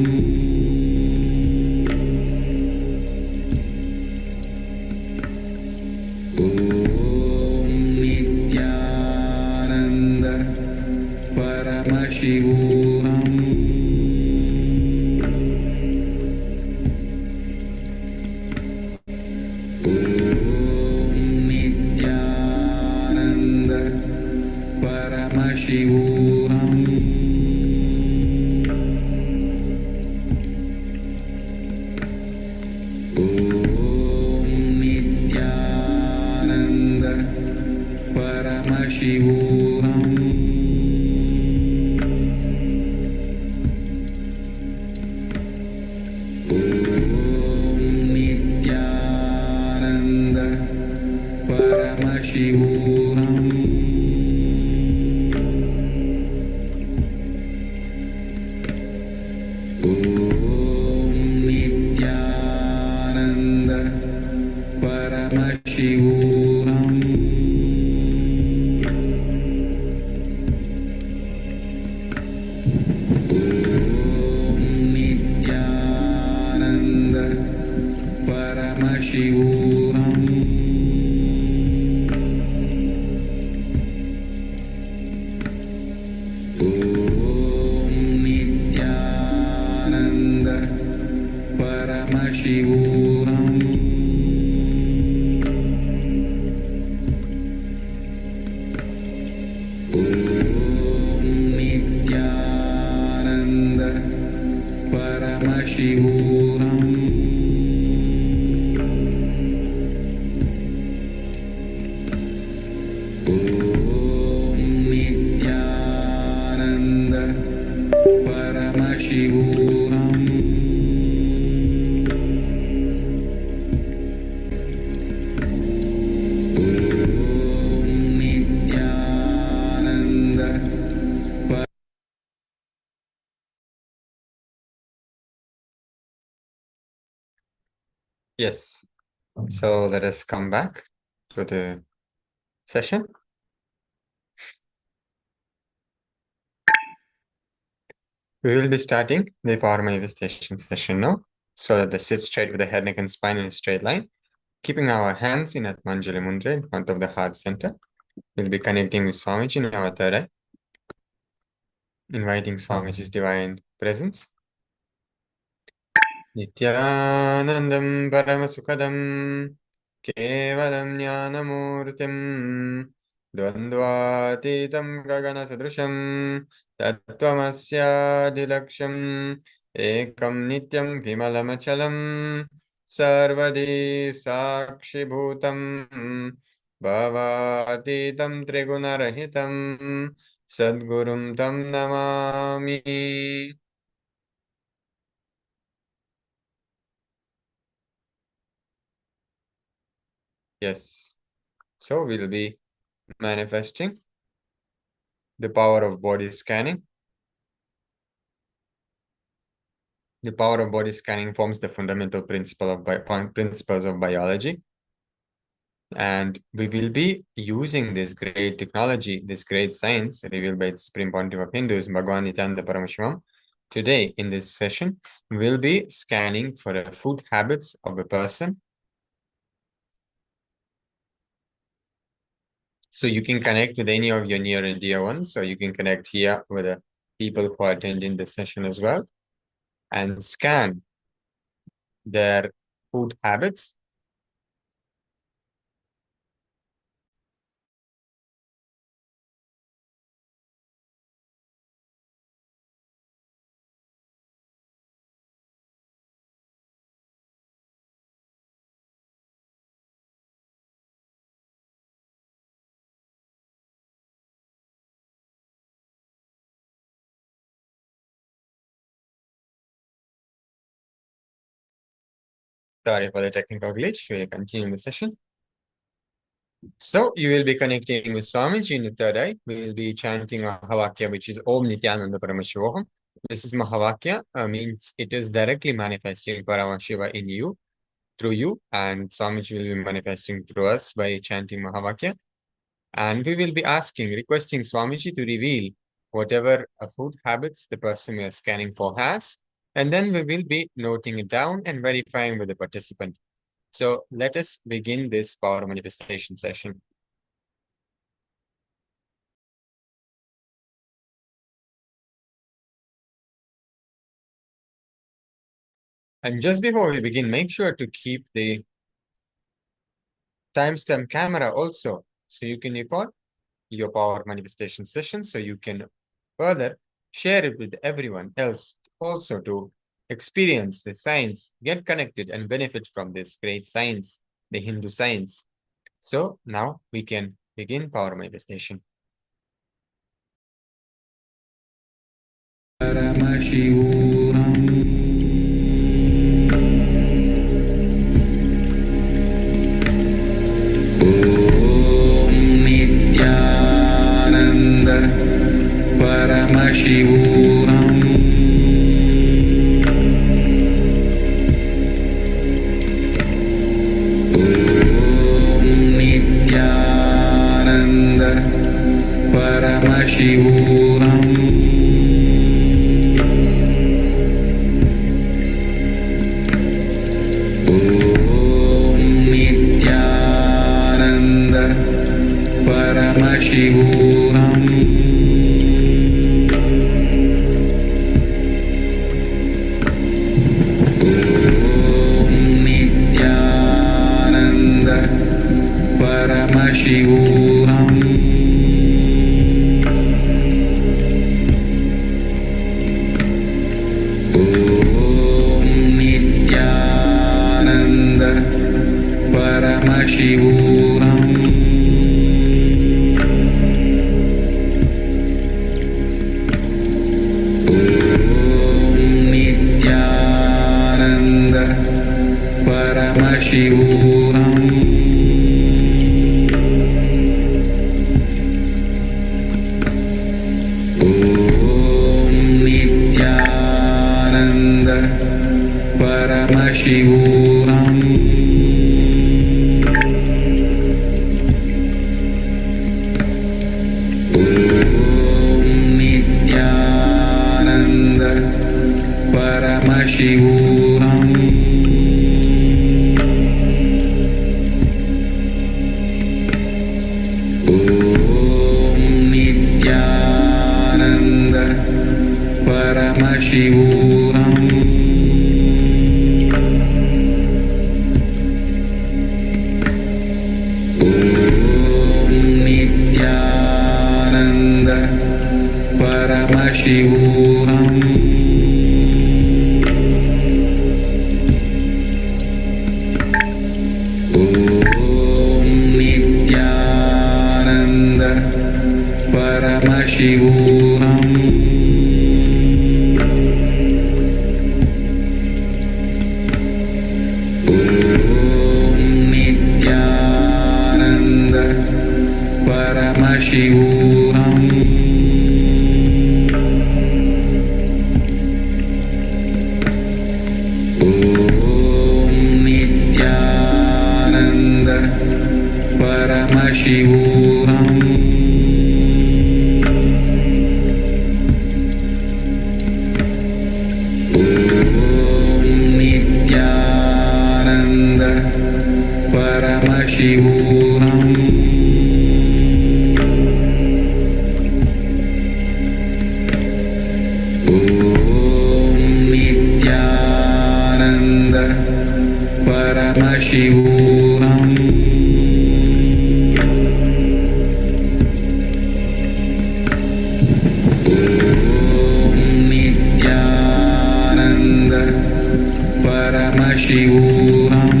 Om Nithyananda Paramashivoham Om Nithyananda Paramashivoham Om Nithyananda Paramashivoham Om Nithyananda Paramashivoham Om Nithyananda Paramashivoham Om Nithyananda Paramashivoham Om Nithyananda Paramashivoham Om Nithyananda Paramashivoham Om Nithyananda Paramashivoham Om Nithyananda Yes. So let us come back to the session. We will be starting the power manifestation session now. So that they sit straight with the head, neck, and spine in a straight line, keeping our hands in Atmanjali Mudra in front of the heart center. We'll be connecting with Swamiji in our third eye, inviting Swamiji's divine presence. Nithyanandam Paramasukadam Kevalam Jnanamurtim Dvandvatitam Gaganasadrusham Tattvamasyadhilaksham Ekam Nityam Vimalamachalam Sarvadi Sakshibhutam Bhavatitam Trigunarahitam Sadgurum Tam Namami. Yes. So we'll be manifesting the power of body scanning. The power of body scanning forms the fundamental principles of biology. And we will be using this great technology, this great science revealed by its Supreme Pontiff of Hinduism, Bhagavan Nithyananda Paramashivoham. Today, in this session, we'll be scanning for the food habits of a person. So you can connect with any of your near and dear ones. So you can connect here with the people who are attending this session as well and scan their food habits. Sorry for the technical glitch. We'll continue the session. So you will be connecting with Swamiji in the third eye. We will be chanting Mahavakya, which is Om Nithyananda Paramashivoham. This is Mahavakya, means it is directly manifesting Paramashiva in you, through you, and Swamiji will be manifesting through us by chanting Mahavakya. And we will be requesting Swamiji to reveal whatever food habits the person we are scanning for has, and then we will be noting it down and verifying with the participant. So let us begin this power manifestation session. And just before we begin, make sure to keep the timestamp camera also, so you can record your power manifestation session, so you can further share it with everyone else also to experience the science, get connected and benefit from this great science, the Hindu science. So now we can begin power manifestation. Paramashivoham Nithyananda Paramashivoham Nithyananda Paramashivoham Nithyananda Paramashivoham Nithyananda Paramashivoham Nithyananda Paramashivoham Nithyananda Paramashivoham Nithyananda Paramashivoham Nithyananda Paramashivoham Nithyananda Paramashivoham Nithyananda Paramashivoham Nithyananda Paramashivoham Nithyananda Paramashivoham Nithyananda Paramashivoham Nithyananda Paramashivoham Nithyananda Paramashivoham Nithyananda Paramashivoham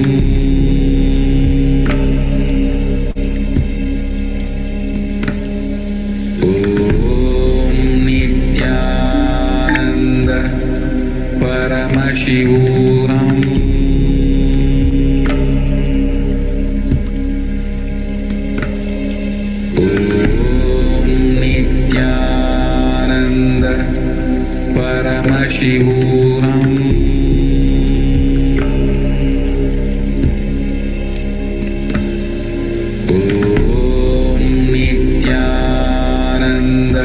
Nithyananda Paramashivoham Nithyananda Paramashivoham Nithyananda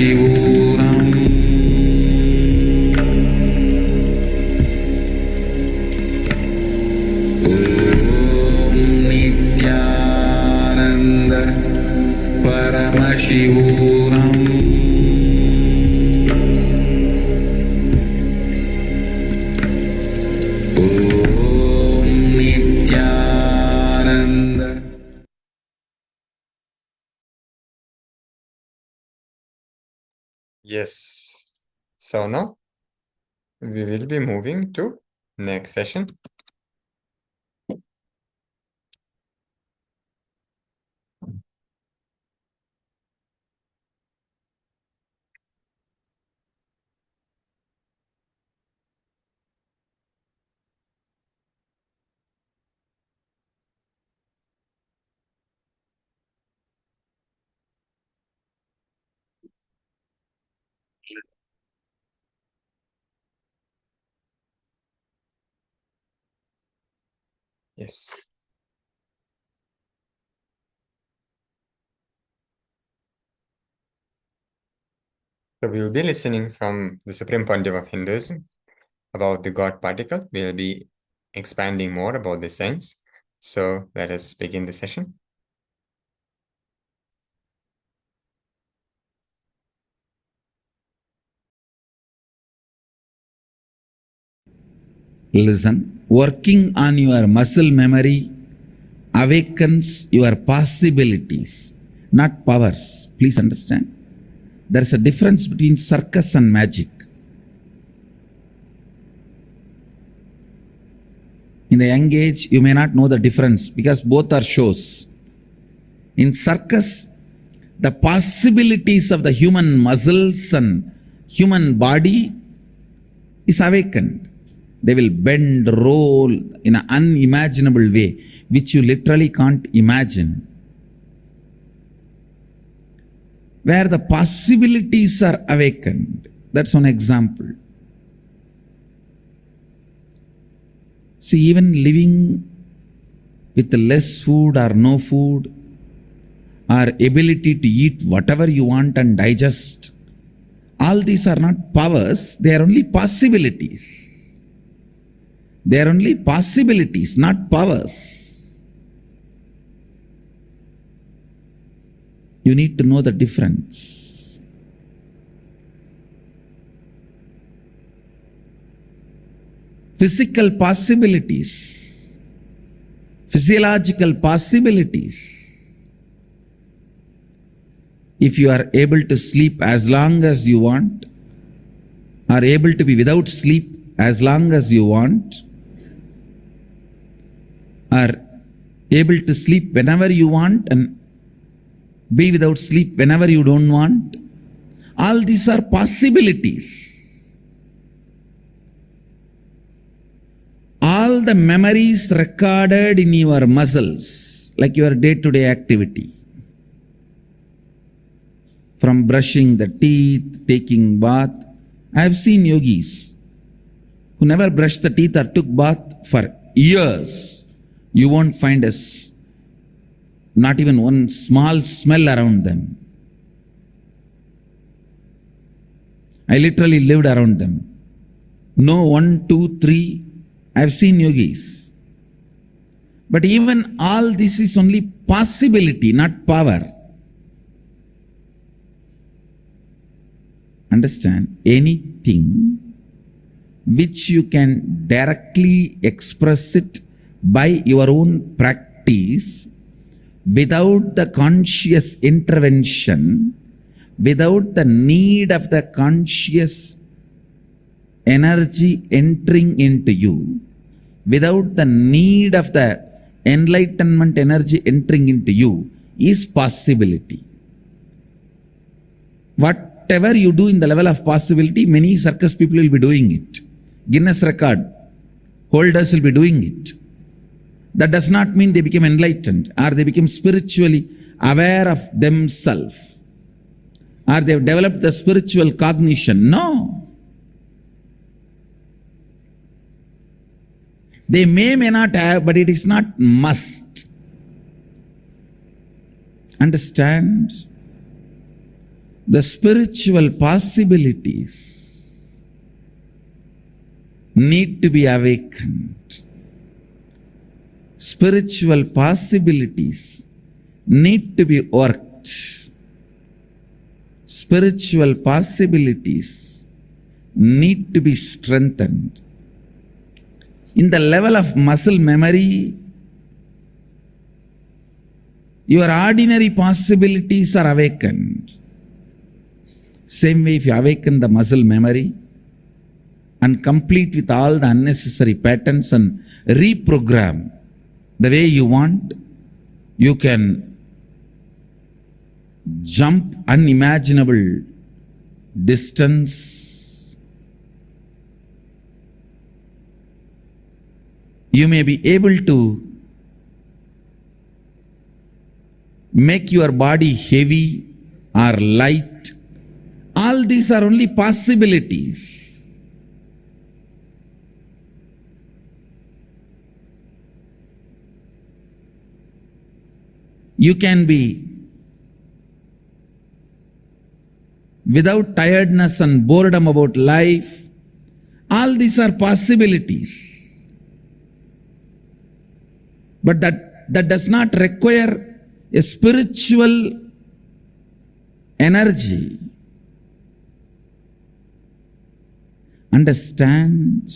Paramashivoham Om Nithyananda Paramashivoham Om Nithyananda. Yes. So now we will be moving to next session. Yes. So we will be listening from the supreme pontiff of Hinduism about the God particle. We will be expanding more about the science. So let us begin the session. Listen, working on your muscle memory awakens your possibilities, not powers. Please understand. There is a difference between circus and magic. In the young age, you may not know the difference because both are shows. In circus, the possibilities of the human muscles and human body is awakened. They will bend, roll in an unimaginable way, which you literally can't imagine. Where the possibilities are awakened. That's one example. See, even living with less food or no food, or ability to eat whatever you want and digest, all these are not powers, they are only possibilities. They are only possibilities, not powers. You need to know the difference. Physical possibilities, physiological possibilities. If you are able to sleep as long as you want, are able to be without sleep as long as you want, are able to sleep whenever you want and be without sleep whenever you don't want, all these are possibilities. All the memories recorded in your muscles, like your day-to-day activity, from brushing the teeth, taking bath. I have seen yogis who never brushed the teeth or took bath for years. You won't find not even one small smell around them. I literally lived around them. No 1, 2, 3. I've seen yogis. But even all this is only possibility, not power. Understand? Anything which you can directly express it by your own practice, without the conscious intervention, without the need of the conscious energy entering into you, without the need of the enlightenment energy entering into you, is possibility. Whatever you do in the level of possibility, many circus people will be doing it. Guinness record holders will be doing it. That does not mean they became enlightened or they became spiritually aware of themselves or they've developed the spiritual cognition. No. They may not have, but it is not must. Understand? The spiritual possibilities need to be awakened. Spiritual possibilities need to be worked. Spiritual possibilities need to be strengthened. In the level of muscle memory, your ordinary possibilities are awakened. Same way, if you awaken the muscle memory and complete with all the unnecessary patterns and reprogram the way you want, you can jump unimaginable distance. You may be able to make your body heavy or light. All these are only possibilities. You can be without tiredness and boredom about life. All these are possibilities. But that does not require a spiritual energy. Understand?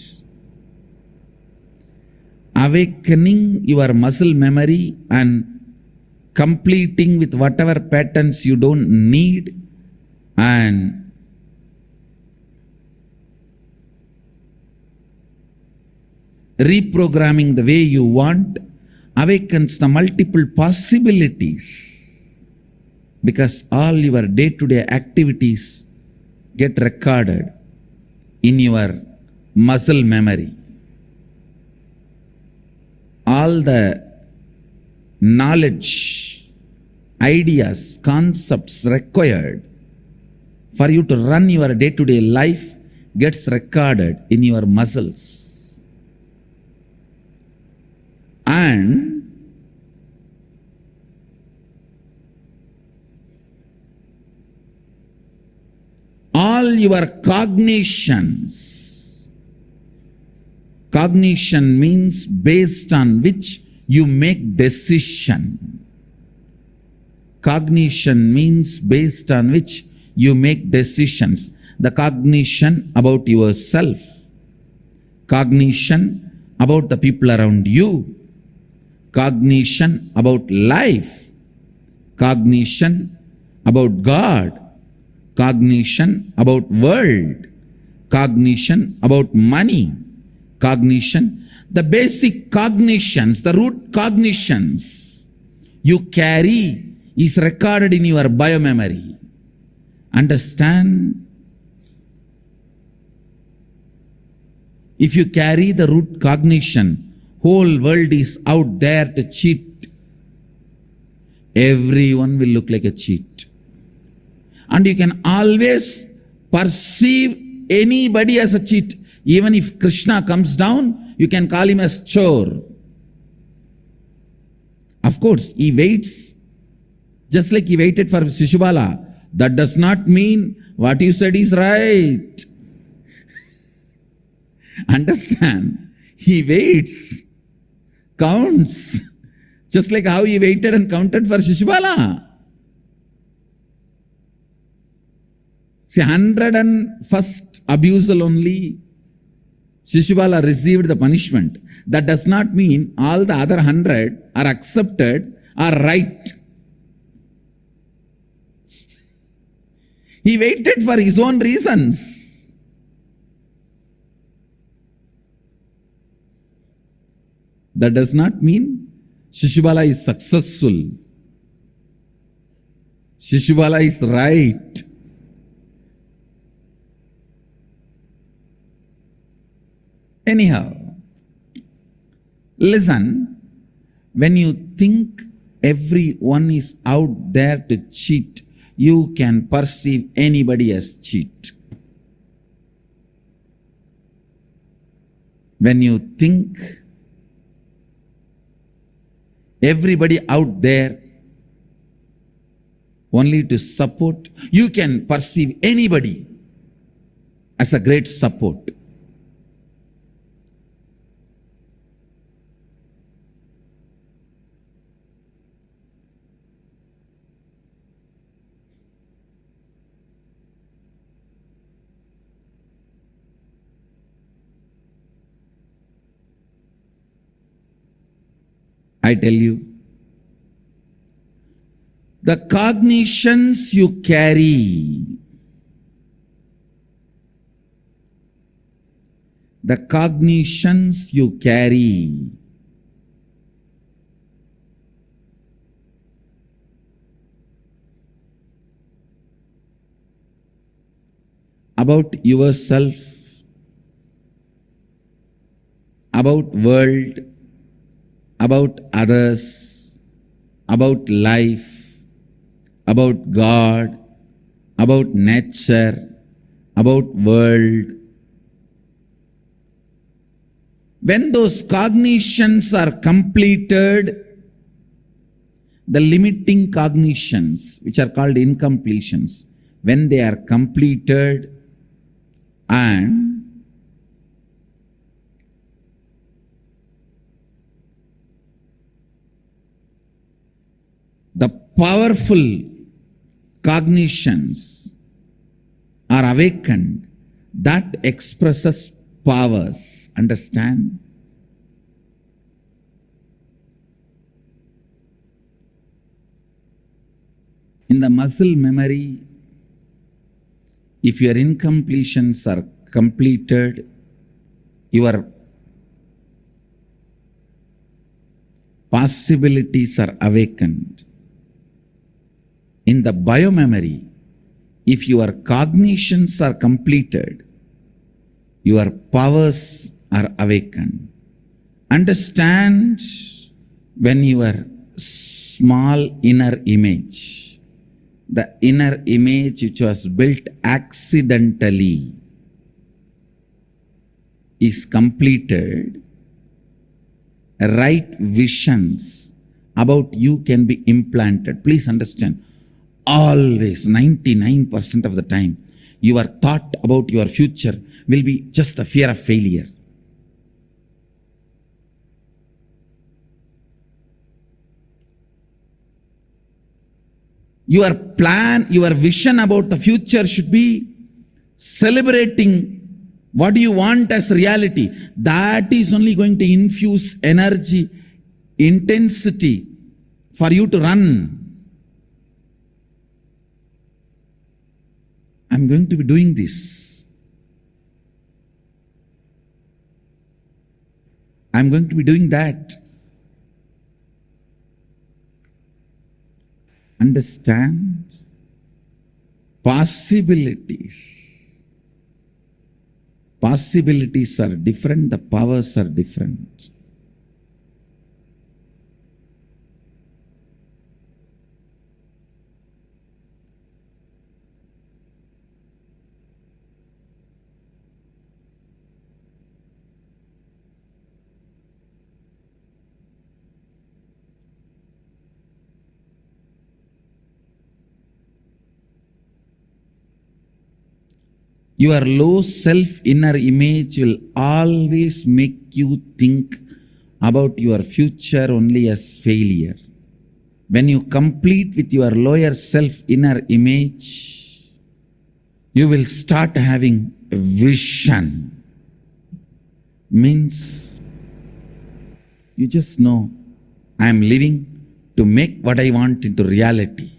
Awakening your muscle memory and completing with whatever patterns you don't need and reprogramming the way you want awakens the multiple possibilities, because all your day-to-day activities get recorded in your muscle memory. All the knowledge, ideas, concepts required for you to run your day-to-day life gets recorded in your muscles. And all your cognitions. Cognition means based on which you make decision. Cognition means based on which you make decisions. The cognition about yourself, cognition about the people around you, cognition about life, cognition about God, cognition about world, cognition about money, cognition, the basic cognitions, the root cognitions you carry is recorded in your biomemory. Understand? If you carry the root cognition, whole world is out there to cheat. Everyone will look like a cheat. And you can always perceive anybody as a cheat. Even if Krishna comes down, you can call him as chore. Of course, he waits, just like he waited for Shishubala. That does not mean what you said is right. Understand? He waits, counts, just like how he waited and counted for Shishubala. See, 101st abusal only, Shishubala received the punishment. That does not mean all the other 100 are accepted, are right. He waited for his own reasons. That does not mean Shishubala is successful. Shishubala is right. Anyhow, listen, when you think everyone is out there to cheat, you can perceive anybody as cheat. When you think everybody out there only to support. You can perceive anybody as a great support. I tell you, the cognitions you carry, the cognitions you carry about yourself, about world, about others, about life, about God, about nature, about world. When those cognitions are completed, the limiting cognitions, which are called incompletions, when they are completed and the powerful cognitions are awakened, that expresses powers. Understand? In the muscle memory, if your incompletions are completed, your possibilities are awakened. In the biomemory, if your cognitions are completed, your powers are awakened. Understand, when your small inner image, the inner image which was built accidentally, is completed, right visions about you can be implanted. Please understand, always 99% of the time, your thought about your future will be just the fear of failure. Your plan, your vision about the future should be celebrating what you want as reality. That is only going to infuse energy, intensity for you to run. I'm going to be doing this. I'm going to be doing that. Understand? Possibilities. Possibilities are different, the powers are different. Your low self inner image will always make you think about your future only as failure. When you complete with your lower self inner image, you will start having a vision. Means you just know, I am living to make what I want into reality.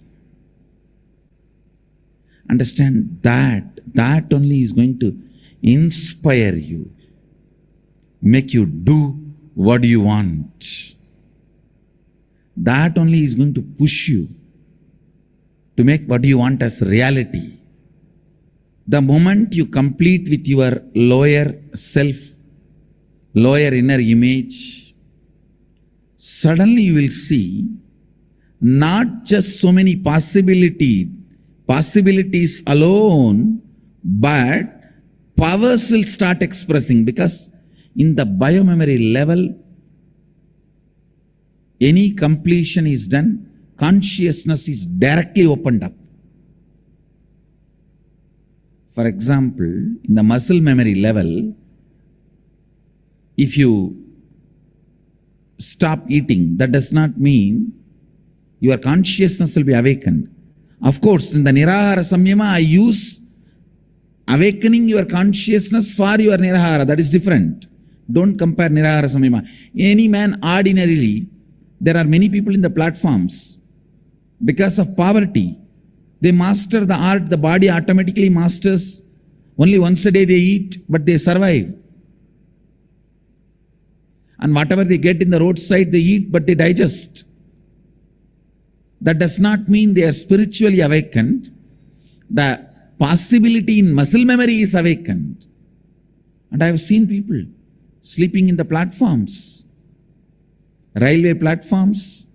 Understand that. That only is going to inspire you, make you do what you want. That only is going to push you to make what you want as reality. The moment you complete with your lower self, lower inner image, suddenly you will see not just so many possibilities alone, but powers will start expressing, because in the biomemory level, any completion is done, consciousness is directly opened up. For example, in the muscle memory level, if you stop eating, that does not mean your consciousness will be awakened. Of course, in the Nirahara Samyama, I use awakening your consciousness for your Nirahara. That is different. Don't compare Nirahara Samyama. Any man ordinarily, there are many people in the platforms, because of poverty, they master the art, the body automatically masters. Only once a day they eat, but they survive. And whatever they get in the roadside, they eat, but they digest. That does not mean they are spiritually awakened. The possibility in muscle memory is awakened. And I have seen people sleeping in the platforms, railway platforms,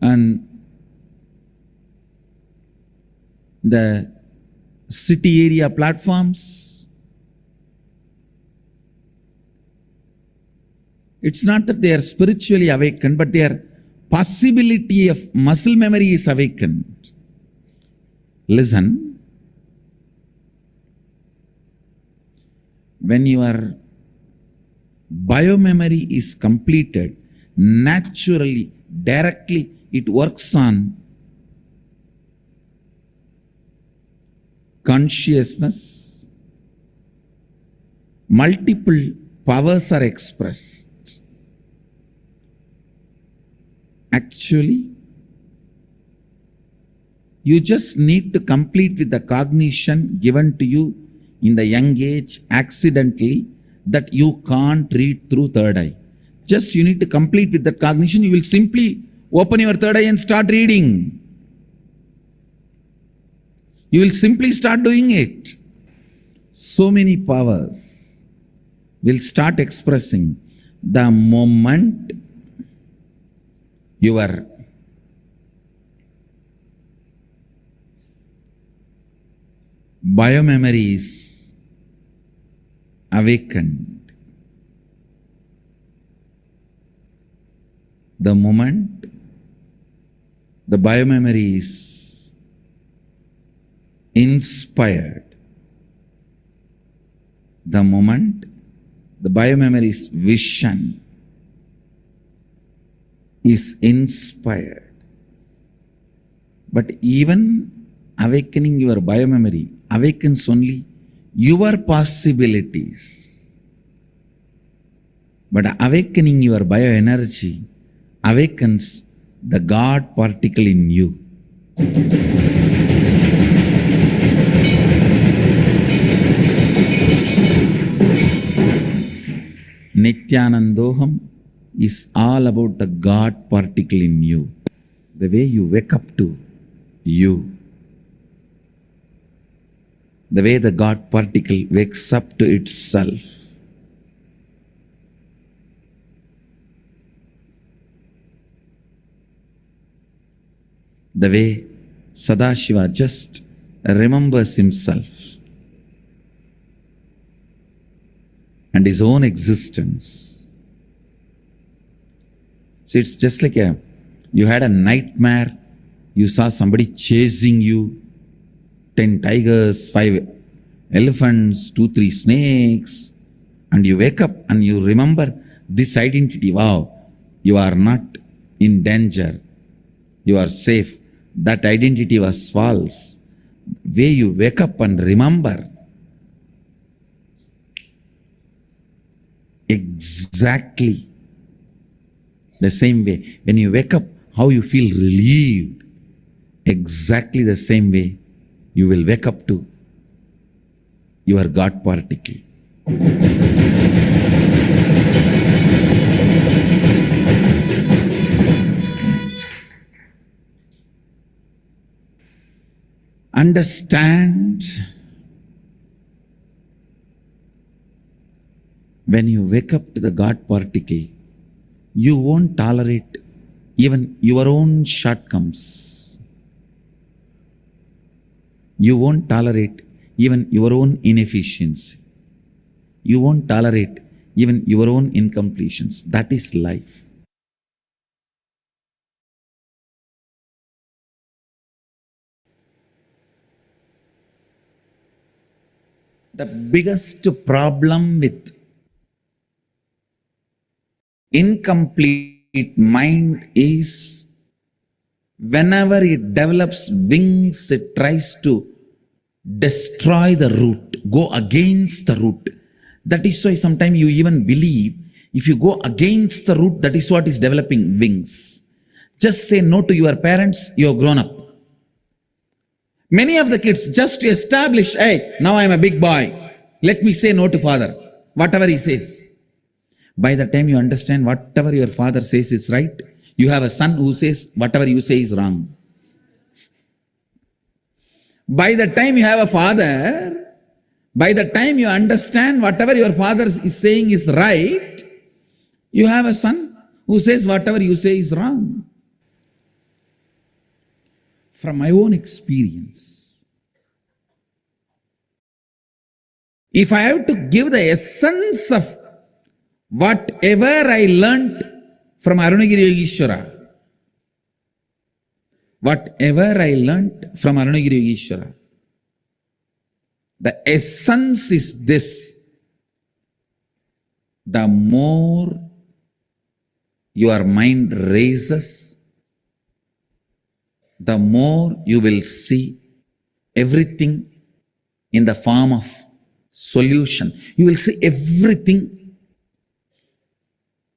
and the city area platforms. It's not that they are spiritually awakened, but their possibility of muscle memory is awakened. Listen, when your biomemory is completed, naturally, directly, it works on consciousness. Multiple powers are expressed. Actually, you just need to complete with the cognition given to you in the young age accidentally that you can't read through third eye. Just you need to complete with that cognition. You will simply open your third eye and start reading. You will simply start doing it. So many powers will start expressing the moment your biomemory is awakened. The moment the biomemory is inspired, the moment the biomemory is vision is inspired. But even awakening your biomemory awakens only your possibilities. But awakening your bioenergy awakens the God particle in you. Nithyanandoham is all about the God particle in you. The way you wake up to you. The way the God particle wakes up to itself. The way Sadashiva just remembers himself and his own existence. See, it's just like you had a nightmare, you saw somebody chasing you, 10 tigers, 5 elephants, 2-3 snakes, and you wake up and you remember this identity. Wow, you are not in danger, you are safe. That identity was false. Way you wake up and remember, exactly the same way. When you wake up, how you feel relieved, exactly the same way you will wake up to your God particle. Understand, when you wake up to the God particle, you won't tolerate even your own shortcomings. You won't tolerate even your own inefficiency. You won't tolerate even your own incompletions. That is life. The biggest problem with incomplete mind is whenever it develops wings, it tries to destroy the root, go against the root. That is why sometimes you even believe if you go against the root, that is what is developing wings. Just say no to your parents, you have grown up. Many of the kids just to establish, hey, now I am a big boy. Let me say no to father, whatever he says. By the time you understand whatever your father says is right, you have a son who says whatever you say is wrong. By the time you have a father, by the time you understand whatever your father is saying is right, you have a son who says whatever you say is wrong. From my own experience, if I have to give the essence of whatever I learnt from Arunagiri Yogeshwara, the essence is this: the more your mind raises, the more you will see everything in the form of solution. You will see everything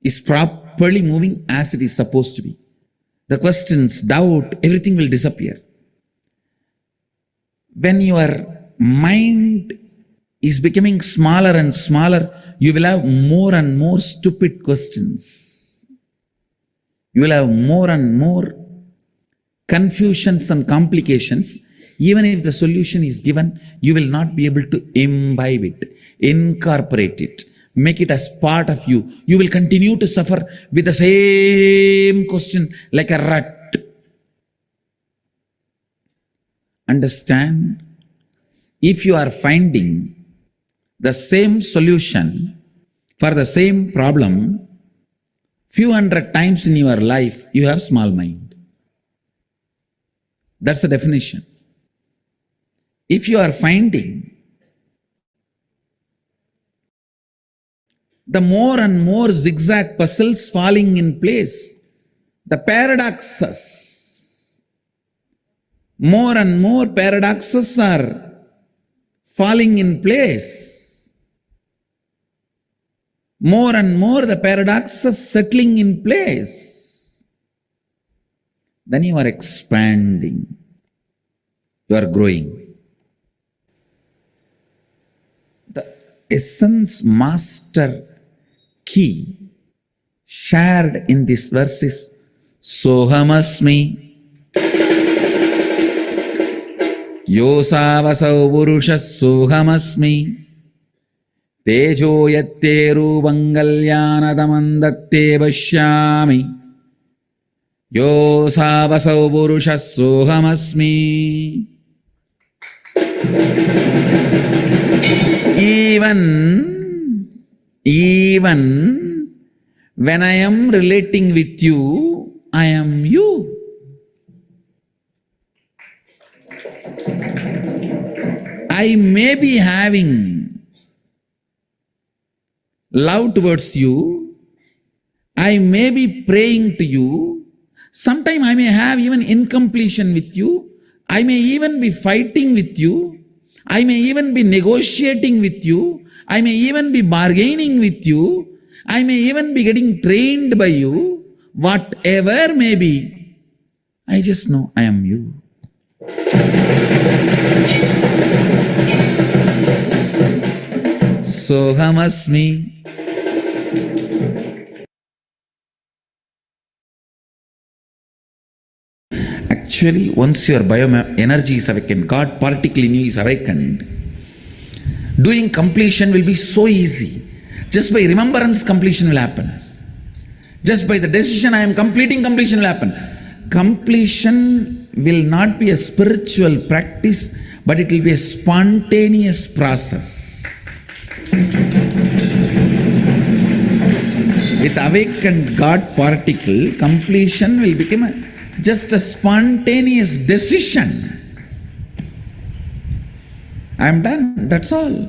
is properly moving as it is supposed to be. The questions, doubt, everything will disappear. When your mind is becoming smaller and smaller, you will have more and more stupid questions. You will have more and more confusions and complications. Even if the solution is given, you will not be able to imbibe it, incorporate it, make it as part of you. You will continue to suffer with the same question like a rat. Understand? If you are finding the same solution for the same problem few hundred times in your life, you have small mind. That's the definition. If you are finding the more and more zigzag puzzles falling in place, the paradoxes, more and more paradoxes are falling in place, more and more the paradoxes settling in place, then you are expanding, you are growing. The essence master key shared in this verse is Sohamasmi Yosavasau Purushas Sohamasmi Tejo Yatte Rubangalyanadamandatte Vashyami Yosavasau Purushas Sohamasmi. Even when I am relating with you, I am you. I may be having love towards you. I may be praying to you. Sometimes I may have even incompletion with you. I may even be fighting with you. I may even be negotiating with you. I may even be bargaining with you. I may even be getting trained by you. Whatever may be, I just know I am you. Sohamasmi. Actually, once your bioenergy is awakened, God particle in you is awakened, doing completion will be so easy. Just by remembrance, completion will happen. Just by the decision I am completing, completion will happen. Completion will not be a spiritual practice, but it will be a spontaneous process. With awakened God particle, completion will become just a spontaneous decision. I am done, that's all.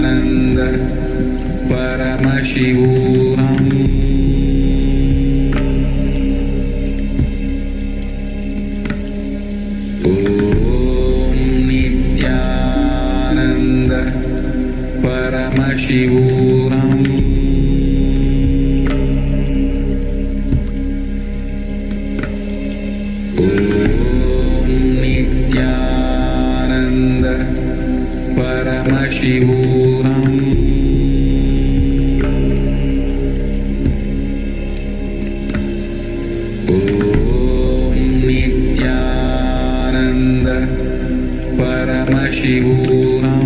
Nithyananda Paramashivoham Nithyananda Paramashivoham Nithyananda Paramashivoham Nithyananda Paramashivoham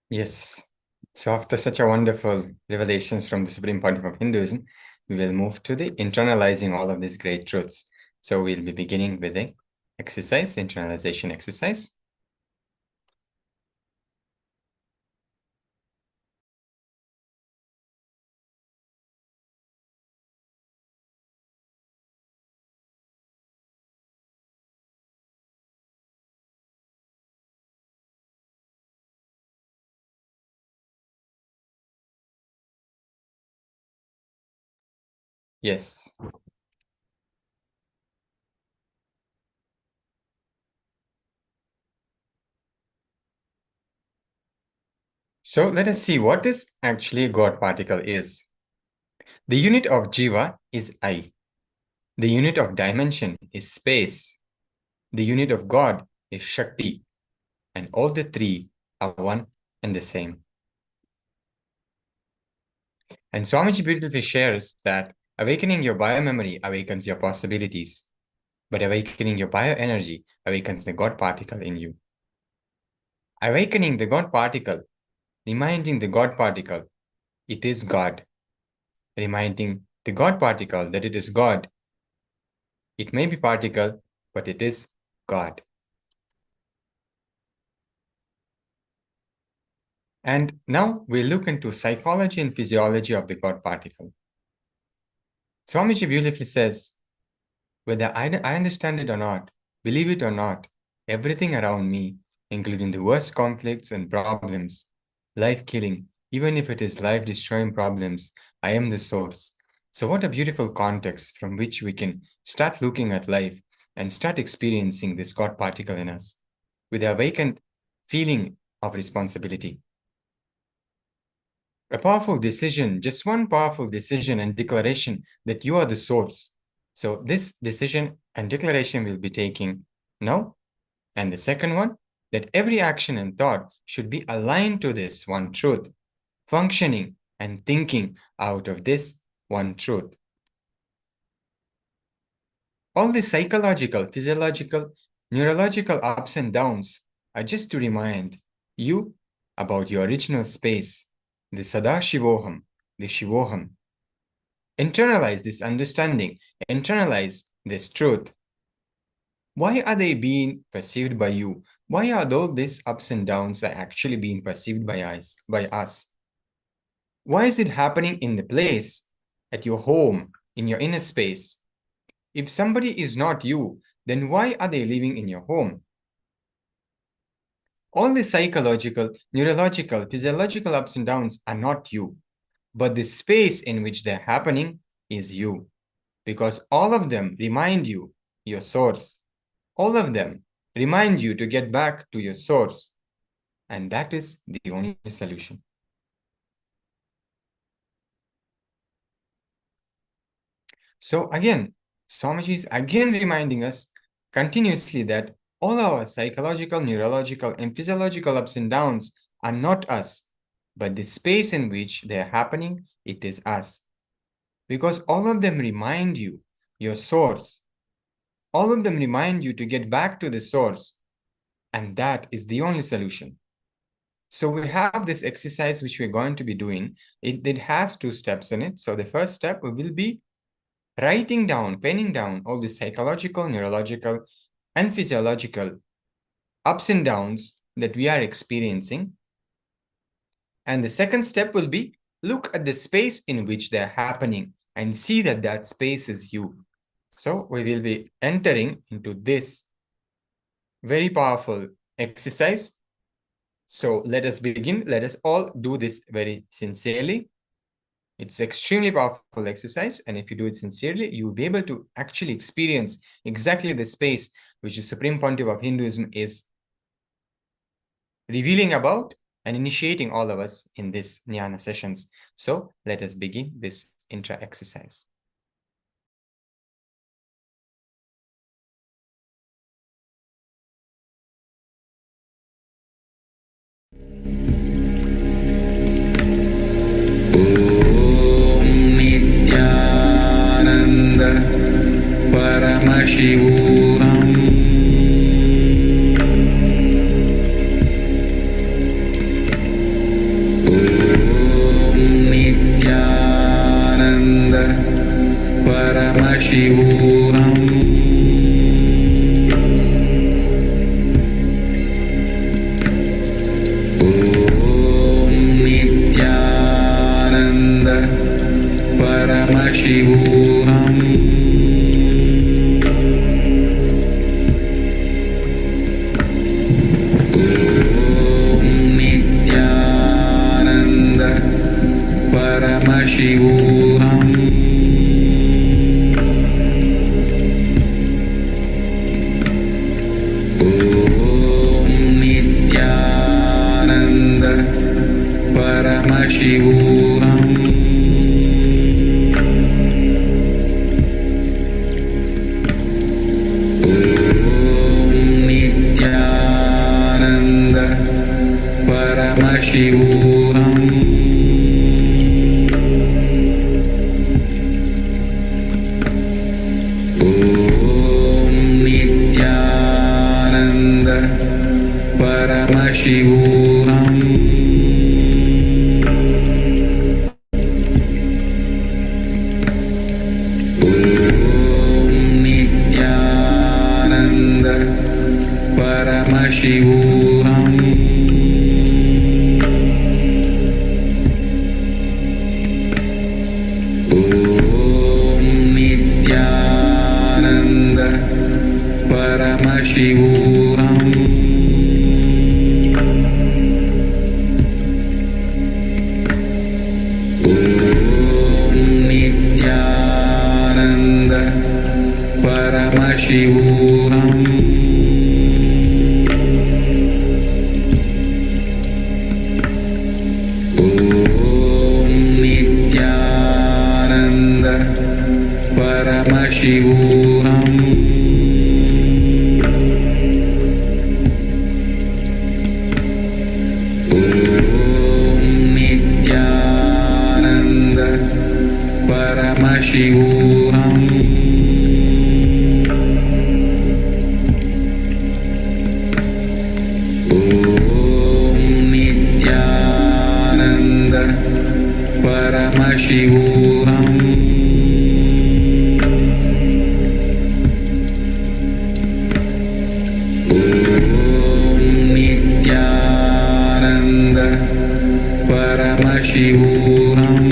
Yes. So after such a wonderful revelations from the Supreme Pontiff of Hinduism, we will move to the internalizing all of these great truths. So we'll be beginning with the exercise, internalization exercise. Yes. So let us see what is actually God particle is. The unit of Jiva is I. The unit of dimension is space. The unit of God is Shakti. And all the three are one and the same. And Swamiji beautifully shares that awakening your biomemory awakens your possibilities, but awakening your bioenergy awakens the God particle in you. Awakening the God particle, reminding the God particle, it is God. Reminding the God particle that it is God. It may be particle, but it is God. And now we'll look into psychology and physiology of the God particle. Swamiji beautifully says, whether I understand it or not, believe it or not, everything around me, including the worst conflicts and problems, life-killing, even if it is life-destroying problems, I am the source. So what a beautiful context from which we can start looking at life and start experiencing this God particle in us with the awakened feeling of responsibility. A powerful decision, just one powerful decision and declaration that you are the source. So this decision and declaration will be taking now. And the second one, that every action and thought should be aligned to this one truth, functioning and thinking out of this one truth. All the psychological, physiological, neurological ups and downs are just to remind you about your original space, the Shivoham, the Shivoham. Internalize this understanding, internalize this truth. Why are they being perceived by you? Why are all these ups and downs are actually being perceived by us? Why is it happening in the place, at your home, in your inner space? If somebody is not you, then why are they living in your home? All the psychological, neurological, physiological ups and downs are not you, but the space in which they're happening is you, because all of them remind you your source. All of them remind you to get back to your source, and that is the only solution. So again, Swamiji is again reminding us continuously that all our psychological, neurological, and physiological ups and downs are not us, but the space in which they are happening, it is us. Because all of them remind you, your source. All of them remind you to get back to the source. And that is the only solution. So we have this exercise which we're going to be doing. It has 2 steps in it. So the first step will be writing down, penning down all the psychological, neurological, and physiological ups and downs that we are experiencing. And the second step will be look at the space in which they're happening and see that that space is you. So we will be entering into this very powerful exercise. So let us begin. Let us all do this very sincerely. It's extremely powerful exercise, and if you do it sincerely, you will be able to actually experience exactly the space which the Supreme Pontiff of Hinduism is revealing about and initiating all of us in this Jnana sessions. So let us begin this intra exercise. Nithyananda Paramashivoham Nithyananda Paramashivoham Nithyananda Paramashivoham Nithyananda Paramashivoham Nithyananda Paramashivoham Nithyananda Paramashivoham Nithyananda Paramashivoham Nithyananda Paramashivoham Nithyananda Paramashivoham Nithyananda Paramashivoham Nithyananda Paramashivoham Nithyananda Paramashivoham Nithyananda Paramashivoham Nithyananda Paramashivoham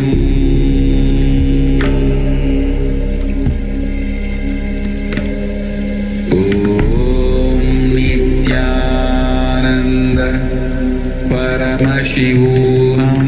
Nithyananda Paramashivoham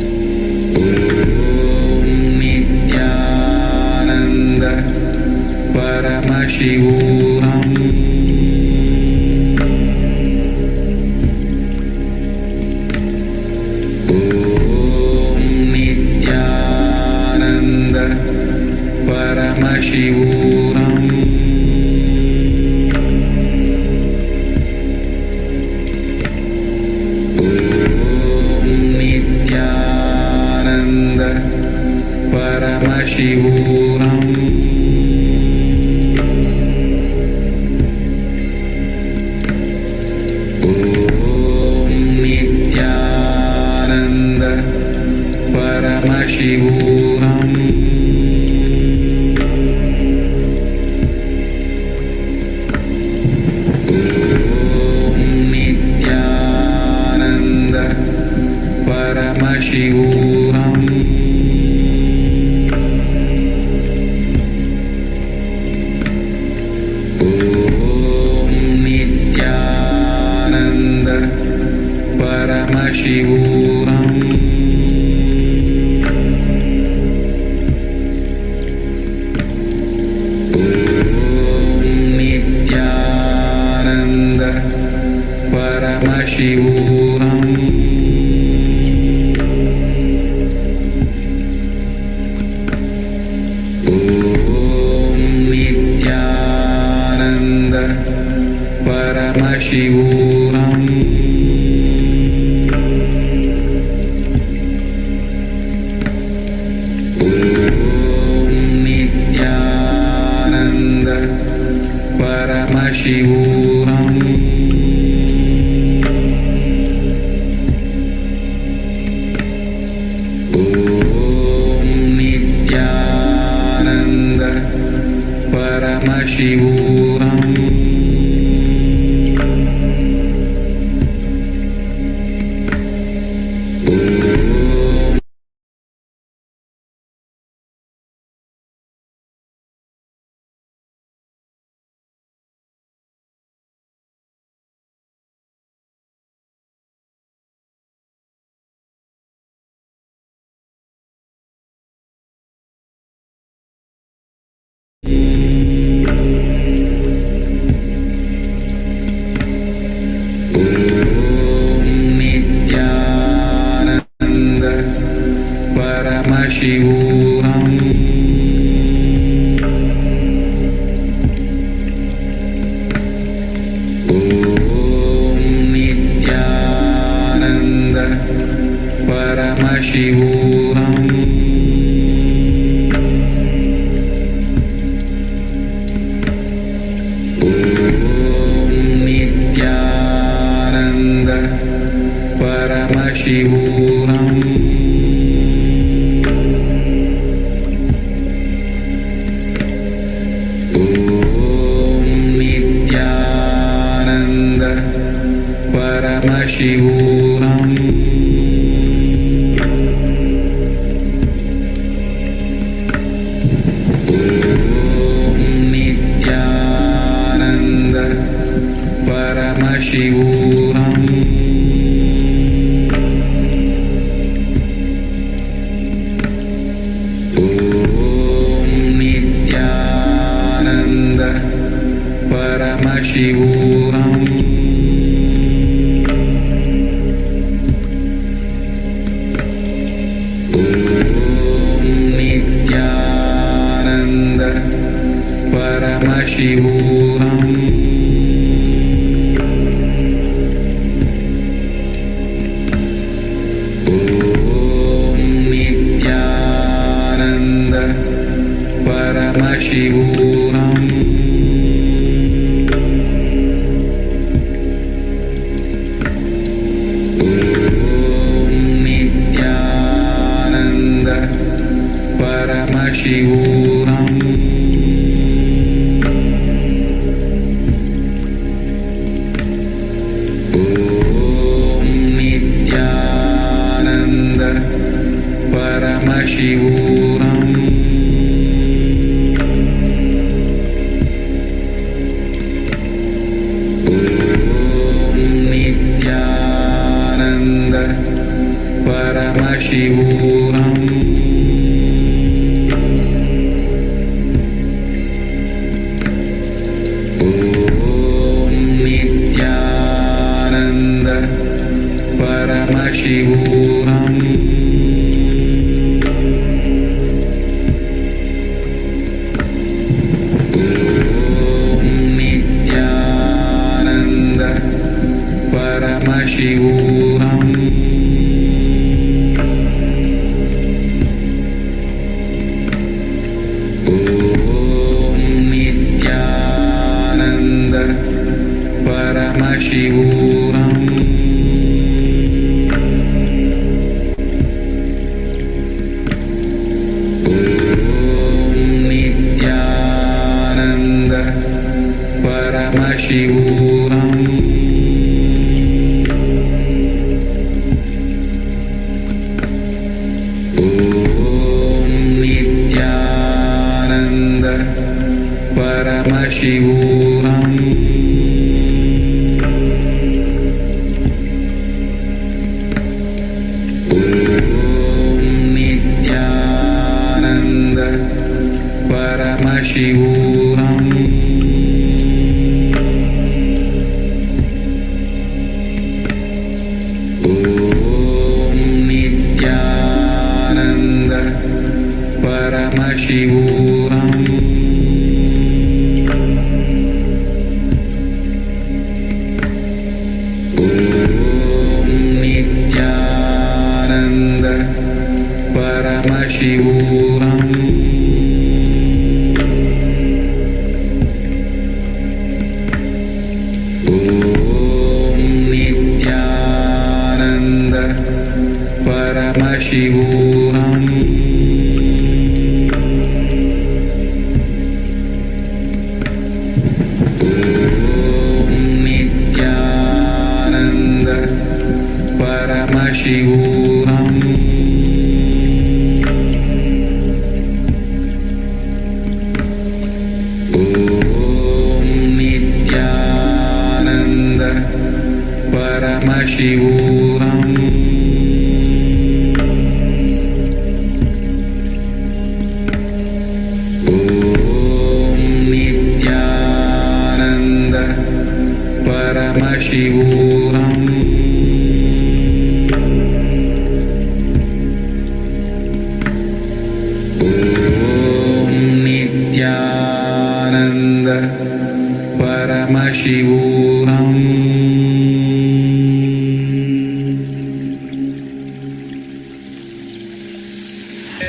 Paramashivoham Om Nithyananda Paramashivoham Nithyananda Paramashivoham Om Nithyananda Paramashivoham Om Nithyananda Paramashivoham Om Nithyananda Paramashivoham Om Nithyananda Paramashivoham Om Nithyananda Paramashivoham Om Nithyananda Paramashivoham Om Nithyananda Paramashivoham Om Nithyananda Paramashivoham Om Nithyananda Paramashivoham Om Nithyananda Paramashivoham Om Nithyananda Paramashivoham Om Nithyananda Paramashivoham Om Nithyananda Paramashivoham Om Nithyananda Paramashivoham Om Nithyananda Paramashivoham Om Nithyananda Paramashivoham Om Nithyananda Paramashivoham Om Nithyananda Paramashivoham Paramashivoham Nithyananda Paramashivoham Nithyananda Paramashivoham Nithyananda Paramashivoham Nithyananda Paramashivoham Nithyananda Paramashivoham Nithyananda Paramashivoham Nithyananda Paramashivoham Nithyananda Paramashivoham Nithyananda Paramashivoham Nithyananda Paramashivoham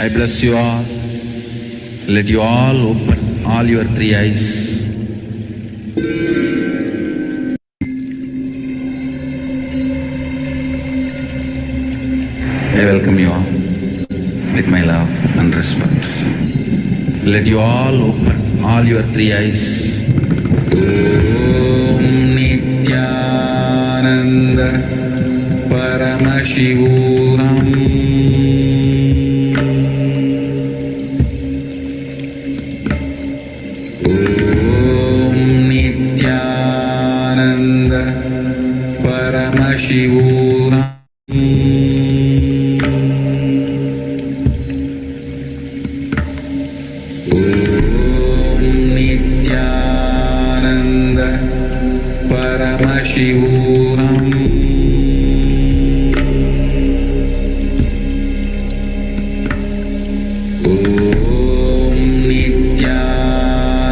I bless you all. Let you all open all your three eyes. I welcome you all with my love and respect. Let you all open all your three eyes. Om Nithyananda Paramashivoham Om Nithyananda Paramashivoham Nithyananda Paramashivoham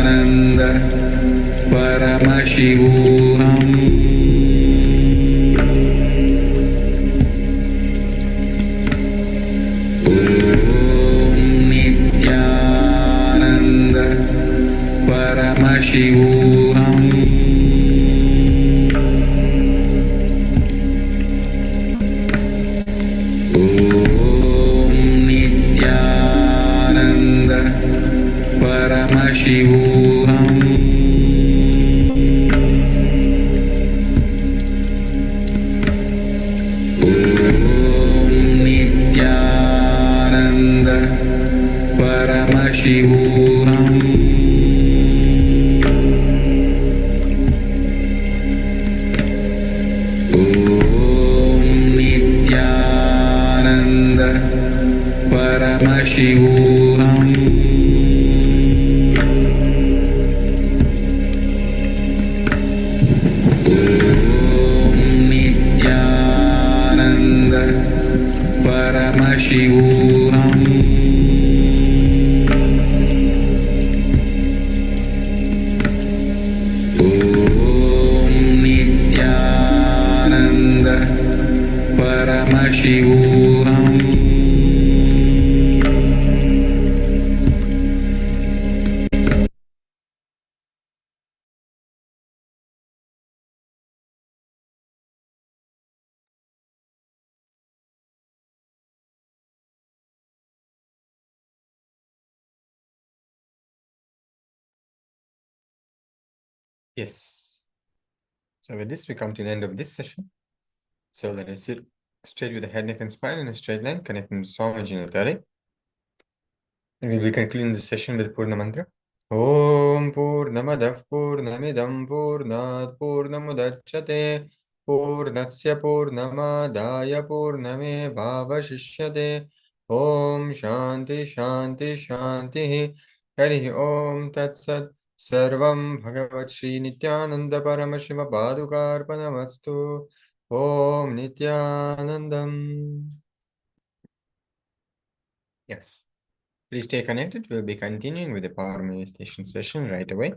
Nithyananda Paramashivoham Nithyananda Paramashivoham Nithyananda Paramashivoham Nithyananda Paramashivoham Nithyananda Paramashivoham Nithyananda Paramashivoham Nithyananda Paramashivoham Yes. So with this, we come to the end of this session. So let us sit straight with the head, neck, and spine in a straight line, connecting to Swamiji Natare. And we'll be concluding the session with Purna Mantra. Om Purnamadav Purnamidam Purnat Purnamudachyate Purnasya Purnamadaya Purname Bhavashishyate Om Shanti Shanti Shanti Harihi Om Tat Sat Sarvam Bhagavat Shri Nithyananda Paramashiva Padukarpanamastu Om Nithyanandam. Yes. Please stay connected. We'll be continuing with the power manifestation session right away.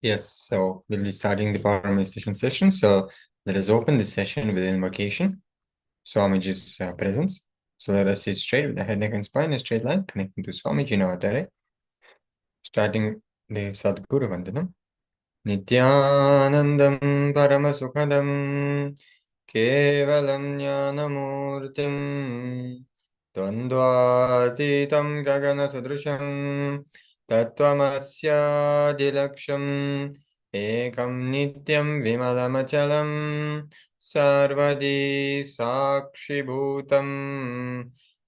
Yes, so we'll be starting the power manifestation session. So let us open the session with invocation. Swamiji's presence. So let us sit straight with the head, neck, and spine in a straight line, connecting to Swamiji Navatare. Starting the Sadguru Vandanam. Nithyanandam Paramasukhadam Kevalam Jnanamurtim Dvandvatitam Gagana Sadrusham Tattvamasya Ekam Nityam Vimalamachalam Sarvadi Sakshibhutam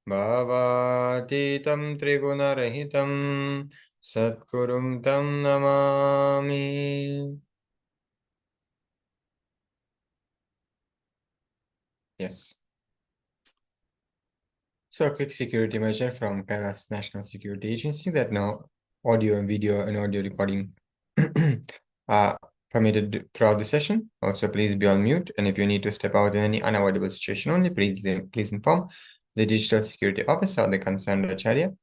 Bhavatitam Trigunarahitam Satgurum Tam Namami. Yes. So a quick security measure from KAILASA National Security Agency that no audio and video and audio recording are permitted throughout the session. Also, please be on mute. And if you need to step out in any unavoidable situation only, please inform the digital security officer or the concerned Acharya.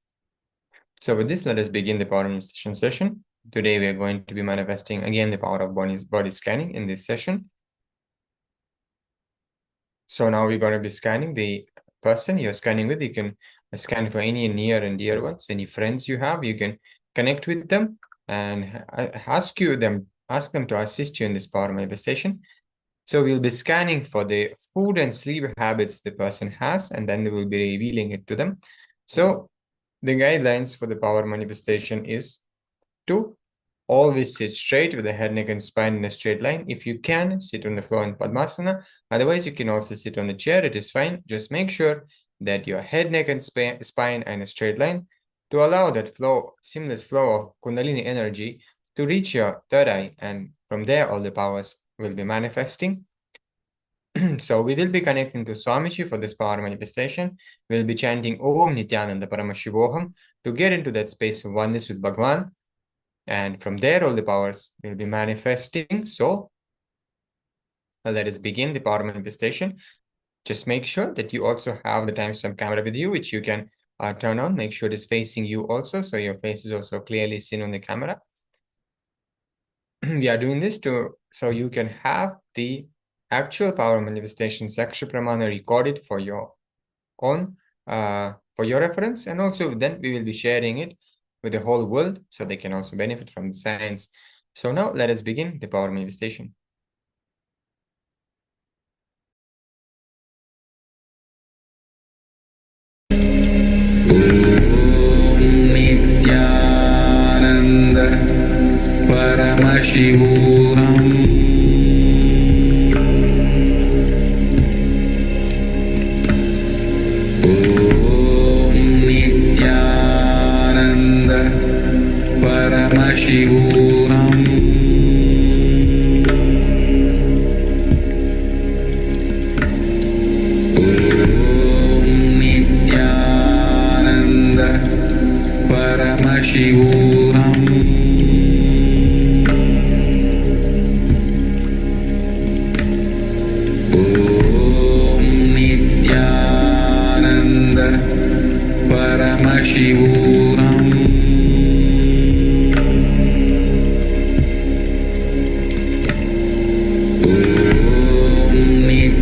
So with this, let us begin the power manifestation session. Today, we are going to be manifesting again the power of body scanning in this session. So now we're going to be scanning the person you're scanning with. You can scan for any near and dear ones, any friends you have. You can connect with them and ask them to assist you in this power manifestation. So we'll be scanning for the food and sleep habits the person has, and then we will be revealing it to them. So the guidelines for the power manifestation is to always sit straight with the head, neck, and spine in a straight line. If you can, sit on the floor in Padmasana. Otherwise, you can also sit on the chair. It is fine. Just make sure that your head, neck, and spine are in a straight line to allow that seamless flow of Kundalini energy to reach your third eye. And from there, all the powers will be manifesting. So we will be connecting to Swamiji for this power manifestation. We'll be chanting Om Nithyananda Paramashivoham to get into that space of oneness with Bhagwan. And from there, all the powers will be manifesting. So let us begin the power manifestation. Just make sure that you also have the timestamp camera with you, which you can turn on. Make sure it is facing you also, so your face is also clearly seen on the camera. We are doing this so you can have the actual power manifestation Saksha Pramana recorded for your own, for your reference. And also then we will be sharing it with the whole world so they can also benefit from the science. So now let us begin the power manifestation. Nithyananda Paramashivoham Om Nithyananda Paramashivoham Om Nithyananda Paramashivoham Om Nithyananda Paramashivoham Om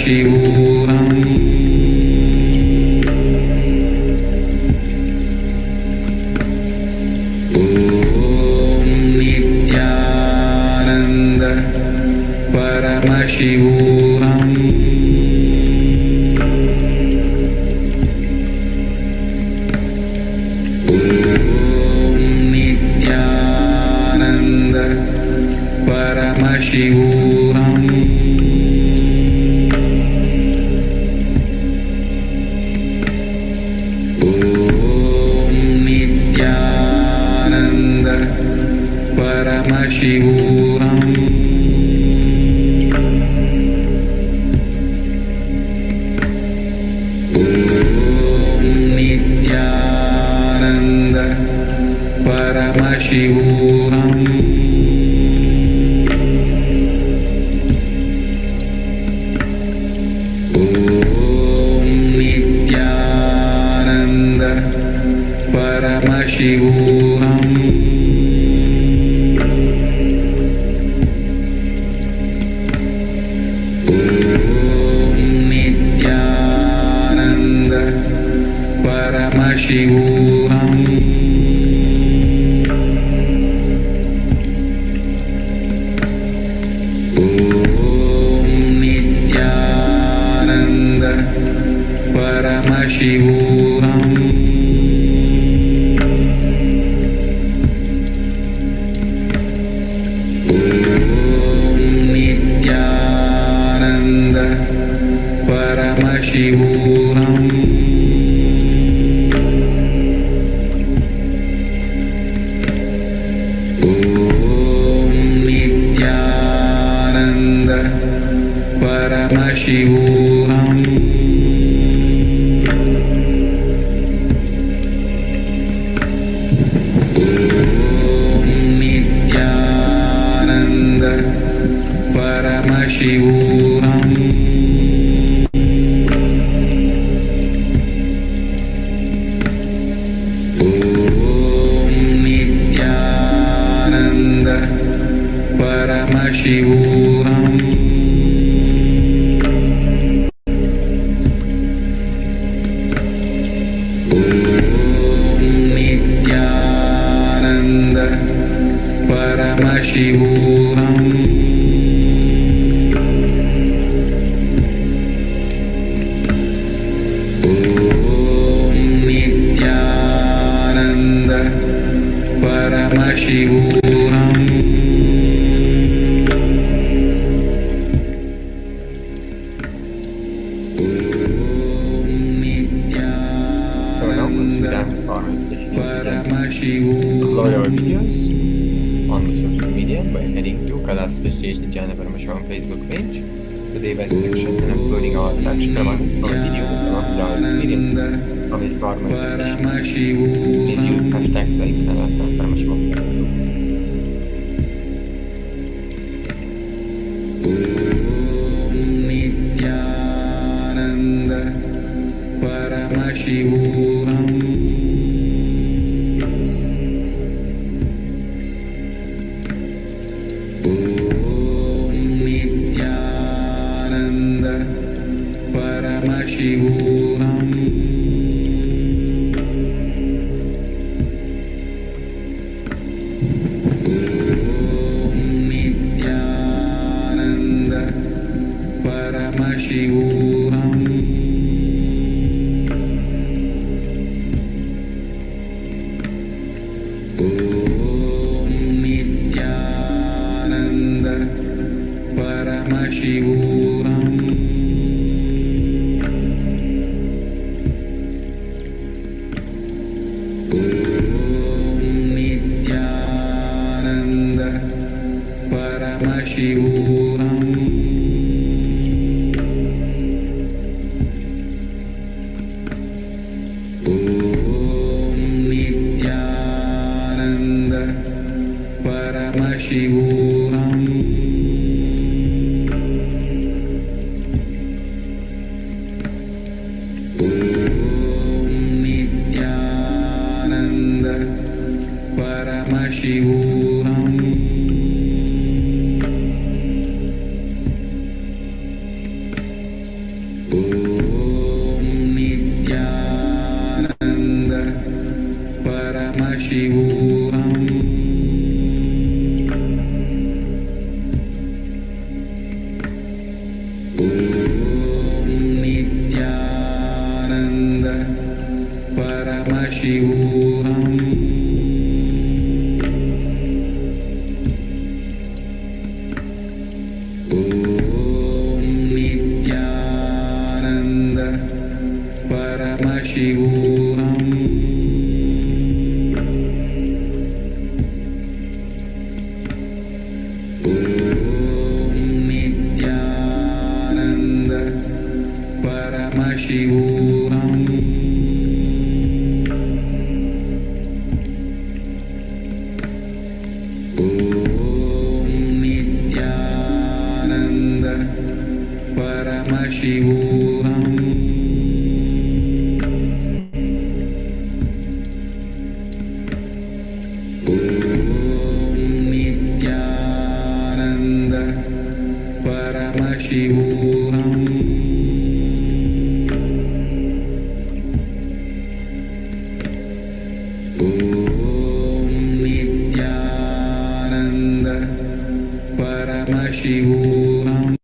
Paramashivoham Om Nithyananda Paramashivoham Om Nithyananda Paramashivoham Om Nithyananda Paramashivoham Om Nithyananda Paramashivoham Om Nithyananda Paramashivoham Om Nithyananda Paramashivoham Om Nithyananda Paramashivoham Om Nithyananda Paramashivoham Om Nithyananda Paramashivoham Om Nithyananda Paramashivoham Om Nithyananda Paramashivoham Om Nithyananda Paramashivoham Om Nithyananda Paramashivoham So now we'll sit down with Paramashivoham. Paramashivoham Upload our videos on social media by heading to KAILASA Nithyananda Paramashivoham Facebook page to the event section and uploading our such comments or videos along with our experience of this Paramashivoham. Please use hashtags like KAILASA Paramashivoham Level-2. Om Nithyananda Paramashivoham Om Nithyananda Paramashivoham Om Nithyananda Paramashivoham Om Nithyananda Paramashivoham Om Nithyananda Paramashivoham Om Nithyananda Paramashivoham Om Nithyananda Paramashivoham Paramashivoham Nithyananda Paramashivoham Nithyananda Paramashivoham Nithyananda Paramashivoham Nithyananda Paramashivoham Nithyananda Paramashivoham Nithyananda Paramashivoham.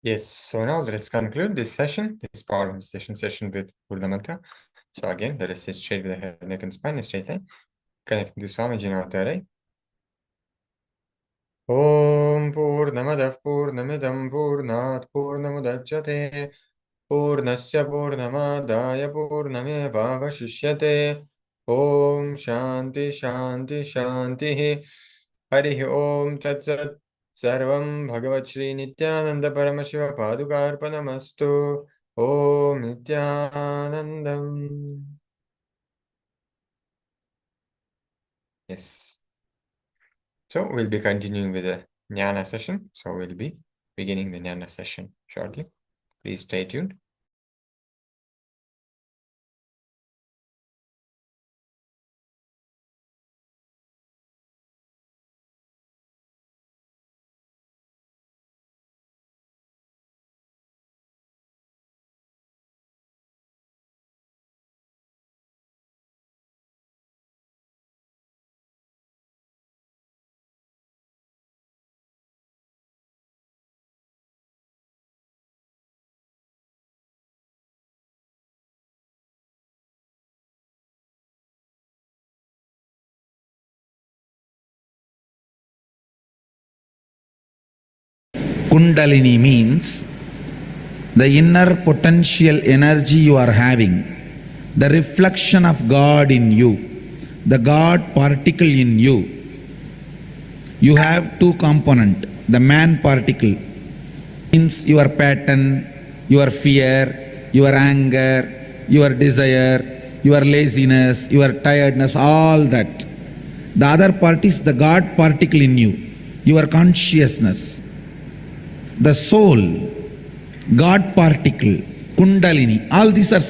Yes, so now let's conclude this session, this power session with Purna Mantra. So again, let us sit straight with the head, neck, and spine in a straight line. Connecting to Swamiji Navatarai. Om Purnamadah Purnamidam Purnat Purnamudachyate Purnasya Purnamadaya Purnameva Vashishyate Om Shanti Shanti Shanti Harihi Om Tatsat Sarvam Bhagavat Shri Nithyananda Paramashiva Padukarpanamastu Om Nithyanandam. Yes. So we'll be continuing with the Jnana session. So we'll be beginning the Jnana session shortly. Please stay tuned. Kundalini means the inner potential energy you are having, the reflection of God in you, the God particle in you. You have two components. The man particle means your pattern, your fear, your anger, your desire, your laziness, your tiredness, all that. The other part is the God particle in you, your consciousness. The soul, God particle, Kundalini, all these are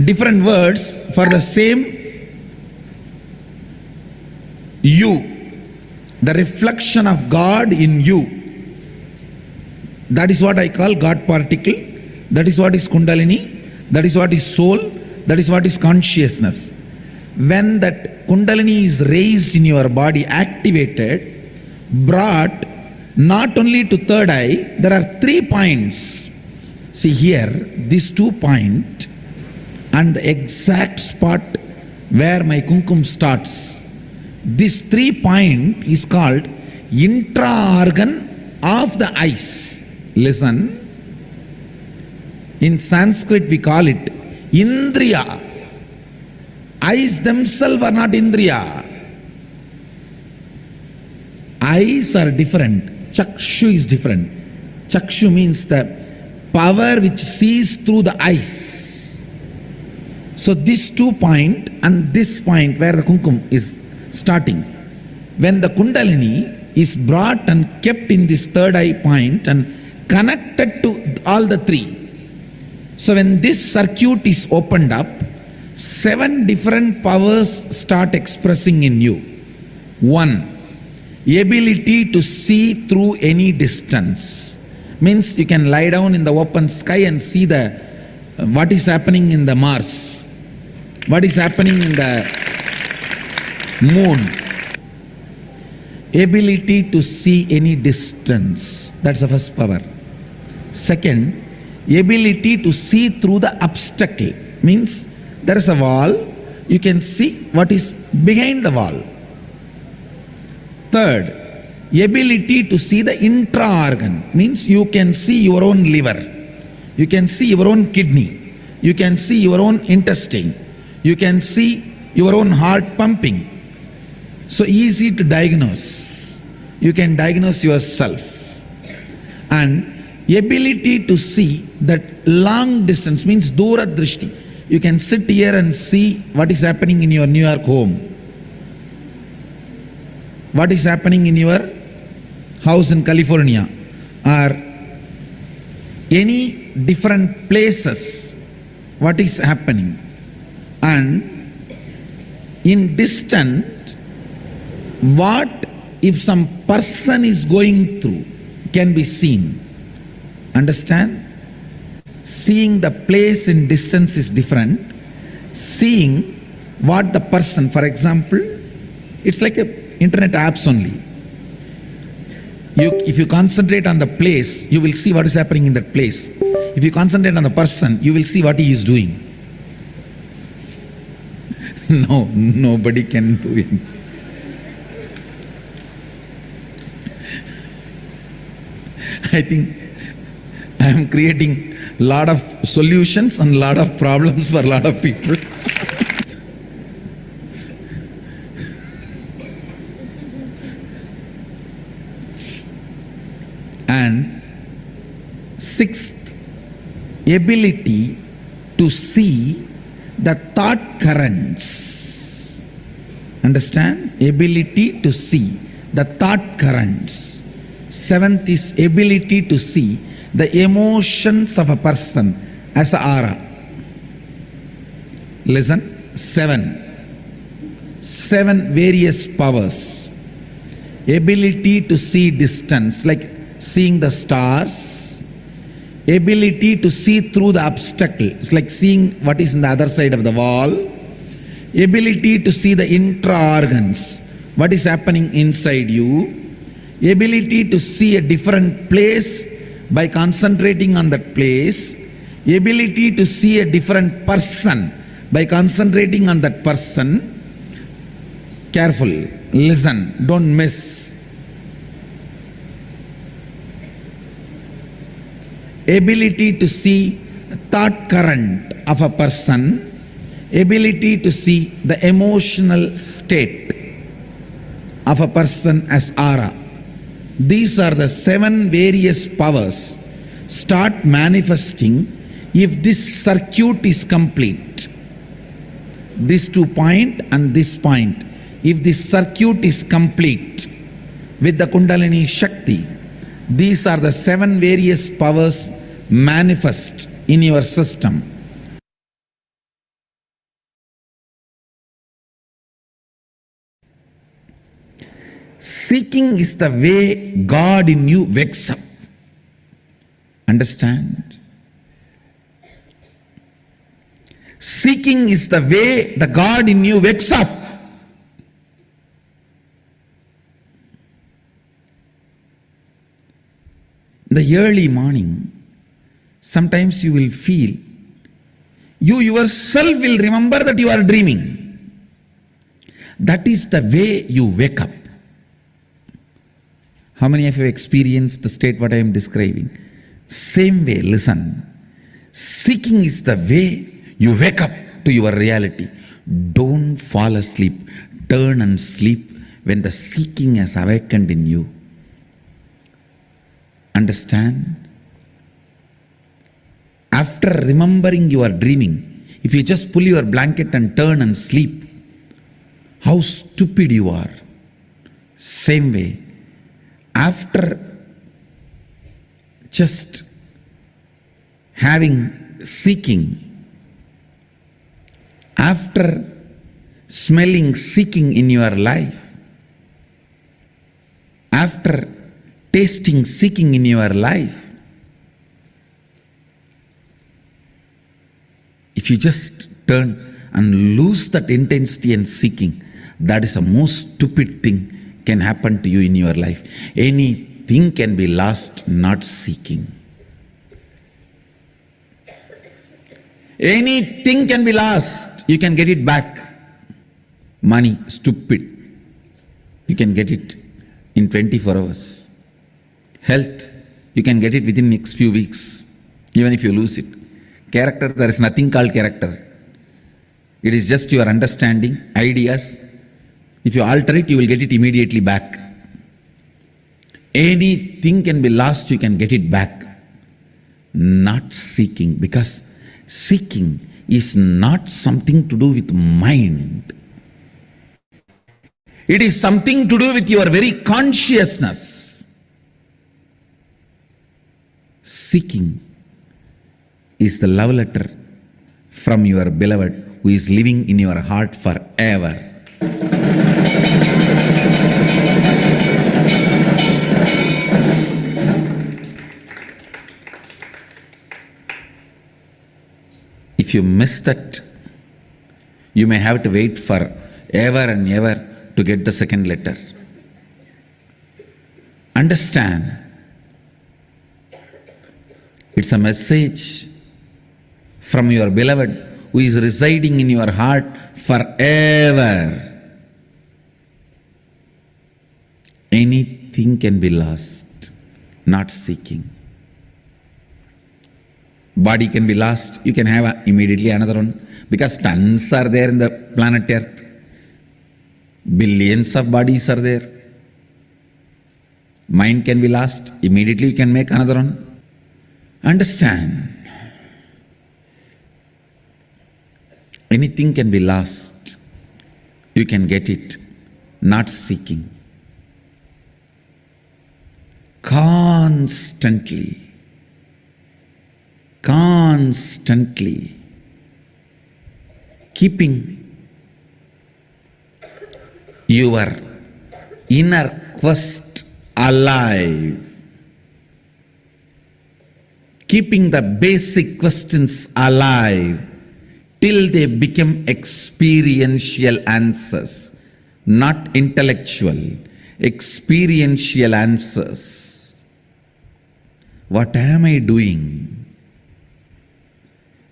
different words for the same you, the reflection of God in you. That is what I call God particle, that is what is Kundalini, that is what is soul, that is what is consciousness. When that Kundalini is raised in your body, activated, brought not only to third eye, there are 3 points. See here, these 2 points and the exact spot where my kumkum starts. This 3 point is called intra-organ of the eyes. Listen. In Sanskrit we call it Indriya. Eyes themselves are not Indriya. Eyes are different. Chakshu is different. Chakshu means the power which sees through the eyes. So this 2 point and this point where the kumkum is starting, when the Kundalini is brought and kept in this third eye point and connected to all the 3. So when this circuit is opened up, 7 different powers start expressing in you. 1. Ability to see through any distance. Means you can lie down in the open sky and see what is happening in the Mars. what is happening in the moon. Ability to see any distance, that's the first power. Second, ability to see through the obstacle, means there is a wall, you can see what is behind the wall. Third, ability to see the intra-organ, means you can see your own liver, you can see your own kidney, you can see your own intestine, you can see your own heart pumping. So easy to diagnose. You can diagnose yourself. And ability to see that long distance, means dura drishti. You can sit here and see what is happening in your New York home, what is happening in your house in California, or any different places, what is happening. And in distant, what if some person is going through can be seen. Understand? Seeing the place in distance is different. Seeing what the person, for example, it's like internet apps only. If you concentrate on the place, you will see what is happening in that place. If you concentrate on the person, you will see what he is doing. No, nobody can do it. I think I am creating a lot of solutions and a lot of problems for a lot of people. And sixth, ability to see the thought currents. Understand? Ability to see the thought currents. Seventh is ability to see the emotions of a person as an aura. Listen, seven various powers. Ability to see distance, like seeing the stars. Ability to see through the obstacle, it's like seeing what is in the other side of the wall. Ability to see the intra-organs, what is happening inside you. Ability to see a different place by concentrating on that place. Ability to see a different person by concentrating on that person. Careful, listen, don't miss. Ability to see thought current of a person. Ability to see the emotional state of a person as aura. These are the seven various powers start manifesting if this circuit is complete. This 2 point and this point. If this circuit is complete with the Kundalini Shakti, these are the seven various powers manifest in your system. Seeking is the way God in you wakes up. Understand? Seeking is the way the God in you wakes up. In the early morning, sometimes you will feel, you yourself will remember that you are dreaming. That is the way you wake up. How many of you have experienced the state what I am describing? Same way, listen. Seeking is the way you wake up to your reality. Don't fall asleep. Turn and sleep when the seeking has awakened in you. Understand? After remembering you are dreaming, if you just pull your blanket and turn and sleep, how stupid you are. Same way, after just having seeking, after smelling seeking in your life, after tasting seeking in your life, if you just turn and lose that intensity and seeking, that is the most stupid thing can happen to you in your life. Anything can be lost, not seeking. Anything can be lost, you can get it back. Money, stupid. You can get it in 24 hours. Health, you can get it within next few weeks, even if you lose it. Character, there is nothing called character. It is just your understanding, ideas. If you alter it, you will get it immediately back. Anything can be lost, you can get it back. Not seeking, because seeking is not something to do with mind. It is something to do with your very consciousness. Seeking is the love letter from your beloved who is living in your heart forever. If you miss that, you may have to wait for ever and ever to get the second letter. Understand, it's a message from your beloved who is residing in your heart forever. Anything can be lost, not seeking. Body can be lost, you can have immediately another one, because tons are there in the planet Earth. Billions of bodies are there. Mind can be lost, immediately you can make another one. Understand, anything can be lost, you can get it, not seeking. Constantly keeping your inner quest alive, keeping the basic questions alive till they become experiential answers, not intellectual, experiential answers. What am I doing?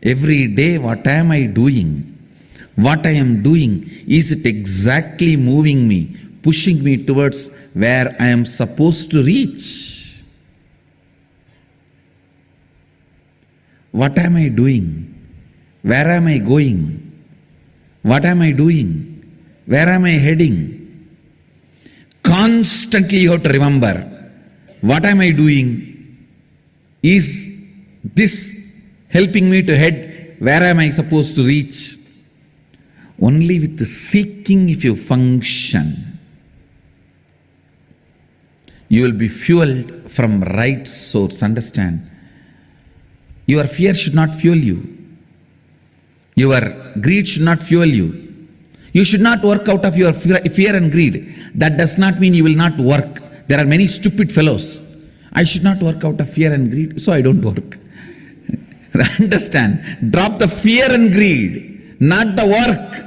Every day, what am I doing? What I am doing, is it exactly moving me, pushing me towards where I am supposed to reach? What am I doing? Where am I going? What am I doing? Where am I heading? Constantly you have to remember, what am I doing? Is this helping me to head? Where am I supposed to reach? Only with the seeking, if you function, you will be fueled from right source. Understand? Your fear should not fuel you. Your greed should not fuel you. You should not work out of your fear and greed. That does not mean you will not work. There are many stupid fellows. I should not work out of fear and greed, so I don't work. Understand? Drop the fear and greed, not the work.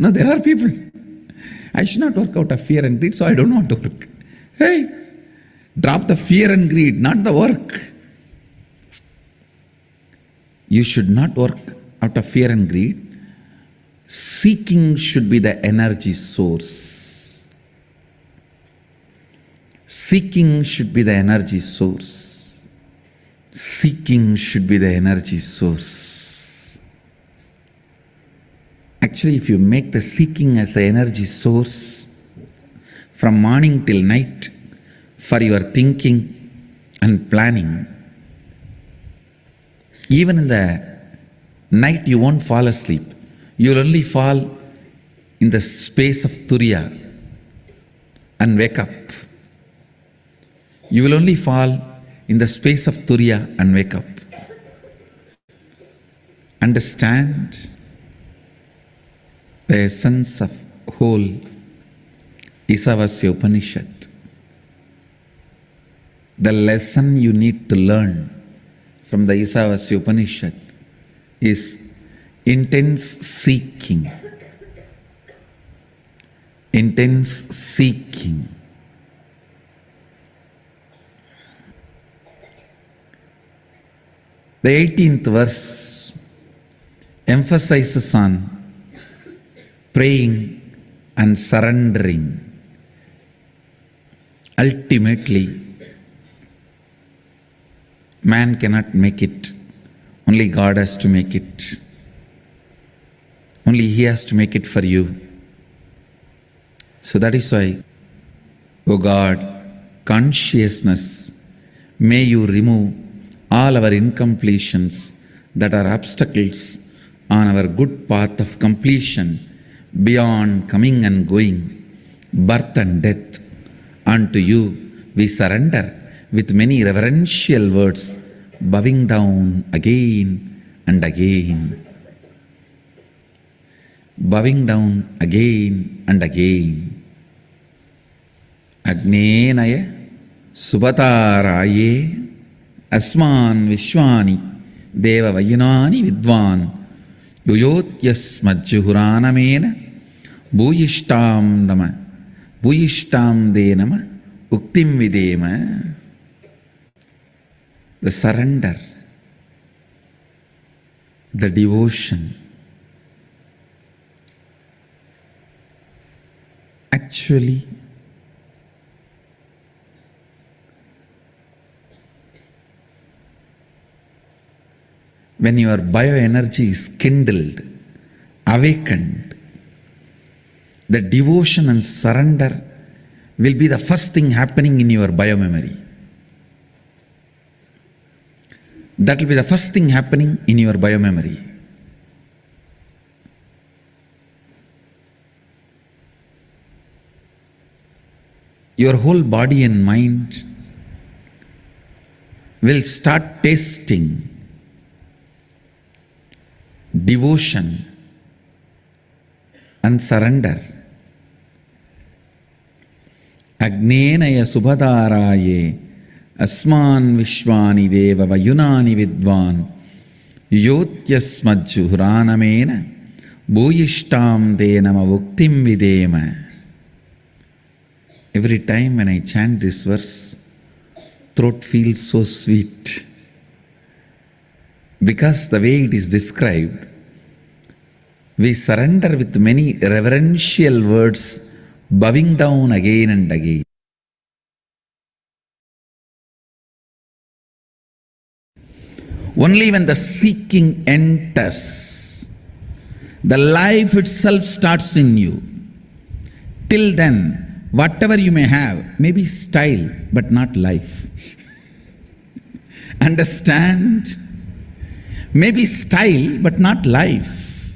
No, there are people. I should not work out of fear and greed, so I don't want to work. Hey, drop the fear and greed, not the work. You should not work out of fear and greed. Seeking should be the energy source. Seeking should be the energy source. Seeking should be the energy source. Actually, if you make the seeking as the energy source from morning till night for your thinking and planning, even in the night you won't fall asleep. You will only fall in the space of Turiya and wake up. You will only fall in the space of Turiya and wake up. Understand the essence of whole Isavasya Upanishad. The lesson you need to learn from the Isavasya Upanishad is intense seeking. Intense seeking. The 18th verse emphasizes on praying and surrendering. Ultimately, man cannot make it. Only God has to make it. Only He has to make it for you. So that is why, O God, consciousness, may you remove all our incompletions that are obstacles on our good path of completion beyond coming and going, birth and death. Unto you we surrender with many reverential words, bowing down again and again. Bowing down again and again. Agnenaya Subhataraye Asman Vishwani Deva Vayunani Vidvan Yoyotyas Majjuhuranamena Bhuyishtam Nama Bhuyishtam De Nama Uktim Videma. The surrender, the devotion. Actually, when your bioenergy is kindled, awakened, the devotion and surrender will be the first thing happening in your biomemory. That will be the first thing happening in your biomemory. Your whole body and mind will start tasting devotion and surrender. Agnenaya Subhadaraye Asman Vishwani Deva Vayunani Vidvan Yotyasmajjuhuranamena Bhuyishtam De Nama Vuktim Videma. Every time when I chant this verse, throat feels so sweet. Because the way it is described, we surrender with many reverential words, bowing down again and again. Only when the seeking enters, the life itself starts in you. Till then, whatever you may have may be style, but not life. Understand? Maybe style, but not life.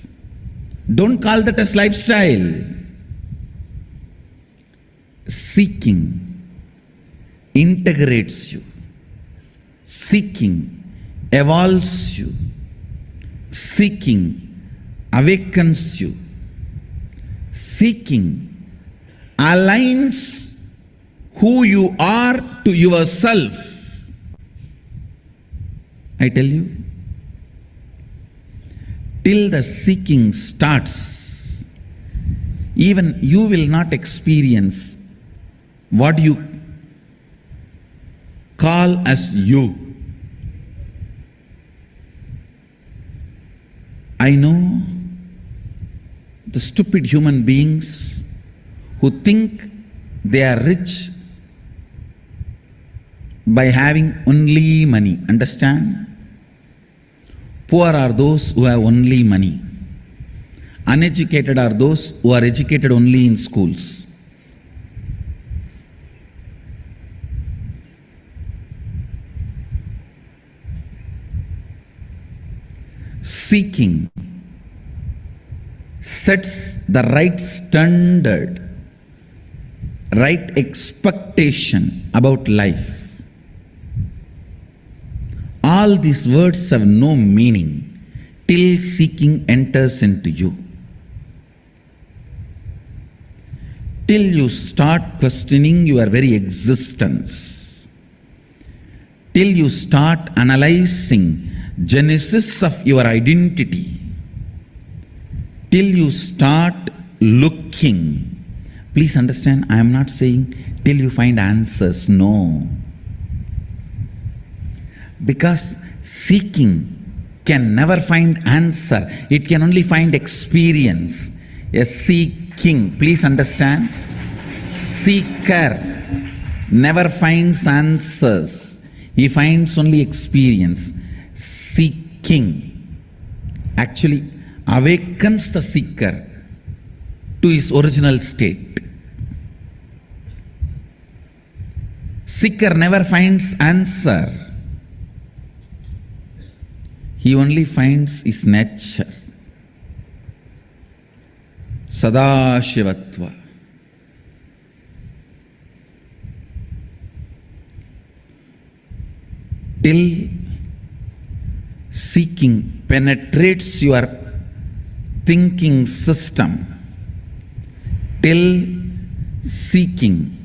Don't call that as lifestyle. Seeking integrates you. Seeking evolves you. Seeking awakens you. Seeking aligns who you are to yourself. I tell you, till the seeking starts, even you will not experience what you call as you. I know the stupid human beings who think they are rich by having only money. Understand? Poor are those who have only money. Uneducated are those who are educated only in schools. Seeking sets the right standard, right expectation about life. All these words have no meaning till seeking enters into you. Till you start questioning your very existence. Till you start analyzing genesis of your identity, till you start looking. Please understand, I am not saying till you find answers, no. Because seeking can never find answer, it can only find experience. A seeking, please understand, seeker never finds answers, he finds only experience. Seeking actually awakens the seeker to his original state. Seeker never finds answer, he only finds his nature. Sadashivatva. Till seeking penetrates your thinking system, till seeking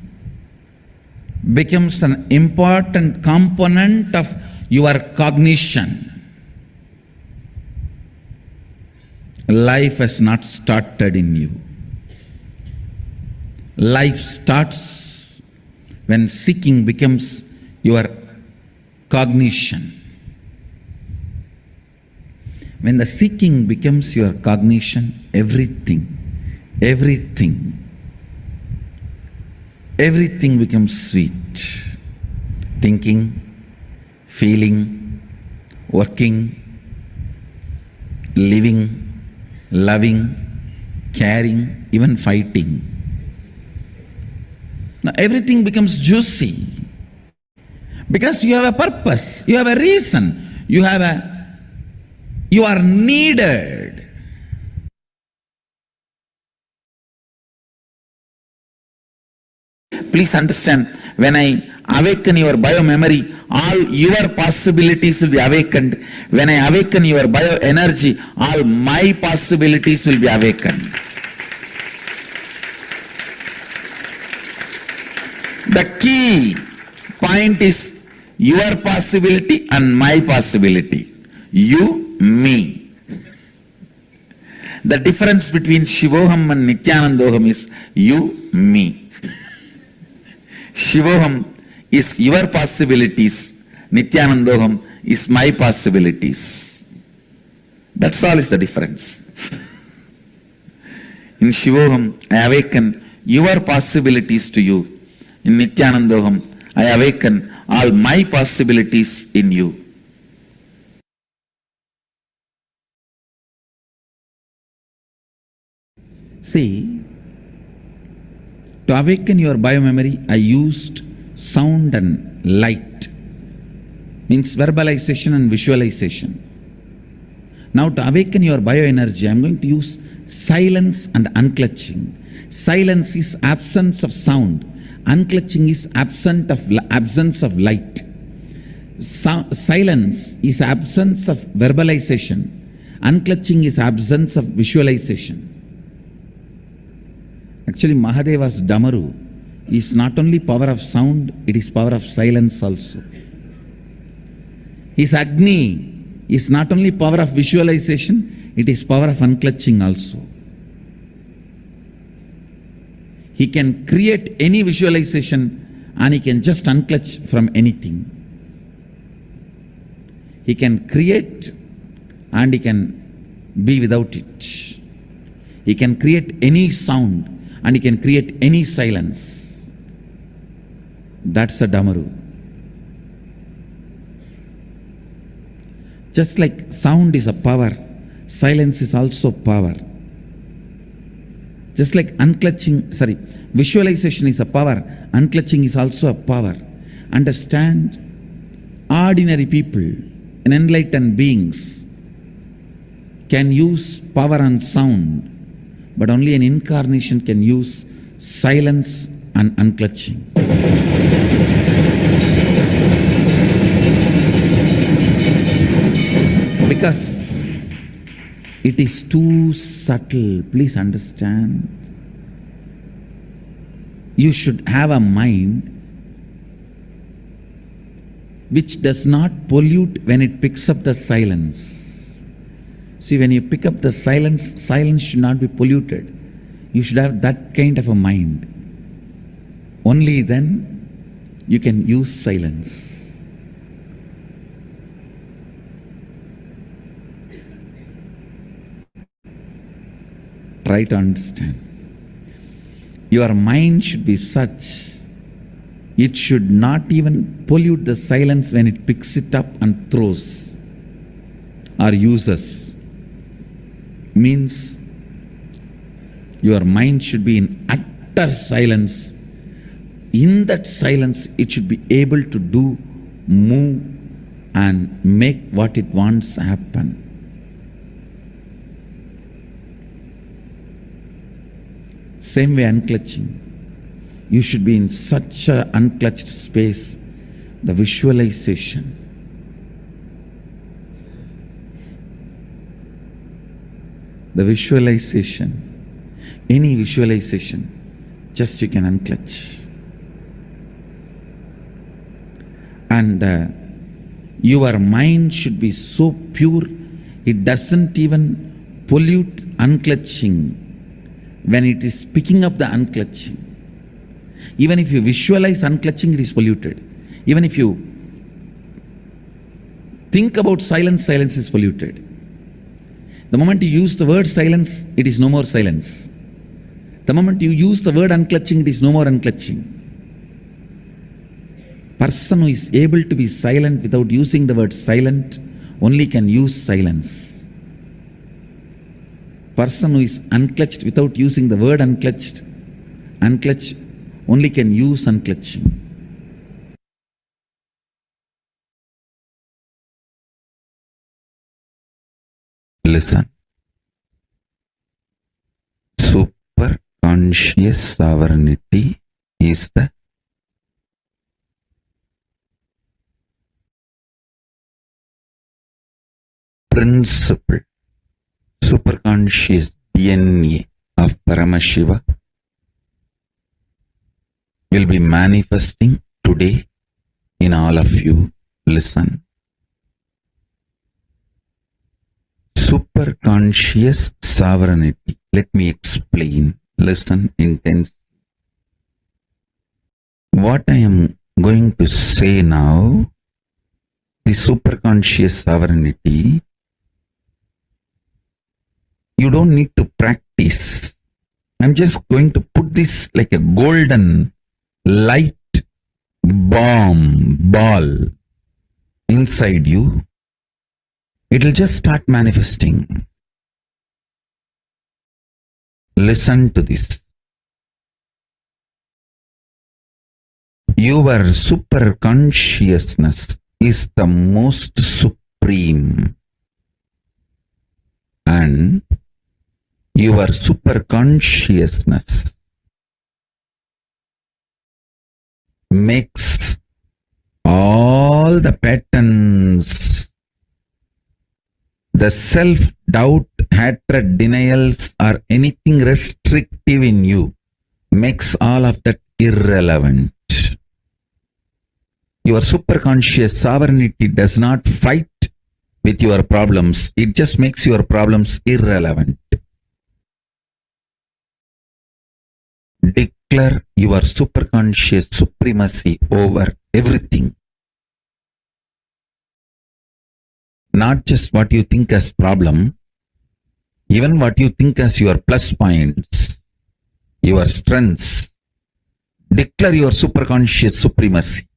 becomes an important component of your cognition, life has not started in you. Life starts when seeking becomes your cognition. When the seeking becomes your cognition, everything becomes sweet. Thinking, feeling, working, living, loving, caring, even fighting. Now everything becomes juicy because you have a purpose, you have a reason, you are needed. Please understand, when I awaken your bio-memory, all your possibilities will be awakened. When I awaken your bioenergy, all my possibilities will be awakened. The key point is your possibility and my possibility. You, me. The difference between Shivoham and Nithyanandoham is you, me. Shivoham is your possibilities, Nithyanandoham is my possibilities. That's all is the difference. In Shivoham, I awaken your possibilities to you. In Nithyanandoham, I awaken all my possibilities in you. See, to awaken your biomemory, I used sound and light, means verbalization and visualization. Now to awaken your bioenergy, I am going to use silence and unclutching. Silence is absence of sound, unclutching is absence of light. Silence is absence of verbalization, unclutching is absence of visualization. Actually, Mahadeva's Damaru is not only power of sound, it is power of silence also. His Agni is not only power of visualization, it is power of unclutching also. He can create any visualization and he can just unclutch from anything. He can create and he can be without it. He can create any sound and he can create any silence. That's a Damaru. Just like sound is a power, silence is also power. Just like visualization is a power, unclutching is also a power. Understand, ordinary people and enlightened beings can use power and sound, but only an incarnation can use silence and unclutching. Because it is too subtle, please understand. You should have a mind which does not pollute when it picks up the silence. See, when you pick up the silence, silence should not be polluted. You should have that kind of a mind. Only then you can use silence. Try to understand. Your mind should be such, it should not even pollute the silence when it picks it up and throws or uses. Means your mind should be in utter silence. In that silence, it should be able to do, move, and make what it wants happen. Same way, unclutching. You should be in such an unclutched space. The visualization. The visualization. Any visualization. Just you can unclutch. And your mind should be so pure, it doesn't even pollute unclutching when it is picking up the unclutching. Even if you visualize unclutching, it is polluted. Even if you think about silence, silence is polluted. The moment you use the word silence, it is no more silence. The moment you use the word unclutching, it is no more unclutching. Person who is able to be silent without using the word silent only can use silence. Person who is unclutched without using the word unclutched only can use unclutching. Listen. Super conscious sovereignty is the principle, superconscious DNA of Paramashiva will be manifesting today in all of you. Listen. Superconscious sovereignty. Let me explain. Listen intensely. What I am going to say now, the superconscious sovereignty, you don't need to practice. I'm just going to put this like a golden light ball inside you. It will just start manifesting. Listen to this. Your super consciousness is the most supreme, and your super consciousness makes all the patterns, the self-doubt, hatred, denials, or anything restrictive in you, makes all of that irrelevant. Your superconscious sovereignty does not fight with your problems. It just makes your problems irrelevant. Declare your superconscious supremacy over everything. Not just what you think as problem, even what you think as your plus points, your strengths. Declare your superconscious supremacy.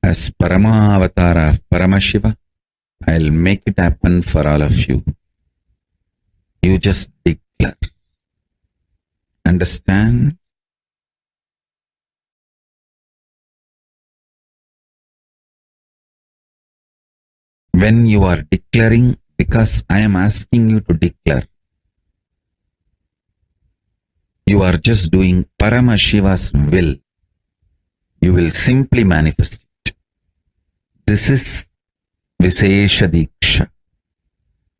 As Paramavatara of Paramashiva, I'll make it happen for all of you. You just declare. Understand? When you are declaring, because I am asking you to declare, you are just doing Paramashiva's will. You will simply manifest it. This is Visesha Diksha.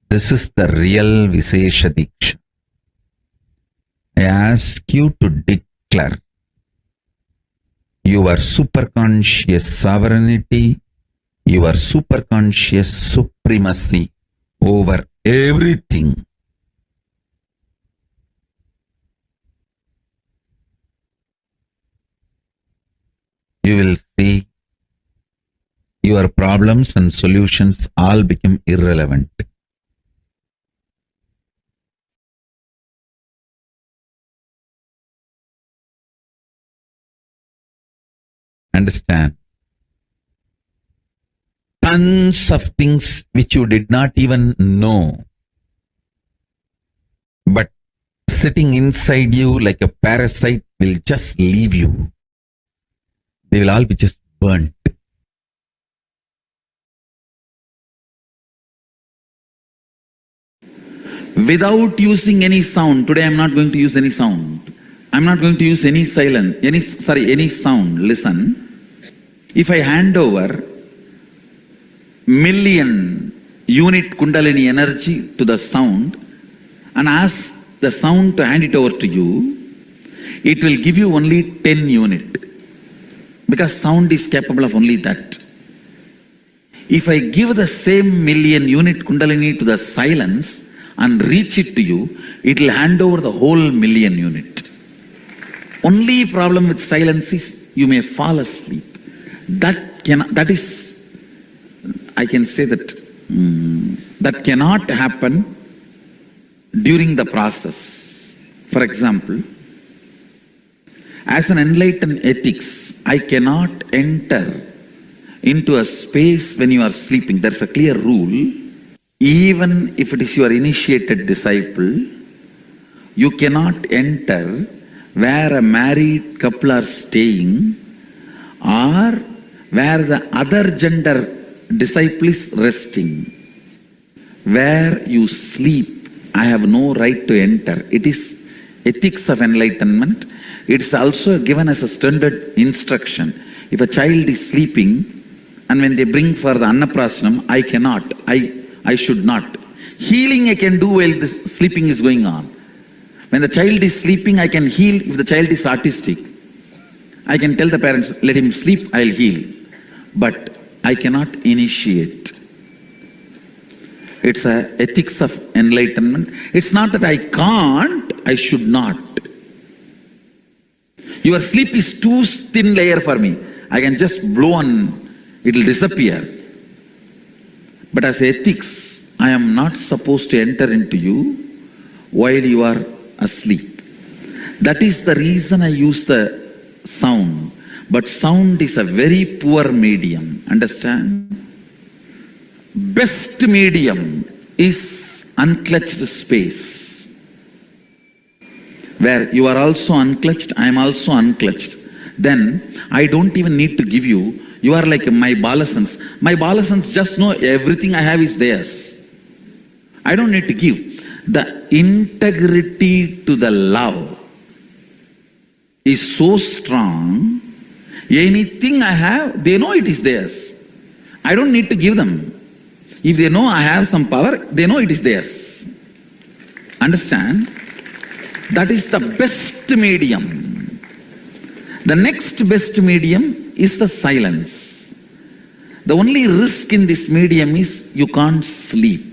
This is the real Visesha Diksha. I ask you to declare your superconscious sovereignty, your superconscious supremacy over everything. You will see your problems and solutions all become irrelevant. Understand? Tons of things which you did not even know, but sitting inside you like a parasite will just leave you. They will all be just burnt. Without using any sound, today I am not going to use any sound. I am not going to use any silence, any sound. Listen. If I hand over million unit Kundalini energy to the sound and ask the sound to hand it over to you, it will give you only 10 unit. Because sound is capable of only that. If I give the same million unit Kundalini to the silence and reach it to you, it will hand over the whole million unit. Only problem with silence is you may fall asleep. That is, I can say that that cannot happen during the process. For example, as an enlightened ethics, I cannot enter into a space when you are sleeping. There's a clear rule. Even if it is your initiated disciple, you cannot enter where a married couple are staying or where the other gender disciple is resting. Where you sleep, I have no right to enter. It is ethics of enlightenment. It's also given as a standard instruction. If a child is sleeping and when they bring for the Annaprashanam, I cannot, I should not. Healing I can do while the sleeping is going on. When the child is sleeping, I can heal. If the child is autistic, I can tell the parents, let him sleep, I'll heal. But I cannot initiate. It's a ethics of enlightenment. It's not that I can't, I should not. Your sleep is too thin layer for me. I can just blow and it will disappear. But as ethics, I am not supposed to enter into you while you are asleep. That is the reason I use the sound. But sound is a very poor medium. Understand? Best medium is unclutched space. Where you are also unclutched, I am also unclutched. Then I don't even need to give you. You are like my balasans. My balasans just know everything I have is theirs. I don't need to give. The integrity to the love is so strong. Anything I have, they know it is theirs. I don't need to give them. If they know I have some power, they know it is theirs. Understand? That is the best medium. The next best medium is the silence. The only risk in this medium is you can't sleep.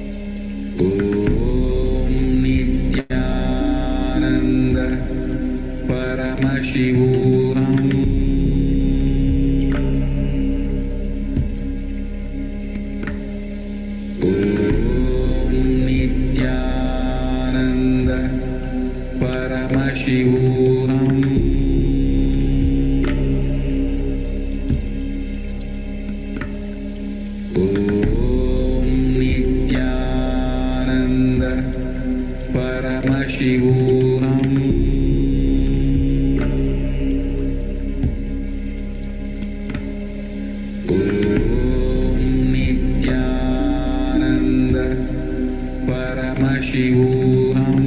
Nithyananda Paramashivoham Nithyananda Paramashivoham Nithyananda Paramashivoham Nithyananda Paramashivoham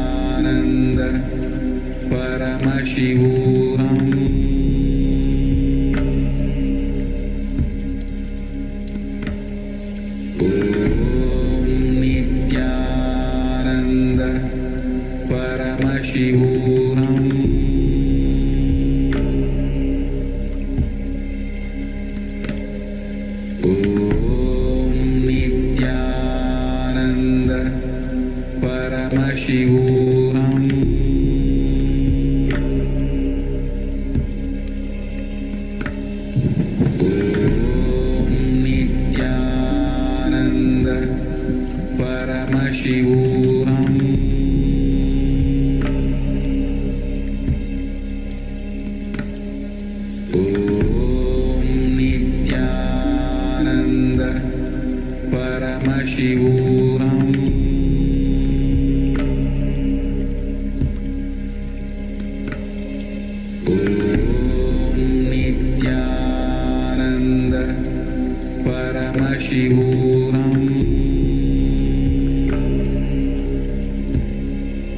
Nithyananda Paramashivoham Nithyananda Paramashivoham Nithyananda Paramashivoham Nithyananda Paramashivoham Nithyananda Paramashivoham Nithyananda Paramashivoham Nithyananda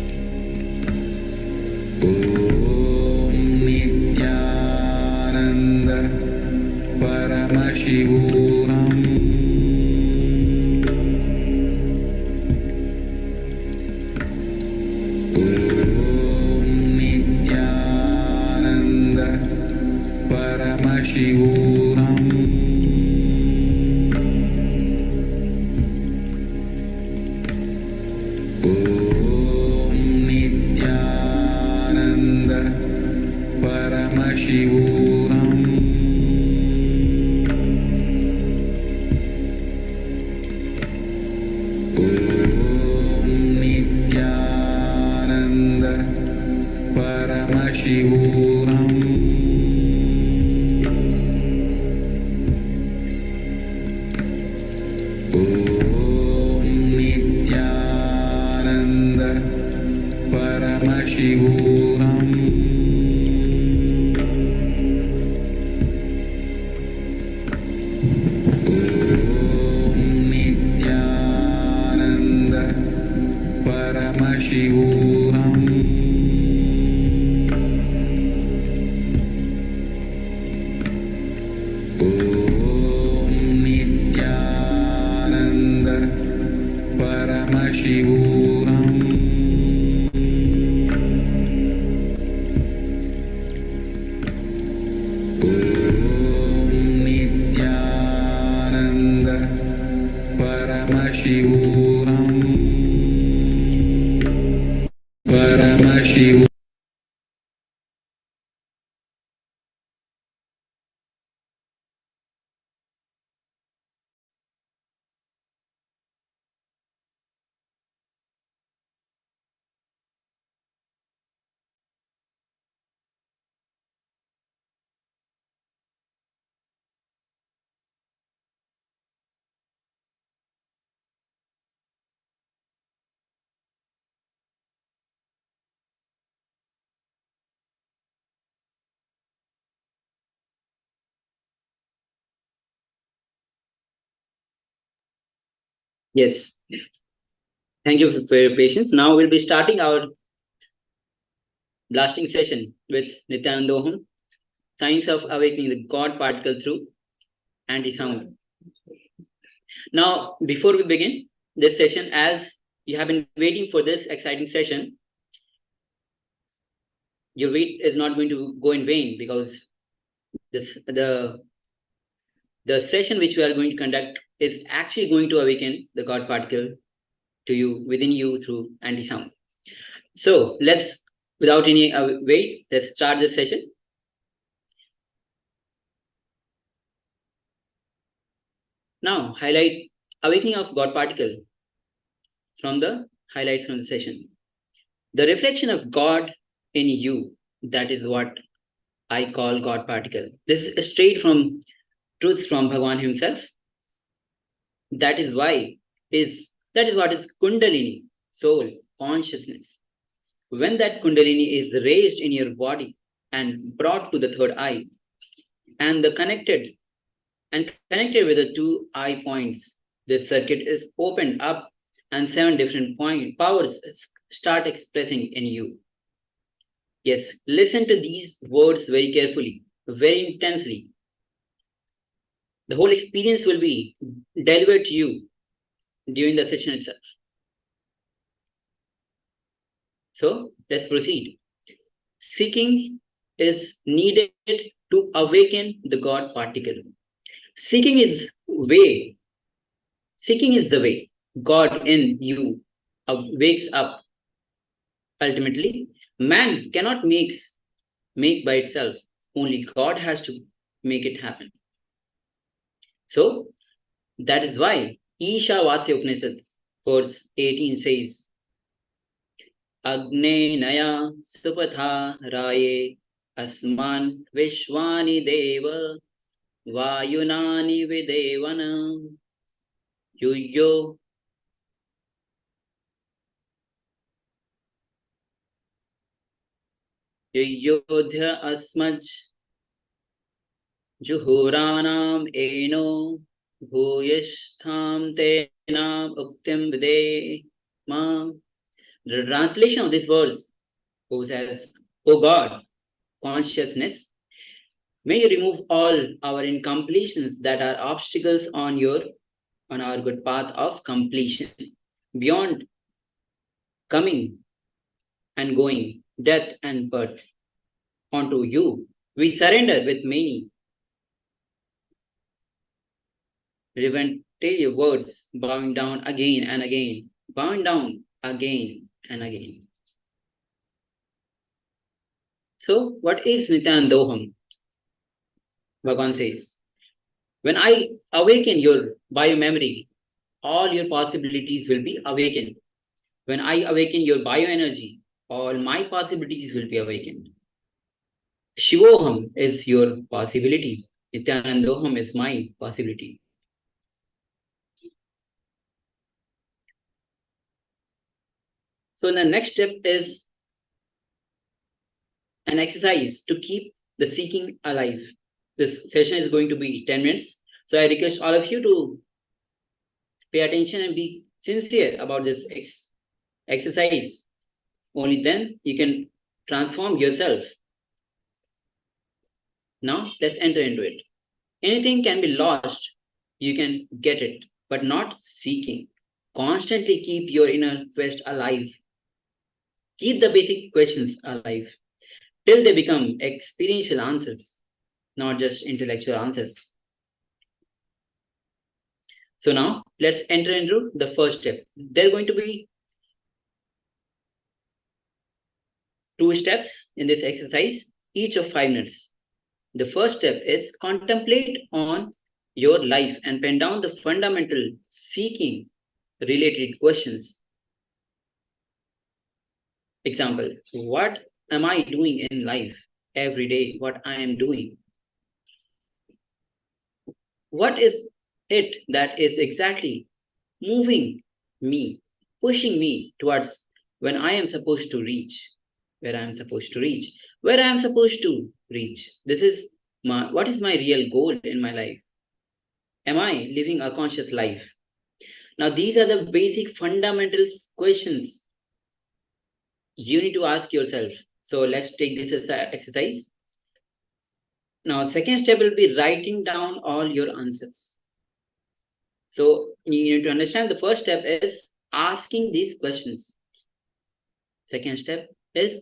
Paramashivoham Nithyananda Paramashivoham Nithyananda Paramashivoham Nithyananda Paramashivoham Nithyananda Paramashivoham Nithyananda Paramashivoham Nithyananda Paramashivoham Nithyananda Paramashivoham Paramashivoham Yes. Thank you for your patience. Now we'll be starting our blasting session with Nithyananda, Science of Awakening the God Particle through Anti-Sound. Now, before we begin this session, as you have been waiting for this exciting session, your wait is not going to go in vain, because the session which we are going to conduct is actually going to awaken the God particle to you, within you, through anti-sound. So let's, without any wait, let's start this session. Now, highlight awakening of God particle from the highlights from the session. The reflection of God in you, that is what I call God particle. This is straight from truth from Bhagwan himself. That is what is Kundalini, soul, consciousness. When that Kundalini is raised in your body and brought to the third eye, and connected with the two eye points, this circuit is opened up and 7 different powers start expressing in you. Yes, listen to these words very carefully, very intensely. The whole experience will be delivered to you during the session itself. So let's proceed. Seeking is needed to awaken the God particle. Seeking is the way God in you wakes up. Ultimately, man cannot make by itself. Only God has to make it happen. So that is why Ishavasya Upanishad verse 18 says, Agne Naya Supatha Raye Asman Vishwani Deva Vayunani Videvana Yuyo Yuyodhya Asmaj Juhuranam Eno Bhuyishtham Tenam Uktim Vide Ma. The translation of this verse goes as, O God, consciousness, may you remove all our incompletions that are obstacles on our good path of completion, beyond coming and going, death and birth. Onto you we surrender with many reverential words, bowing down again and again, bowing down again and again. So what is Nithyandoham? Bhagavan says, when I awaken your biomemory, all your possibilities will be awakened. When I awaken your bioenergy, all my possibilities will be awakened. Shivoham is your possibility. Nithyanandoham is my possibility. So the next step is an exercise to keep the seeking alive. This session is going to be 10 minutes. So I request all of you to pay attention and be sincere about this exercise. Only then you can transform yourself. Now let's enter into it. Anything can be lost, you can get it, but not seeking. Constantly keep your inner quest alive. Keep the basic questions alive till they become experiential answers, not just intellectual answers. So now let's enter into the first step. There are going to be 2 steps in this exercise, each of 5 minutes. The first step is contemplate on your life and pen down the fundamental seeking related questions. Example, what am I doing in life every day? What I am doing? What is it that is exactly moving me, pushing me towards when I am supposed to reach, where I am supposed to reach, where I am supposed to reach? This is what is my real goal in my life? Am I living a conscious life? Now, these are the basic fundamental questions you need to ask yourself. So let's take this as an exercise. Now, second step will be writing down all your answers. So you need to understand the first step is asking these questions. Second step is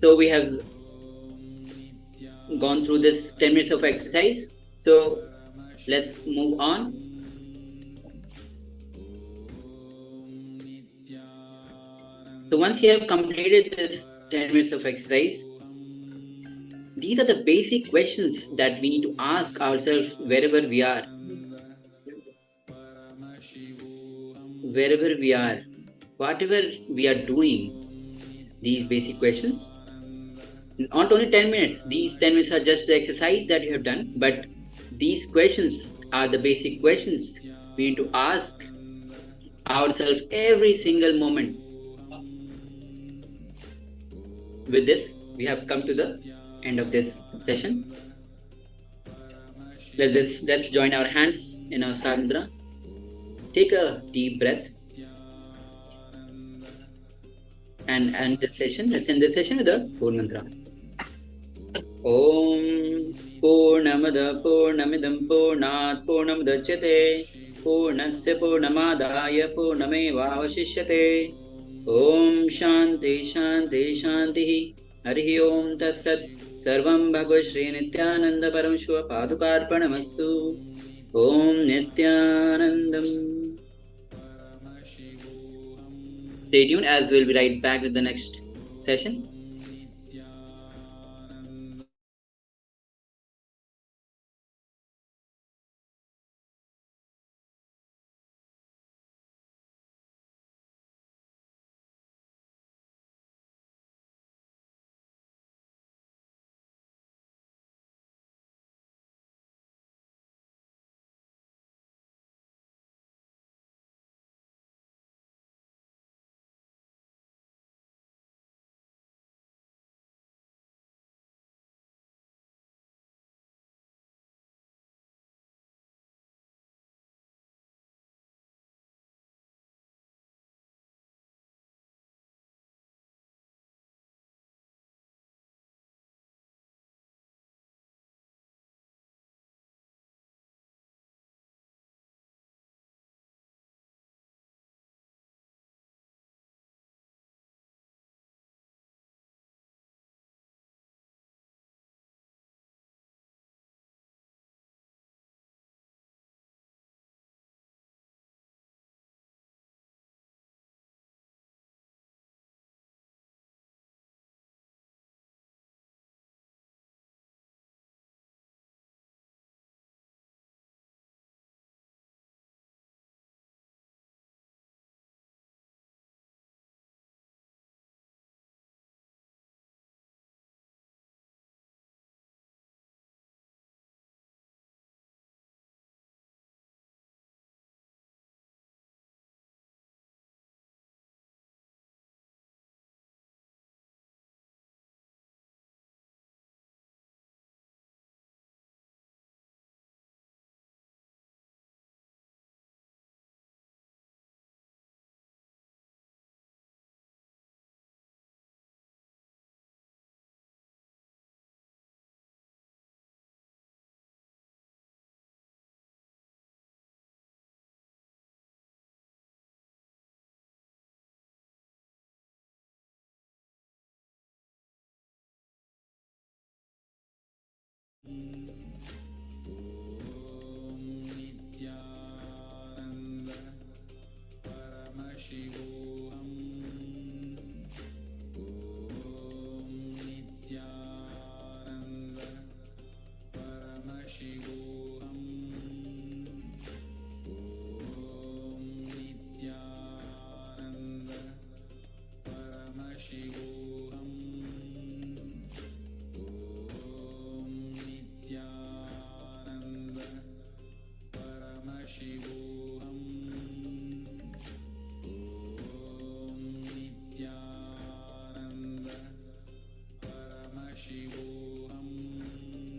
So we have gone through this 10 minutes of exercise. So let's move on. So once you have completed this 10 minutes of exercise, these are the basic questions that we need to ask ourselves wherever we are. Wherever we are, whatever we are doing, these basic questions. Not only 10 minutes, these 10 minutes are just the exercise that you have done, but these questions are the basic questions we need to ask ourselves every single moment. With this, we have come to the end of this session. Let's join our hands in Namaskar Mudra. Take a deep breath and end the session. Let's end the session with the Purna Mantra. Om Purnamada Purnamidam Purnat Purnamudachyate Purnasya Purnamadaya Purnamevavashishyate. Om Shanti Shanti Shanti Harihi Om Tat Sat Sarvam Bhagavad Shri Nithyananda Paramashiva Padukarpanamastu. Om Nithyanandam. Stay tuned as we'll be right back with the next session.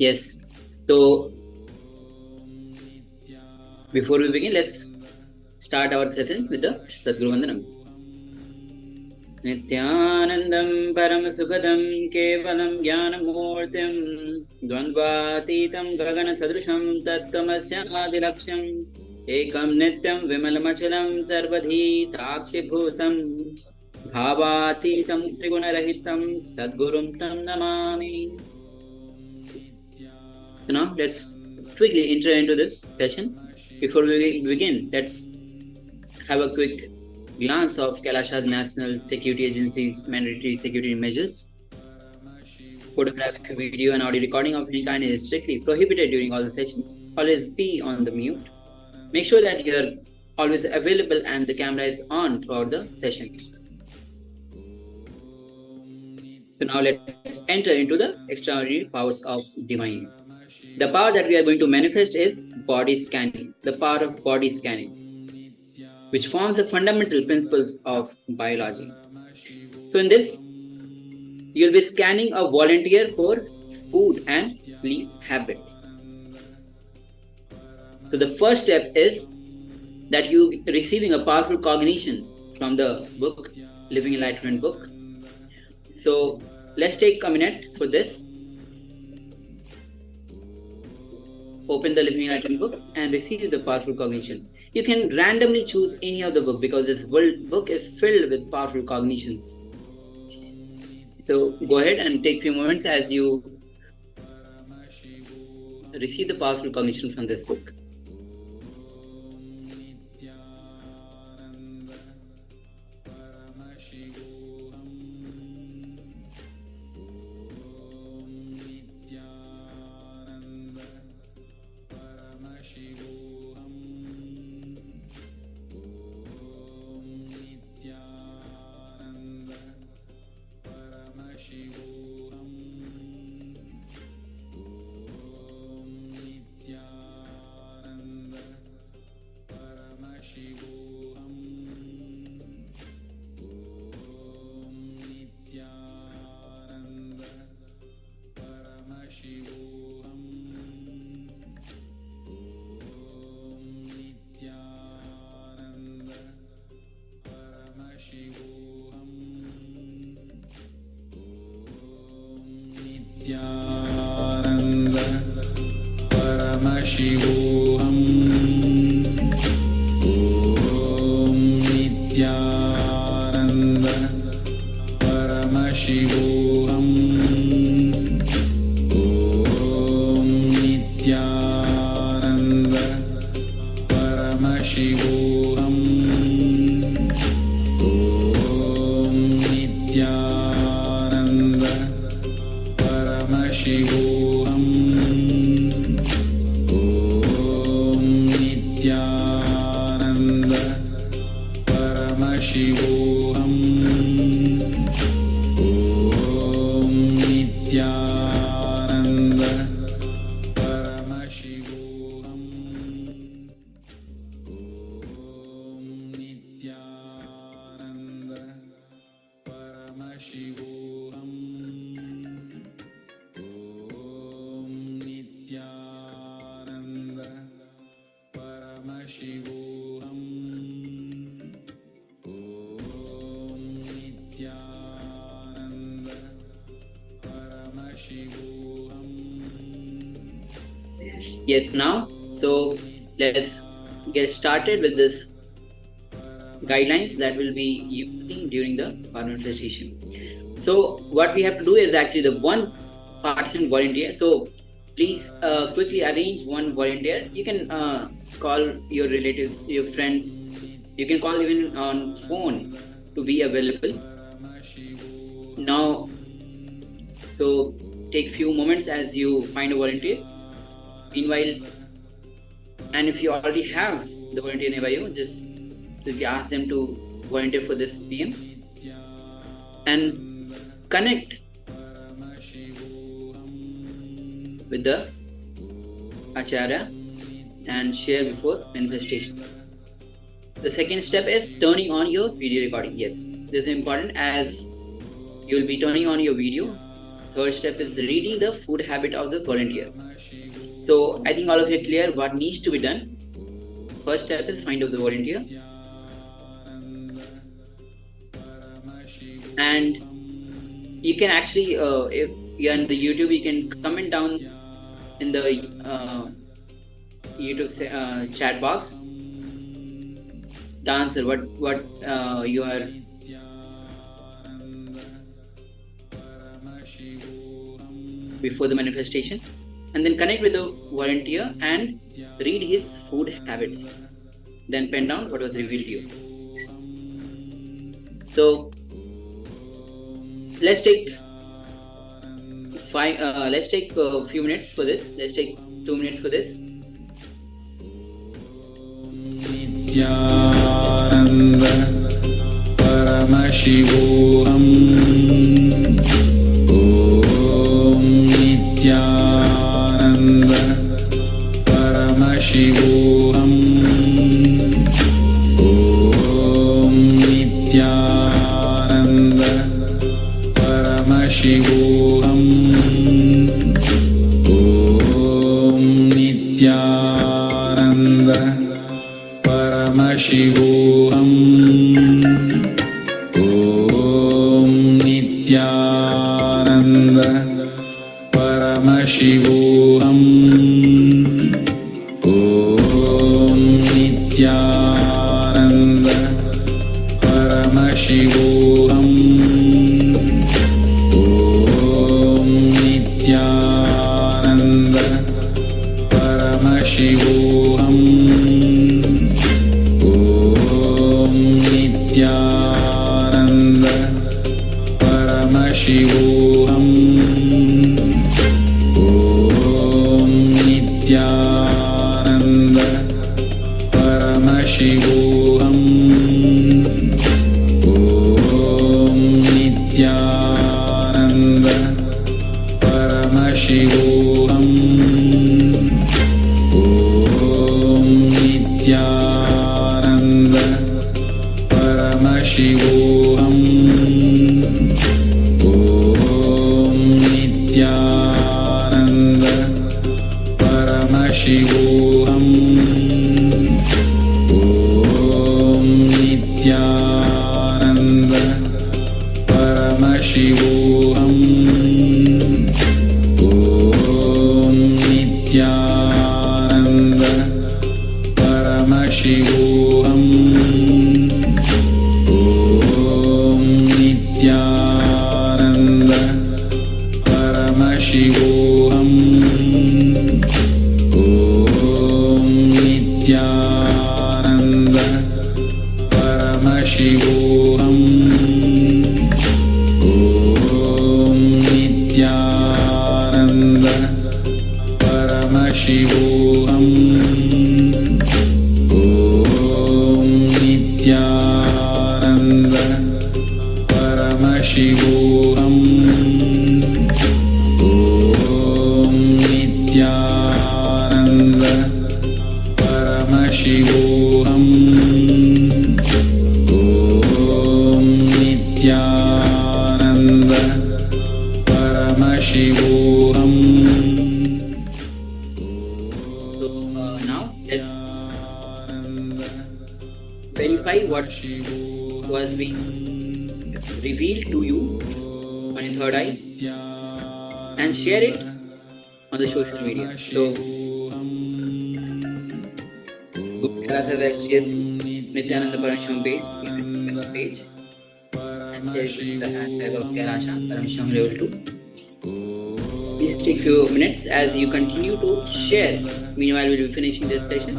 Yes. So before we begin, let's start our session with the Sadguru Vandanam. Nithyanandam Paramasukadam Kevalam Jnanamurtim Dvandvatitam Gagana Sadrusham Tattvamasya Adilaksham Ekam Nityam Vimalamachalam Sarvadhi Sakshi Bhutam भावातीतं त्रिगुणरहितं Sadgurum Tam Namami. So now let's quickly enter into this session. Before we begin, let's have a quick glance of KAILASA's National Security Agency's mandatory security measures. Photographic, video, and audio recording of any kind is strictly prohibited during all the sessions. Always be on the mute. Make sure that you are always available and the camera is on throughout the session. So now let's enter into the extraordinary powers of divine. The power that we are going to manifest is body scanning, the power of body scanning, which forms the fundamental principles of biology. So in this, you'll be scanning a volunteer for food and sleep habit. So the first step is that you receiving a powerful cognition from the book, Living Enlightenment book. So let's take a minute for this. Open the Living Enlightenment book and receive the powerful cognition. You can randomly choose any of the book because this book is filled with powerful cognitions. So go ahead and take a few moments as you receive the powerful cognition from this book. Nithyananda Paramashivoham Om Nithyananda Paramashivoham Om Nithyananda Paramashivoham Om Nithyananda Paramashivoham Om Nithyananda Paramashivoham Om Nithyananda Paramashivoham Om Nithyananda Paramashivoham Om Nithyananda Paramashivoham Om Nithyananda Paramashivoham. Yes, now, so let's get started with this guidelines that we'll be using during the manifestation. So what we have to do is actually the one participant volunteer. So please quickly arrange one volunteer. You can call your relatives, your friends. You can call even on phone to be available. Now, so take few moments as you find a volunteer. Meanwhile, and if you already have the volunteer nearby you, just ask them to volunteer for this PM and connect with the Acharya and share before manifestation. The second step is turning on your video recording. Yes, this is important as you will be turning on your video. Third step is reading the food habit of the volunteer. So I think all of you are clear what needs to be done. First step is find out the volunteer. And you can actually, if you're in the YouTube, you can comment down in the YouTube chat box the answer, what you are before the manifestation, and then connect with the volunteer and read his food habits. Then pen down what was revealed to you. So let's take a few minutes for this. Let's take 2 minutes for this. Nithyananda Paramashivoham Om Nithyananda Paramashivoham Om Nithyananda Paramashivoham Om Nithyananda Paramashivoham Om Nithyananda Paramashivoham Om Nithyananda Paramashivoham Om Nithyananda Paramashivoham Om Nithyananda Paramashivoham Om Nithyananda Paramashivoham Om Nithyananda Paramashivoham Om Nithyananda Paramashivoham Om Nithyananda Paramashivoham Om Nithyananda Paramashivoham Om Nithyananda Paramashivoham Om Nithyananda Paramashivoham Om Nithyananda Paramashivoham Om Nithyananda Paramashivoham Om Nithyananda Paramashivoham Om Nithyananda Paramashivoham Om Nithyananda Paramashivoham. So now let's verify what was being revealed to you on your third eye and share it on the social media. So KAILASA shares Nithyananda Paramashivoham page and share it with the hashtag of KAILASA Paramashivoham Level-2. Please take few minutes as you continue to share. Meanwhile, we'll be finishing this session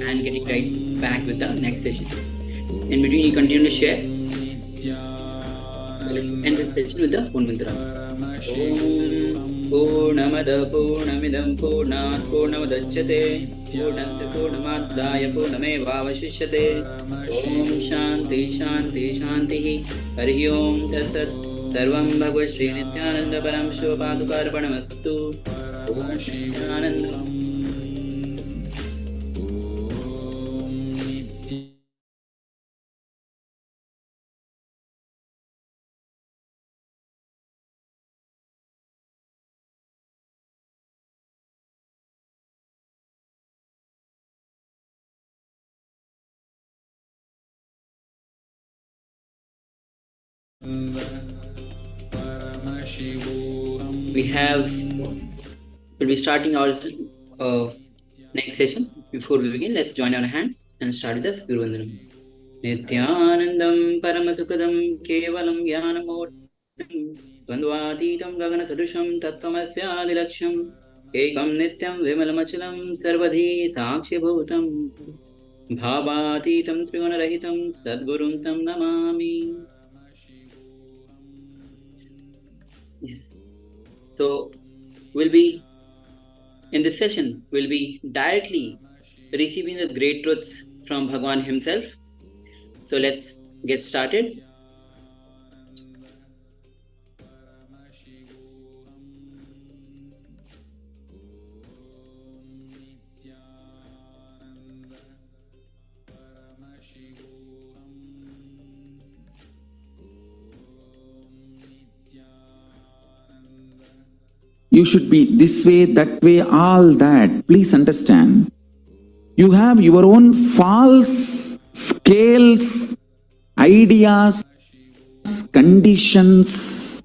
and getting right back with the next session. In between, you continue to share. So let's end this session with the Om Mantra. Om Purnamada Purnamidam Purnat Purnamudachyate Purnasya Purnamadaya Purnamevavashishyate Om Shanti Shanti Shanti Hari Om Tatsat Sarvam Bhagavad Shri Nithyananda Paramashiva Padukarpanamastu Om Nithyananda. We'll be starting our next session. Before we begin, let's join our hands and start with the Guru Vandanam. Nithyanandam Paramasukadam Kevalam Jnanamot द्वन्द्वातीतं गगनसदृशं तत्त्वमस्यादिलक्ष्यम् एकं नित्यं विमलमचलं सर्वधी साक्षिभूतं भावातीतं त्रिगुणरहितं सद्गुरुं तं Namami. Yes. So we'll be in this session we'll be directly receiving the great truths from Bhagwan himself. So let's get started. You should be this way, that way, all that. Please understand. You have your own false scales, ideas, conditions,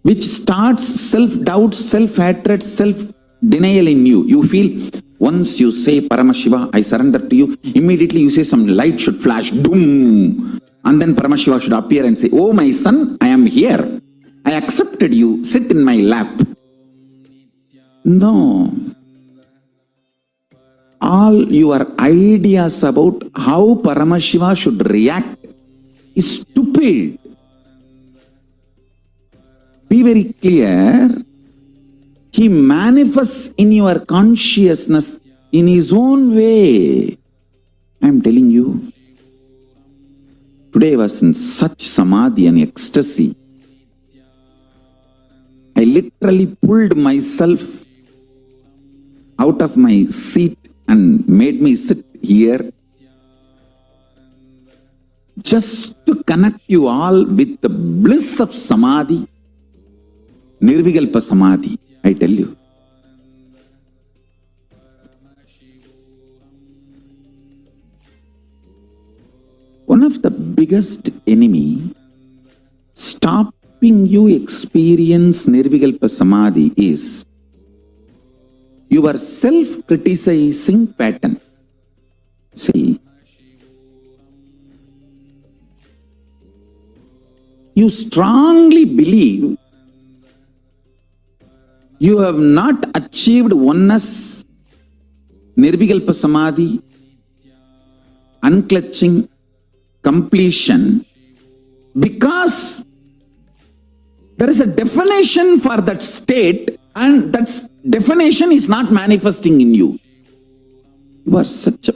which starts self-doubt, self-hatred, self-denial in you. You feel once you say, Paramashiva, I surrender to you, immediately you say some light should flash, doom, and then Paramashiva should appear and say, oh my son, I am here. I accepted you, sit in my lap. No. All your ideas about how Paramashiva should react is stupid. Be very clear. He manifests in your consciousness in his own way. I am telling you. Today I was in such samadhi and ecstasy. I literally pulled myself out of my seat and made me sit here just to connect you all with the bliss of samadhi, nirvikalpa samadhi, I tell you. One of the biggest enemy stopping you experience nirvikalpa samadhi is your self-criticizing pattern. See, you strongly believe you have not achieved oneness, nirvikalpa samadhi, unclutching, completion, because there is a definition for that state and that definition is not manifesting in you. You are such a...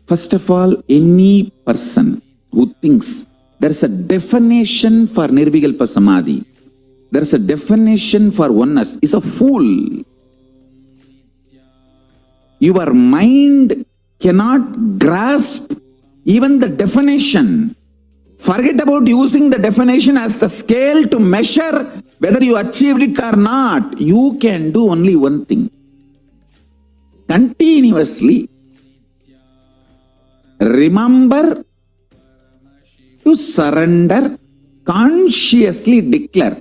First of all, any person who thinks there is a definition for nirvikalpa samadhi, there is a definition for oneness, is a fool. Your mind cannot grasp even the definition. Forget about using the definition as the scale to measure whether you achieved it or not. You can do only one thing. Continuously remember to surrender, consciously declare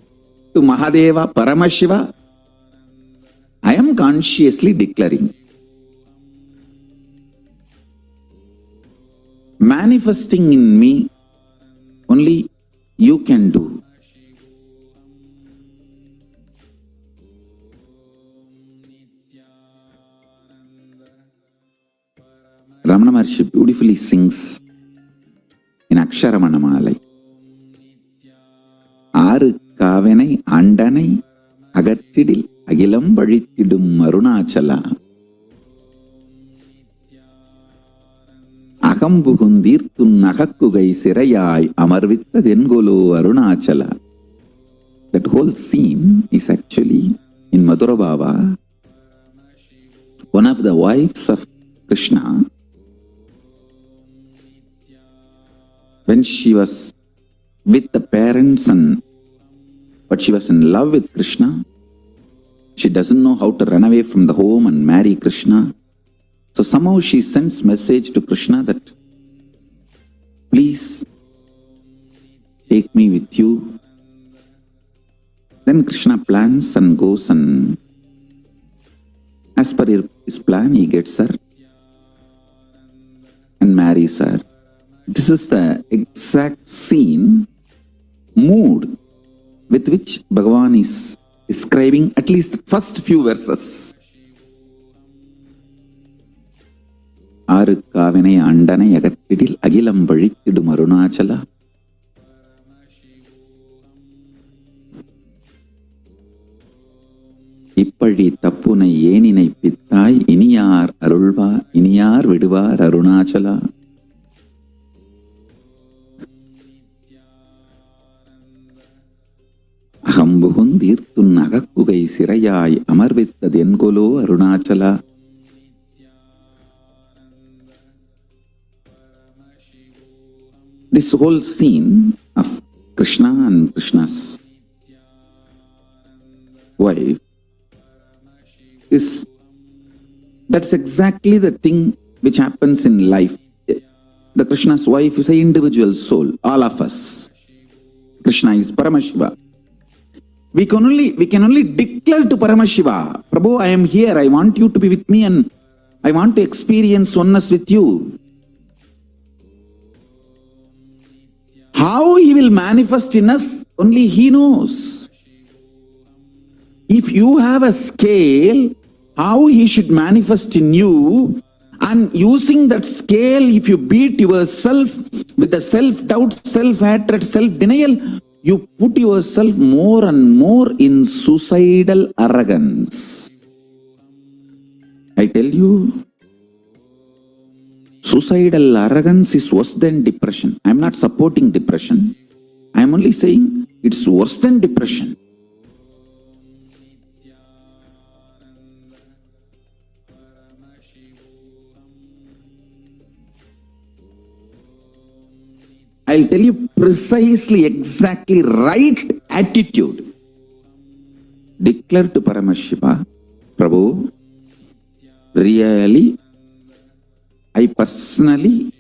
to Mahadeva, Paramashiva, I am consciously declaring. Manifesting in me only you can do. Ramana Maharshi beautifully sings in Aksharamanamala. Aru kavenai andanai agattidil agilam vazhittidum arunachala. Akambuhundirthun nagakkugai sirayai amarvitta dengolo arunachala. That whole scene is actually in Madhura Bhava. One of the wives of Krishna, when she was with the parents but she was in love with Krishna, she doesn't know how to run away from the home and marry Krishna. So somehow she sends message to Krishna that, please take me with you. Then Krishna plans and goes, and as per his plan, he gets her and marries her. This is the exact scene mood with which Bhagavan is describing at least the first few verses. ஆறுக்காவினை அண்டனை அகத்திடில் அகிலம் வழித்திடும் அருணாச்சலா. இப்பழி தப்புனை ஏனினை பித்தாய் இனியார் அருள்வார் இனியார் விடுவார் Arunachala. அகம்புகுந்தீர்த்துன் அகக்குகை சிறையாய் அமர்வித்தது என்கொலோ Arunachala. This whole scene of Krishna and Krishna's wife that's exactly the thing which happens in life. The Krishna's wife is an individual soul, all of us. Krishna is Paramashiva. We can only declare to Paramashiva, Prabhu, I am here, I want you to be with me and I want to experience oneness with you. How he will manifest in us, only he knows. If you have a scale, how he should manifest in you, and using that scale, if you beat yourself with the self-doubt, self-hatred, self-denial, you put yourself more and more in suicidal arrogance. I tell you, suicidal arrogance is worse than depression. I am not supporting depression. I am only saying it's worse than depression. I'll tell you precisely, exactly right attitude. Declare to Paramashiva, Prabhu, really, I personally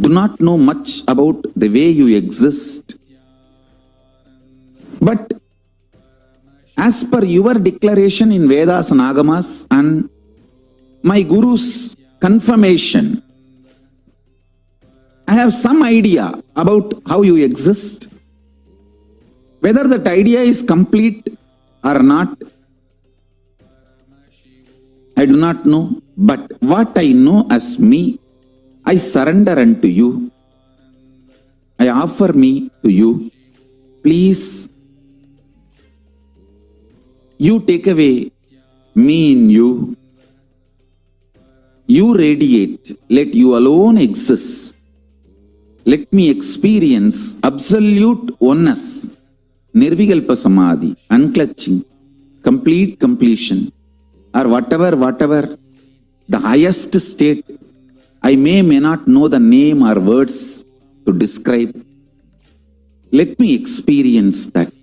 do not know much about the way you exist. But as per your declaration in Vedas and Agamas and my Guru's confirmation, I have some idea about how you exist. Whether that idea is complete or not, I do not know. But what I know as me, I surrender unto you. I offer me to you. Please, you take away me in you. You radiate. Let you alone exist. Let me experience absolute oneness, nirvikalpa samadhi, unclutching, complete completion, or whatever the highest state. I may not know the name or words to describe. Let me experience that.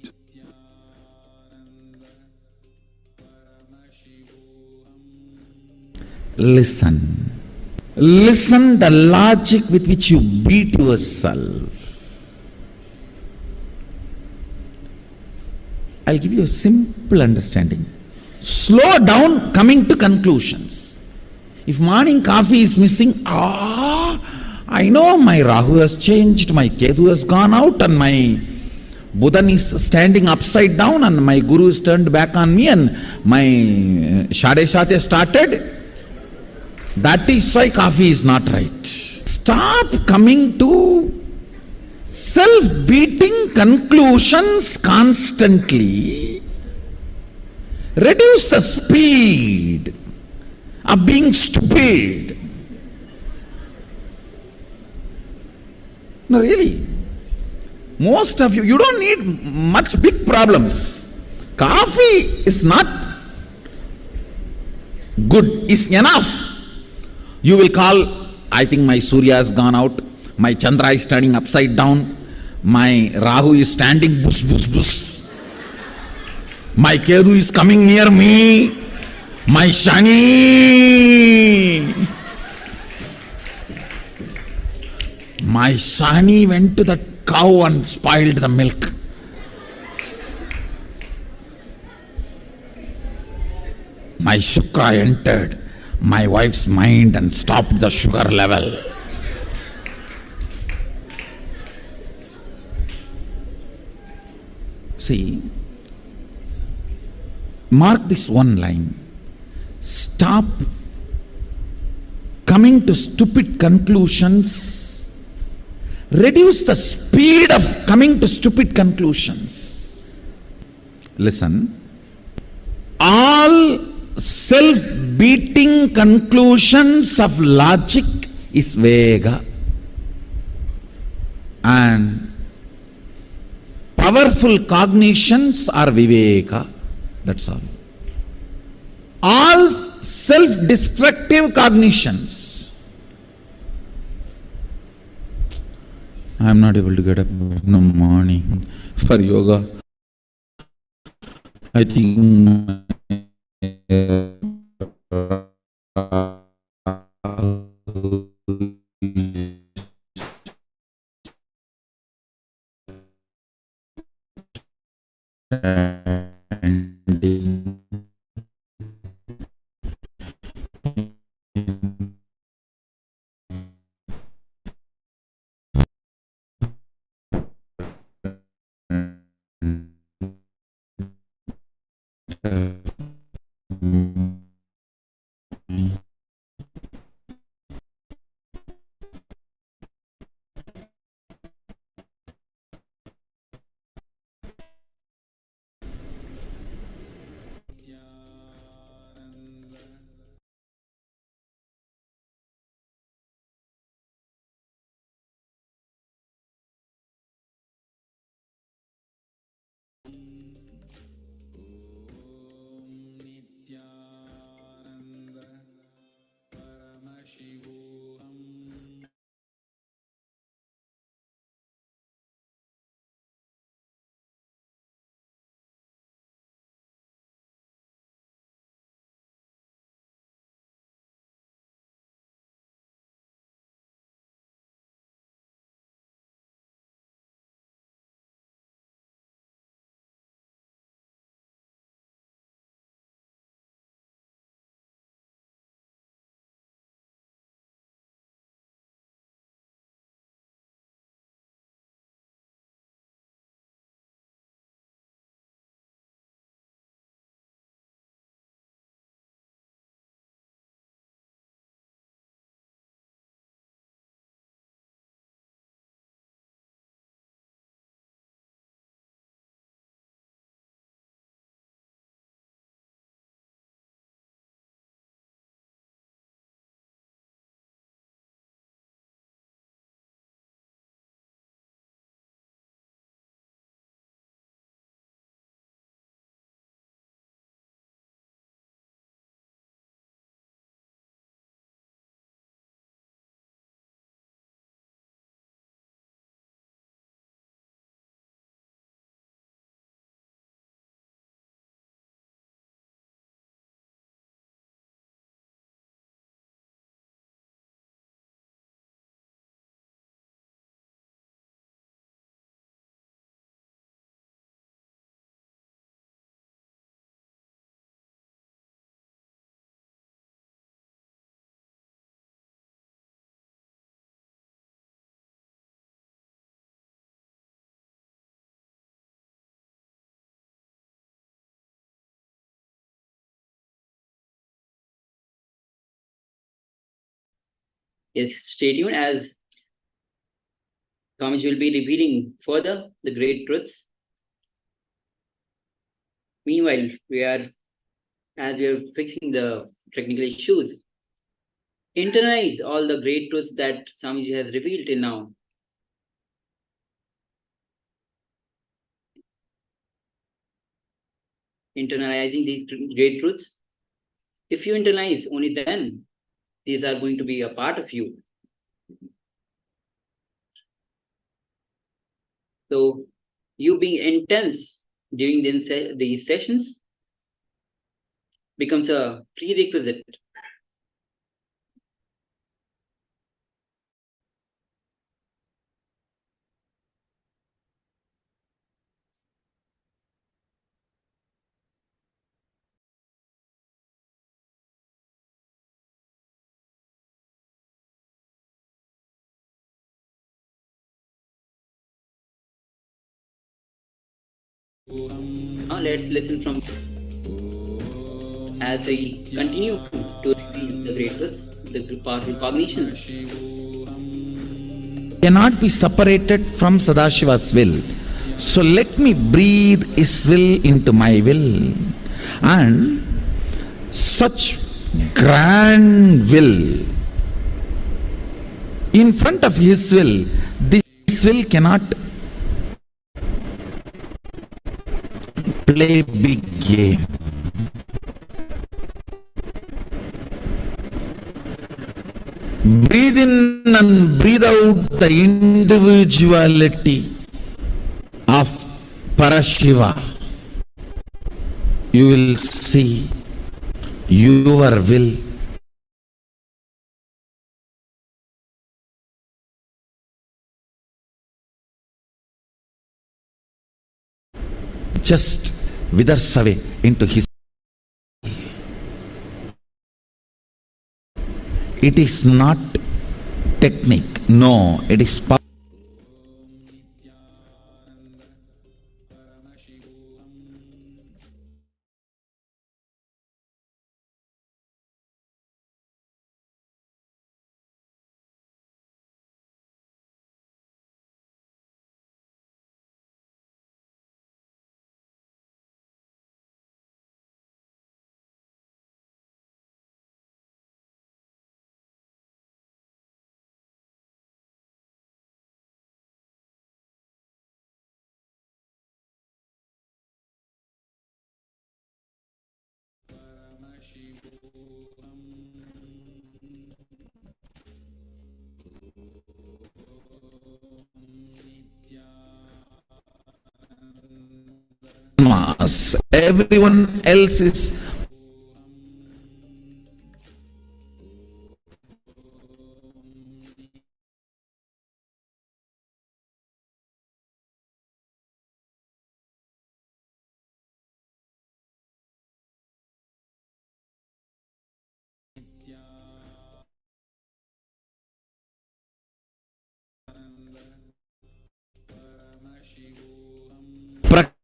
Listen. Listen the logic with which you beat yourself. I'll give you a simple understanding. Slow down coming to conclusions. If morning coffee is missing, I know my Rahu has changed, my Ketu has gone out and my Buddhan is standing upside down and my Guru is turned back on me and my Shade Shate started. That is why coffee is not right. Stop coming to self-beating conclusions constantly. Reduce the speed of being stupid. No, really. Most of you don't need much big problems. Coffee is not good, is enough. You will call, I think my Surya has gone out, my Chandra is standing upside down, my Rahu is standing bus bus bus, my Ketu is coming near me, my Shani, went to the cow and spoiled the milk. My Shukra entered my wife's mind and stopped the sugar level. See, mark this one line. Stop coming to stupid conclusions. Reduce the speed of coming to stupid conclusions. Listen. All self-beating conclusions of logic is Vega. And powerful cognitions are Viveka. That's all. All self-destructive cognitions. I am not able to get up in the morning for yoga. I think Nithyananda Paramashivoham Yes, stay tuned as Swamiji will be revealing further the great truths. Meanwhile, as we are fixing the technical issues, internalize all the great truths that Swamiji has revealed till now. Internalizing these great truths. If you internalize, only then these are going to be a part of you. So, you being intense during these sessions becomes a prerequisite. Now let's listen from as we continue to reveal the great truths, the powerful cognitions. Cannot be separated from Sadashiva's will. So let me breathe his will into my will. And such grand will, in front of his will, this will cannot play big game. Breathe in and breathe out the individuality of Parashiva. You will see your will just withers away into his. It is not technique, no, it is power. Everyone else is Prakriti.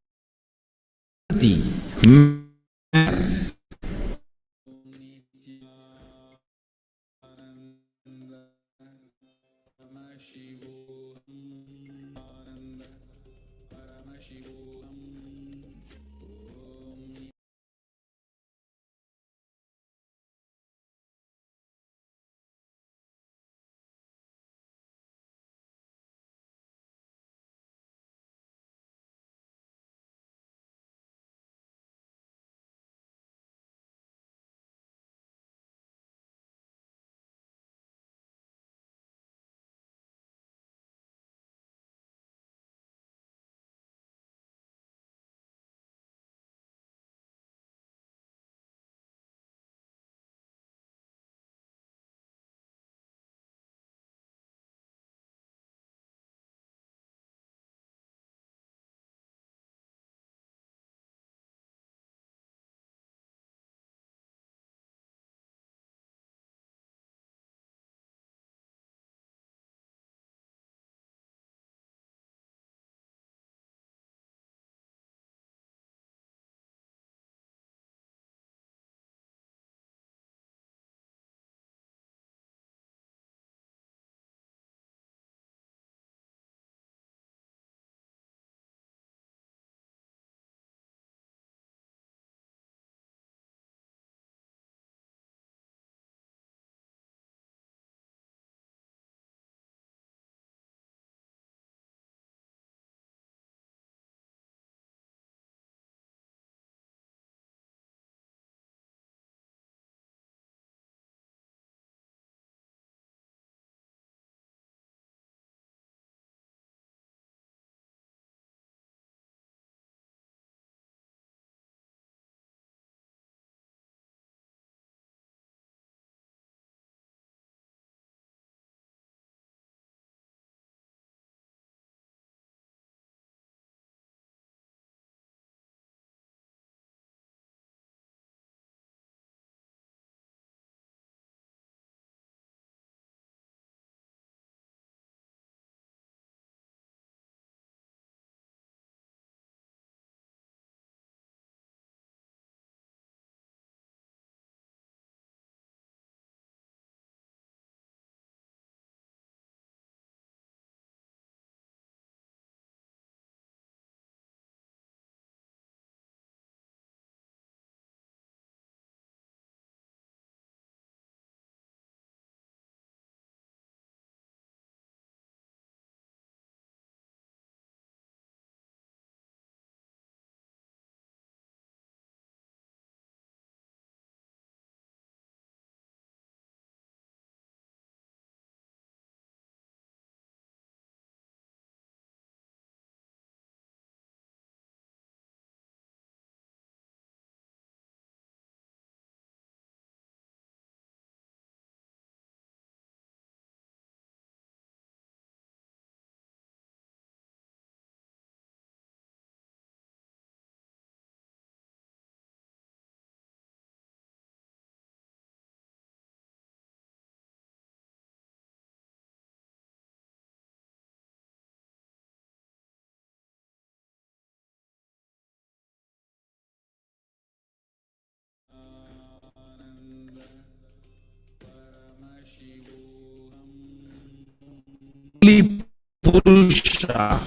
only Purusha.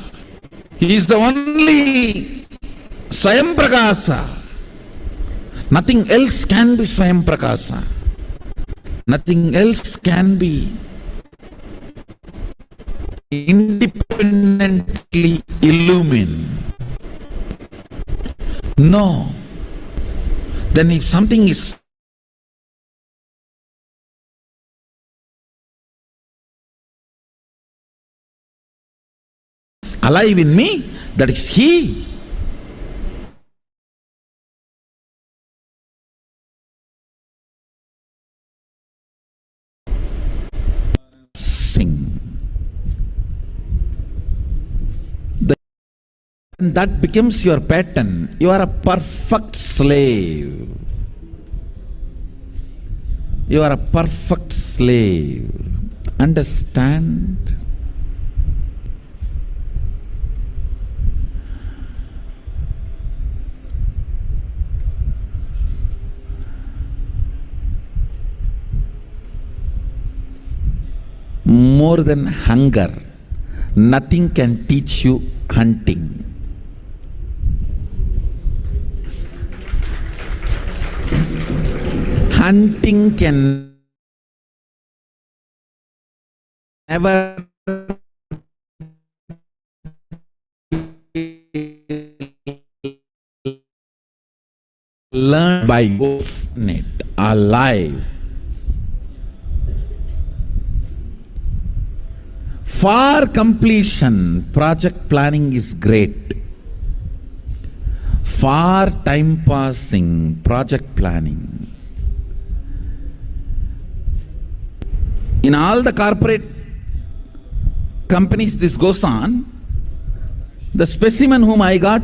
He is the only Swayam Prakasa. Nothing else can be Swayam Prakasa. Nothing else can be independently illumined. No. Then if something is alive in me, that is He. Sing. And that becomes your pattern. You are a perfect slave. You are a perfect slave. Understand? More than hunger, nothing can teach you hunting. Hunting can never learn by it alive. For completion, project planning is great. For time passing, project planning. In all the corporate companies this goes on. The specimen whom I got,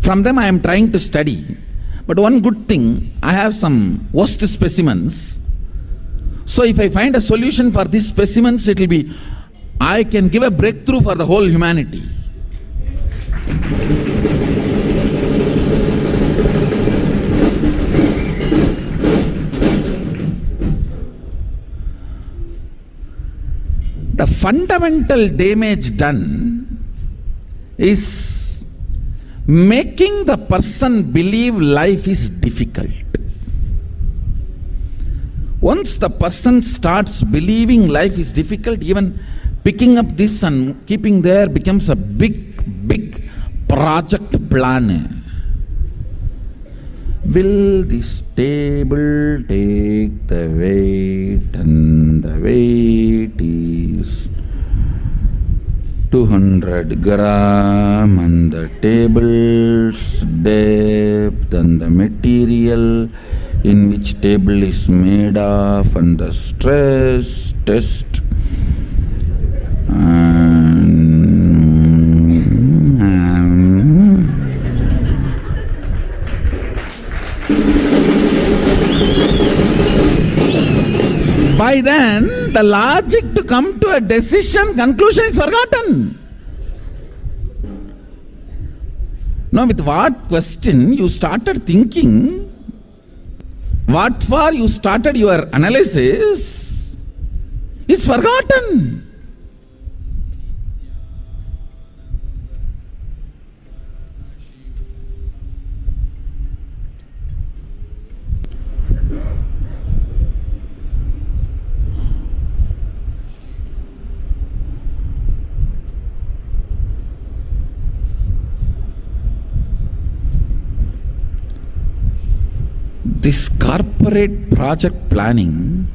from them I am trying to study. But one good thing, I have some worst specimens. So if I find a solution for these specimens, it will be, I can give a breakthrough for the whole humanity. The fundamental damage done is making the person believe life is difficult. Once the person starts believing life is difficult, even picking up this and keeping there becomes a big project plan. Will this table take the weight, and the weight is 200 gram, and the table's depth and the material in which table is made of, and the stress test by then the logic to come to a decision, conclusion is forgotten. Now with what question you started thinking, what for you started your analysis is forgotten. This corporate project planning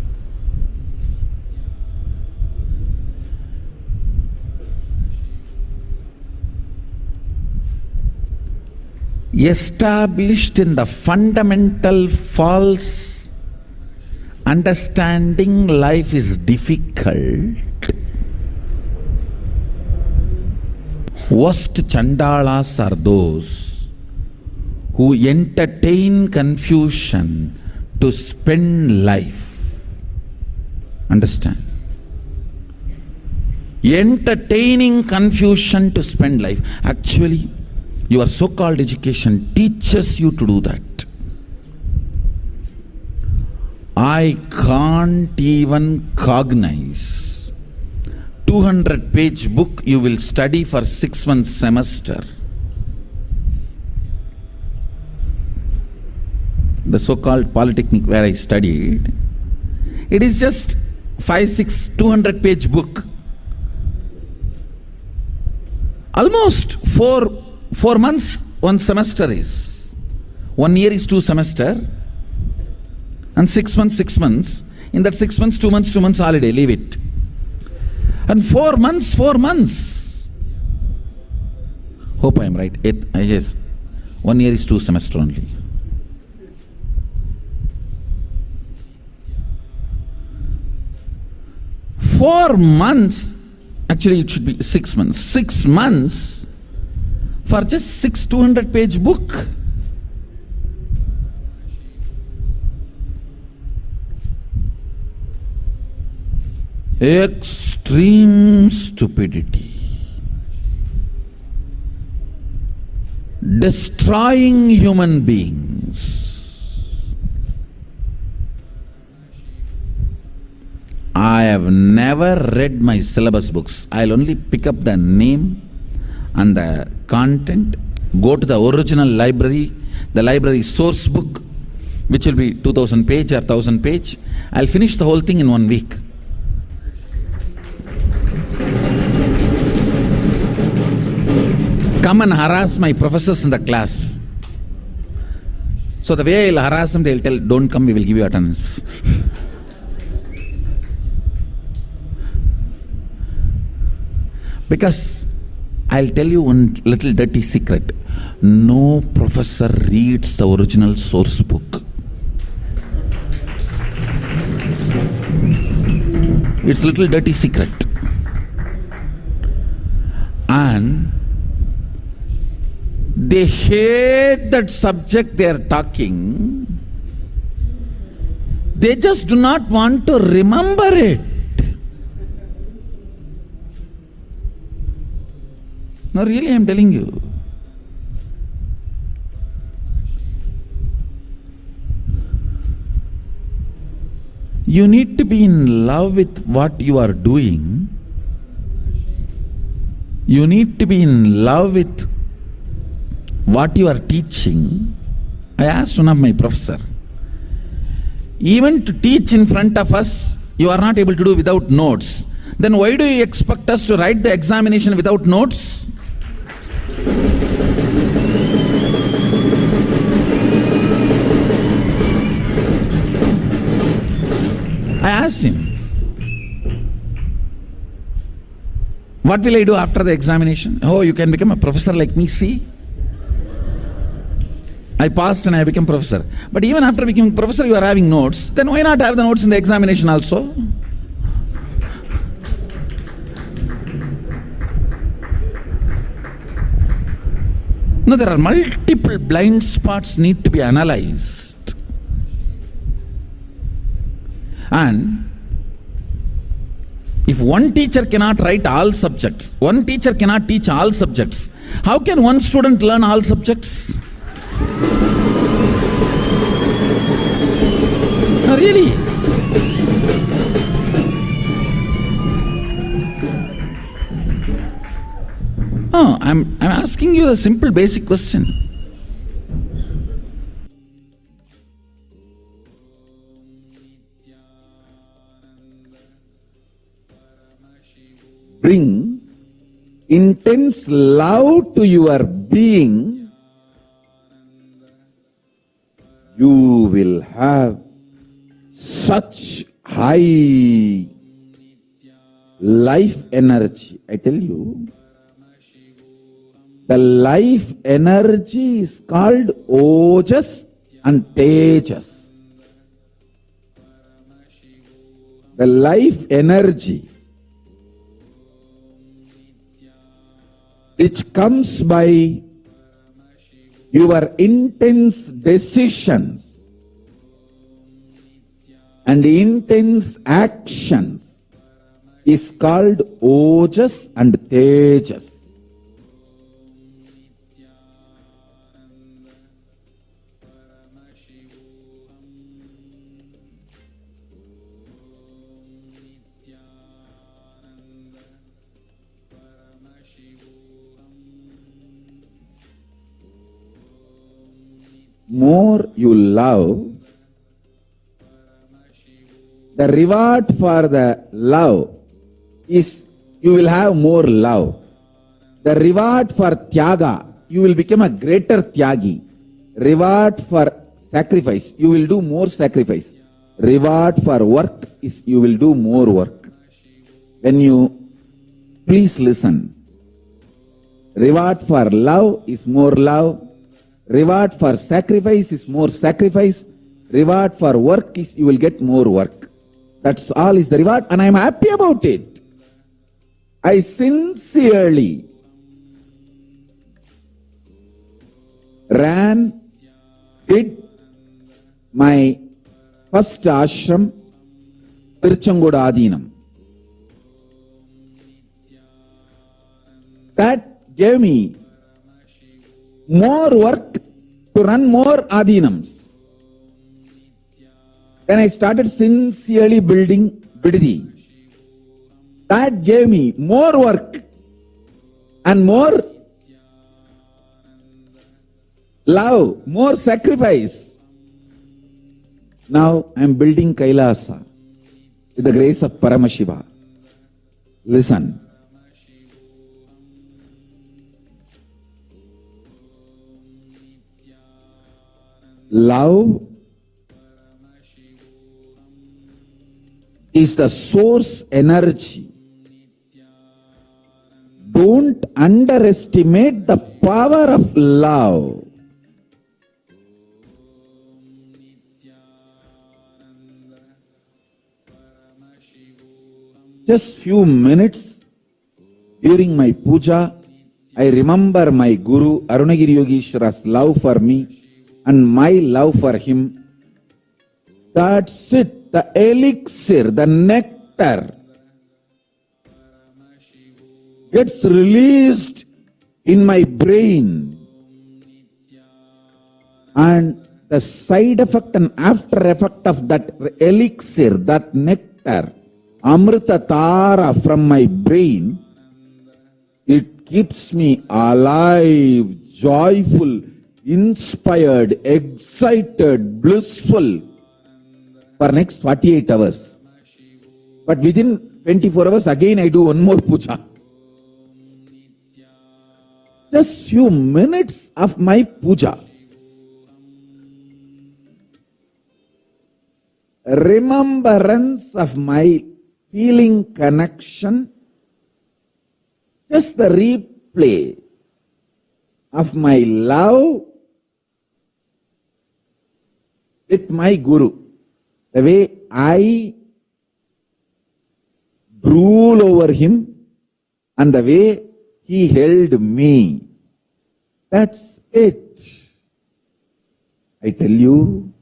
established in the fundamental false understanding life is difficult. Worst chandalas are those who entertain confusion to spend life. Understand? Entertaining confusion to spend life. Actually, your so-called education teaches you to do that. I can't even cognize 200-page book you will study for 6 months semester. The so-called polytechnic where I studied, it is just 200-page book. Almost four months one semester is. 1 year is 2 semester. And 6 months, 6 months. In that 6 months, 2 months, 2 months holiday, leave it. And 4 months, 4 months. Hope I am right. Yes. 1 year is 2 semester only. Four months, actually it should be 6 months. 6 months for just 200-page book. Extreme stupidity. Destroying human beings. I have never read my syllabus books. I'll only pick up the name and the content, go to the original library, the library source book, which will be 2000 page or 1000 page. I'll finish the whole thing in 1 week. Come and harass my professors in the class. So the way I'll harass them, they'll tell, don't come, we will give you attendance. Because I'll tell you one little dirty secret. No professor reads the original source book. It's a little dirty secret. And they hate that subject they are talking. They just do not want to remember it. No, really, I am telling you. You need to be in love with what you are doing. You need to be in love with what you are teaching. I asked one of my professor, even to teach in front of us, you are not able to do without notes. Then why do you expect us to write the examination without notes? I asked him, what will I do after the examination? Oh, you can become a professor like me, see? I passed and I became professor. But even after becoming professor, you are having notes. Then why not have the notes in the examination also? No, there are multiple blind spots need to be analyzed. And if one teacher cannot write all subjects, one teacher cannot teach all subjects, how can one student learn all subjects? No, really. No, I'm asking you a simple basic question. Bring intense love to your being, you will have such high life energy. I tell you, the life energy is called Ojas and Tejas. The life energy which comes by your intense decisions and intense actions is called Ojas and Tejas. more you love, the reward for the love is you will have more love. The reward for tyaga, you will become a greater tyagi. Reward for sacrifice, you will do more sacrifice. Reward for work is you will do more work. When you, please listen. Reward for love is more love. Reward for sacrifice is more sacrifice. Reward for work is you will get more work. That's all is the reward, and I am happy about it. I sincerely did my first ashram, Tiruchengoda Adinam. That gave me more work to run more Adinams. Then I started sincerely building Vididi. That gave me more work and more love, more sacrifice. Now I am building KAILASA with the grace of Paramashiva. Listen. Love is the source energy. Don't underestimate the power of love. Just few minutes during my puja, I remember my Guru Arunagiri Yogeshwara's love for me and my love for him. That's it, the elixir, the nectar gets released in my brain, and the side effect and after effect of that elixir, that nectar, Amrita Tara from my brain, it keeps me alive, joyful, inspired, excited, blissful for next 48 hours. But within 24 hours, again I do one more puja. Just few minutes of my puja. Remembrance of my feeling connection. Just the replay of my love with my Guru. The way I drool over him and the way he held me. That's it. I tell you,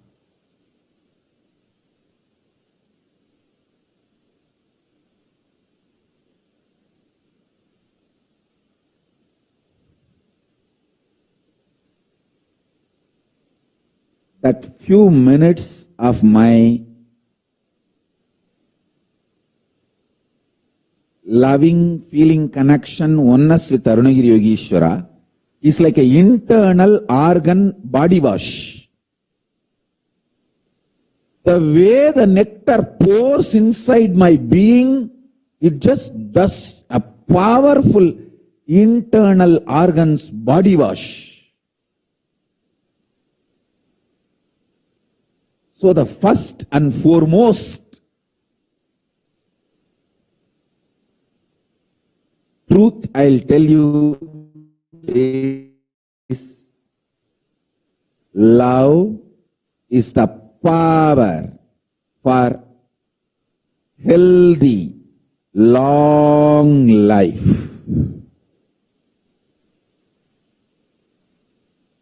that few minutes of my loving, feeling connection, oneness with Arunagiri Yogeshwara is like an internal organ body wash. The way the nectar pours inside my being, it just does a powerful internal organs body wash. So the first and foremost truth I'll tell you is love is the power for healthy, long life.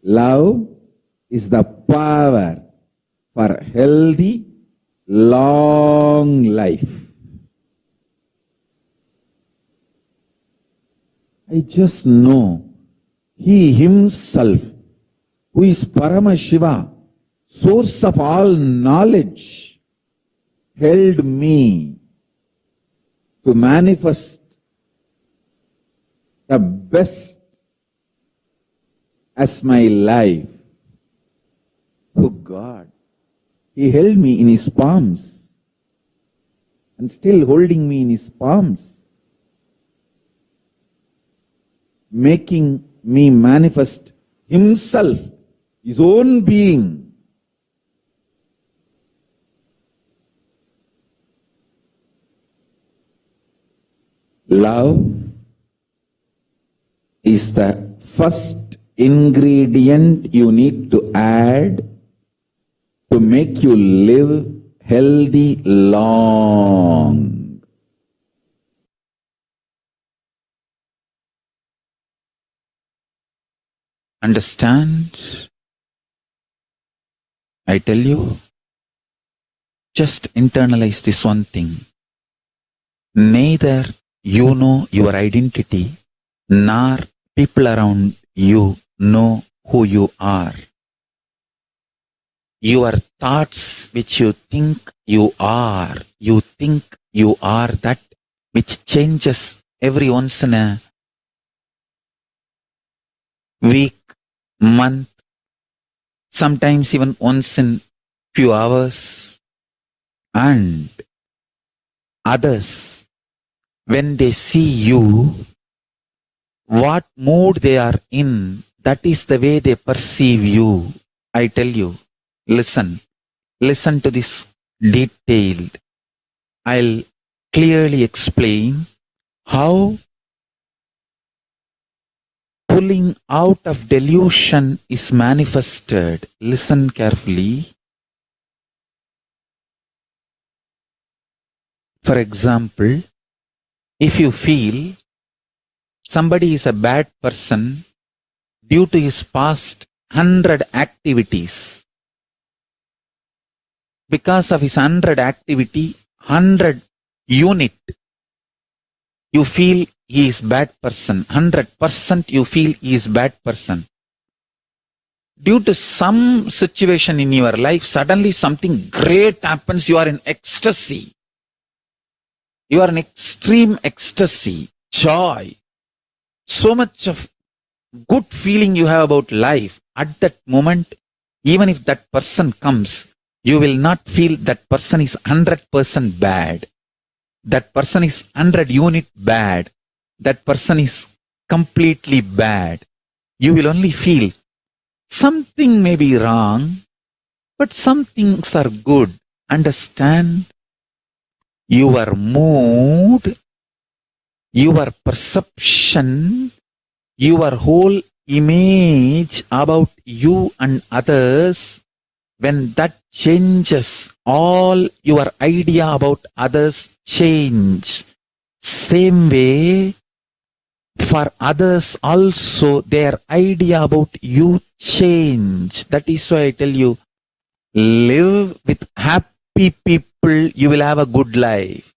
Love is the power for healthy, long life. I just know he himself, who is Paramashiva, source of all knowledge, held me to manifest the best as my life. Oh God, He held me in His palms and still holding me in His palms, making me manifest Himself, His own being. Love is the first ingredient you need to add to make you live healthy long. Understand? I tell you, just internalize this one thing. Neither you know your identity, nor people around you know who you are. Your thoughts which you think you are that which changes every once in a week, month, sometimes even once in few hours. And others, when they see you, what mood they are in, that is the way they perceive you. I tell you, listen to this detailed. I'll clearly explain how pulling out of delusion is manifested. Listen carefully. For example, if you feel somebody is a bad person due to his past 100 activities, because of his 100 activity, 100 unit, you feel he is bad person. 100% you feel he is bad person. Due to some situation in your life, suddenly something great happens. You are in ecstasy. You are in extreme ecstasy, joy. So much of good feeling you have about life. At that moment, even if that person comes, you will not feel that person is 100% bad. That person is 100 unit bad. That person is completely bad. You will only feel something may be wrong, but some things are good. Understand? Your mood, your perception, your whole image about you and others, when that changes, all your idea about others change. Same way, for others also, their idea about you change. That is why I tell you, live with happy people, you will have a good life.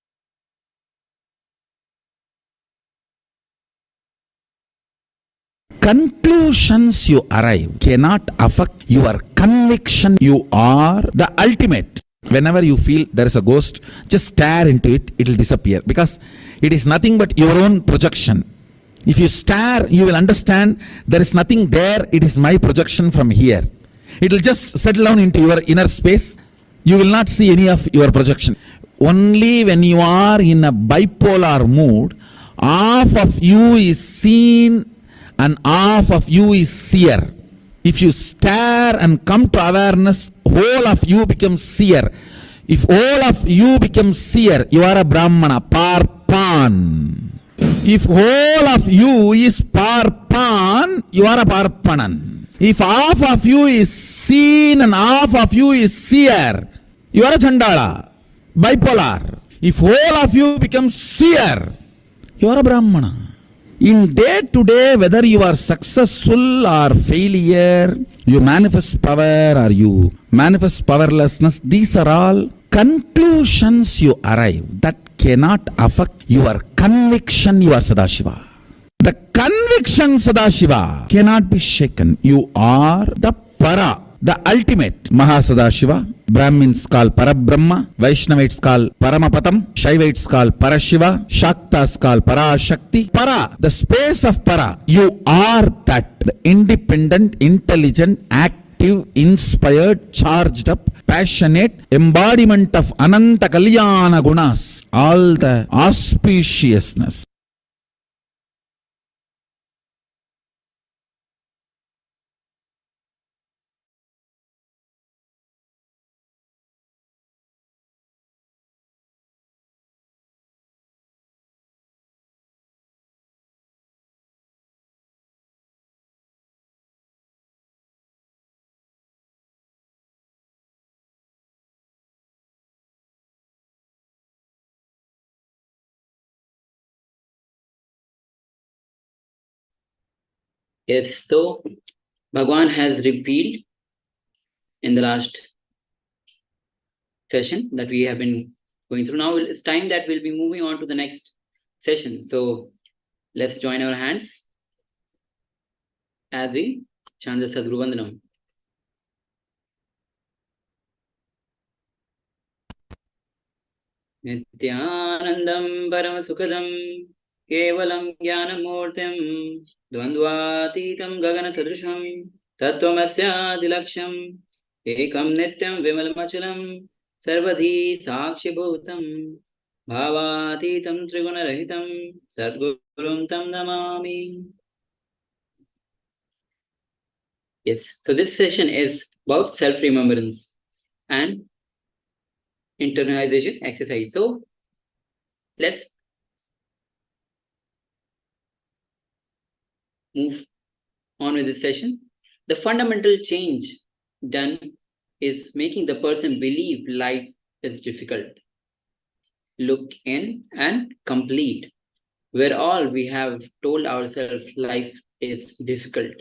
Conclusions you arrive cannot affect your conviction. You are the ultimate. Whenever you feel there is a ghost, just stare into it, it will disappear, because it is nothing but your own projection. If you stare, you will understand there is nothing there, it is my projection from here. It will just settle down into your inner space. You will not see any of your projection. Only when you are in a bipolar mood, half of you is seen and half of you is seer. If you stare and come to awareness, whole of you becomes seer. If all of you becomes seer, you are a Brahmana, Parpan. If whole of you is Parpan, you are a Parpanan. If half of you is seen and half of you is seer, you are a Chandala, bipolar. If whole of you becomes seer, you are a Brahmana. In day to day, whether you are successful or failure, you manifest power or you manifest powerlessness, these are all conclusions you arrive that cannot affect your conviction you are Sadashiva. The conviction Sadashiva cannot be shaken. You are the Para, the ultimate. Mahasadashiva, Brahmins call Parabrahma, Vaishnavites call Paramapatam, Shaivites call Parashiva, Shaktas call Parashakti. Para, the space of Para, you are that, the independent, intelligent, active active, inspired, charged up, passionate, embodiment of Ananta Kalyana Gunas, all the auspiciousness. Yes, so Bhagwan has revealed in the last session that we have been going through. Now it's time that we'll be moving on to the next session. So let's join our hands as we chant the Sadguru Vandanam. Nithyanandam Paramasukadam Kevalam Jnanamurtim Dvandvatitam Gagana Sadrisham Tattvamasya Dilaksham Ekam Nityam Vimalamachalam Sarvadhi Sakshibhutam Bhavatitam Trigunarahitam Sadgurum Tam Namami. Yes, so this session is about self-remembrance and internalization exercise. So let's move on with this session. The fundamental change done is making the person believe life is difficult, look in and complete, where all we have told ourselves life is difficult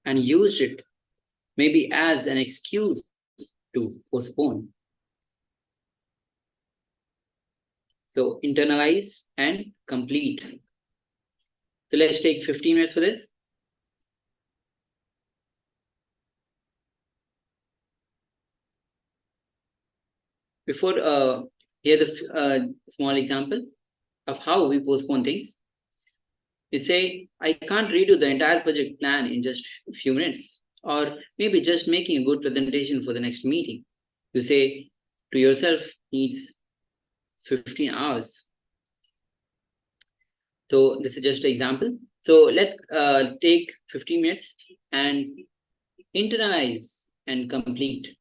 and used it maybe as an excuse to postpone. So internalize and complete. So let's take 15 minutes for this. Before here's a small example of how we postpone things. You say, I can't redo the entire project plan in just a few minutes, or maybe just making a good presentation for the next meeting. You say to yourself, needs 15 hours. So this is just an example. So let's take 15 minutes and internalize and complete.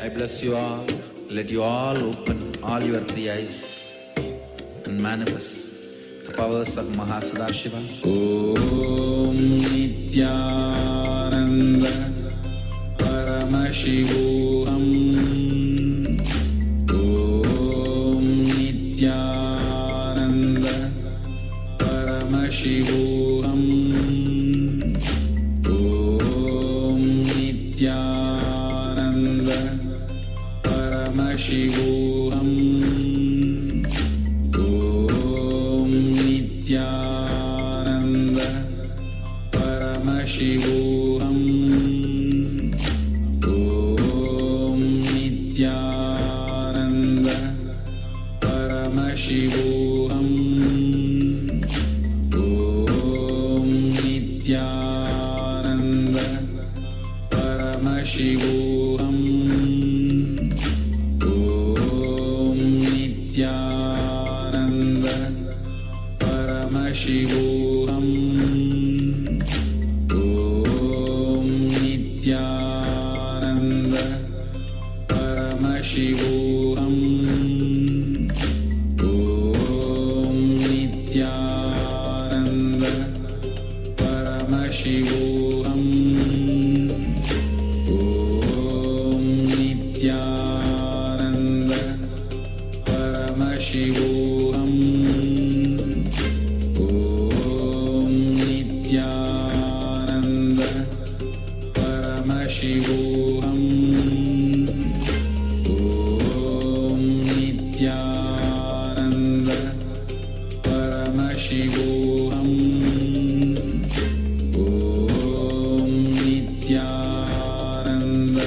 I bless you all. Let you all open all your three eyes and manifest the powers of Mahasada-Shiva. Om Nithyananda Paramashivoham. Om Nithyananda Paramashivoham. Om Nithyananda Paramashivoham. Om Nithyananda Paramashivoham. Om Nithyananda Paramashivoham. Om Nithyananda Paramashivoham. Om Nithyananda Paramashivoham. Om Nithyananda Paramashivoham. Om Nithyananda Paramashivoham. Om Nithyananda Paramashivoham. Om Nithyananda Paramashivoham. Om Nithyananda Paramashivoham. Om Nithyananda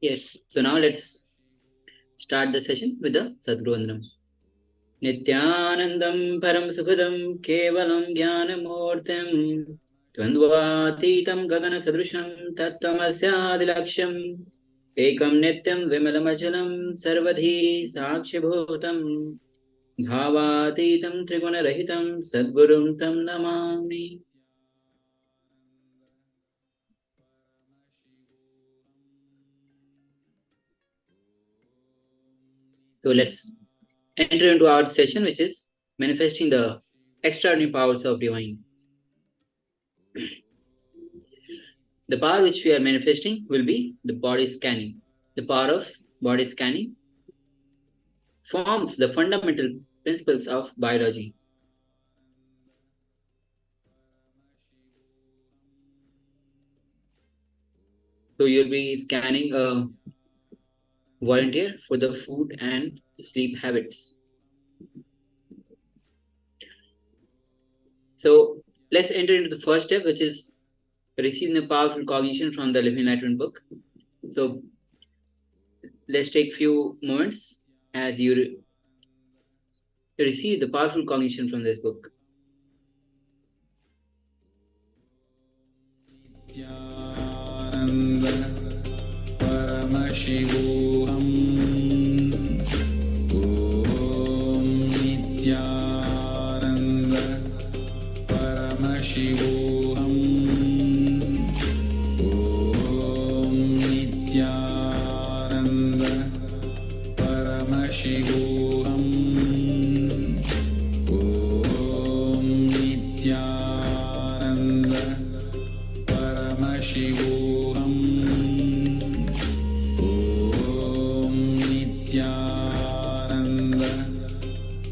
Yes. So now let's start the session with the Sadguru Vandanam. Nithyanandam param sukhadam kevalam jnanamurtim Dvandvatitam gagana sadrusham tattvamasyaadilaksham Ekam nityam vimalamachalam sarvadhi sakshibhutam Bhavatitam trigunarahitam sadgurum tam namami. So let's enter into our session, which is manifesting the extraordinary powers of divine. The power which we are manifesting will be the body scanning. The power of body scanning forms the fundamental principles of biology. So you'll be scanning a volunteer for the food and sleep habits. So let's enter into the first step, which is receiving the powerful cognition from the Living Enlightenment book. So let's take few moments as you receive the powerful cognition from this book. Nithyananda Paramashivoham Om Nithyananda Paramashivoham Om Nithyananda Paramashivoham Om Nithyananda Paramashivoham Om Nithyananda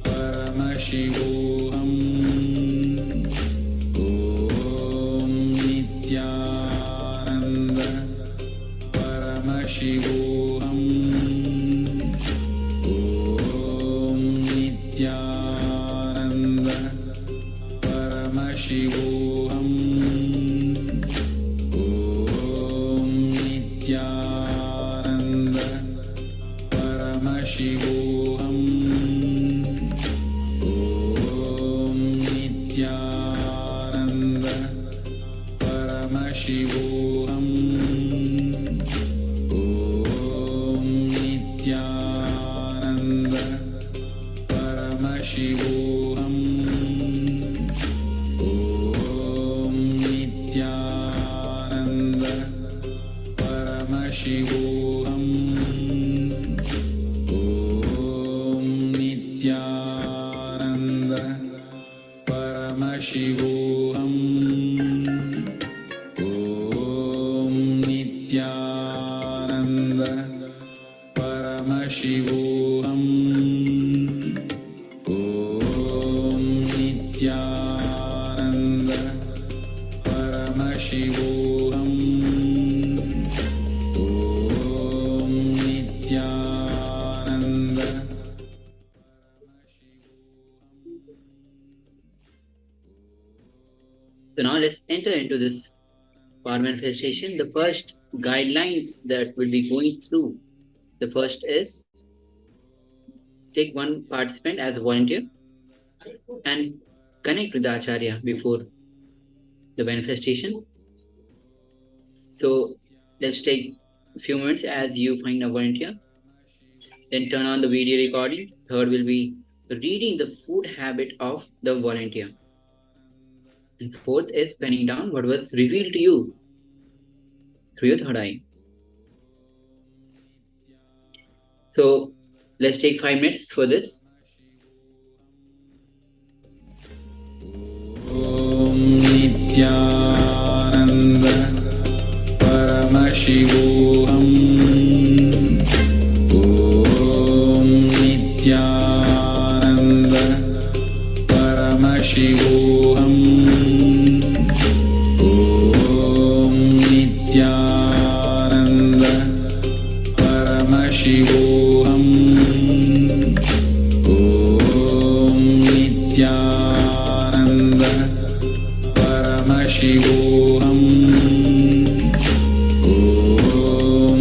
Paramashivoham Om Nithyananda Paramashivoham Om Nithyananda Paramashivoham Om Nithyananda Paramashivoham Om Nithyananda Paramashivoham Om Nithyananda Paramashivoham Om Nithyananda Paramashivoham Om Nithyananda Paramashivoham Om Nithyananda Paramashivoham Om Nithyananda Paramashivoham Om Nithyananda So now let's enter into this power manifestation. The first guidelines that we'll be going through. The first is take one participant as a volunteer and connect with the Acharya before the manifestation. So let's take a few minutes as you find a volunteer. Then turn on the video recording. Third will be reading the food habit of the volunteer. And fourth is penning down what was revealed to you through your third eye. So let's take 5 minutes for this. Om Nithyananda Paramashivoham Om Nithyananda Paramashivoham Om Nithyananda Paramashivoham Om Nithyananda Paramashivoham Om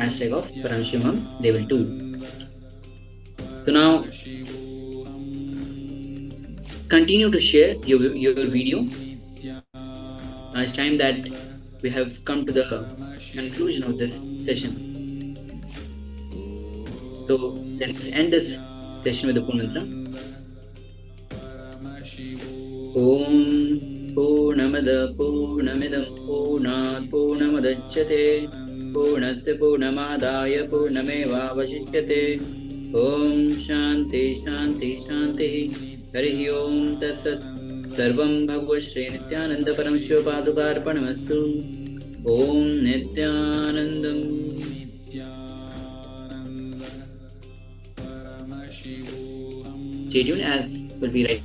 hashtag of Paramashivoham Level-2. So now continue to share your video. Now it's time that we have come to the conclusion of this session. So let's end this session with the full mantra. Om Purnamada Purnamidam Purnat Purnamadachyate Purnasya Purnamadaya Purnameva Vasishyate Om Shanti Shanti Shanti Harihi Om Tat Sat Sarvam Bhagava Shri Nithyananda Paramashiva Padukarpanamastu Om Nithyanandam. Stay tuned as we'll be right.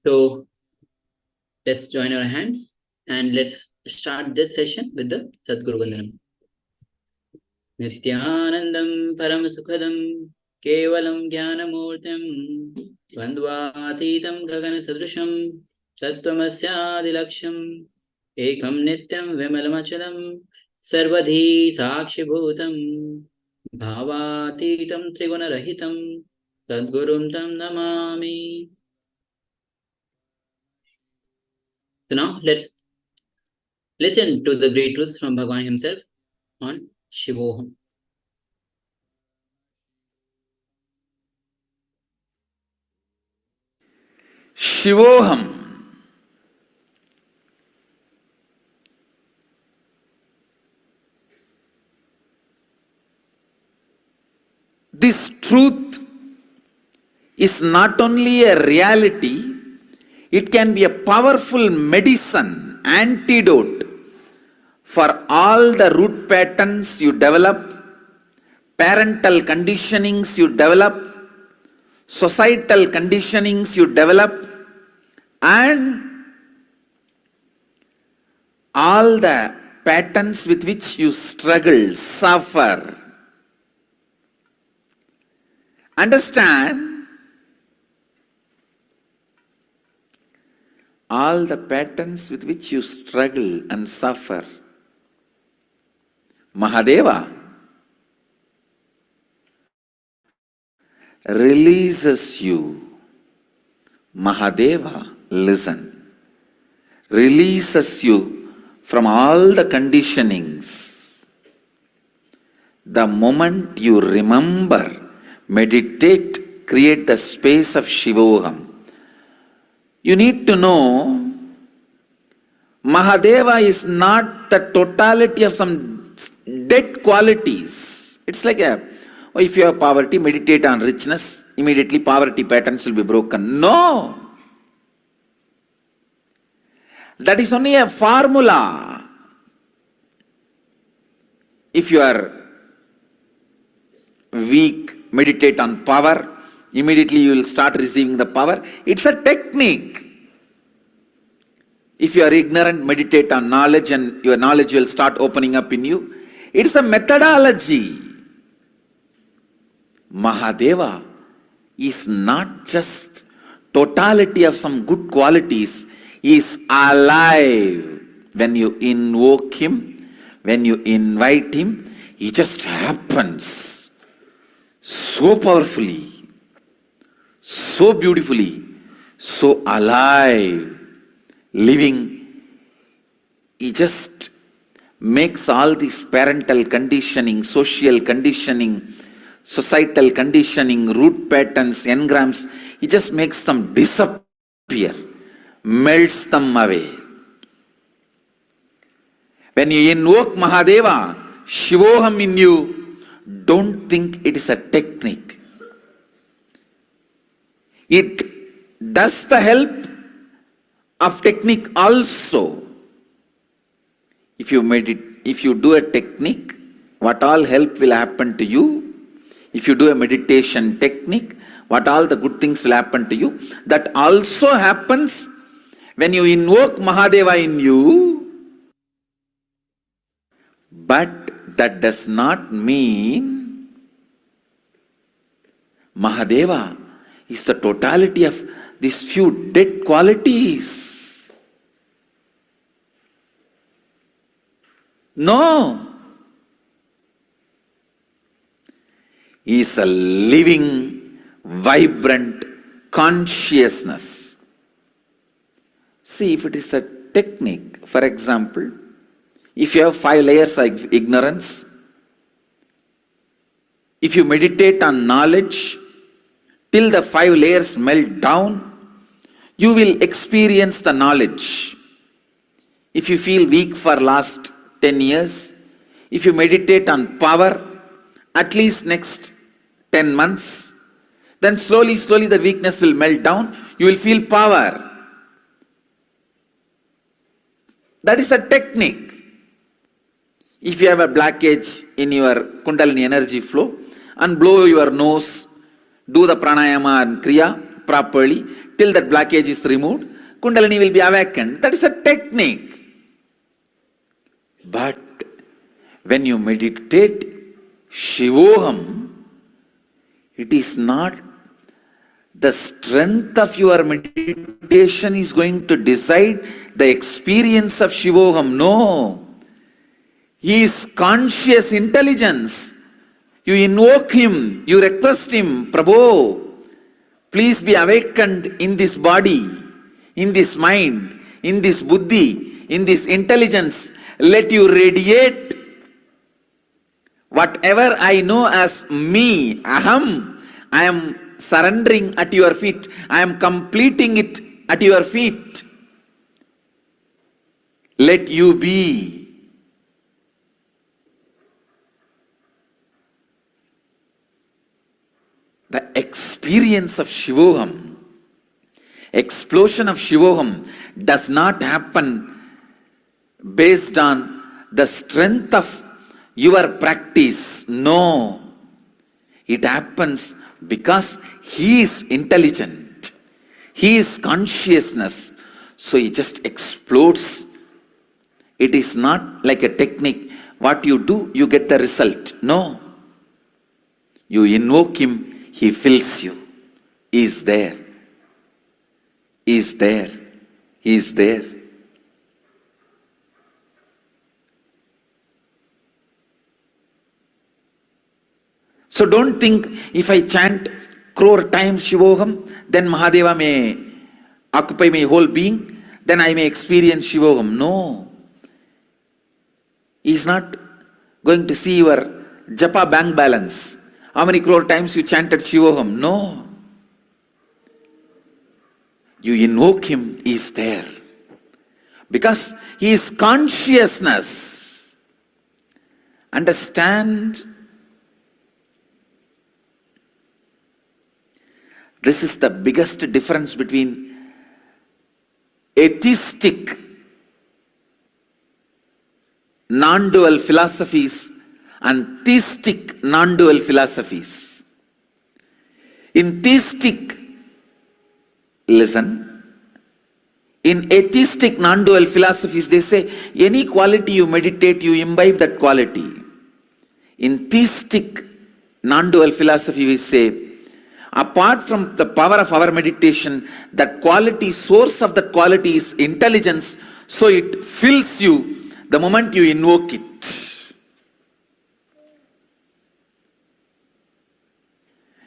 So let's join our hands and let's start this session with the Sadguru Vandanam. Nithyanandam Paramasukhadam Kevalam Jnanamurtim Vandvatitam Gagana Sadrusham Tattvamasyaadilaksham Ekam Nityam Vimalamachalam Sarvadhi Sakshibhutam Bhavatitam Trigunarahitam Sadgurum Tam Namami. So now let's listen to the great truths from Bhagavan himself on Shivoham. Shivoham. This truth is not only a reality, it can be a powerful medicine, antidote for all the root patterns you develop, parental conditionings you develop, societal conditionings you develop, and all the patterns with which you struggle, suffer. Understand? All the patterns with which you struggle and suffer. Mahadeva releases you. Mahadeva, listen, releases you from all the conditionings. The moment you remember, meditate, create the space of Shivoham. You need to know, Mahadeva is not the totality of some dead qualities. It's like if you have poverty, meditate on richness, immediately poverty patterns will be broken. No! That is only a formula. If you are weak, meditate on power, immediately you will start receiving the power. It's a technique. If you are ignorant, meditate on knowledge and your knowledge will start opening up in you. It's a methodology. Mahadeva is not just totality of some good qualities. He is alive. When you invoke him, when you invite him, he just happens so powerfully, so beautifully, so alive. Living, he just makes all this parental conditioning, social conditioning, societal conditioning, root patterns, engrams, he just makes them disappear, melts them away. When you invoke Mahadeva, Shivoham in you, don't think it is a technique. It does the help of technique also. If you do a technique, what all help will happen to you? If you do a meditation technique, what all the good things will happen to you? That also happens when you invoke Mahadeva in you. But that does not mean Mahadeva is the totality of these few dead qualities. No. He is a living, vibrant consciousness. See, if it is a technique, for example, if you have 5 layers of ignorance, if you meditate on knowledge till the 5 layers melt down, you will experience the knowledge. If you feel weak for last 10 years, if you meditate on power, at least next 10 months, then slowly the weakness will melt down, you will feel power. That is a technique. If you have a blockage in your Kundalini energy flow, and blow your nose, do the pranayama and kriya properly, till that blockage is removed, Kundalini will be awakened. That is a technique. But when you meditate Shivoham, it is not the strength of your meditation is going to decide the experience of Shivoham. No. He is conscious intelligence. You invoke him, you request him, Prabhu, please be awakened in this body, in this mind, in this buddhi, in this intelligence. Let you radiate whatever I know as me, aham, I am surrendering at your feet. I am completing it at your feet. Let you be. The experience of Shivoham, explosion of Shivoham does not happen based on the strength of your practice. No. It happens because he is intelligent. He is consciousness. So he just explodes. It is not like a technique. What you do, you get the result. No. You invoke him, he fills you. He is there. He is there. He is there. So don't think if I chant crore times Shivoham, then Mahadeva may occupy my whole being, then I may experience Shivoham. No. He is not going to see your japa bank balance. How many crore times you chanted Shivoham? No. You invoke him, he is there. Because he is consciousness. Understand? This is the biggest difference between atheistic non-dual philosophies and theistic non-dual philosophies. In theistic, listen, in atheistic non-dual philosophies, they say any quality you meditate, you imbibe that quality. In theistic non-dual philosophy, we say, apart from the power of our meditation, that quality, source of that quality is intelligence, so it fills you the moment you invoke it.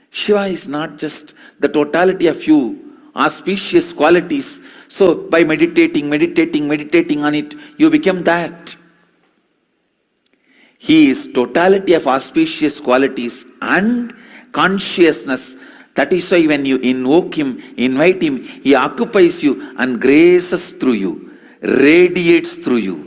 Shiva is not just the totality of few auspicious qualities. So by meditating on it, you become that. He is totality of auspicious qualities and consciousness. That is why when you invoke him, invite him, he occupies you and graces through you, radiates through you.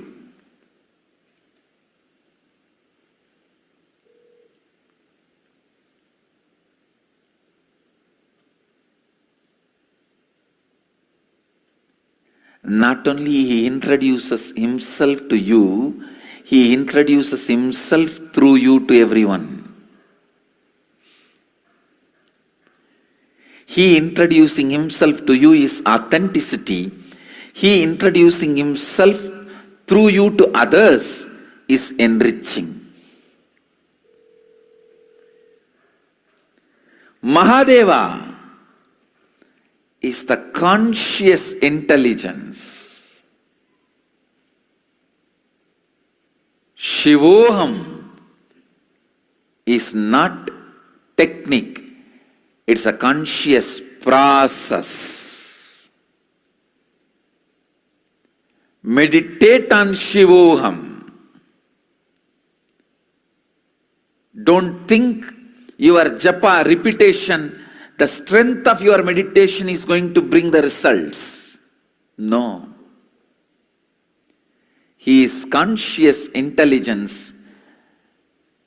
Not only he introduces himself to you, he introduces himself through you to everyone. He introducing himself to you is authenticity. He introducing himself through you to others is enriching. Mahadeva is the conscious intelligence. Shivoham is not technique, it's a conscious process. Meditate on Shivoham. Don't think your japa repetition, the strength of your meditation is going to bring the results. No. He is conscious intelligence.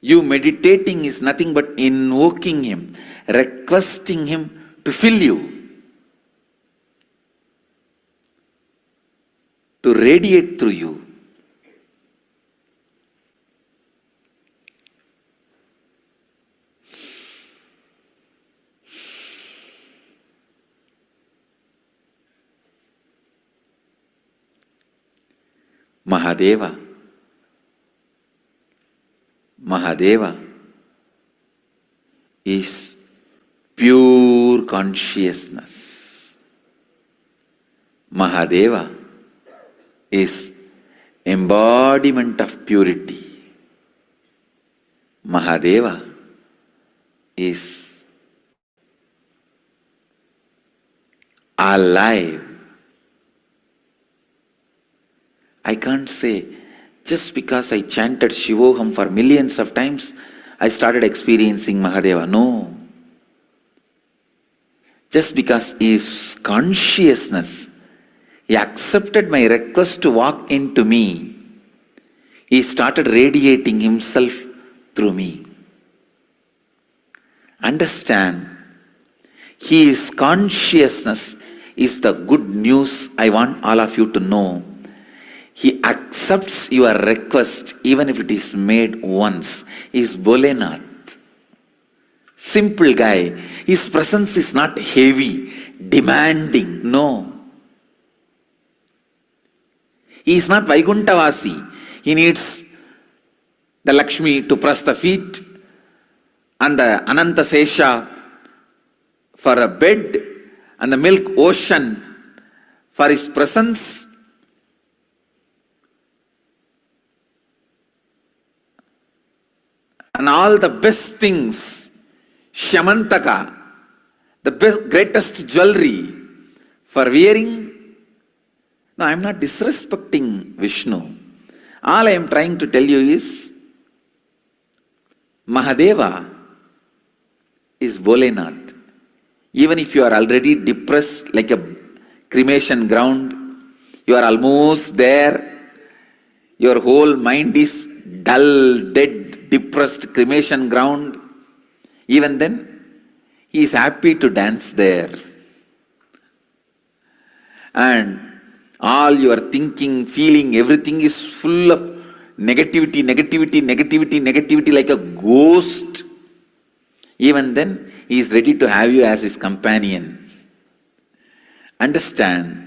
You meditating is nothing but invoking him, requesting him to fill you, to radiate through you. Mahadeva is pure consciousness. Mahadeva is embodiment of purity. Mahadeva is alive. I can't say, just because I chanted Shivoham for millions of times, I started experiencing Mahadeva. No. Just because he is consciousness, he accepted my request to walk into me. He started radiating himself through me. Understand, he is consciousness is the good news I want all of you to know. He accepts your request even if it is made once. He is Bholenath. Simple guy. His presence is not heavy, demanding. No. He is not Vaikuntavasi. He needs the Lakshmi to press the feet and the Ananta Sesha for a bed and the milk ocean for his presence. And all the best things Shamantaka, the greatest jewelry for wearing. No, I am not disrespecting Vishnu. All I am trying to tell you is Mahadeva is Bholenath. Even if you are already depressed like a cremation ground, you are almost there, your whole mind is dull, dead, depressed cremation ground, even then, he is happy to dance there. And all your thinking, feeling, everything is full of negativity, negativity, negativity, negativity like a ghost. Even then, he is ready to have you as his companion. Understand,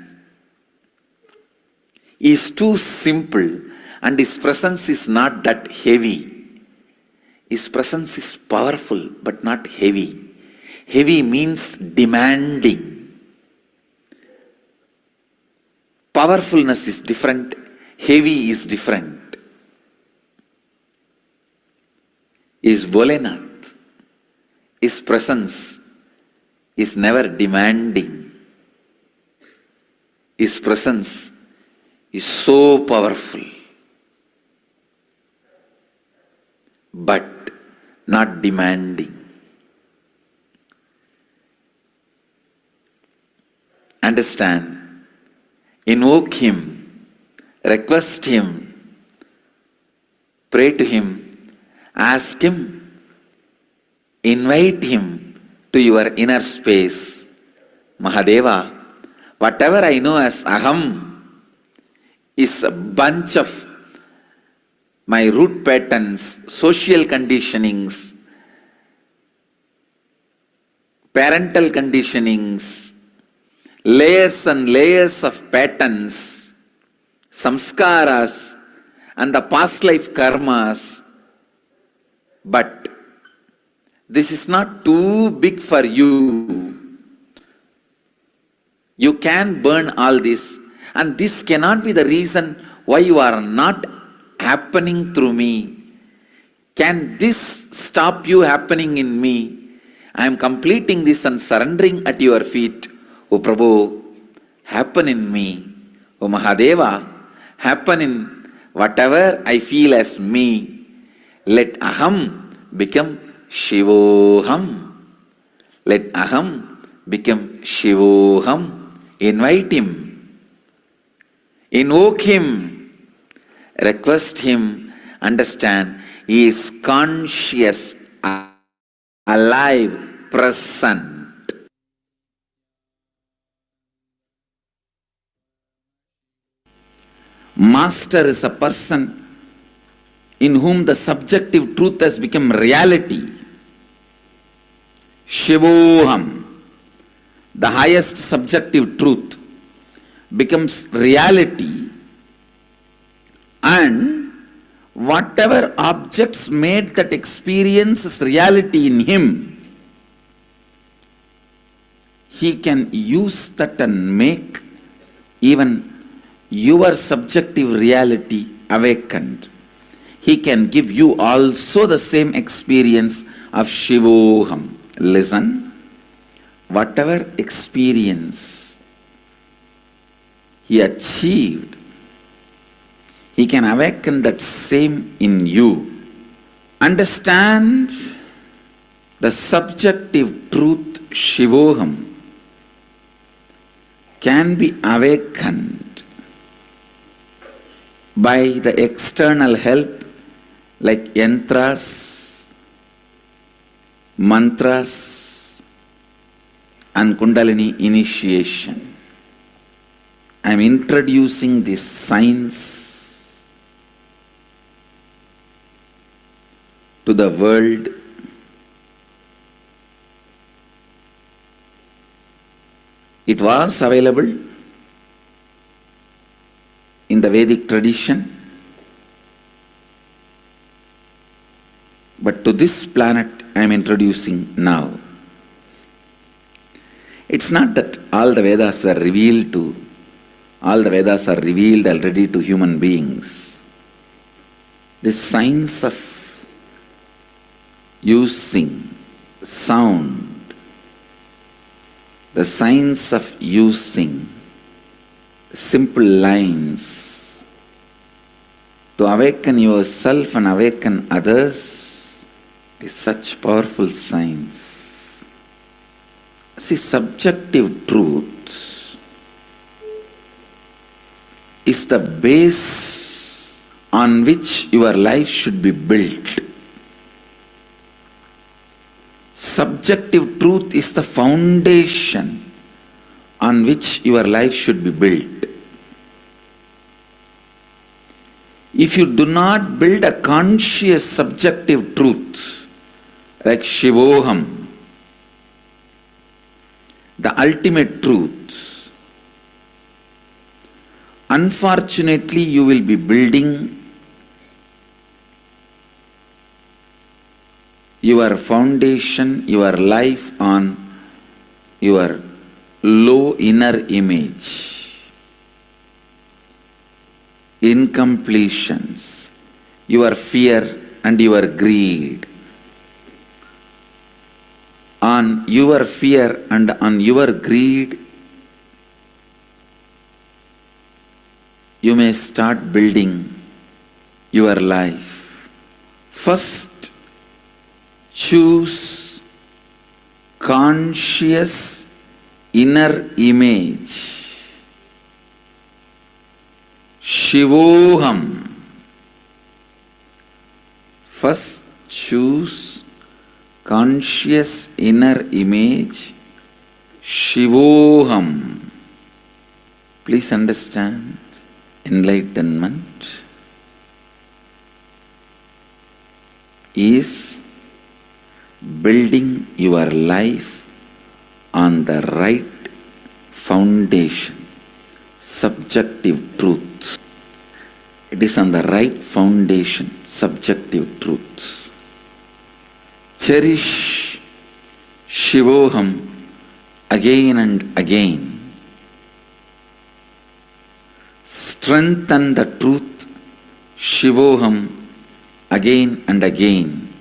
he is too simple and his presence is not that heavy. His presence is powerful but not heavy. Heavy means demanding. Powerfulness is different, heavy is different. Is Bholenath. His presence is never demanding. His presence is so powerful, but not demanding. Understand, invoke him, request him, pray to him, ask him, invite him to your inner space. Mahadeva, whatever I know as Aham is a bunch of my root patterns, social conditionings, parental conditionings, layers and layers of patterns, samskaras, and the past life karmas. But this is not too big for you. You can burn all this, and this cannot be the reason why you are not happening through me. Can this stop you happening in me? I am completing this and surrendering at your feet. O Prabhu, happen in me. O Mahadeva, happen in whatever I feel as me. Let Aham become Shivoham. Let Aham become Shivoham. Invite him. Invoke him. Request him. Understand, he is conscious, alive, present. Master is a person in whom the subjective truth has become reality. Shivoham, the highest subjective truth, becomes reality, and whatever objects made that experience as reality in him, he can use that and make even your subjective reality awakened. He can give you also the same experience of Shivoham. Listen, whatever experience he achieved, he can awaken that same in you. Understand, the subjective truth Shivoham can be awakened by the external help like yantras, mantras, and Kundalini initiation. I am introducing this science to the world. It was available in the Vedic tradition, but to this planet I am introducing now. It's not that all the Vedas were revealed to, all the Vedas are revealed already to human beings. The science of using sound, the science of using simple lines to awaken yourself and awaken others is such powerful science. See, subjective truth is the base on which your life should be built. Subjective truth is the foundation on which your life should be built. If you do not build a conscious subjective truth like Shivoham, the ultimate truth, unfortunately you will be building your foundation, your life on your low inner image, incompletions, your fear and your greed. On your fear and on your greed, you may start building your life. First, choose conscious inner image. Shivoham. First, choose conscious inner image. Shivoham. Please understand. Enlightenment is building your life on the right foundation, subjective truth. It is on the right foundation, subjective truth. Cherish Shivoham again and again. Strengthen the truth, Shivoham, again and again.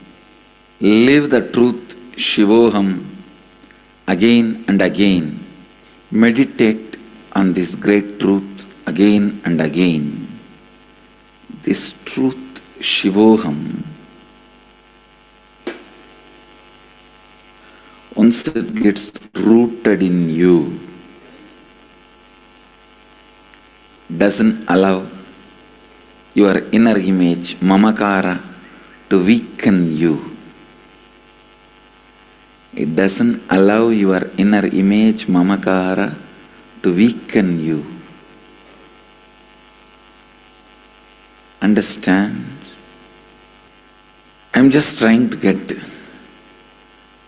Live the truth, Shivoham, again and again. Meditate on this great truth again and again. This truth, Shivoham, once it gets rooted in you, doesn't allow your inner image, mamakara, to weaken you. It doesn't allow your inner image, mamakara, to weaken you. Understand? I'm just trying to get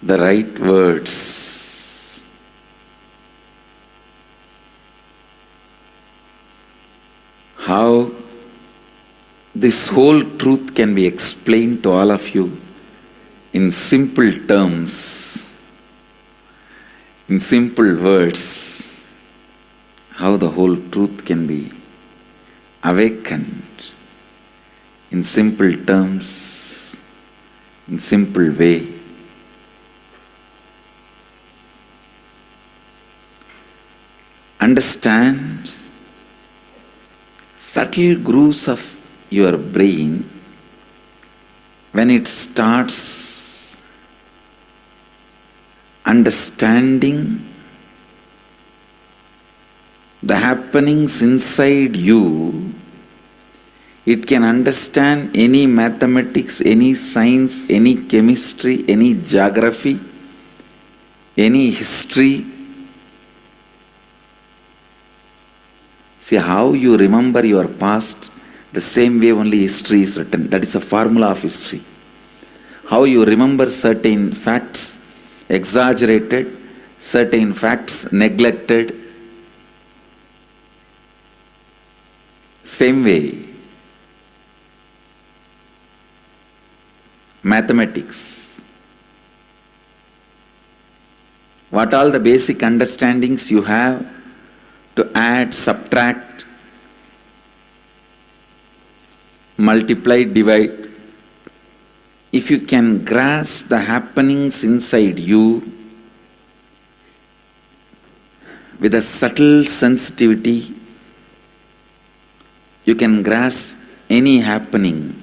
the right words. How this whole truth can be explained to all of you in simple terms, in simple words. How the whole truth can be awakened in simple terms, in simple way. Understand subtle grooves of your brain, when it starts understanding the happenings inside you, it can understand any mathematics, any science, any chemistry, any geography, any history. See, how you remember your past, the same way only history is written. That is a formula of history. How you remember certain facts, exaggerated, certain facts, neglected. Same way. Mathematics. What all the basic understandings you have to add, subtract, multiply, divide. if you can grasp the happenings inside you with a subtle sensitivity, you can grasp any happening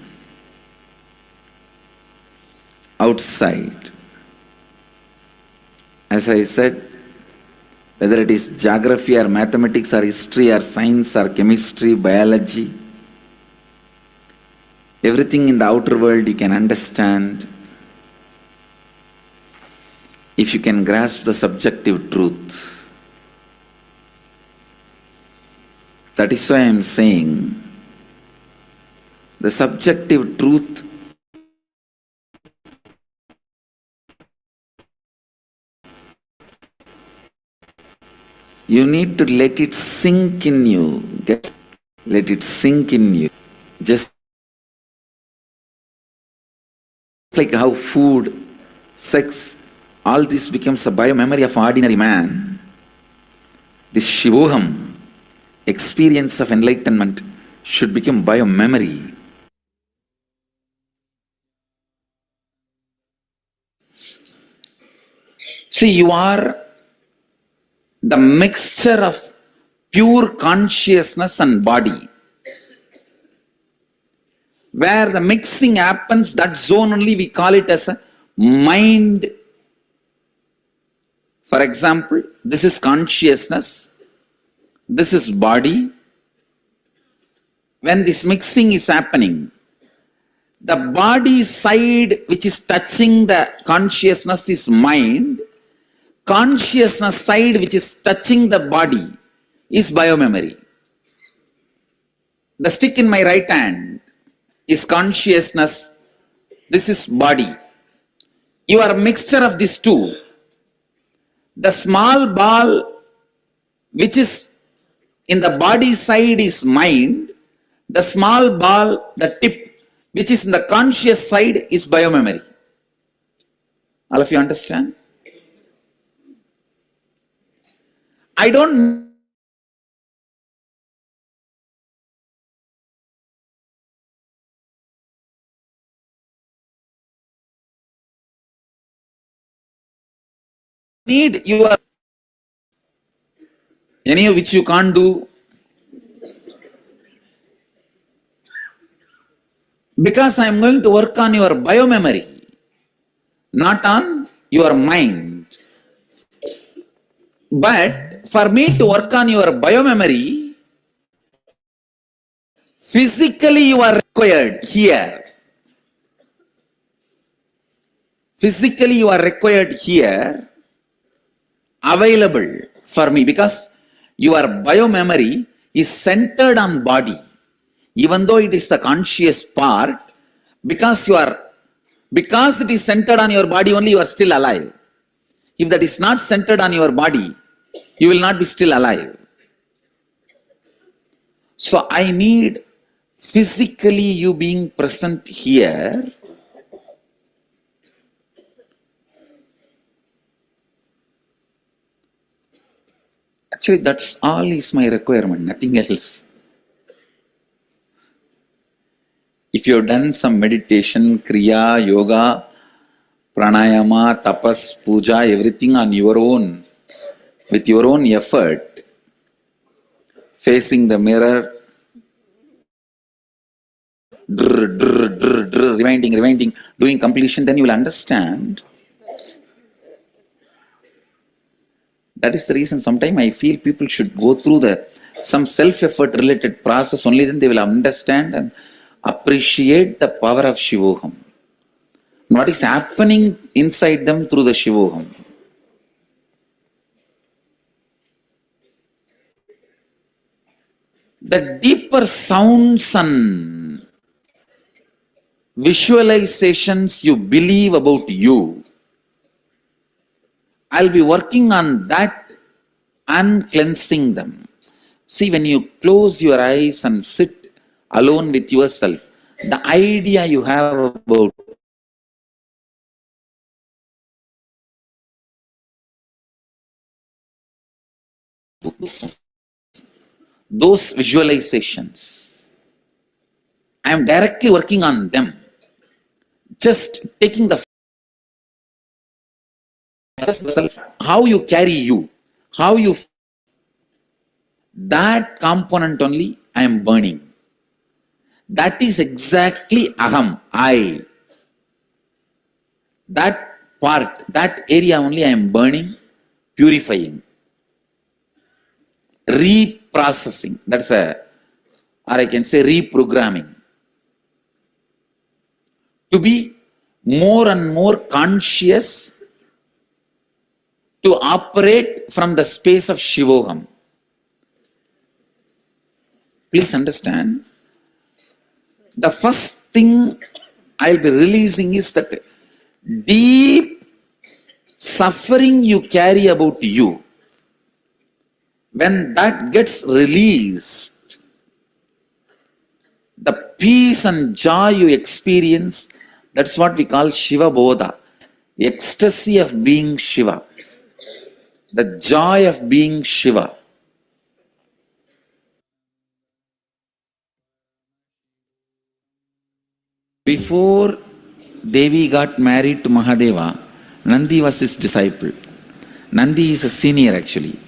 outside. As I said, whether it is geography or mathematics or history or science or chemistry, biology, everything in the outer world you can understand if you can grasp the subjective truth. That is why I am saying the subjective truth you need to let it sink in you. Let it sink in you. Just like how food, sex, all this becomes a bio-memory of ordinary man. This Shivoham, experience of enlightenment, should become bio-memory. See, you are the mixture of pure consciousness and body. Where the mixing happens, that zone only we call it as a mind. For example, this is consciousness, this is body. When this mixing is happening, the body side which is touching the consciousness is mind. Consciousness side which is touching the body is biomemory. The stick in my right hand is consciousness, this is body. You are a mixture of these two. The small ball which is in the body side is mind. The small ball, the tip which is in the conscious side is biomemory. All of you understand? I don't need your any of which you can't do, because I am going to work on your biomemory, not on your mind. But for me to work on your biomemory, physically you are required here. Physically you are required here, available for me, because your biomemory is centered on body. Even though it is the conscious part, because it is centered on your body only, you are still alive. If that is not centered on your body, you will not be still alive. So I need physically you being present here. Actually, that's all is my requirement, nothing else. If you have done some meditation, kriya, yoga, pranayama, tapas, puja, everything on your own, with your own effort, facing the mirror, reminding, doing completion, then you will understand. That is the reason sometimes I feel people should go through some self-effort related process, only then they will understand and appreciate the power of Shivoham. What is happening inside them through the Shivoham. The deeper sounds and visualizations you believe about you, I'll be working on that and cleansing them. See, when you close your eyes and sit alone with yourself, the idea you have about those visualizations, I am directly working on them. just taking the yourself, how you carry you, how you, that component only I am burning. That is exactly aham, I. That part, that area only I am burning, purifying, reprocessing. That's a, or I can say reprogramming. To be more and more conscious, to operate from the space of Shivoham. Please understand, the first thing I'll be releasing is that deep suffering you carry about you. When that gets released, the peace and joy you experience, that's what we call Shiva Bodha, the ecstasy of being Shiva, the joy of being Shiva. Before Devi got married to Mahadeva, Nandi was his disciple. Nandi is a senior actually.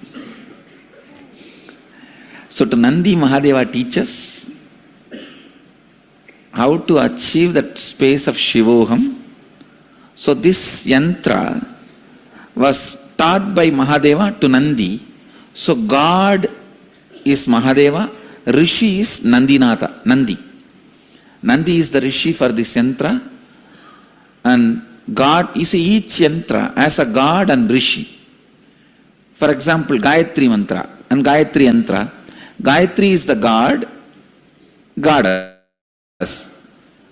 So to Nandi, Mahadeva teaches how to achieve that space of Shivoham. So this yantra was taught by Mahadeva to Nandi. So God is Mahadeva, Rishi is Nandinatha, Nandi. Nandi is the Rishi for this yantra, and God is each yantra as a God and Rishi. For example, Gayatri mantra and Gayatri yantra. Gayatri is the God, goddess.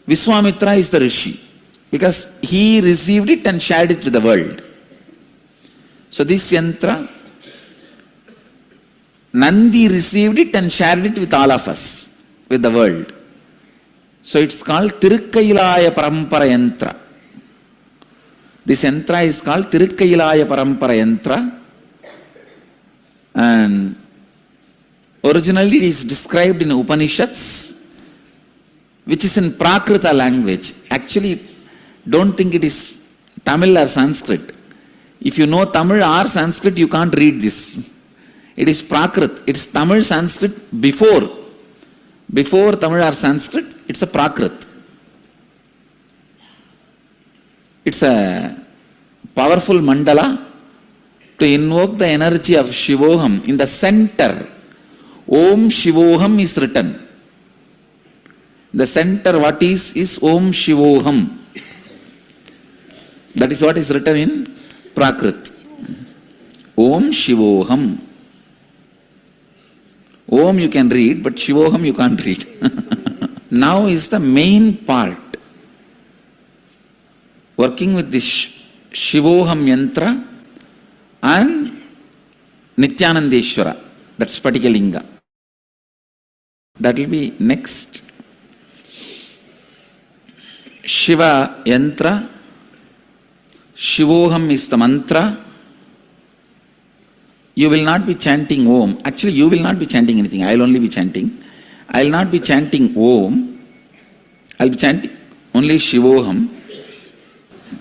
Vishwamitra is the Rishi because he received it and shared it with the world. So this yantra, Nandi received it and shared it with all of us, with the world. So it's called Tirukkailaya Parampara Yantra. This yantra is called Tirukkailaya Parampara Yantra, and originally it is described in Upanishads, which is in Prakrita language. Actually, don't think it is Tamil or Sanskrit. If you know Tamil or Sanskrit, you can't read this. It is Prakrit. It's Tamil, Sanskrit before Tamil or Sanskrit, it's a Prakrit. It's a powerful mandala to invoke the energy of Shivoham. In the center, Om Shivoham is written. The center, what is Om Shivoham. That is what is written in Prakrit. Om Shivoham. Om you can read, but Shivoham you can't read. Now is the main part. Working with this Shivoham yantra and Nithyanandeshwara, that's Patikalinga. That will be next. Shiva yantra, Shivoham is the mantra. You will not be chanting Om. Actually, you will not be chanting anything. I will only be chanting. I will not be chanting Om. I will be chanting only Shivoham.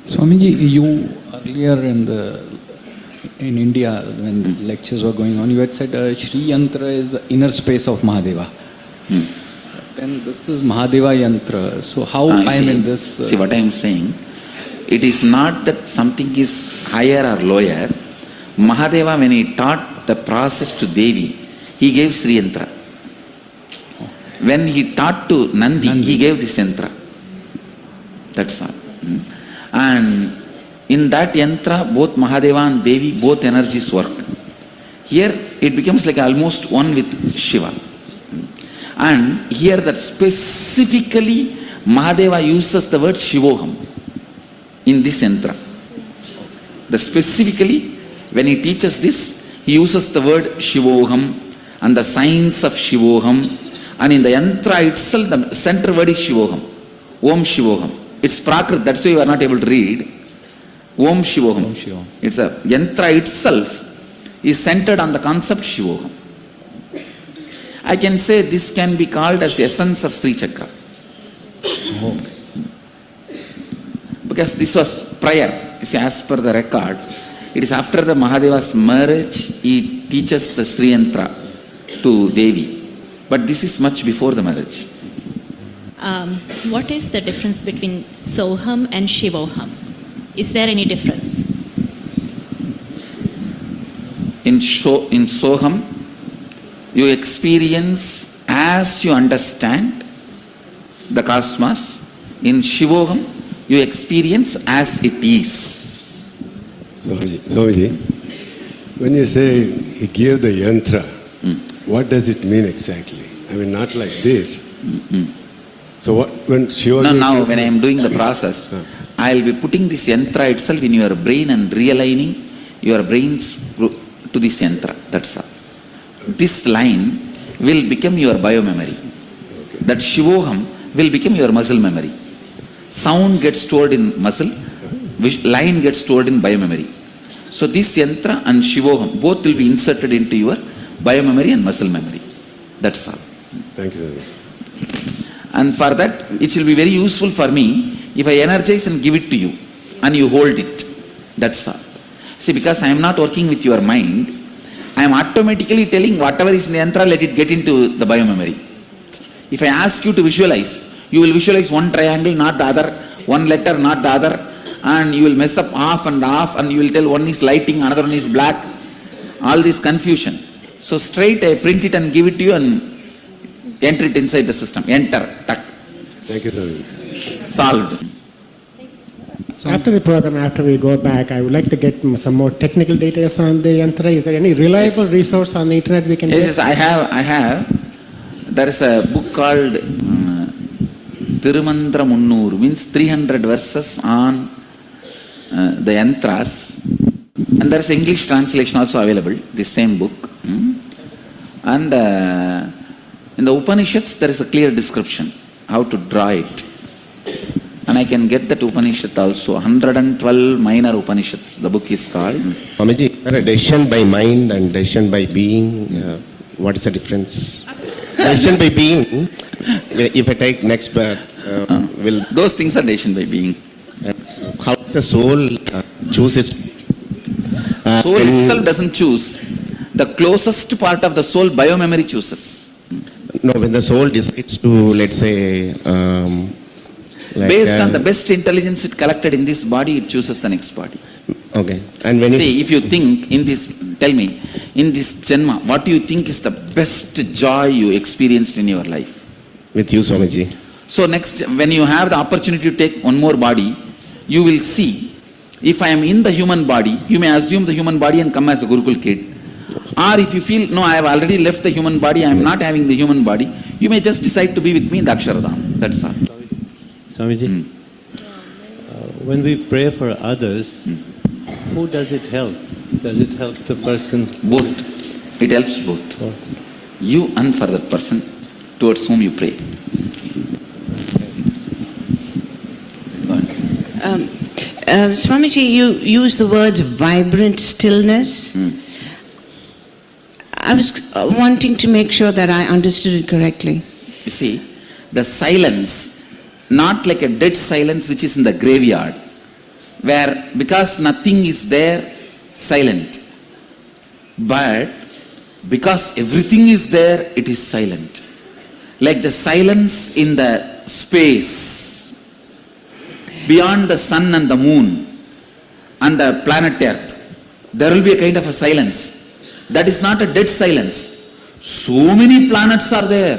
Swamiji, you earlier in India, when lectures were going on, you had said Shri Yantra is the inner space of Mahadeva. And this is Mahadeva Yantra. So how I am in this... See what I am saying? It is not that something is higher or lower. Mahadeva, when he taught the process to Devi, he gave Sri Yantra. When he taught to Nandi, he gave this yantra. That's all. And in that yantra, both Mahadeva and Devi, both energies work. Here it becomes like almost one with Shiva. And here that specifically Mahadeva uses the word Shivoham in this yantra. The specifically, when he teaches this, he uses the word Shivoham and the signs of Shivoham. And in the yantra itself, the center word is Shivoham. Om Shivoham. It's Prakrit, that's why you are not able to read. Om Shivoham. Om Shivoham. It's a yantra itself is centered on the concept Shivoham. I can say this can be called as the essence of Sri Chakra. Okay. because this was prior. You see, as per the record, it is after the Mahadeva's marriage, he teaches the Sri Yantra to Devi. But this is much before the marriage. What is the difference between Soham and Shivoham? Is there any difference? In Soham, you experience as you understand the cosmos. In Shivoham, you experience as it is. Swamiji, when you say he gave the yantra, what does it mean exactly? I mean, not like this. So when Shiva... Now when I am doing the process, I will be putting this yantra itself in your brain and realigning your brains to this yantra. That's all. This line will become your biomemory. That Shivoham will become your muscle memory. Sound gets stored in muscle, line gets stored in biomemory. So this yantra and Shivoham both will be inserted into your biomemory and muscle memory. That's all. Thank you. And for that, it will be very useful for me if I energize and give it to you and you hold it. That's all. See, because I am not working with your mind, I am automatically telling whatever is in the yantra, let it get into the biomemory. If I ask you to visualize, you will visualize one triangle, not the other, one letter, not the other, and you will mess up half, and you will tell one is lighting, another one is black, all this confusion. So straight I print it and give it to you and enter it inside the system. Enter. Tuck. Thank you, sir. Solved. After the program, after we go back, I would like to get some more technical details on the yantra. Is there any reliable resource on the internet we can get? Yes, I have. There is a book called Tirumantra Munnur, means 300 verses on the yantras. And there is English translation also available, this same book. And in the Upanishads, there is a clear description how to draw it. And I can get that Upanishad also, 112 minor Upanishads, the book is called. Swamiji, decision by mind and decision by being, what is the difference? Decision by being, if I take next birth, will... Those things are decision by being. How the soul chooses? Soul itself doesn't choose. The closest part of the soul, biomemory chooses. No, when the soul decides to, let's say... based on the best intelligence it collected in this body, it chooses the next body. Okay. And when See, if you think in this, tell me, in this Janma, what do you think is the best joy you experienced in your life? With you, Swamiji. So next, when you have the opportunity to take one more body, you will see, if I am in the human body, you may assume the human body and come as a Gurukul kid. Or if you feel, no, I have already left the human body, I am not having the human body, you may just decide to be with me in the Aksharadham. That's all. Swamiji, when we pray for others, who does it help? Does it help the person? Both. It helps both. You and for that person towards whom you pray. Swamiji, you use the words vibrant stillness. I was wanting to make sure that I understood it correctly. You see, the silence, not like a dead silence which is in the graveyard, where because nothing is there, silent. But because everything is there, it is silent. Like the silence in the space, beyond the sun and the moon and the planet Earth, there will be a kind of a silence. That is not a dead silence. So many planets are there.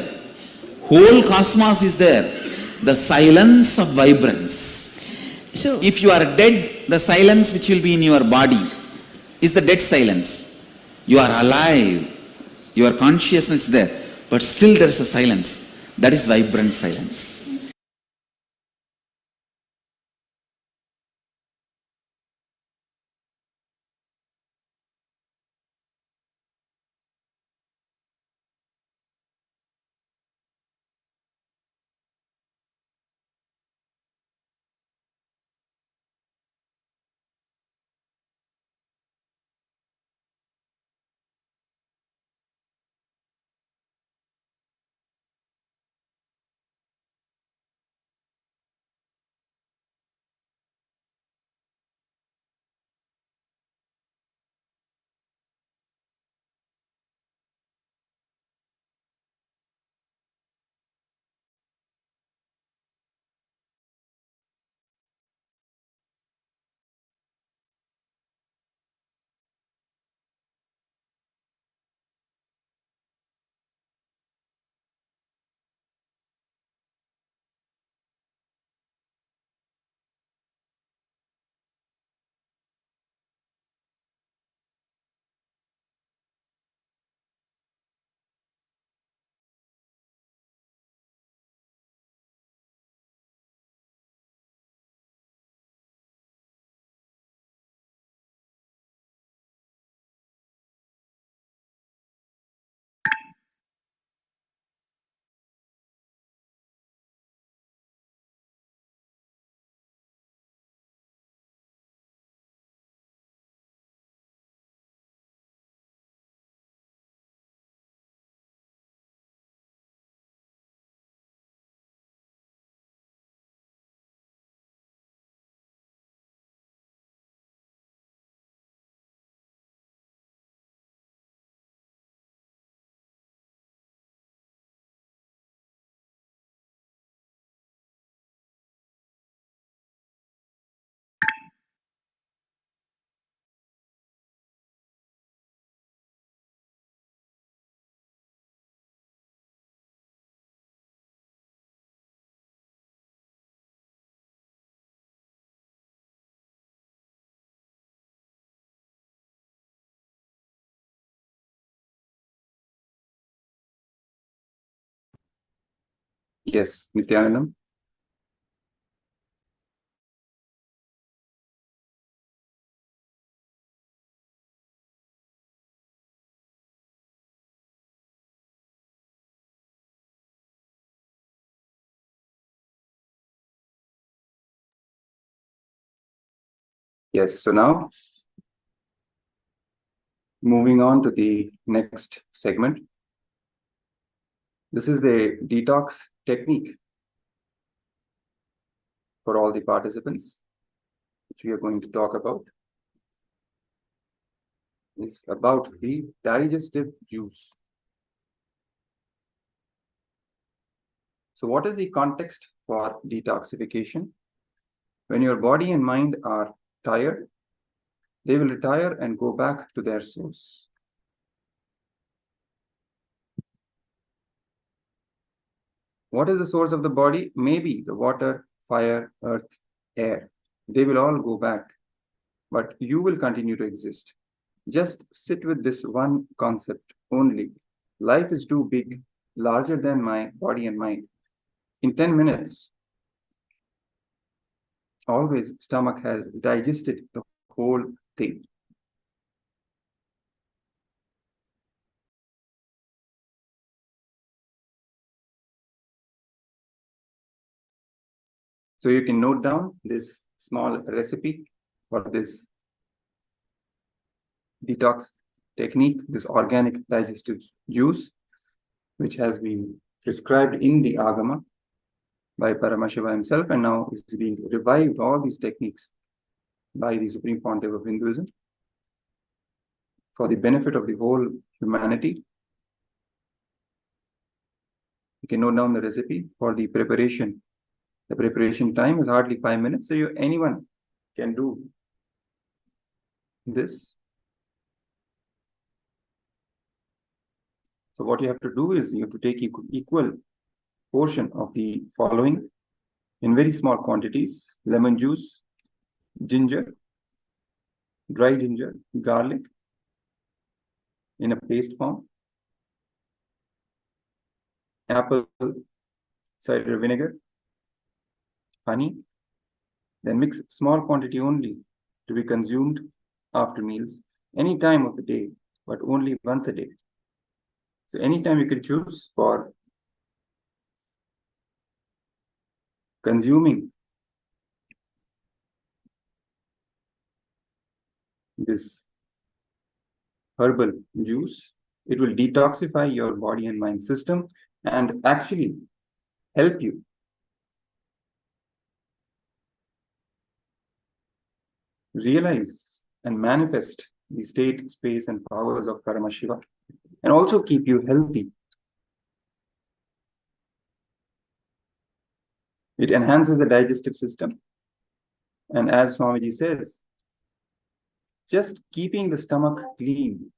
Whole cosmos is there. The silence of vibrance. So, if you are dead, the silence which will be in your body is the dead silence. You are alive. Your consciousness is there. But still there is a silence. That is vibrant silence. Yes, Nithyananda. Yes, so now moving on to the next segment. This is the detox technique for all the participants, which we are going to talk about. It's about the digestive juice. So what is the context for detoxification? When your body and mind are tired, they will retire and go back to their source. What is the source of the body? Maybe the water, fire, earth, air. They will all go back, but you will continue to exist. Just sit with this one concept only. Life is too big, larger than my body and mind. In 10 minutes, always stomach has digested the whole thing. So you can note down this small recipe for this detox technique, this organic digestive juice, which has been prescribed in the Agama by Paramashiva himself, and now is being revived, all these techniques, by the Supreme Pontiff of Hinduism for the benefit of the whole humanity. You can note down the recipe for the preparation. The preparation time is hardly 5 minutes, so anyone can do this. So what you have to do is you have to take equal portion of the following in very small quantities: lemon juice, ginger, dry ginger, garlic in a paste form, apple cider vinegar, honey. Then mix small quantity only to be consumed after meals, any time of the day, but only once a day. So anytime you can choose for consuming this herbal juice. It will detoxify your body and mind system and actually help you realize and manifest the state, space, and powers of Paramashiva, and also keep you healthy. It enhances the digestive system. And as Swamiji says, just keeping the stomach clean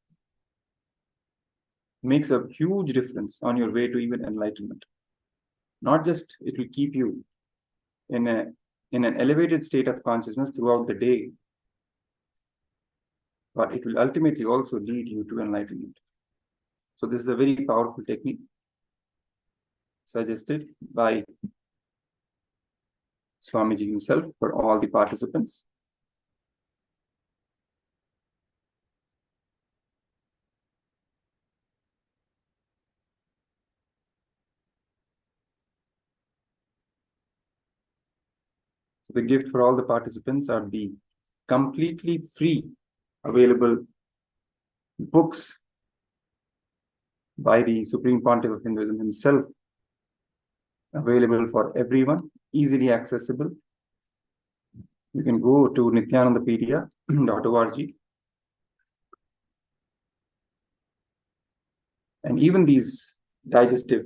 makes a huge difference on your way to even enlightenment. Not just it will keep you in an elevated state of consciousness throughout the day, but it will ultimately also lead you to enlightenment. So this is a very powerful technique suggested by Swamiji himself for all the participants. So the gift for all the participants are the completely free available books by the Supreme Pontiff of Hinduism himself, available for everyone, easily accessible. You can go to nithyanandapedia.org. And even these digestive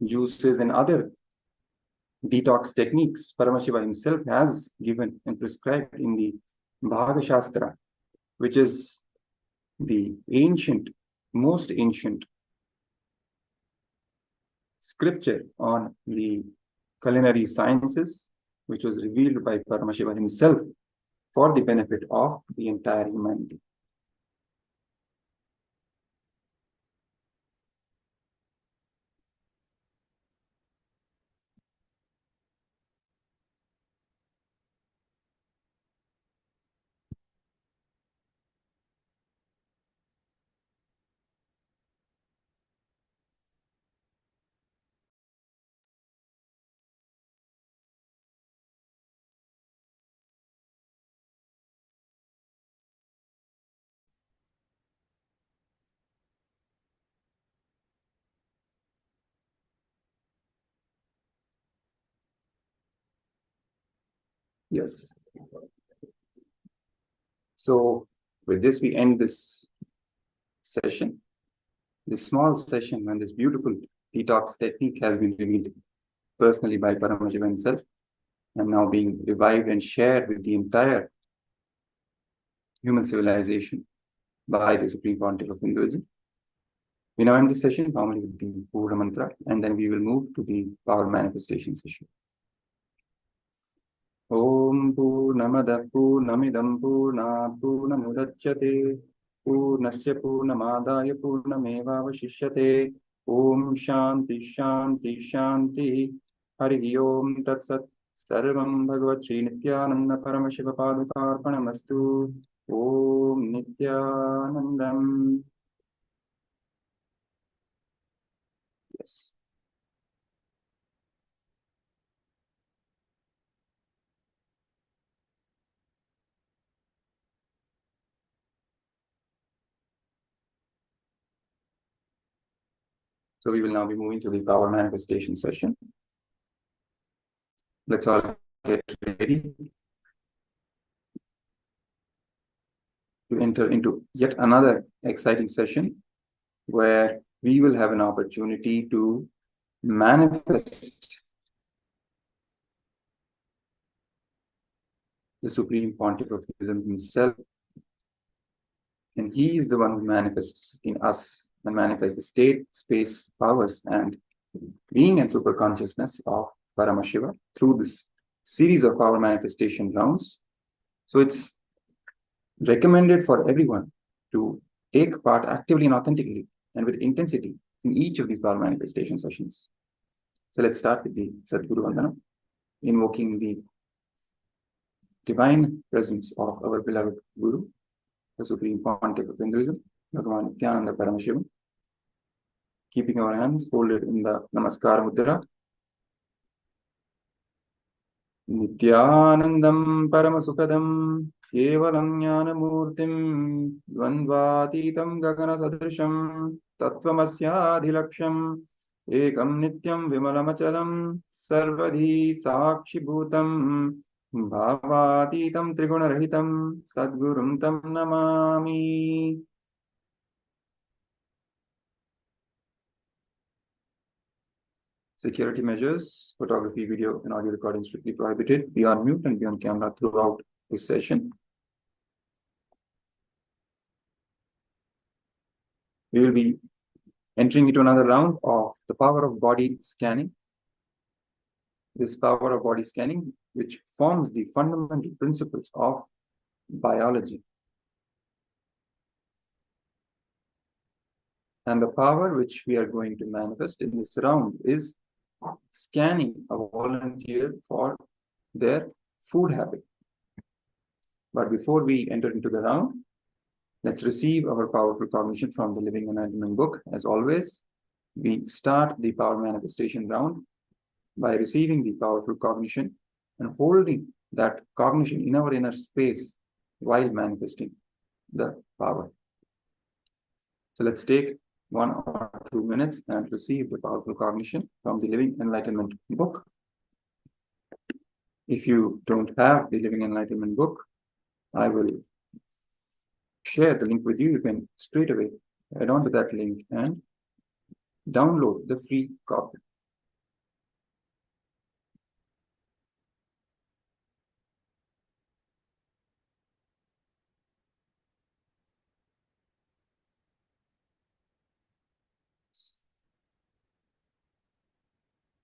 juices and other detox techniques, Paramashiva himself has given and prescribed in the Bhaga Shastra, which is the ancient, most ancient scripture on the culinary sciences, which was revealed by Paramashiva himself for the benefit of the entire humanity. Yes. So with this, we end this session. This small session and this beautiful detox technique has been revealed personally by Paramashiva himself, and now being revived and shared with the entire human civilization by the Supreme Pontiff of Hinduism. We now end this session normally with the Pura Mantra, and then we will move to the power manifestation session. Om Purnamada Purnamidam Purnat Purnamudachyate Purnasya Purnamadaya Purnamevavashishyate Om Shanti Shanti Shanti Hari Om Tat Sat Sarvam Bhagavat Shri Nithyananda Paramashiva Padukarpanamastu Om Nithyanandam. Yes. So we will now be moving to the power manifestation session. Let's all get ready to enter into yet another exciting session where we will have an opportunity to manifest the Supreme Pontiff of Hinduism himself. And he is the one who manifests in us and manifests the state, space, powers, and being and super consciousness of Paramashiva through this series of power manifestation rounds. So it's recommended for everyone to take part actively and authentically and with intensity in each of these power manifestation sessions. So let's start with the Sadguru Vandana, invoking the divine presence of our beloved Guru, the Supreme Pontiff of Hinduism, Bhagavan Nithyananda Paramashiva, keeping our hands folded in the Namaskar Mudra. Nithyanandam Paramasukadam Kevalam Jnanamurtim Dvandvatitam Gagana Sadrisham Tattvamasya Ekam Nityam Vimalamachalam Sarvadhi Sakshi Bhutam Bhavatitam Trigunarahitam Sadgurum Tam Namami. Security measures, photography, video, and audio recording strictly prohibited. Be on mute and be on camera throughout this session. We will be entering into another round of the power of body scanning. This power of body scanning, which forms the fundamental principles of biology. And the power which we are going to manifest in this round is scanning a volunteer for their food habit. But before we enter into the round, let's receive our powerful cognition from the Living Enlightenment book. As always, we start the power manifestation round by receiving the powerful cognition and holding that cognition in our inner space while manifesting the power. So let's take 1 or 2 minutes and receive the powerful cognition from the Living Enlightenment book. If you don't have the Living Enlightenment book, I will share the link with you. You can straight away add on to that link and download the free copy.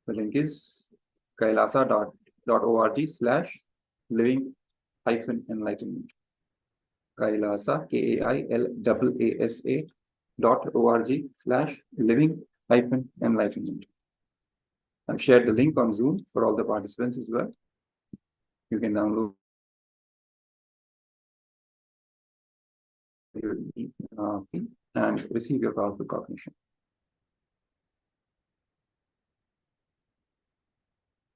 The link is kailasa.org/living-enlightenment. KAILASA, KAILASA.org/living-enlightenment. I've shared the link on Zoom for all the participants as well. You can download and receive your powerful cognition.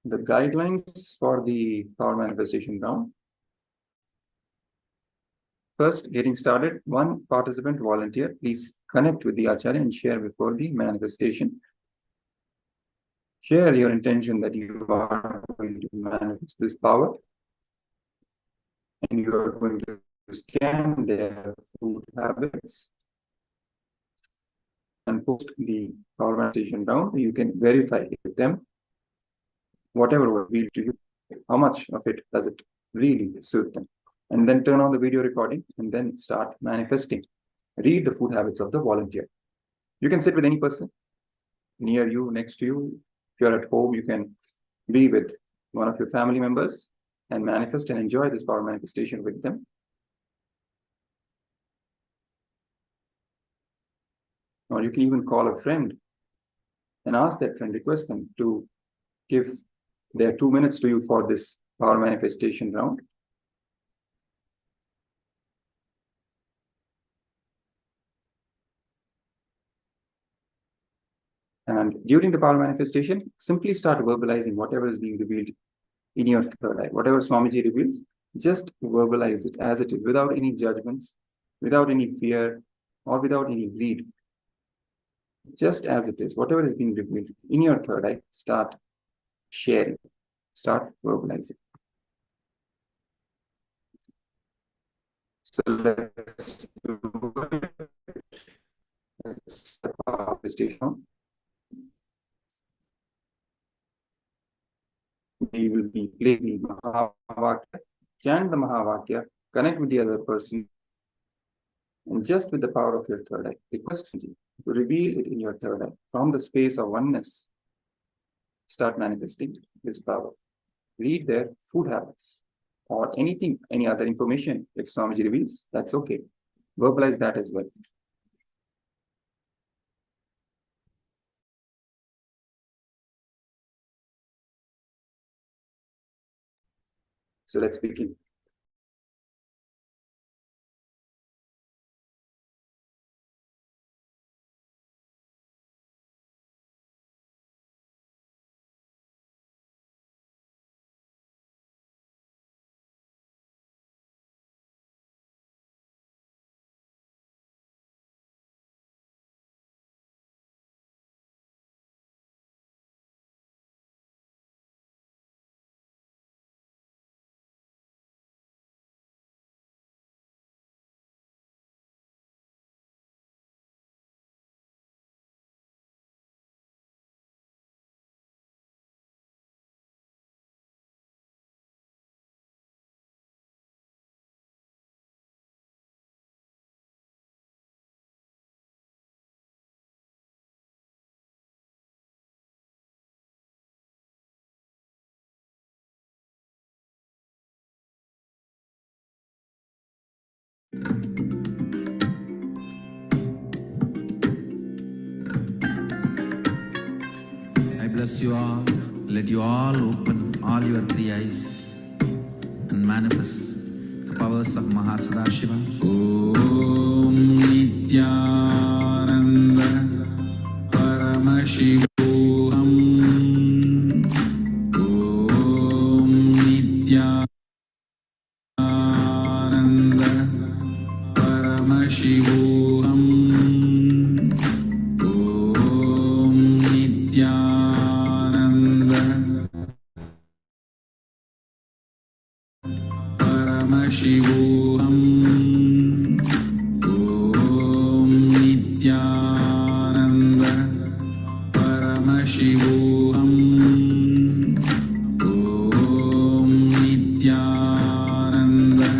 The guidelines for the power manifestation round. First, getting started, one participant volunteer, please connect with the Acharya and share before the manifestation. Share your intention that you are going to manifest this power and you are going to scan their food habits and post the power manifestation down. You can verify with them whatever was revealed to you, how much of it does it really suit them, and then turn on the video recording and then start manifesting. Read the food habits of the volunteer. You can sit with any person near you, next to you. If you're at home, you can be with one of your family members and manifest and enjoy this power manifestation with them. Or you can even call a friend and ask that friend, request them to give their 2 minutes to you for this power manifestation round. And during the power manifestation, simply start verbalizing whatever is being revealed in your third eye. Whatever Swamiji reveals, just verbalize it as it is, without any judgments, without any fear, or without any greed. Just as it is, whatever is being revealed in your third eye, start sharing, start verbalizing. So let's do it. Let's manifestation. We will be playing the Mahavakya, chant the Mahavakya, connect with the other person, and just with the power of your third eye, request you to reveal it in your third eye. From the space of oneness, start manifesting this power. Read their food habits or anything, any other information. If Swamiji reveals, that's okay. Verbalize that as well. So let's begin. I bless you all. Let you all open all your three eyes and manifest the powers of Mahasada Om Nithyananda Paramashivoham. Om Nithyananda Paramashivoham. Om Nithyananda Paramashivoham. Om Nithyananda Paramashivoham. Om Nithyananda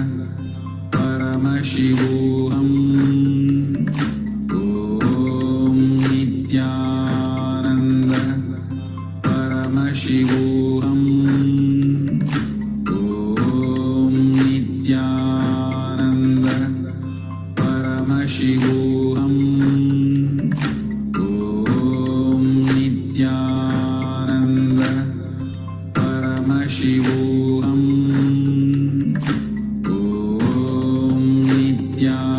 Paramashivoham. Om Nithyananda Paramashivoham. Om Nithyananda Paramashivoham. Om Nithyananda Paramashivoham. Om Nithyananda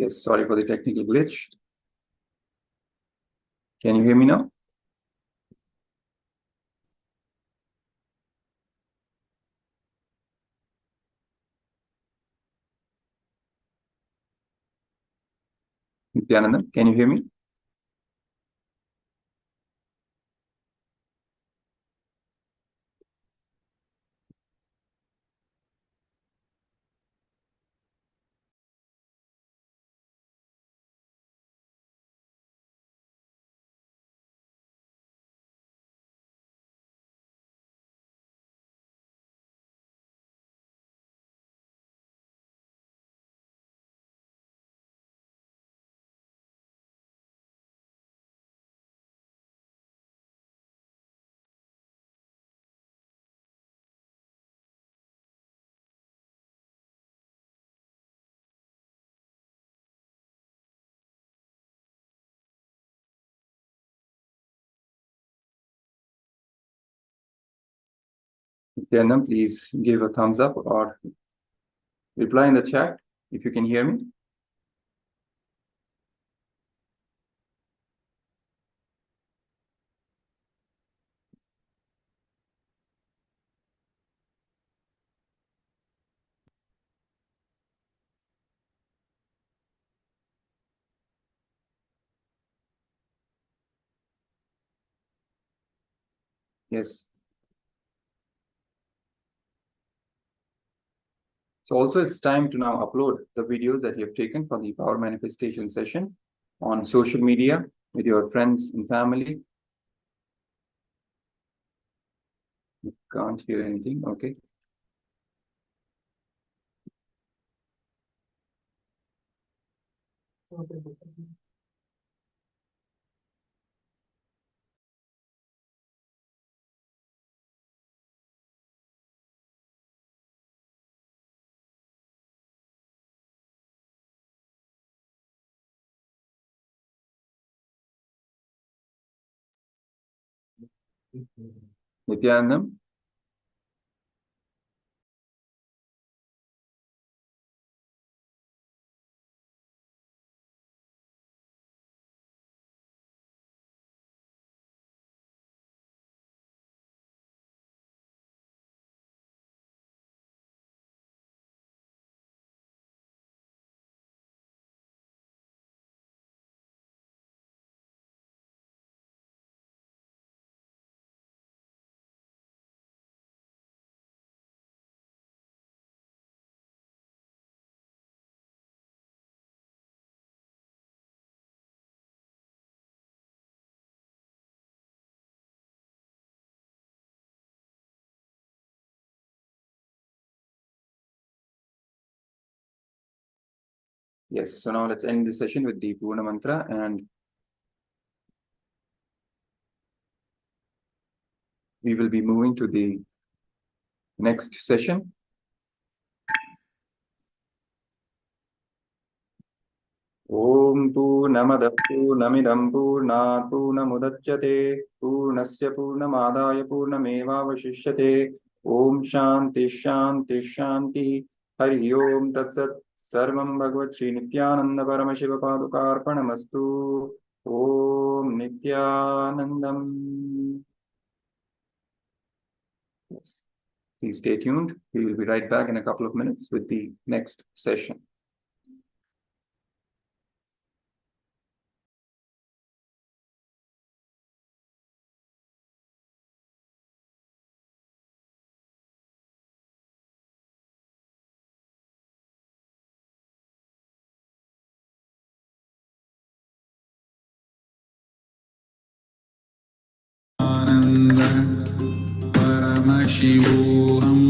Yes, sorry for the technical glitch. Can you hear me now? Nithyananda, can you hear me? Nithyananda, please give a thumbs up or reply in the chat if you can hear me. Yes. So also it's time to now upload the videos that you have taken for the power manifestation session on social media with your friends and family. You can't hear anything, okay. Nithyananda. Yes, so now let's end the session with the Purna Mantra and we will be moving to the next session. Om Purnamada Purnamidam Purnat Purnamudachyate Purnasya Purnamadaya Purnamevavashishyate Om Shanti Shanti Shanti Hari Om Tatsat Sarvam Bhagavad Shri Nithyananda Paramashiva Padukarpanamastu Om Nithyanandam. Yes. Please stay tuned. We will be right back in a couple of minutes with the next session. Paramashivoham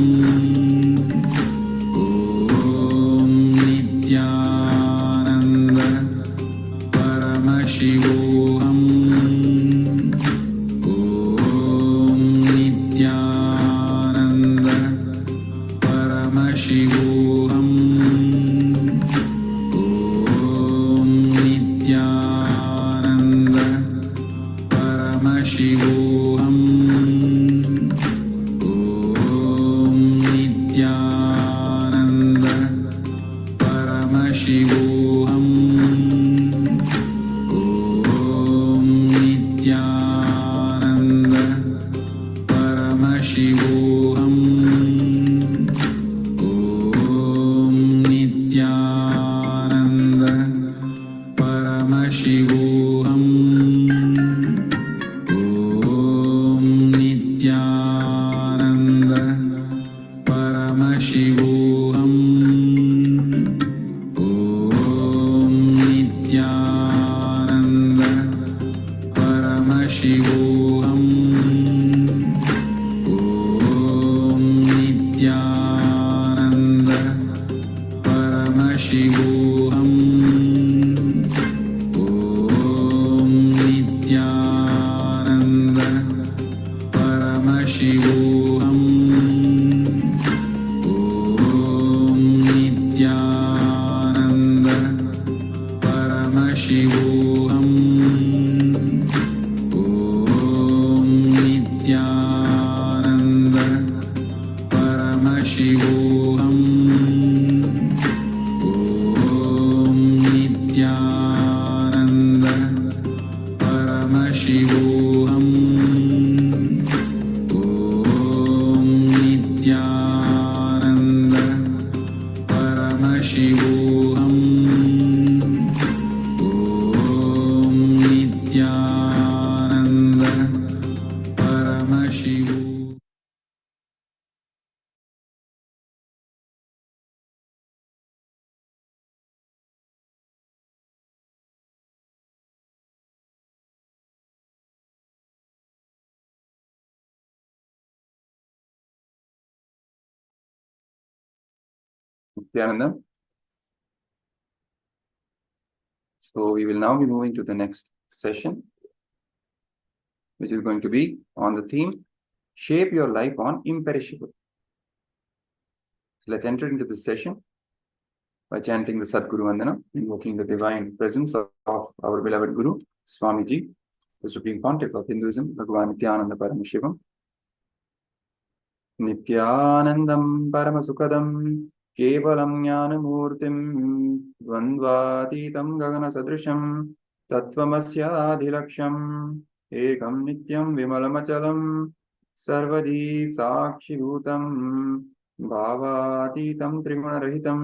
Om Nithyananda Paramashivoham Om Nithyananda Paramashivoham Om Nithyananda Paramashivoham Nithyananda Paramashivoham Om Nithyananda Paramashivoham. Om Nithyananda Paramashivoham. Om Nithyananda Paramashivoham. Om Nithyananda Paramashivoham. Om Nithyananda Paramashivoham. Om Nithyananda Paramashivoham. Om Nithyananda Paramashivoham. Om Nithyananda Paramashivoham. Om Nithyananda Paramashivoham. Nithyananda. So we will now be moving to the next session, which is going to be on the theme, shape your life on imperishable. So let's enter into this session by chanting the Sadguru Vandana, invoking the divine presence of our beloved Guru, Swamiji, the Supreme Pontiff of Hinduism, Bhagavan Nithyananda Paramashivam. Nithyanandam Paramasukadam Kevalam Jnanamurtim Dvandvatitam Gagana Sadrisham Tattvamasya Ekam Nityam Vimalamachalam Sarvadi Sakshibhutam Bhavatitam Trigunarahitam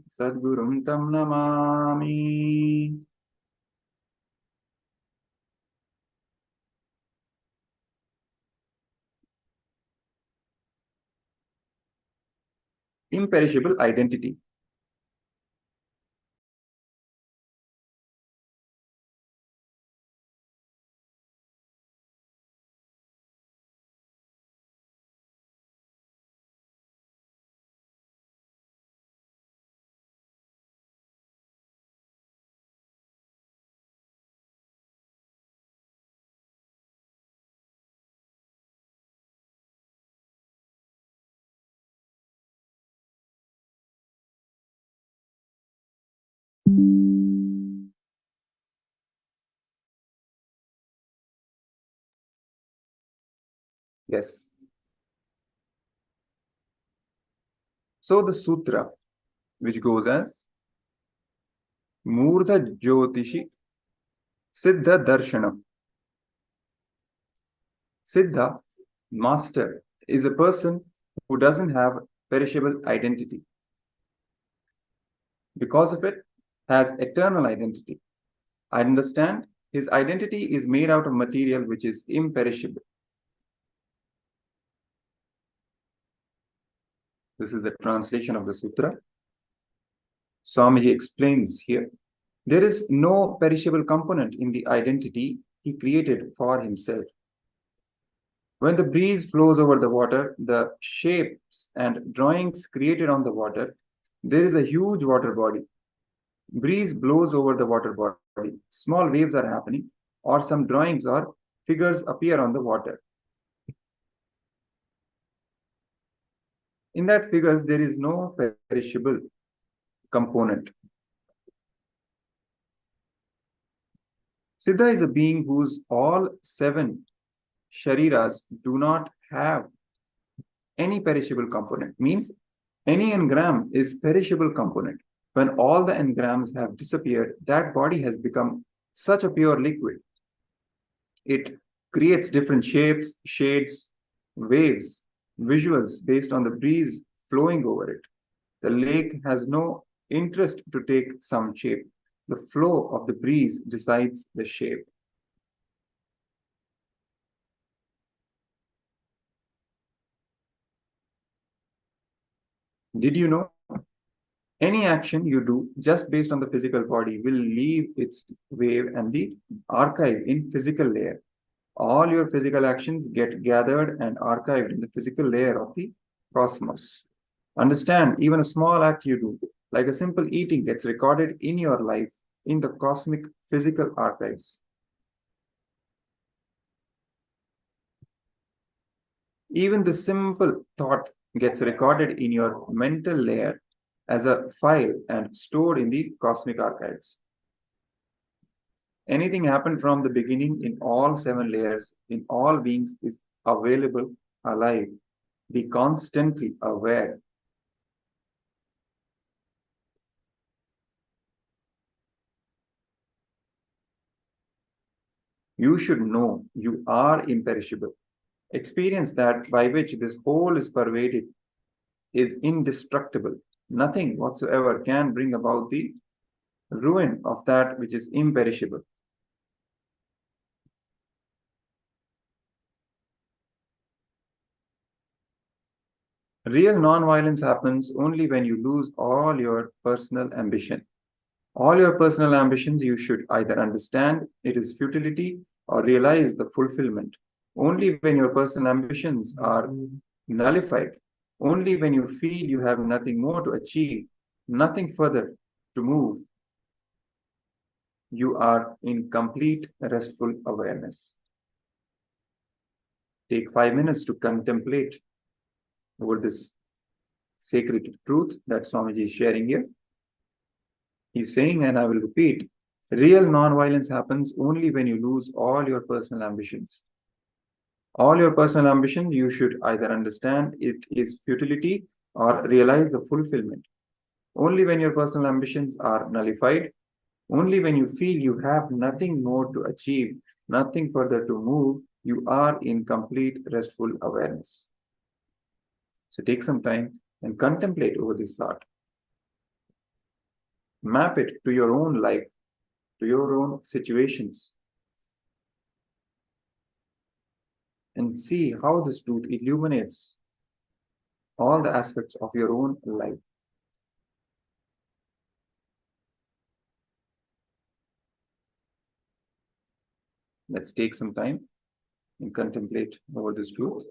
Sadgurum Tam Namami. Imperishable identity. Yes. So the sutra, which goes as Murdha Jyotishi Siddha Darshanam. Siddha, master, is a person who doesn't have perishable identity. Because of it, has eternal identity. I understand his identity is made out of material which is imperishable. This is the translation of the sutra. Swamiji explains here, there is no perishable component in the identity he created for himself. When the breeze flows over the water, the shapes and drawings created on the water, there is a huge water body. Breeze blows over the water body. Small waves are happening, or some drawings or figures appear on the water. In that figures, there is no perishable component. Siddha is a being whose all 7 shariras do not have any perishable component. Means any engram is perishable component. When all the engrams have disappeared, that body has become such a pure liquid. It creates different shapes, shades, waves, visuals based on the breeze flowing over it. The lake has no interest to take some shape. The flow of the breeze decides the shape. Did you know? Any action you do just based on the physical body will leave its wave and the archive in physical layer. All your physical actions get gathered and archived in the physical layer of the cosmos. Understand, even a small act you do, like a simple eating, gets recorded in your life in the cosmic physical archives. Even the simple thought gets recorded in your mental layer as a file and stored in the cosmic archives. Anything happened from the beginning in all 7 layers, in all beings, is available, alive. Be constantly aware. You should know you are imperishable. Experience that by which this whole is pervaded is indestructible. Nothing whatsoever can bring about the ruin of that which is imperishable. Real non-violence happens only when you lose all your personal ambition. All your personal ambitions, you should either understand it is futility or realize the fulfillment. Only when your personal ambitions are nullified, only when you feel you have nothing more to achieve, nothing further to move, you are in complete restful awareness. Take 5 minutes to contemplate over this sacred truth that Swamiji is sharing here. He's saying, and I will repeat, real non-violence happens only when you lose all your personal ambitions. All your personal ambitions, you should either understand it is futility or realize the fulfillment. Only when your personal ambitions are nullified, only when you feel you have nothing more to achieve, nothing further to move, you are in complete restful awareness. So take some time and contemplate over this thought. Map it to your own life, to your own situations, and see how this truth illuminates all the aspects of your own life. Let's take some time and contemplate over this truth.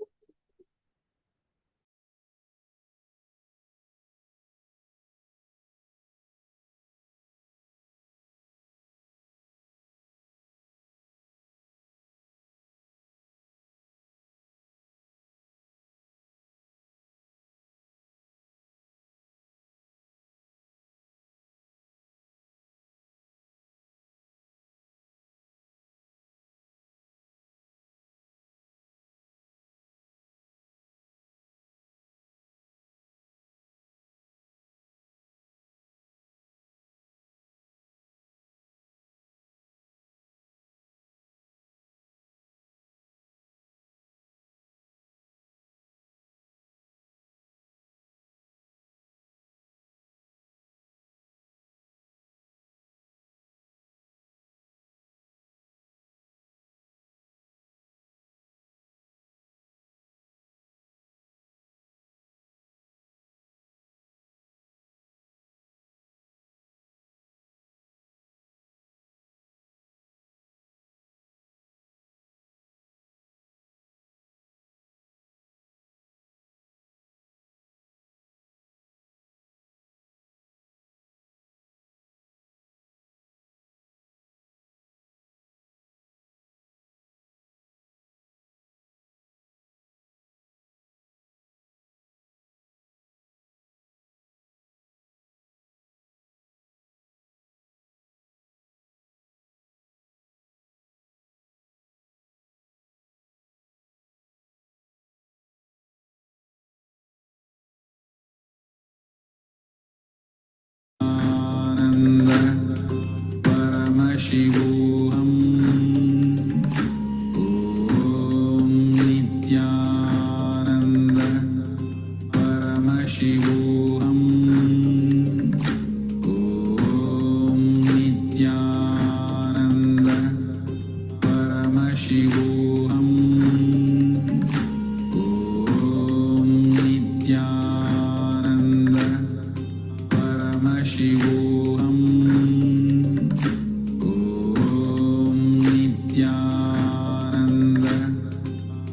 Nithyananda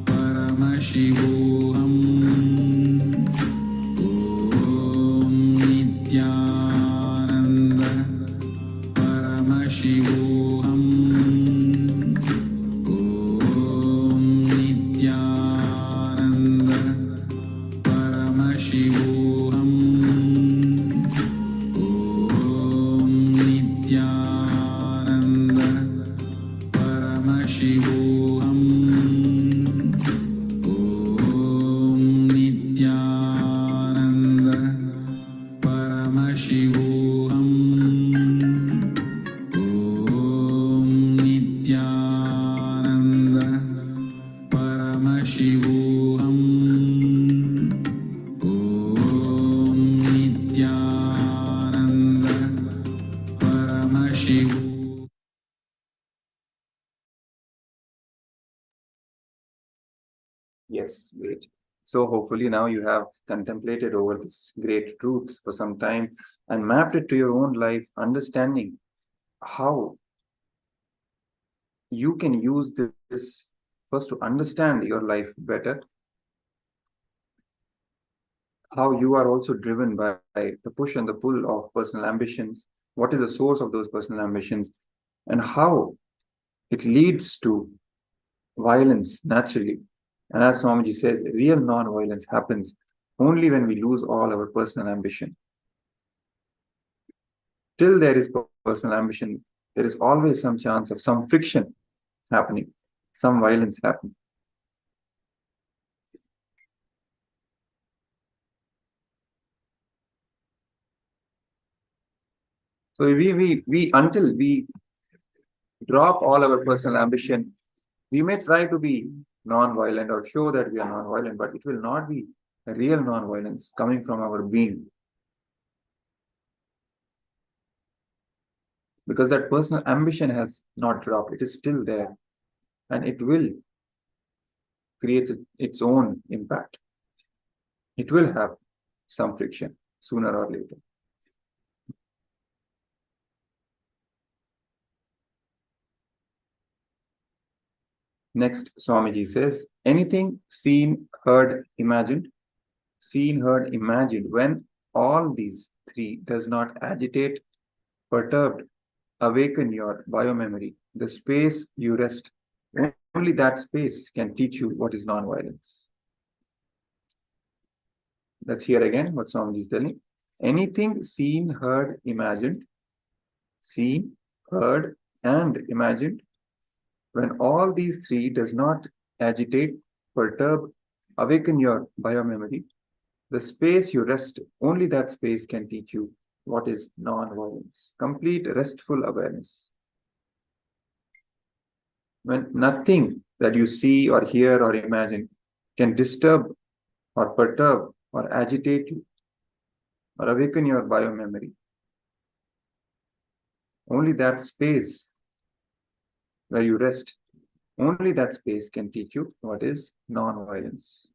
Paramashivoham Om Nithyananda Paramashivoham Om Nithyananda Paramashivoham Om Nithyananda Paramashivoham Om Nithyananda Paramashivoham Om Nithyananda Paramashivoham Om Nithyananda Paramashivoham. Yes, great. So hopefully now you have contemplated over this great truth for some time and mapped it to your own life, understanding how you can use this first to understand your life better, how you are also driven by the push and the pull of personal ambitions, what is the source of those personal ambitions, and how it leads to violence naturally. And as Swamiji says, real non-violence happens only when we lose all our personal ambition. Till there is personal ambition, there is always some chance of some friction happening, some violence happening. So we until we drop all our personal ambition, we may try to be non-violent or show that we are non-violent, but it will not be a real non-violence coming from our being. Because that personal ambition has not dropped, it is still there, and it will create its own impact. It will have some friction sooner or later. Next, Swamiji says, anything seen, heard, imagined, when all these three does not agitate, perturb, awaken your biomemory, the space you rest, only that space can teach you what is non-violence. Let's hear again what Swamiji is telling. Anything seen, heard, imagined, and imagined, when all these three does not agitate, perturb, awaken your biomemory, the space you rest, only that space can teach you what is non-violence. Complete restful awareness. When nothing that you see or hear or imagine can disturb or perturb or agitate you or awaken your biomemory, only that space where you rest, only that space can teach you what is non-violence.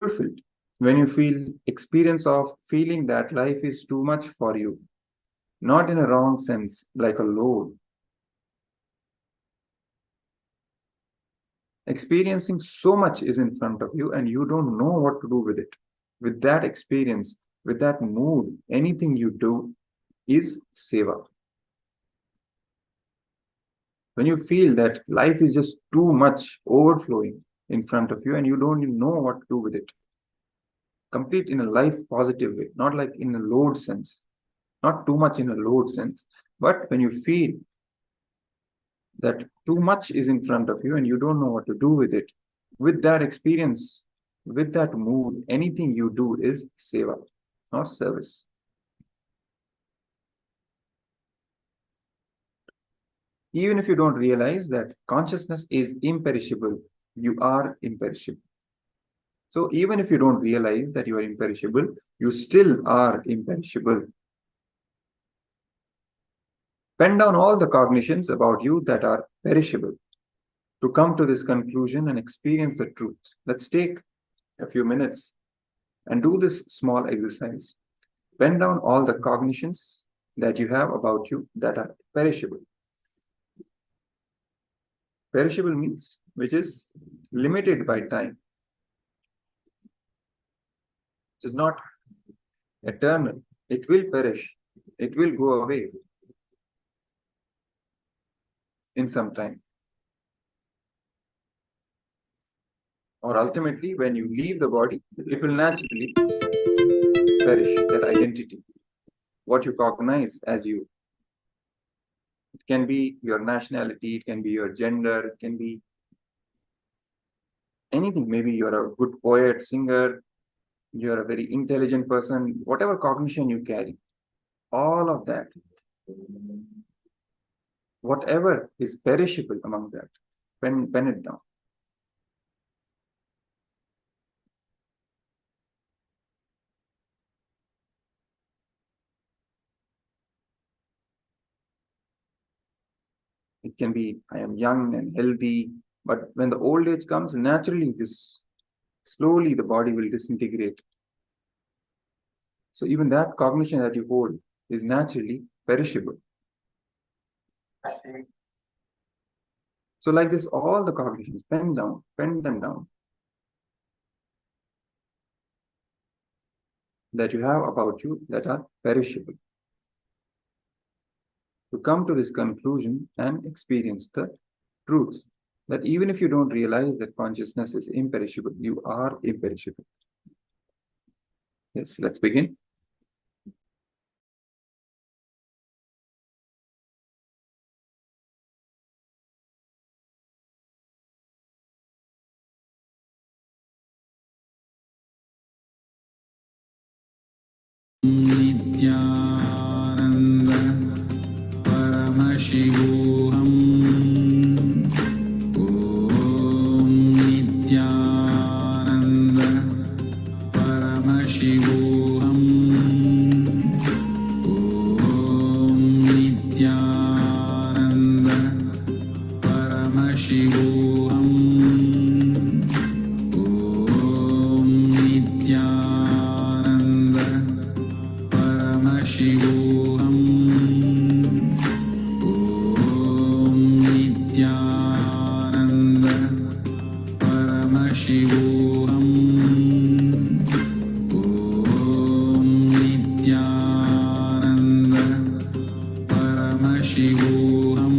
Fulfilled when you feel experience of feeling that life is too much for you, not in a wrong sense, like a load. Experiencing so much is in front of you and you don't know what to do with it. With that experience, with that mood, anything you do is seva. When you feel that life is just too much overflowing in front of you and you don't even know what to do with it. Complete in a life positive way, not like in a load sense, not too much in a load sense, but when you feel that too much is in front of you and you don't know what to do with it, with that experience, with that mood, anything you do is seva or service. Even if you don't realize that consciousness is imperishable, you are imperishable. So even if you don't realize that you are imperishable, you still are imperishable. Pen down all the cognitions about you that are perishable to come to this conclusion and experience the truth. Let's take a few minutes and do this small exercise. Pen down all the cognitions that you have about you that are perishable. Perishable means which is limited by time. It is not eternal. It will perish. It will go away in some time. Or ultimately, when you leave the body, it will naturally perish, that identity, what you cognize as you. It can be your nationality, it can be your gender, it can be anything. Maybe you're a good poet, singer, you're a very intelligent person, whatever cognition you carry, all of that, whatever is perishable among that, pen it down. It can be, I am young and healthy, but when the old age comes, naturally slowly the body will disintegrate. So even that cognition that you hold is naturally perishable. So like this, all the cognitions, pen them down, that you have about you that are perishable. To come to this conclusion and experience the truth that even if you don't realize that consciousness is imperishable, you are imperishable. Yes, let's begin. Nithyananda Paramashivoham Om Nithyananda Paramashivoham Om Nithyananda Paramashivoham Om Nithyananda Paramashivoham Om Nithyananda Paramashivoham Om Nithyananda Paramashivoham Om Nithyananda Paramashivoham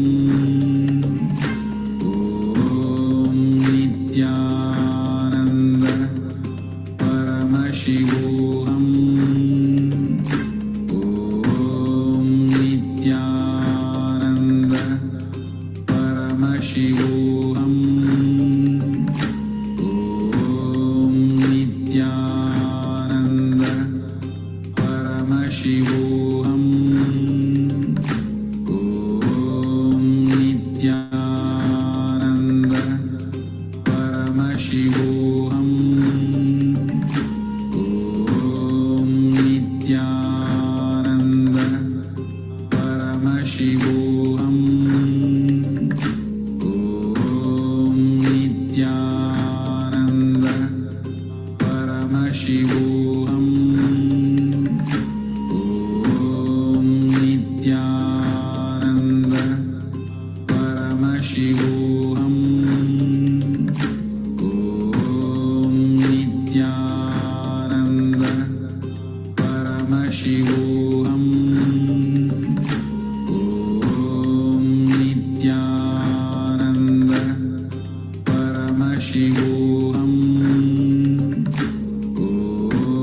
Om Nithyananda Paramashivoham Om Nithyananda Paramashivoham Om Nithyananda Paramashivoham Om Nithyananda Paramashivoham Om Nithyananda Paramashivoham Om Nithyananda Paramashivoham Om Nithyananda Paramashivoham Om Nithyananda Paramashivoham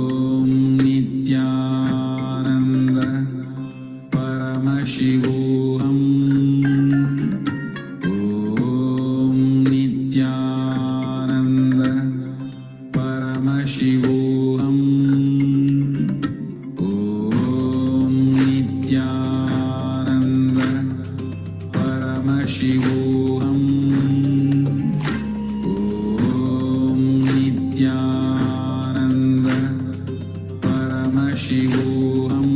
Om Nithyananda Paramashivoham Om Nithyananda Paramashivoham Om Nithyananda Paramashivoham Om Nithyananda Paramashivoham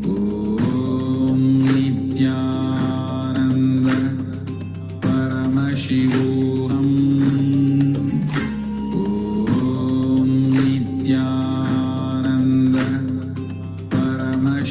Om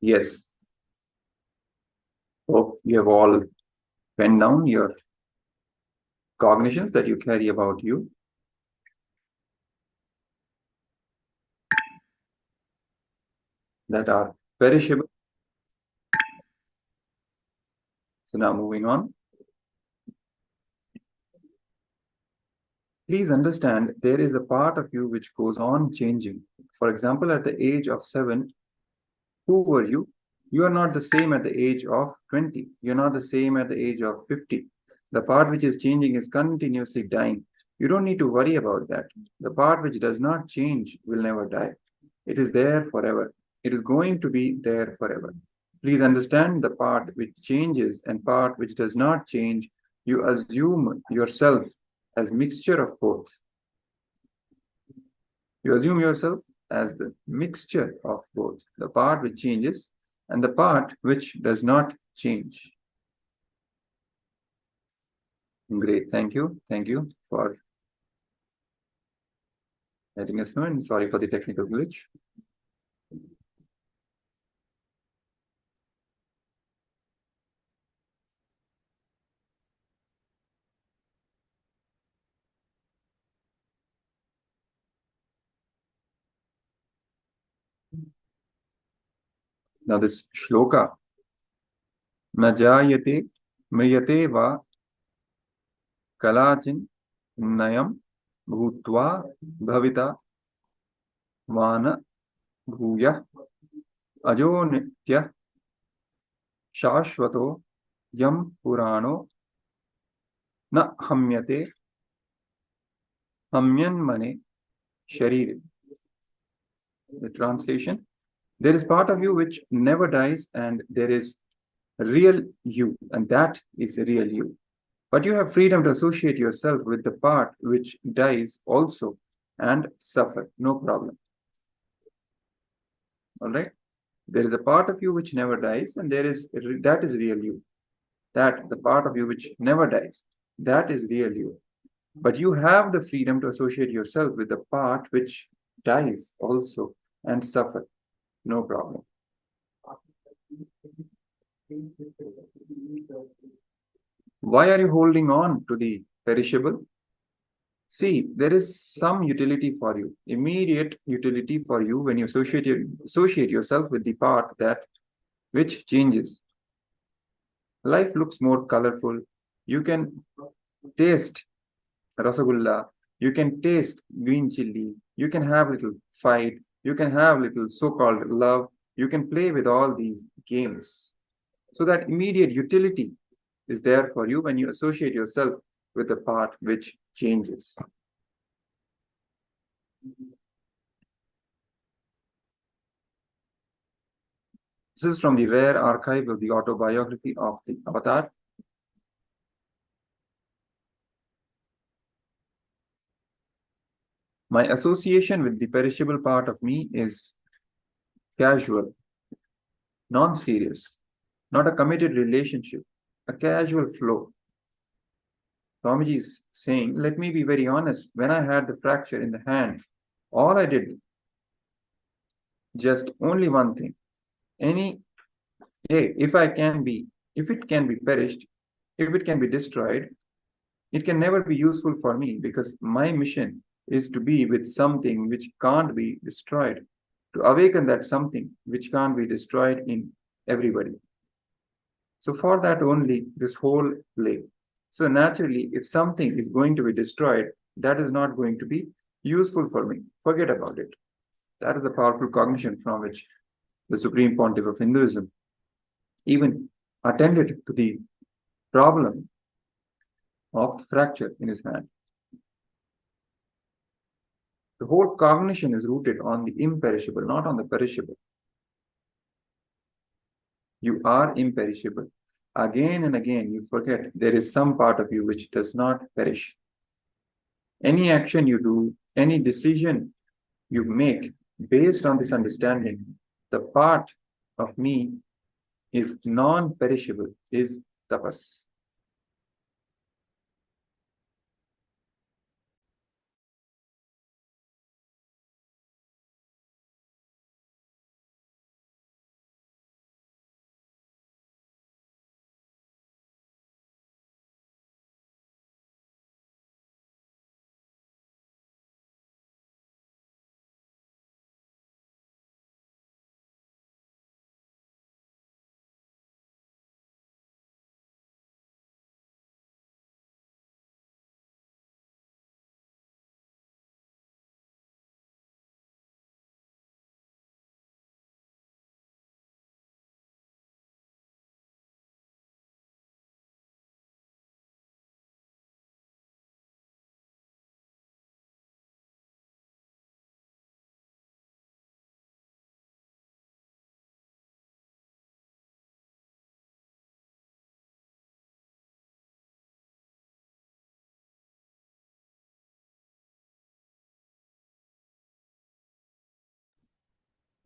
Yes. Hope you have all penned down your cognitions that you carry about you. That are perishable. So now moving on. Please understand there is a part of you which goes on changing. For example, at the age of 7, who were you? You are not the same at the age of 20. You're not the same at the age of 50. The part which is changing is continuously dying. You don't need to worry about that. The part which does not change will never die. It is there forever. It is going to be there forever. Please understand the part which changes and part which does not change. You assume yourself as mixture of both. You assume yourself as the mixture of both, the part which changes and the part which does not change. Great, thank you. Thank you for letting us know, and sorry for the technical glitch. Now this shloka, na jayate mriyate va kalachin nayam bhutva bhavita vana bhuya ajo nitya shashvato yam purano na hamyate hamyan mane sharire. The translation: there is part of you which never dies, and there is real you, and that is real you. But you have freedom to associate yourself with the part which dies also and suffer, no problem. All right? There is a part of you which never dies, and that is real you. That the part of you which never dies, that is real you. But you have the freedom to associate yourself with the part which dies also and suffer, no problem. Why are you holding on to the perishable? See, there is some utility for you, immediate utility for you when you associate yourself with the part that which changes. Life looks more colorful. You can taste rasagulla, you can taste green chili, you can have little fight, you can have little so-called love, you can play with all these games. So that immediate utility is there for you when you associate yourself with the part which changes. This is from the rare archive of the autobiography of the Avatar. My association with the perishable part of me is casual, non-serious, not a committed relationship, a casual flow. Swamiji is saying, let me be very honest, when I had the fracture in the hand, all I did, just only one thing. If it can be perished, if it can be destroyed, it can never be useful for me, because my mission is to be with something which can't be destroyed, to awaken that something which can't be destroyed in everybody. So for that only this whole play. So naturally, if something is going to be destroyed, that is not going to be useful for me. Forget about it. That is the powerful cognition from which the Supreme Pontiff of Hinduism even attended to the problem of the fracture in his hand. The whole cognition is rooted on the imperishable, not on the perishable. You are imperishable. Again and again, you forget there is some part of you which does not perish. Any action you do, any decision you make based on this understanding, the part of me is non-perishable, is tapas.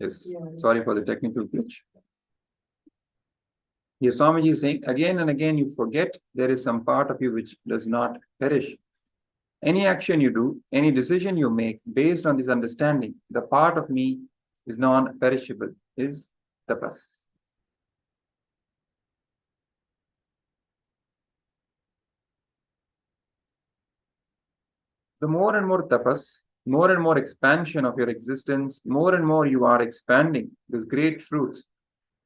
Yes, sorry for the technical glitch. Here Swamiji is saying, again and again you forget there is some part of you which does not perish. Any action you do, any decision you make based on this understanding, the part of me is non-perishable, is tapas. The more and more tapas, more and more expansion of your existence, more and more you are expanding this great truth.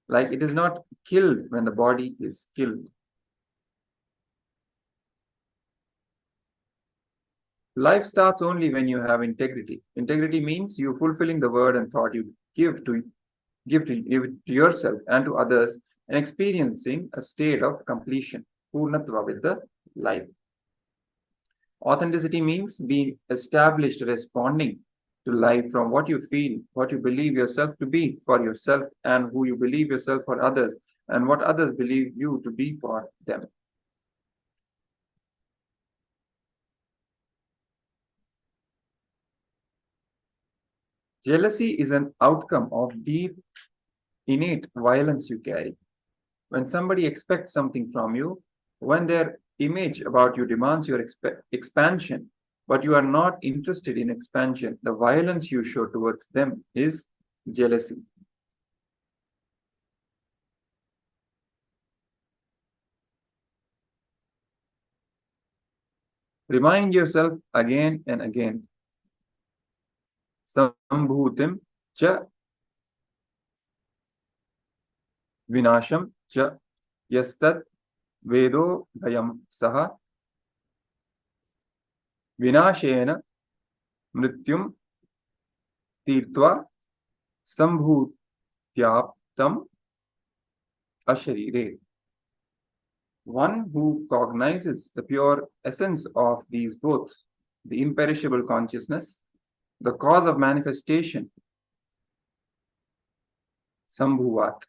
Like it is not killed when the body is killed. Life starts only when you have integrity. Integrity means you fulfilling the word and thought you give to yourself and to others and experiencing a state of completion, purnatva with the life. Authenticity means being established, responding to life from what you feel, what you believe yourself to be for yourself, and who you believe yourself for others, and what others believe you to be for them. Jealousy is an outcome of deep, innate violence you carry. When somebody expects something from you, when their image about you demands your expansion, but you are not interested in expansion, the violence you show towards them is jealousy. Remind yourself again and again. Sambhutim cha vinasham cha yastad vedo bhayam saha vinashena mrityum tirtva sambhutyaptam asharire. One who cognizes the pure essence of these both, the imperishable consciousness, the cause of manifestation, sambhuvat,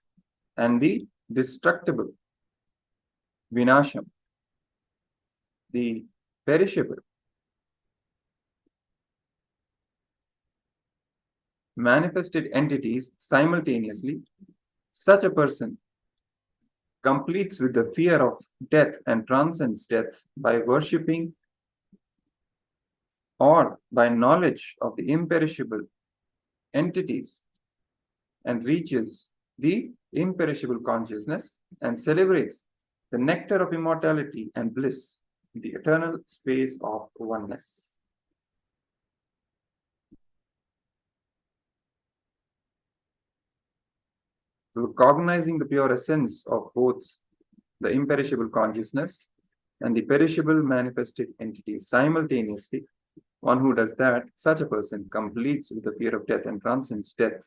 and the destructible, vinasham, the perishable, manifested entities simultaneously, such a person completes with the fear of death and transcends death by worshipping or by knowledge of the imperishable entities and reaches the imperishable consciousness and celebrates the nectar of immortality and bliss, the eternal space of oneness. So cognizing the pure essence of both the imperishable consciousness and the perishable manifested entities simultaneously, one who does that, such a person completes with the fear of death and transcends death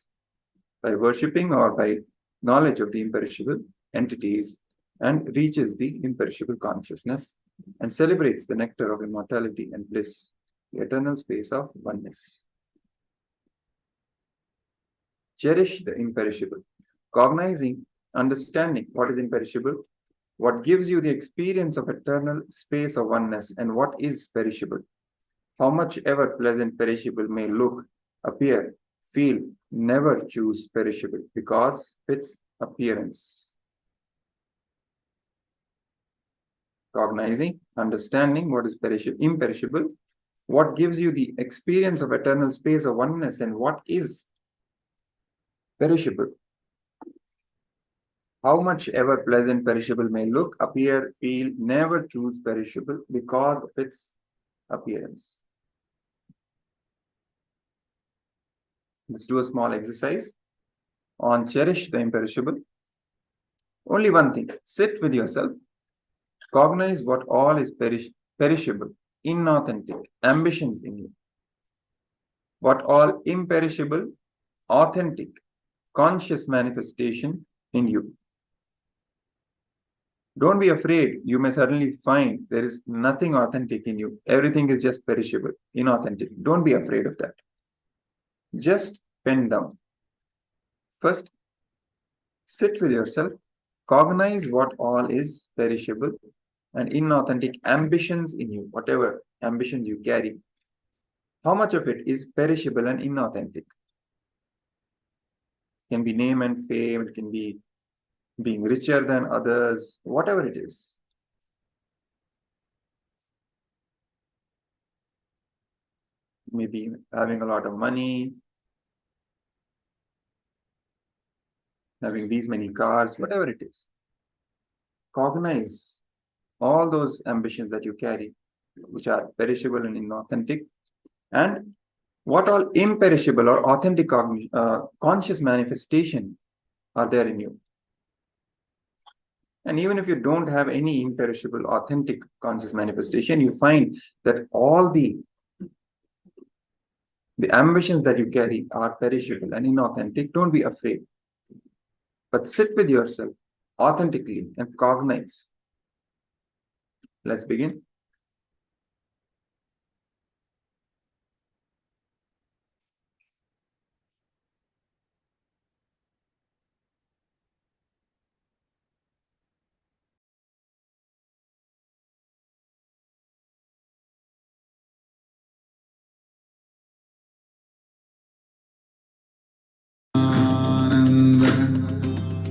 by worshipping or by knowledge of the imperishable entities and reaches the imperishable consciousness and celebrates the nectar of immortality and bliss, the eternal space of oneness. Cherish the imperishable. Cognizing, understanding what is imperishable, what gives you the experience of eternal space of oneness, and what is perishable. How much ever pleasant perishable may look, appear, feel, never choose perishable because its appearance. Cognizing, understanding what is imperishable, what gives you the experience of eternal space of oneness, and what is perishable. How much ever pleasant perishable may look, appear, feel, never choose perishable because of its appearance. Let's do a small exercise on cherish the imperishable. Only one thing, sit with yourself, cognize what all is perishable, inauthentic, ambitions in you. What all imperishable, authentic, conscious manifestation in you. Don't be afraid. You may suddenly find there is nothing authentic in you. Everything is just perishable, inauthentic. Don't be afraid of that. Just pen down. First, sit with yourself. Cognize what all is perishable and inauthentic ambitions in you, whatever ambitions you carry. How much of it is perishable and inauthentic? can be name and fame, it can be being richer than others, whatever it is. Maybe having a lot of money, having these many cars, whatever it is. Cognize all those ambitions that you carry, which are perishable and inauthentic, and what all imperishable or authentic conscious manifestation are there in you. And even if you don't have any imperishable, authentic conscious manifestation, you find that all the ambitions that you carry are perishable and inauthentic. Don't be afraid, but sit with yourself authentically and cognize. Let's begin.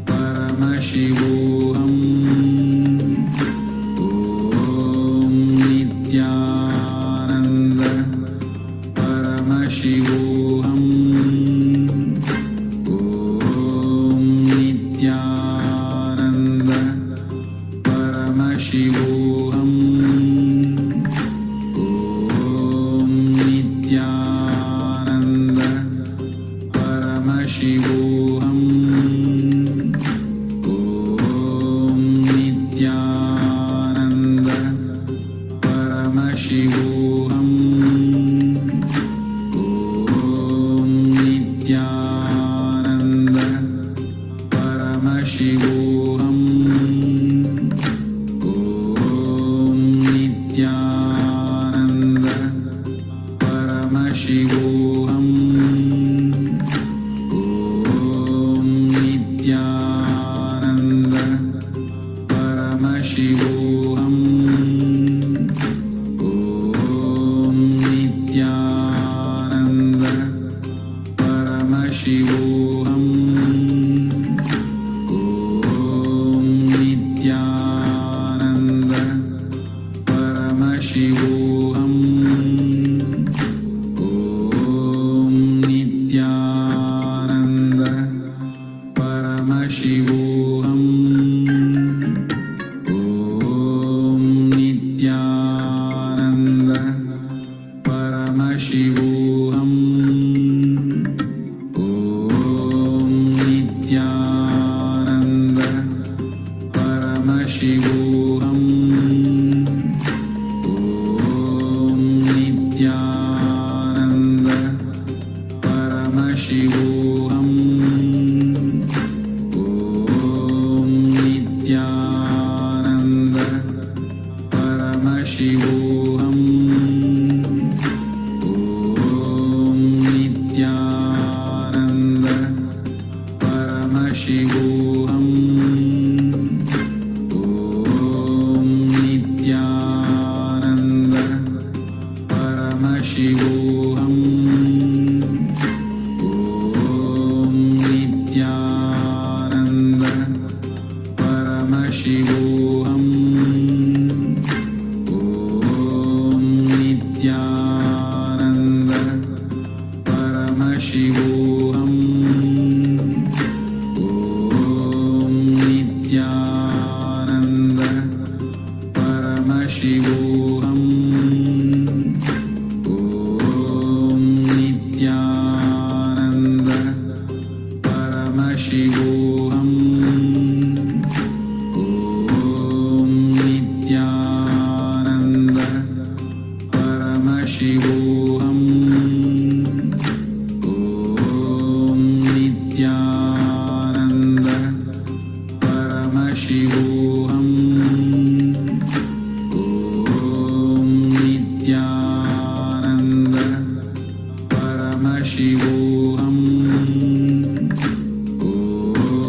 Paramashivoham Om Nithyananda Paramashivoham Om Nithyananda Paramashivoham Om Nithyananda Paramashivoham Paramashivoham Om Nithyananda Paramashivoham Om Nithyananda Paramashivoham Om Nithyananda Paramashivoham Nithyananda Paramashivoham Om Nithyananda Paramashivoham Om Nithyananda Paramashivoham Om Nithyananda Paramashivoham Om Nithyananda Paramashivoham Om Nithyananda Paramashivoham Om Nithyananda Paramashivoham Om Nithyananda Paramashivoham Om Nithyananda Paramashivoham Om Nithyananda Paramashivoham Om Nithyananda Paramashivoham Om Nithyananda Paramashivoham Om Nithyananda Paramashivoham Om Nithyananda Paramashivoham Om Nithyananda Paramashivoham Om Nithyananda Paramashivoham Om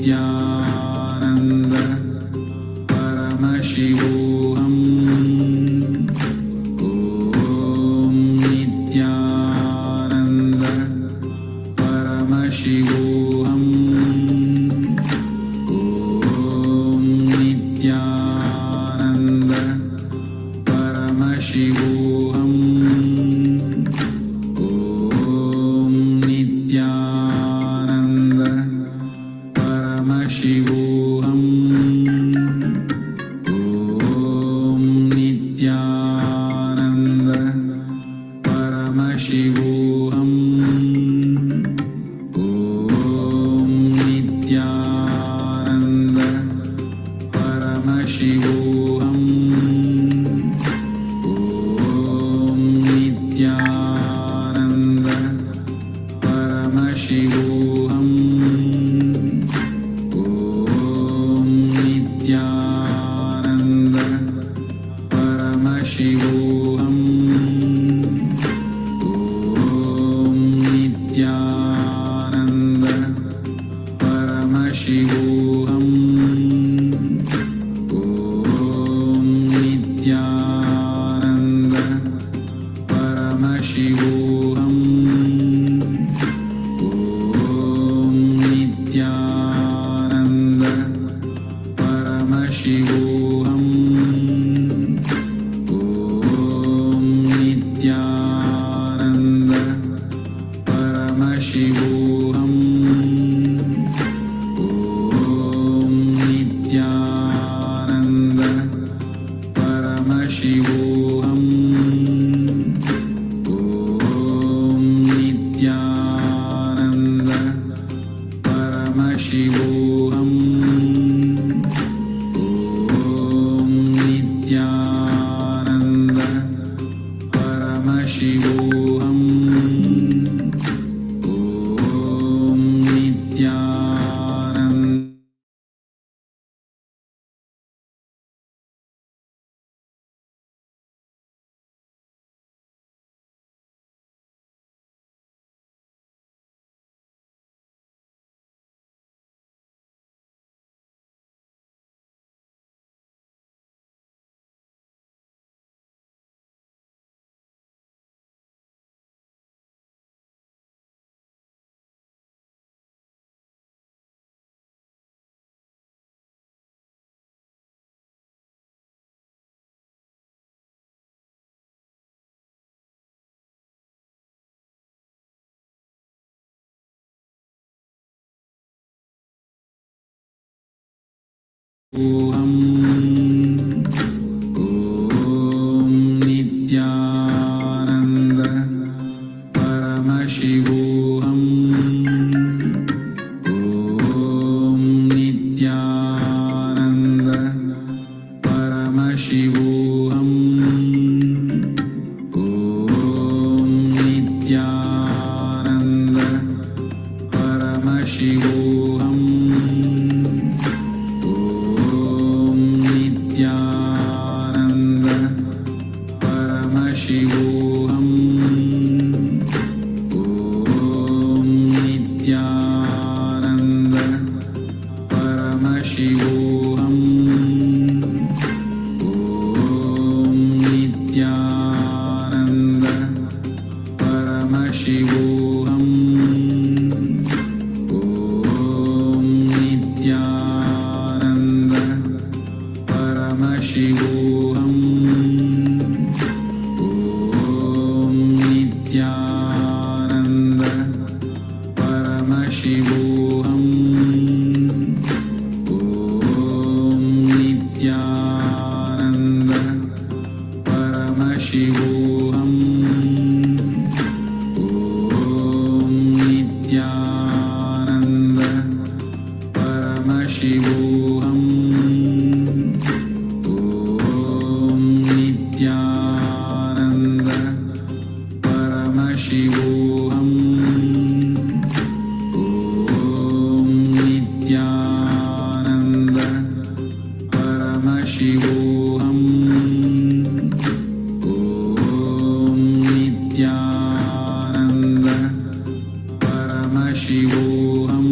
Nithyananda Paramashivoham Om Nithyananda Paramashivoham Om Nithyananda Paramashivoham Om Nithyananda Paramashivoham Om Nithyananda Paramashivoham Om Nithyananda Paramashivoham Om Nithyananda Paramashivoham Om Nithyananda Paramashivoham Om Nithyananda Paramashivoham Om Nithyananda Paramashivoham Om Nithyananda Paramashivoham Om Nithyananda Paramashivoham Om Nithyananda Paramashivoham Om Nithyananda Paramashivoham Om Nithyananda Paramashivoham Om Nithyananda Om Nithyananda Paramashivoham Om Nithyananda Paramashivoham Om Nithyananda Paramashivoham Om Nithyananda Paramashivoham Om Nithyananda Paramashivoham Om Nithyananda Paramashivoham Om Nithyananda Paramashivoham Om Nithyananda Paramashivoham Om Nithyananda Paramashivoham Om Nithyananda Paramashivoham Om Nithyananda Paramashivoham Om Nithyananda Paramashivoham Om Nithyananda Paramashivoham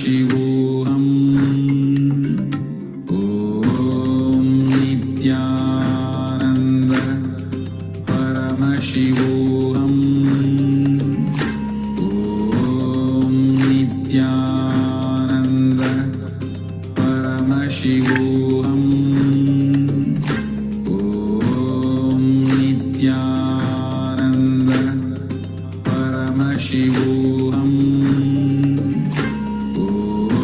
Paramashivoham. Om Nithyananda. Paramashivoham. Om Nithyananda. Paramashivoham. Om Nithyananda. Paramashivoham.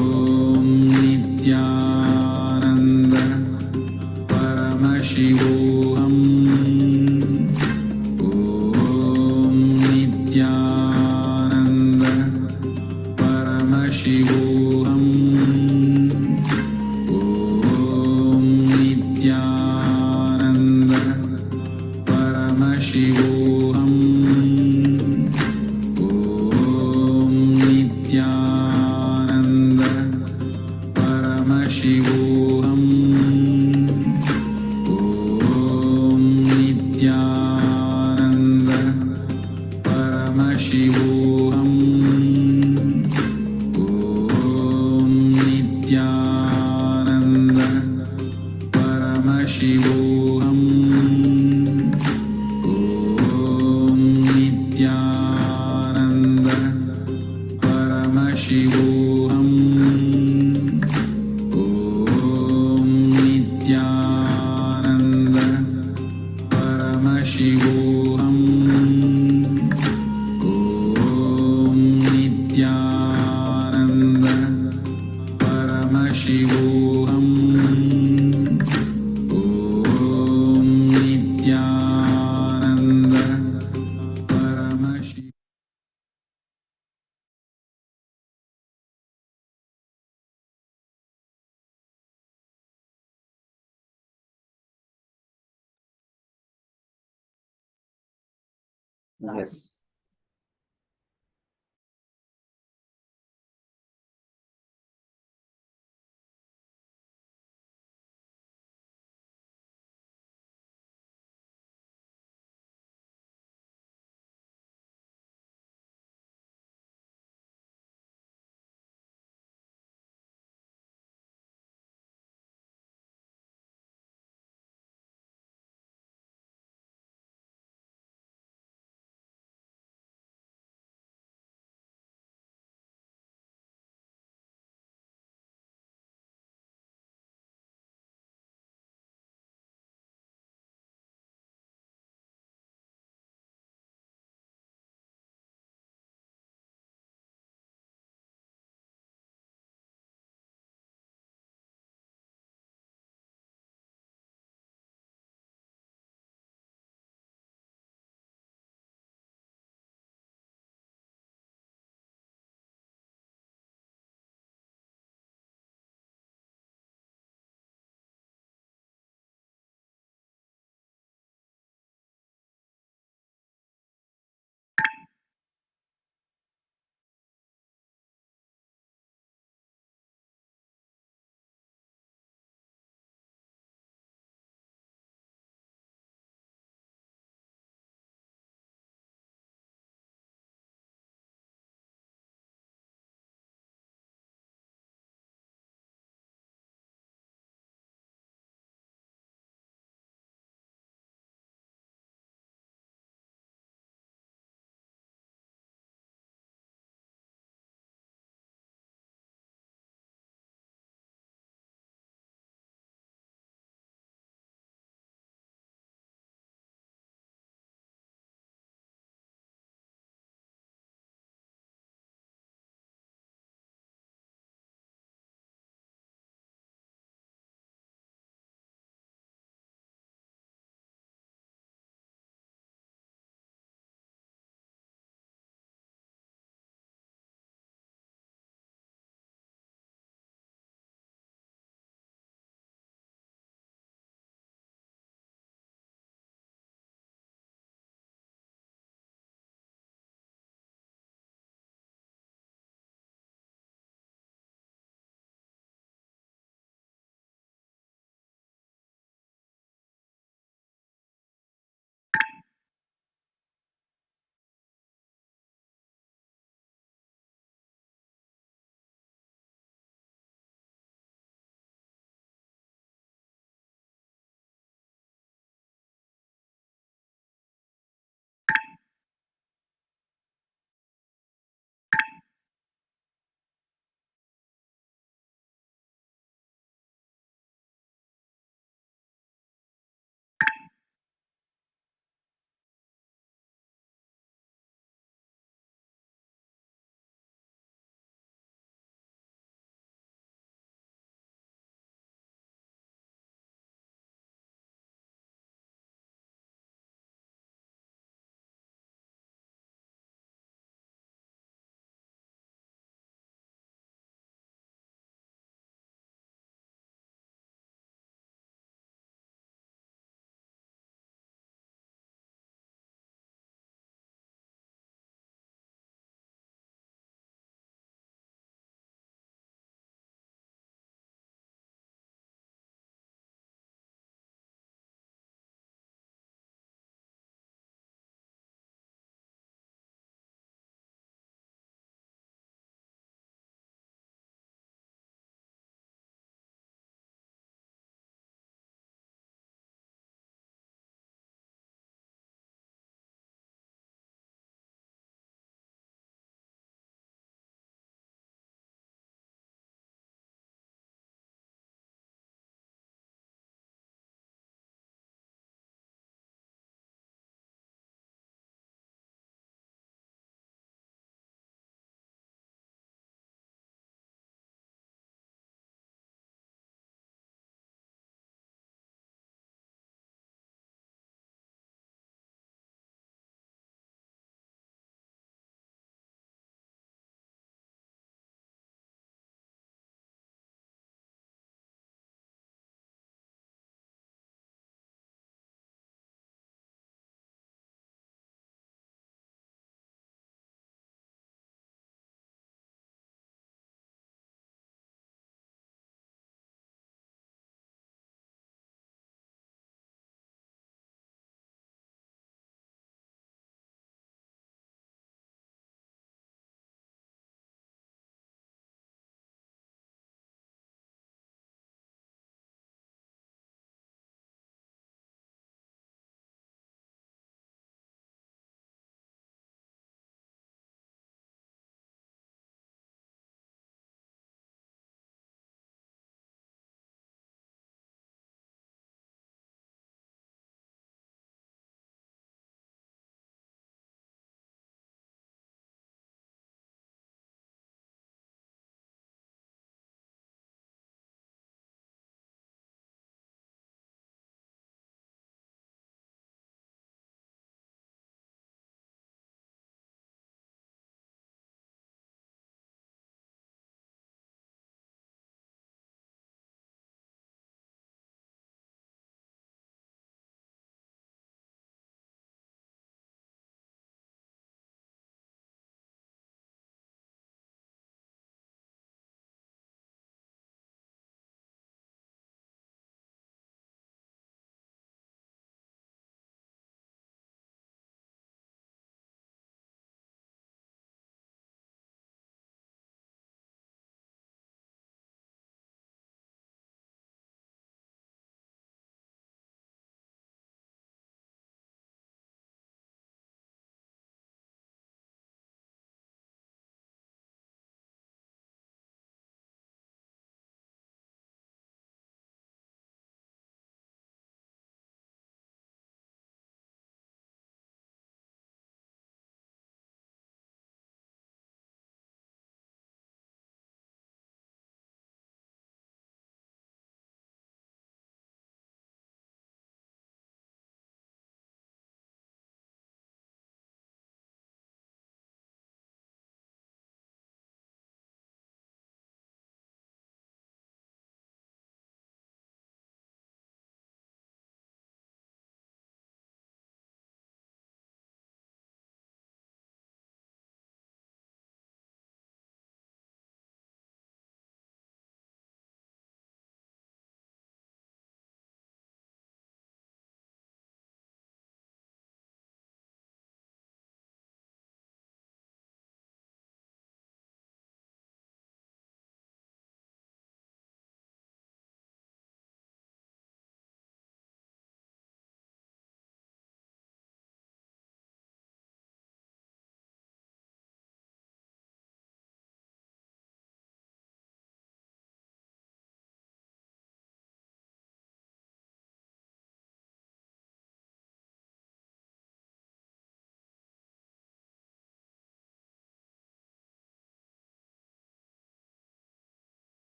Om Nithyananda. Paramashivoham. Om Nithyananda. Paramashivoham. Om Nithyananda. Paramashivoham. Om Nithyananda. Paramashivoham. Om Nithyananda. Paramashivoham. Om Nithyananda. Paramashivoham. Om Nithyananda. Paramashivoham. Om Nithyananda. Paramashivoham. Om Nithyananda. Paramashivoham. Om Nithyananda. Paramashi. Yes.